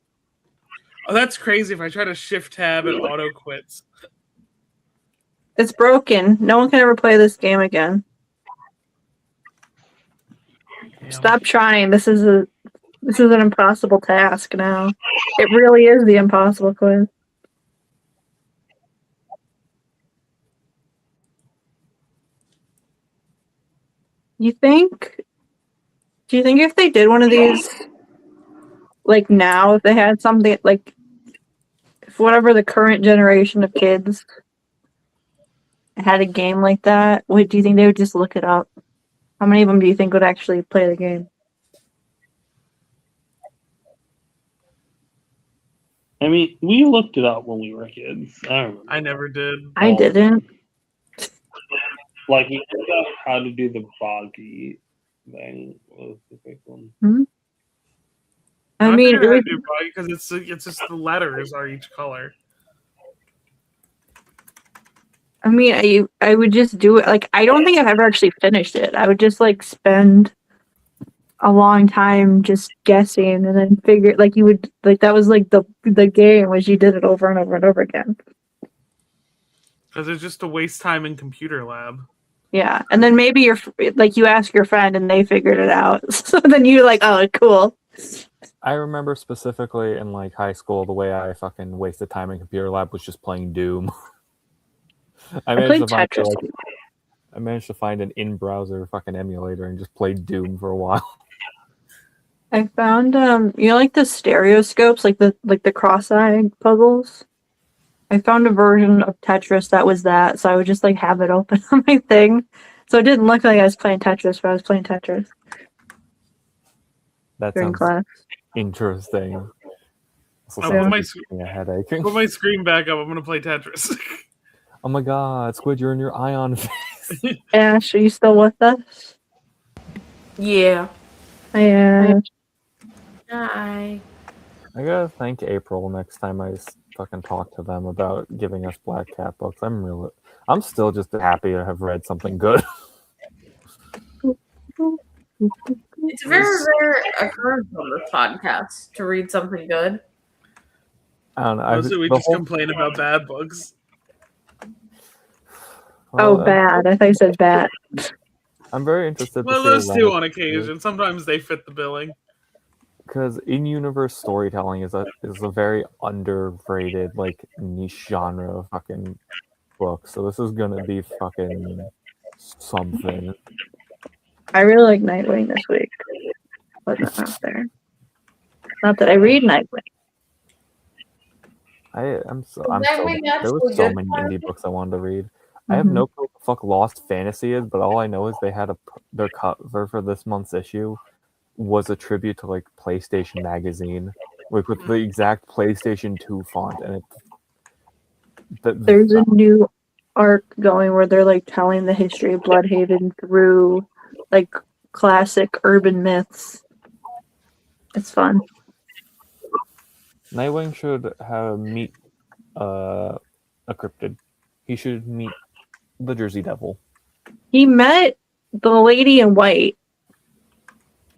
Oh, that's crazy. If I try to shift tab, it auto quits. It's broken. No one can ever play this game again. Damn. Stop trying. This is an impossible task now. It really is the impossible quiz. Do you think if they did one of these, like now, if they had something, like, if whatever the current generation of kids had a game like that, do you think they would just look it up? How many of them do you think would actually play the game? I mean, we looked it up when we were kids. I remember. I never did. I didn't. Like, we looked up how to do the boggy thing. Was the big one. I mean, figured out how to do boggy because it's just the letters are each color. I mean, I would just do it. Like, I don't think I've ever actually finished it. I would just like spend a long time just guessing and then figure like you would like that was like the game was you did it over and over and over again. Because it's just a waste time in computer lab. Yeah, and then maybe you're like you ask your friend and they figured it out. So then you're like, oh, cool. I remember specifically in like high school, the way I fucking wasted time in computer lab was just playing Doom. I managed to find an in-browser fucking emulator and just played Doom for a while. I found you know like the stereoscopes, like the cross-eyed puzzles. I found a version of Tetris that was that, so I would just like have it open on my thing. So it didn't look like I was playing Tetris, but I was playing Tetris. That during sounds class. interesting. I'll put a headache. put my screen back up. I'm gonna play Tetris. Oh my god, Squid, you're in your Ayaan face. Ash, are you still with us? Yeah. Hi, Ash. Hi. I gotta thank April next time I fucking talk to them about giving us Black Cat books. I'm still just happy to have read something good. It's a very rare occurrence on this podcast to read something good. I don't know. Mostly we just complain about bad books. Oh, bad. I thought you said bad. I'm very interested Well, to those see two on occasion. Sometimes they fit the billing. because in-universe storytelling is a very underrated like niche genre of fucking book. So this is gonna be fucking something. I really like Nightwing this week. But that's not there. Not that I read Nightwing. I'm so Nightwing there actually was so good many for indie books I wanted to read. I have no clue what the fuck Lost Fantasy is, but all I know is they had their cover for this month's issue was a tribute to like PlayStation Magazine, like with the exact PlayStation 2 font, and There's a new arc going where they're like telling the history of Bloodhaven through like classic urban myths. It's fun. Nightwing should meet a cryptid. He should meet the Jersey Devil. He met the lady in white.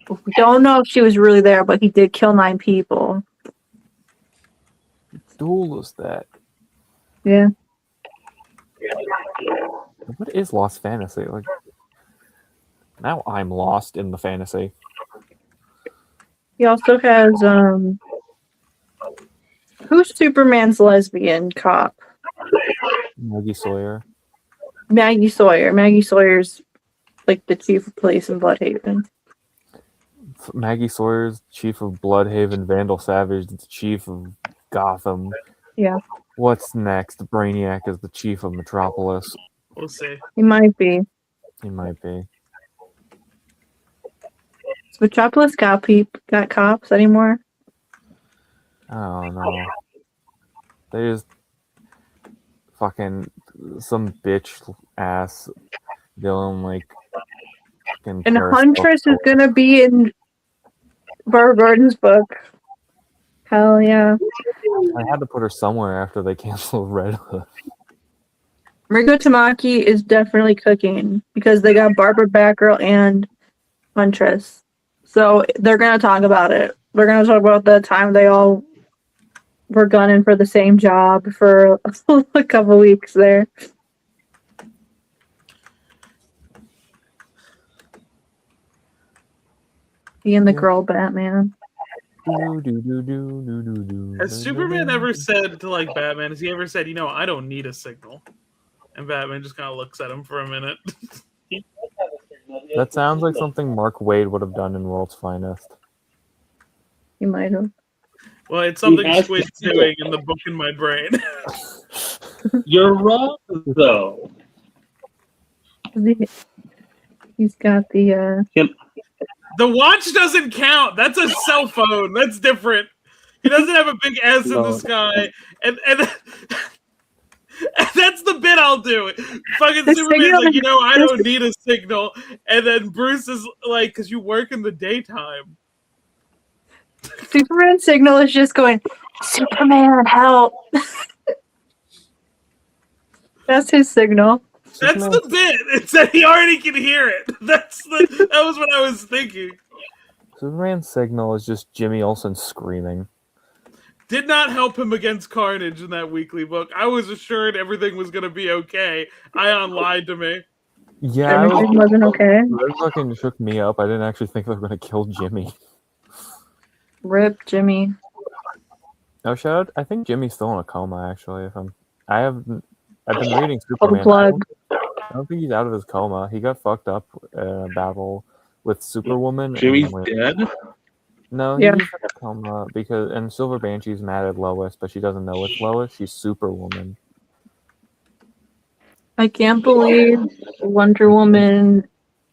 We don't know if she was really there, but he did kill 9 people. Duel is that? Yeah. What is Lost Fantasy? Like now I'm lost in the fantasy. He also has who's Superman's lesbian cop? Maggie Sawyer. Maggie Sawyer. Maggie Sawyer's like the chief of police in Bloodhaven. Maggie Sawyer's chief of Bloodhaven. Vandal Savage, the chief of Gotham. Yeah. What's next? Brainiac is the chief of Metropolis. We'll see. He might be. He might be. Has Metropolis got cops anymore? I don't know. They just fucking some bitch ass villain like fucking And Paris Huntress is Hilton. gonna be in Barbara Gordon's book. Hell yeah. I had to put her somewhere after they canceled Red Hood. Mariko Tamaki is definitely cooking because they got Barbara Batgirl and Huntress. So they're gonna talk about it. They're gonna talk about the time they all were gunning for the same job for a couple weeks there. He and the girl Batman. Has Superman ever said to like Batman? Has he ever said, I don't need a signal? And Batman just kind of looks at him for a minute. That sounds like something Mark Waid would have done in World's Finest. He might have. Well, it's something Squid's doing in the book in my brain. You're wrong, though. He's got the The watch doesn't count. That's a cell phone. That's different. He doesn't have a big S in the No. sky, and that's the bit I'll do. Fucking The Superman's signal like, is- I don't need a signal, and then Bruce is like, because you work in the daytime. Superman's signal is just going, Superman, help. That's his signal. That's the bit. It's that he already can hear it. That was what I was thinking. Superman's signal is just Jimmy Olsen screaming. Did not help him against Carnage in that weekly book. I was assured everything was going to be okay. Ayaan lied to me. Yeah, Everything wasn't okay. That fucking shook me up. I didn't actually think they were going to kill Jimmy. Rip Jimmy. No, shout out. I think Jimmy's still in a coma, actually. I've been reading Pull the Superman. plug. I don't think he's out of his coma. He got fucked up in a battle with Superwoman. Jimmy's dead? No, Yeah. he's in a coma and Silver Banshee's mad at Lois, but she doesn't know it's Lois. She's Superwoman. I can't believe Wonder Woman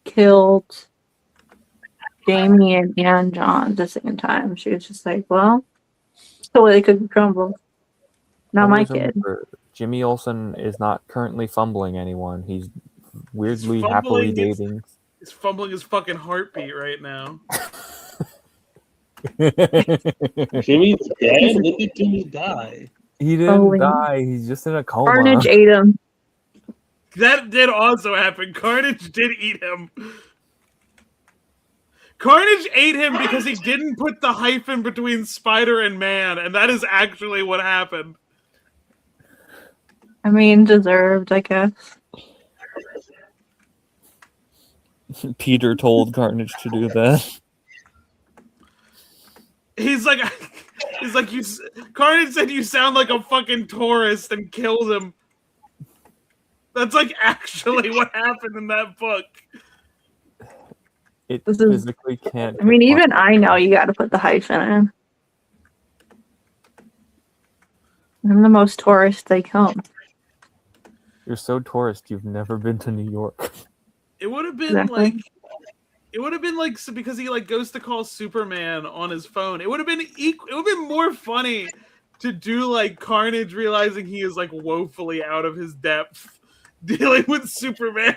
killed Jamie and John at the same time. She was just like, well, it's the way they could crumble. Not my Always kid. remember, Jimmy Olsen is not currently fumbling anyone. He's weirdly He's happily fumbling his- dating. He's fumbling his fucking heartbeat right now. Jimmy's dead? When did Jimmy die? He didn't die. He's just in a coma. Carnage ate him. That did also happen. Carnage did eat him. Carnage ate him because he didn't put the hyphen between Spider and Man, and that is actually what happened. I mean, deserved, I guess. Peter told Carnage to do that. He's like, Carnage said you sound like a fucking tourist and killed him. That's like actually what happened in that book. It This is- physically can't. I mean, even I know you got to put the hyphen in. I'm the most tourist they come. You're so tourist. You've never been to New York. It would have been Exactly. like, so because he like goes to call Superman on his phone. It would have been it would have been more funny to do like Carnage realizing he is like woefully out of his depth dealing with Superman.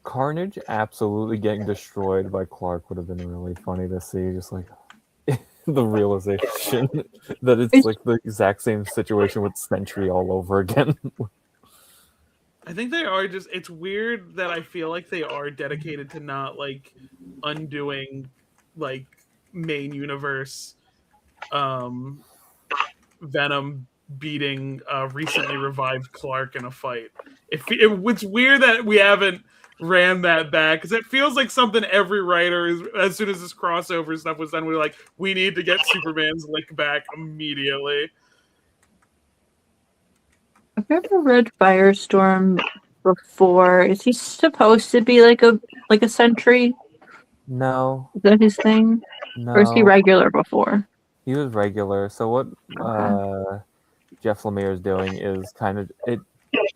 Carnage absolutely getting destroyed by Clark would have been really funny to see. Just like the realization that it's like the exact same situation with Sentry all over again. I think they are just. It's weird that I feel like they are dedicated to not like undoing like main universe Venom beating recently revived Clark in a fight. It's weird that we haven't ran that back because it feels like something every writer is. As soon as this crossover stuff was done, we were like, we need to get Superman's lick back immediately. I've never read Firestorm before. Is he supposed to be like a sentry? No. Is that his thing? No. Or is he regular before? He was regular. So what Jeff Lemire is doing is kind of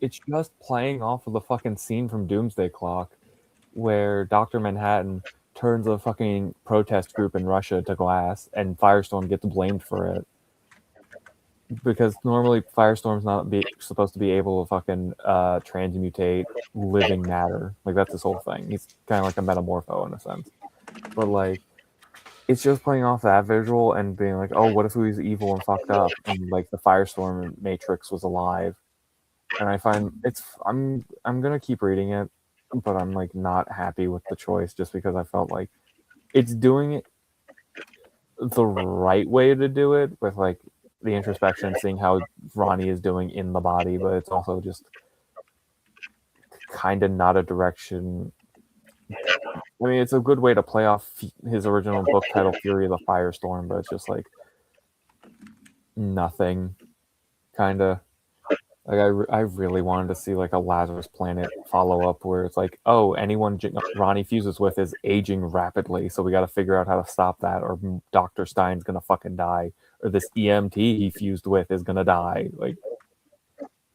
it's just playing off of the fucking scene from Doomsday Clock where Dr. Manhattan turns a fucking protest group in Russia to glass and Firestorm gets blamed for it. Because normally Firestorm's not supposed to be able to fucking transmutate living matter. Like, that's his whole thing. He's kind of like a metamorpho in a sense. But, like, it's just playing off that visual and being like, oh, what if he was evil and fucked up? And, like, the Firestorm Matrix was alive. And I find I'm going to keep reading it, but I'm, like, not happy with the choice just because I felt like it's doing it the right way to do it with, like, the introspection, seeing how Ronnie is doing in the body, but it's also just kind of not a direction. I mean, it's a good way to play off his original book title, Fury of the Firestorm, but it's just like nothing. Kind of like I really wanted to see like a Lazarus Planet follow up where it's like, oh, anyone Ronnie fuses with is aging rapidly, so we got to figure out how to stop that, or Dr. Stein's gonna fucking die, or this EMT he fused with is gonna die. Like,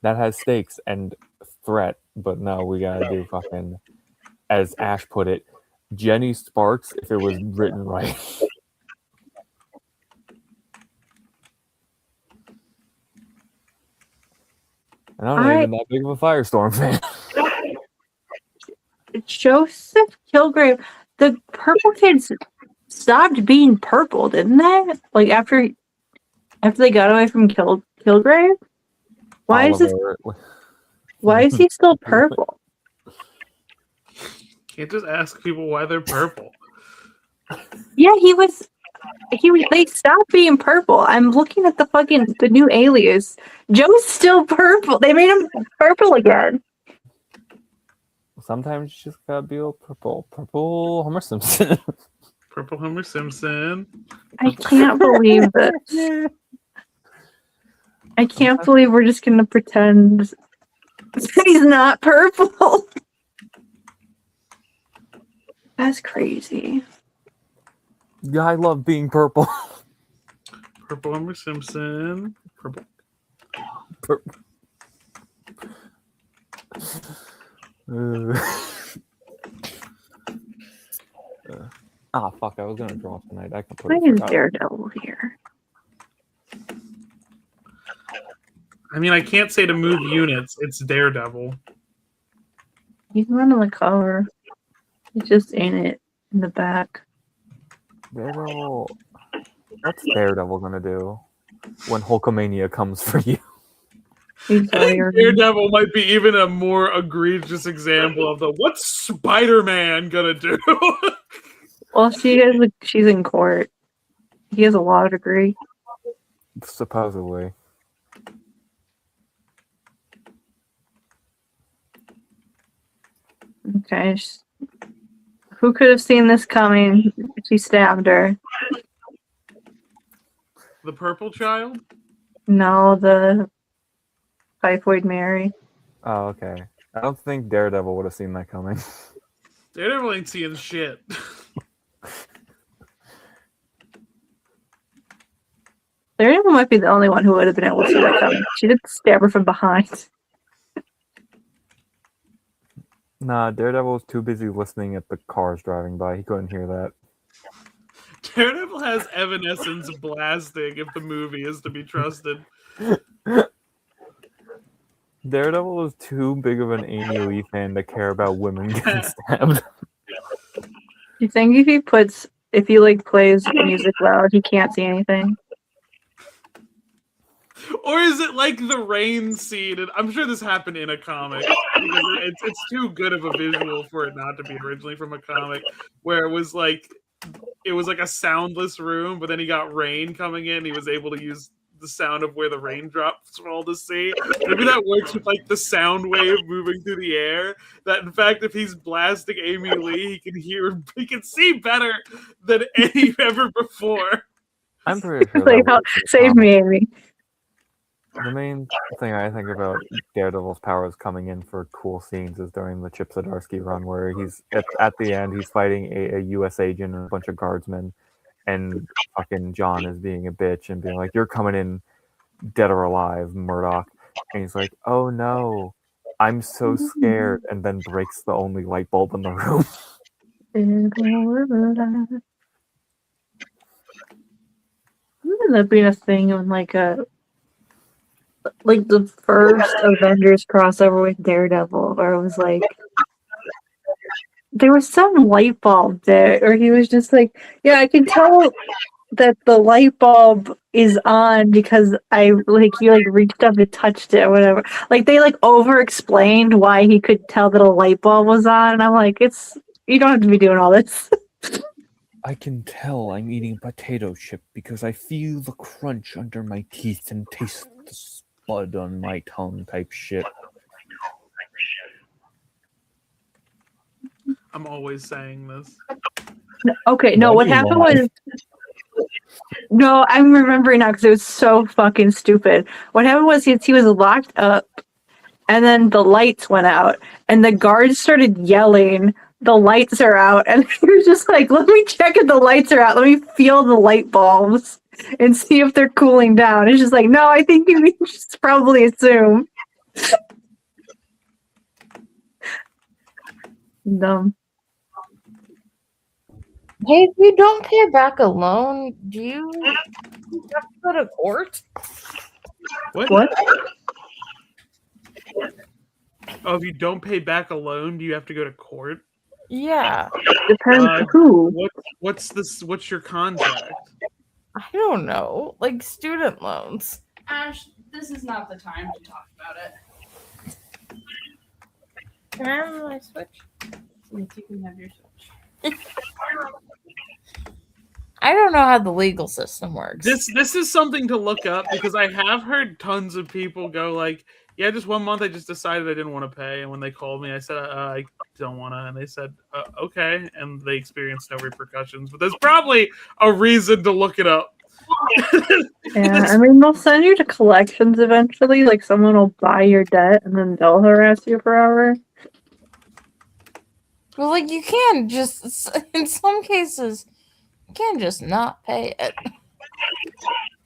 that has stakes and threat, but no, we gotta do fucking, as Ash put it, Jenny Sparks if it was written right. And I'm not even that big of a Firestorm fan. Joseph Kilgrave, the purple kids stopped being purple, didn't they? Like after they got away from Kilgrave? Why is he still purple? Can't just ask people why they're purple. Yeah, they stopped being purple. I'm looking at the new alias. Joe's still purple. They made him purple again. Sometimes you just gotta be a purple. Purple Homer Simpson. Purple Homer Simpson. I can't believe this. I can't believe we're just gonna pretend he's not purple. That's crazy. Yeah, I love being purple. Purple Homer Simpson. Purple. Fuck, I was gonna draw tonight. I Why is Daredevil here? I mean, I can't say to move units. It's Daredevil. He's not on the cover. He's just in it in the back. Daredevil. What's Daredevil gonna do when Hulkamania comes for you? I think Daredevil might be even a more egregious example of what's Spider-Man gonna do? Well, she's in court. He has a law degree. Supposedly. Okay. Who could have seen this coming? She stabbed her. The Purple Child? No, the Typhoid Mary. Oh, okay. I don't think Daredevil would have seen that coming. Daredevil ain't seeing shit. Daredevil might be the only one who would have been able to see that coming. She did stab her from behind. Nah, Daredevil was too busy listening at the cars driving by. He couldn't hear that. Daredevil has Evanescence blasting if the movie is to be trusted. Daredevil was too big of an Amy Lee fan to care about women getting stabbed. You think if he plays music loud, he can't see anything? Or is it like the rain scene? And I'm sure this happened in a comic because it's too good of a visual for it not to be originally from a comic, where it was like a soundless room, but then he got rain coming in. He was able to use the sound of where the raindrops fall to see. Maybe that works with like the sound wave moving through the air. That in fact, if he's blasting Amy Lee, he can see better than any ever before. I'm pretty sure. Save me, Amy. The main thing I think about Daredevil's powers coming in for cool scenes is during the Chip Zdarsky run, where he's at the end he's fighting a U.S. agent and a bunch of guardsmen, and fucking John is being a bitch and being like, "You're coming in dead or alive, Murdoch," and he's like, "Oh no, I'm so scared," and then breaks the only light bulb in the room. Wouldn't that be a thing in like the first Avengers crossover with Daredevil, where it was like there was some light bulb there, or he was just like, "Yeah, I can tell that the light bulb is on because you reached up and touched it or whatever." Like they over explained why he could tell that a light bulb was on, and I'm like, you don't have to be doing all this. I can tell I'm eating potato chip because I feel the crunch under my teeth and taste the spud on my tongue type shit. I'm always saying this. Okay, no, what happened was... No, I'm remembering now because it was so fucking stupid. What happened was he was locked up, and then the lights went out, and the guards started yelling, "The lights are out," and he was just like, "Let me check if the lights are out. Let me feel the light bulbs and see if they're cooling down." It's just like, no, I think you just probably assume. Dumb. Hey, if you don't pay it back a loan, do you have to go to court? What? Oh, if you don't pay back a loan, do you have to go to court? Yeah. Depends who. What's your contract? I don't know. Like student loans. Ash, this is not the time to talk about it. Can I have my Switch? Yes, you can have your Switch. I don't know how the legal system works. This is something to look up because I have heard tons of people go like, yeah, just 1 month I just decided I didn't want to pay, and when they called me, I said I don't want to, and they said okay, and they experienced no repercussions. But there's probably a reason to look it up. Yeah, I mean, they'll send you to collections eventually. Like, someone will buy your debt, and then they'll harass you forever. Well, like you can just in some cases you can just not pay it.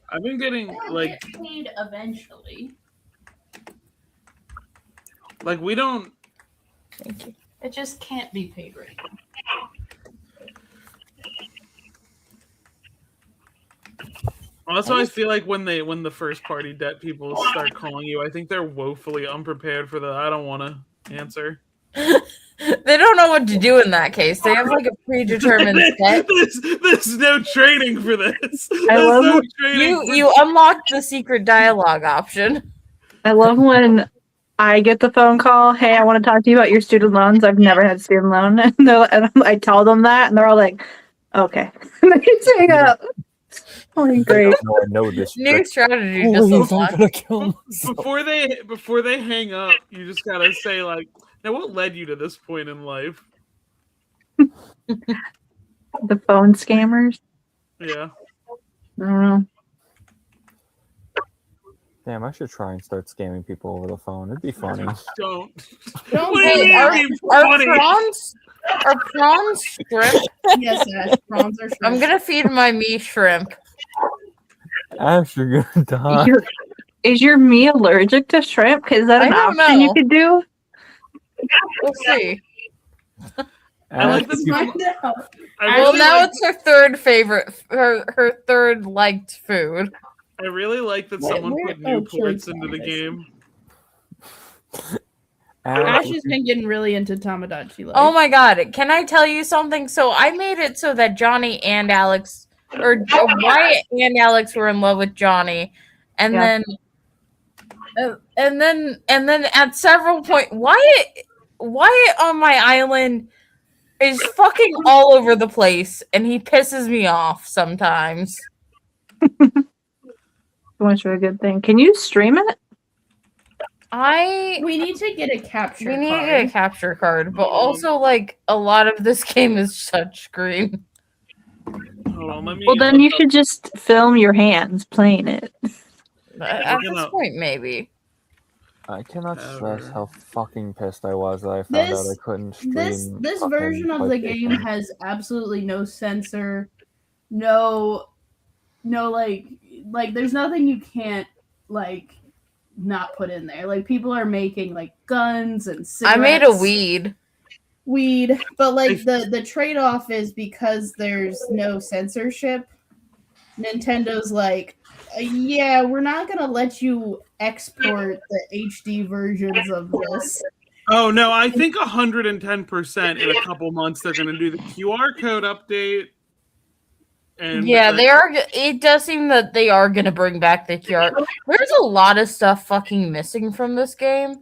I've been getting like Get paid eventually. like we don't. Thank you. It just can't be paid right now. Also, I feel like when the first party debt people start calling you, I think they're woefully unprepared for the I don't want to answer. They don't know what to do in that case. They have like a predetermined set. There's no training for this. I love no you unlocked the secret dialogue option. I love when I get the phone call, hey, I want to talk to you about your student loans. I've never had a student loan. And I tell them that, and they're all like, okay. And they just hang up. Oh, great. I know this. New strategy Please, just I'm unlocked. gonna kill myself. Before they hang up, you just gotta say like, now what led you to this point in life? The phone scammers. Yeah. I don't know. Damn, I should try and start scamming people over the phone. It'd be funny. Don't. Don't What do you mean are it'd be funny? prawns shrimp? Yes, Ash, prawns are shrimp. I'm gonna feed my me shrimp. Ash, you're gonna die. Is your me allergic to shrimp? Is that I an don't option know. you could do? We'll see. I like Ash, this. you- Find out. Well, now it's her third favorite, her third liked food. I really like that someone put Newports into the game. Ash has been getting really into Tamagotchi life. Oh my god, can I tell you something? So I made it so that Johnny and Alex, or Wyatt and Alex were in love with Johnny, and Yeah. then at several points, Wyatt on my island is fucking all over the place, and he pisses me off sometimes. So much of a good thing. Can you stream it? We need to get a capture We need card. to get a capture card, but also like a lot of this game is touchscreen. Hold on, let me. Well, then you should just film your hands playing it. At this point, maybe. I cannot stress how fucking pissed I was that I found out I couldn't stream. This fucking version of the PlayStation. game has absolutely no censor, no like there's nothing you can't like not put in there. Like people are making like guns and cigarettes. I made a weed. But like the trade-off is because there's no censorship, Nintendo's like, yeah, we're not gonna let you export the HD versions of this. Oh no, I think 110% in a couple months they're gonna do the QR code update. And Yeah, they are. It does seem that they are going to bring back the QR. There's a lot of stuff fucking missing from this game,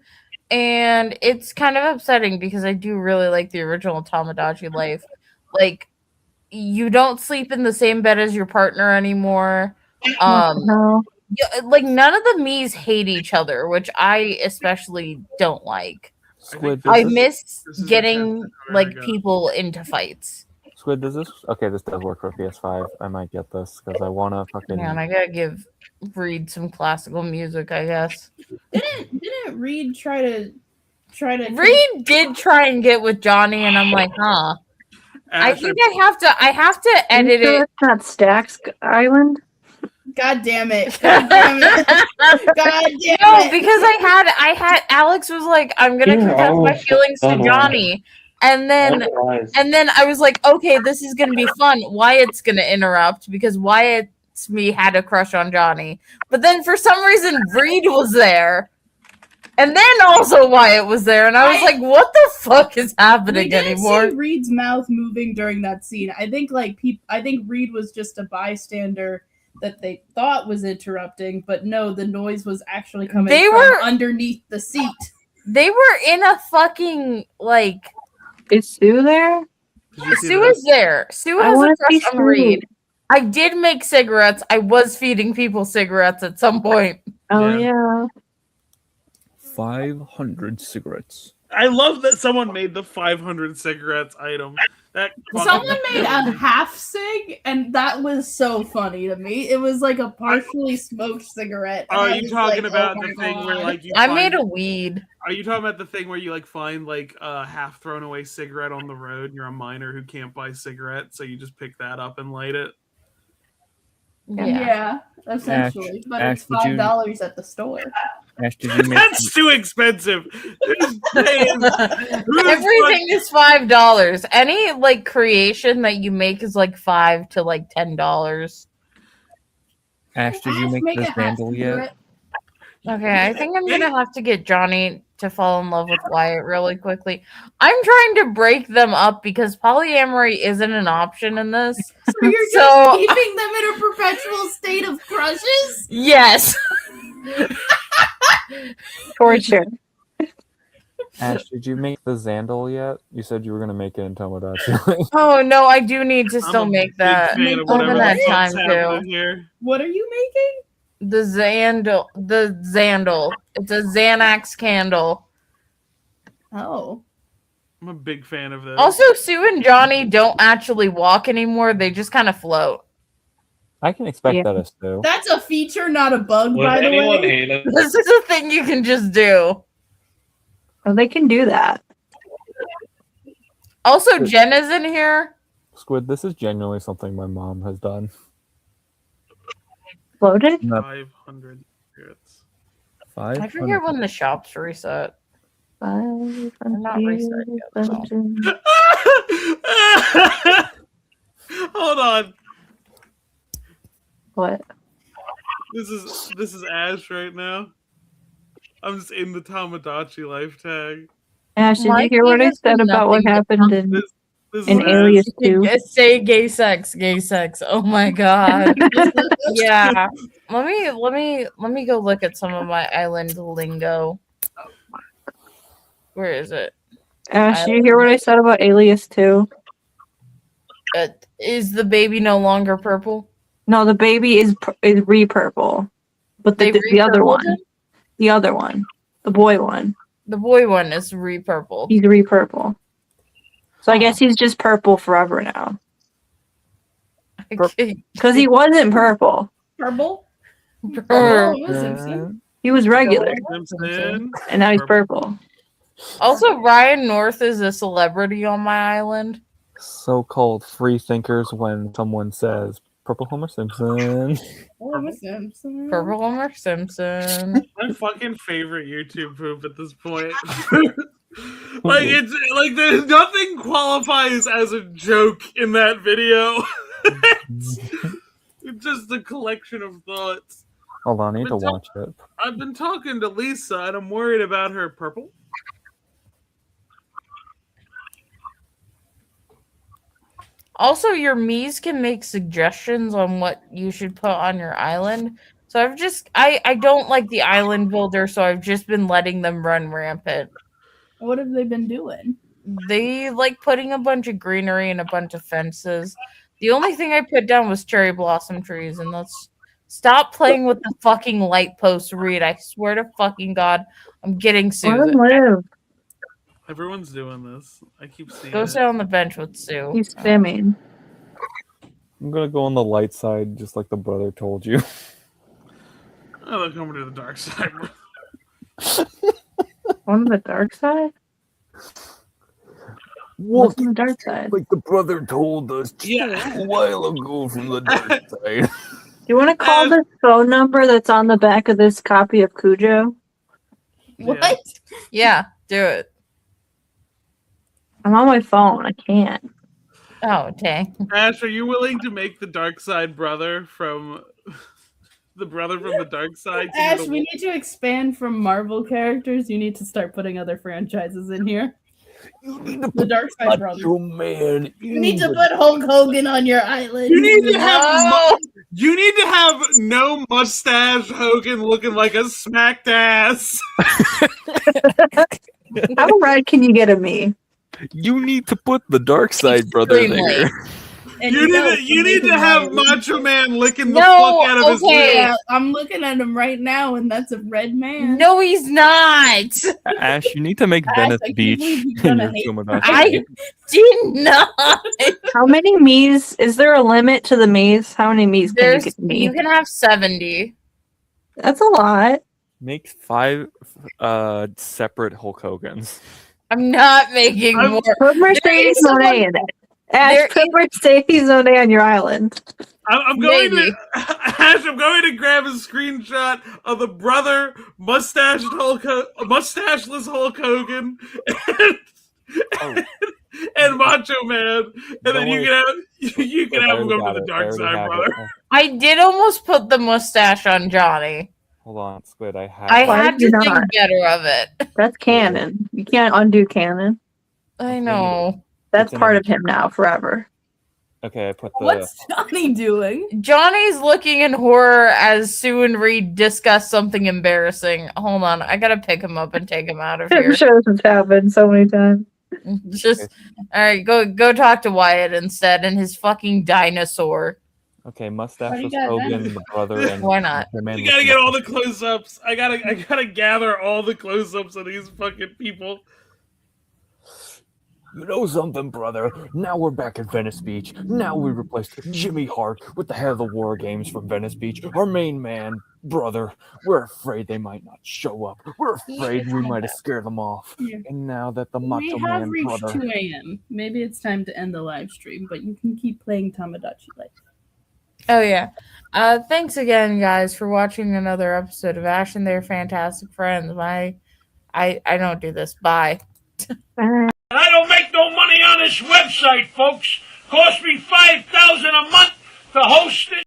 and it's kind of upsetting because I do really like the original Tamagotchi life. Like, you don't sleep in the same bed as your partner anymore. No. Like none of the Miis hate each other, which I especially don't like. Squid, I does miss this is getting like go. people into fights. Squid, does this? Okay, this does work for PS5. I might get this because I want to fucking. Man, I gotta give Reed some classical music, I guess. Didn't Reed try to Reed did try and get with Johnny, and I'm like, huh. I think I have to edit it. It's not Stax Island. God damn it. God damn it. God damn No, it. because I had Alex was like, I'm gonna confess my feelings to Johnny. And then I was like, okay, this is gonna be fun. Wyatt's gonna interrupt because Wyatt's me had a crush on Johnny. But then for some reason Reed was there. And then also Wyatt was there, and I was like, "What the fuck is We happening didn't anymore?" see Reed's mouth moving during that scene. I think I think Reed was just a bystander that they thought was interrupting, but no, the noise was actually coming They from were- underneath the seat. They were in a fucking like. Is Sue there? Sue is there. Sue I has a wanna see crush on Sue. Reed. I did make cigarettes. I was feeding people cigarettes at some point. Oh yeah. 500 cigarettes. I love that someone made the 500 cigarettes item. That Someone made a half cig, and that was so funny to me. It was like a partially smoked cigarette. and Are I you was talking like, about oh the my thing where God. like you I find, made a weed. Are you talking about the thing where you like find like a half thrown away cigarette on the road and you're a minor who can't buy cigarettes, so you just pick that up and light it? Yeah, essentially. but Ash, it's did you- $5 at the store. Ash, did you make That's too expensive. Everything is $5. Any like creation that you make is like $5 to like $10. Ash, did you make the sandal yet? Okay, I think I'm gonna have to get Johnny to fall in love with Wyatt really quickly. I'm trying to break them up because polyamory isn't an option in this. So you're just keeping them in a perpetual state of crushes? Yes. Torture. Ash, did you make the Zandal yet? You said you were gonna make it in Tomodachi. Oh no, I do need to still I'm a make big that. fan of I whatever haven't had the time fuck's to. happening here. What are you making? The Zandal. It's a Xanax candle. Oh. I'm a big fan of this. Also, Sue and Johnny don't actually walk anymore. They just kind of float. I can expect that as Sue. That's a feature, not a bug, Would by the anyone way. hate it? This is a thing you can just do. Oh, they can do that. Also, Jen is in here. Squid, this is genuinely something my mom has done. Floated? 500 cigarettes. I forget when the shops reset. They're not reset yet. though. Hold on. What? This is Ash right now. I'm just in the Tamagotchi life tag. Ash, did you hear what I said about what happened in This in is Alias Ash. 2? Say gay sex, gay sex. Oh my god. Yeah. Let me go look at some of my island lingo. Where is it? Ash, did you hear what I said about Alias 2? Is the baby no longer purple? No, the baby is re-purple. But the other re-purpled one. The other one. The boy one. The boy one is re-purple. He's re-purple. So I guess he's just purple forever now. Because he wasn't purple. Purple? He was regular. Simpson. And now he's purple. Also, Ryan North is a celebrity on my island. So-called free thinkers when someone says Purple Homer Simpson. Homer Simpson. Purple Homer Simpson. My fucking favorite YouTube poop at this point. Like it's like there's nothing qualifies as a joke in that video. It's just a collection of thoughts. Hold on, I need to watch it. I've been talking to Lisa and I'm worried about her purple. Also, your Mies can make suggestions on what you should put on your island. So I don't like the island builder, so I've just been letting them run rampant. What have they been doing? They like putting a bunch of greenery and a bunch of fences. The only thing I put down was cherry blossom trees, and that's stop playing with the fucking light post, Reed. I swear to fucking God, I'm getting Susan. Everyone's doing this. I keep seeing Go it. sit on the bench with Sue. He's spamming. I'm gonna go on the light side, just like the brother told you. Oh, they're coming to the dark side. On the dark side? What's on the dark side? Like the brother told us a while ago from the dark side. Do you want to call the phone number that's on the back of this copy of Cujo? What? Yeah, do it. I'm on my phone. I can't. Oh, dang. Ash, are you willing to make the dark side brother from The brother from the dark side. to Ash, the we need to expand from Marvel characters. You need to start putting other franchises in here. The Dark Side Brothers. Man, You need to put Hulk Hogan on your island. You need to have you need to have no mustache Hogan looking like a smacked ass. How red can you get of me? You need to put the Dark Side Brother there. And You need to have Macho Man licking the No, fuck out of his okay. lips. Yeah, I'm looking at him right now, and that's a red man. No, he's not. Ash, you need to make Ash, Venice I can't Beach believe you're in gonna your hate Tomodachi. I did not. How many me's? Is there a limit to the me's? How many me's can you There's get me? you can have 70. That's a lot. Make 5 separate Hulk Hogans. I'm not making more. Put Mercedes Monet in it. Ash, put Mercedes Monet on your island. I'm going to Ash. I'm going to grab a screenshot of the brother mustacheless Hulk Hogan and Macho Man, and then you can have him go to the dark side, brother. I did almost put the mustache on Johnny. Hold on, Squid. I had to think better of it. That's canon. You can't undo canon. I know. That's part of him now, forever. Okay, I put the. What's Johnny doing? Johnny's looking in horror as Sue and Reed discuss something embarrassing. Hold on, I gotta pick him up and take him out of I'm here. sure this has happened so many times. Just all right, go talk to Wyatt instead and his fucking dinosaur. Okay, mustacheless got Hogan, that? the brother, and Why not? the man You gotta with get the- all the close-ups. I gotta gather all the close-ups of these fucking people. You know something, brother? Now we're back at Venice Beach. Now we replaced Jimmy Hart with the head of the War Games from Venice Beach. Our main man, brother. We're afraid they might not show up. We're afraid we might have scared them off. Yeah. And now that the We Macho have Man reached brother. 2 a.m. Maybe it's time to end the live stream, but you can keep playing Tomodachi Life. Oh yeah. Thanks again, guys, for watching another episode of Ash and Their Fantastic Friends. I don't do this. Bye. I don't make no money on this website, folks. Cost me $5,000 a month to host it.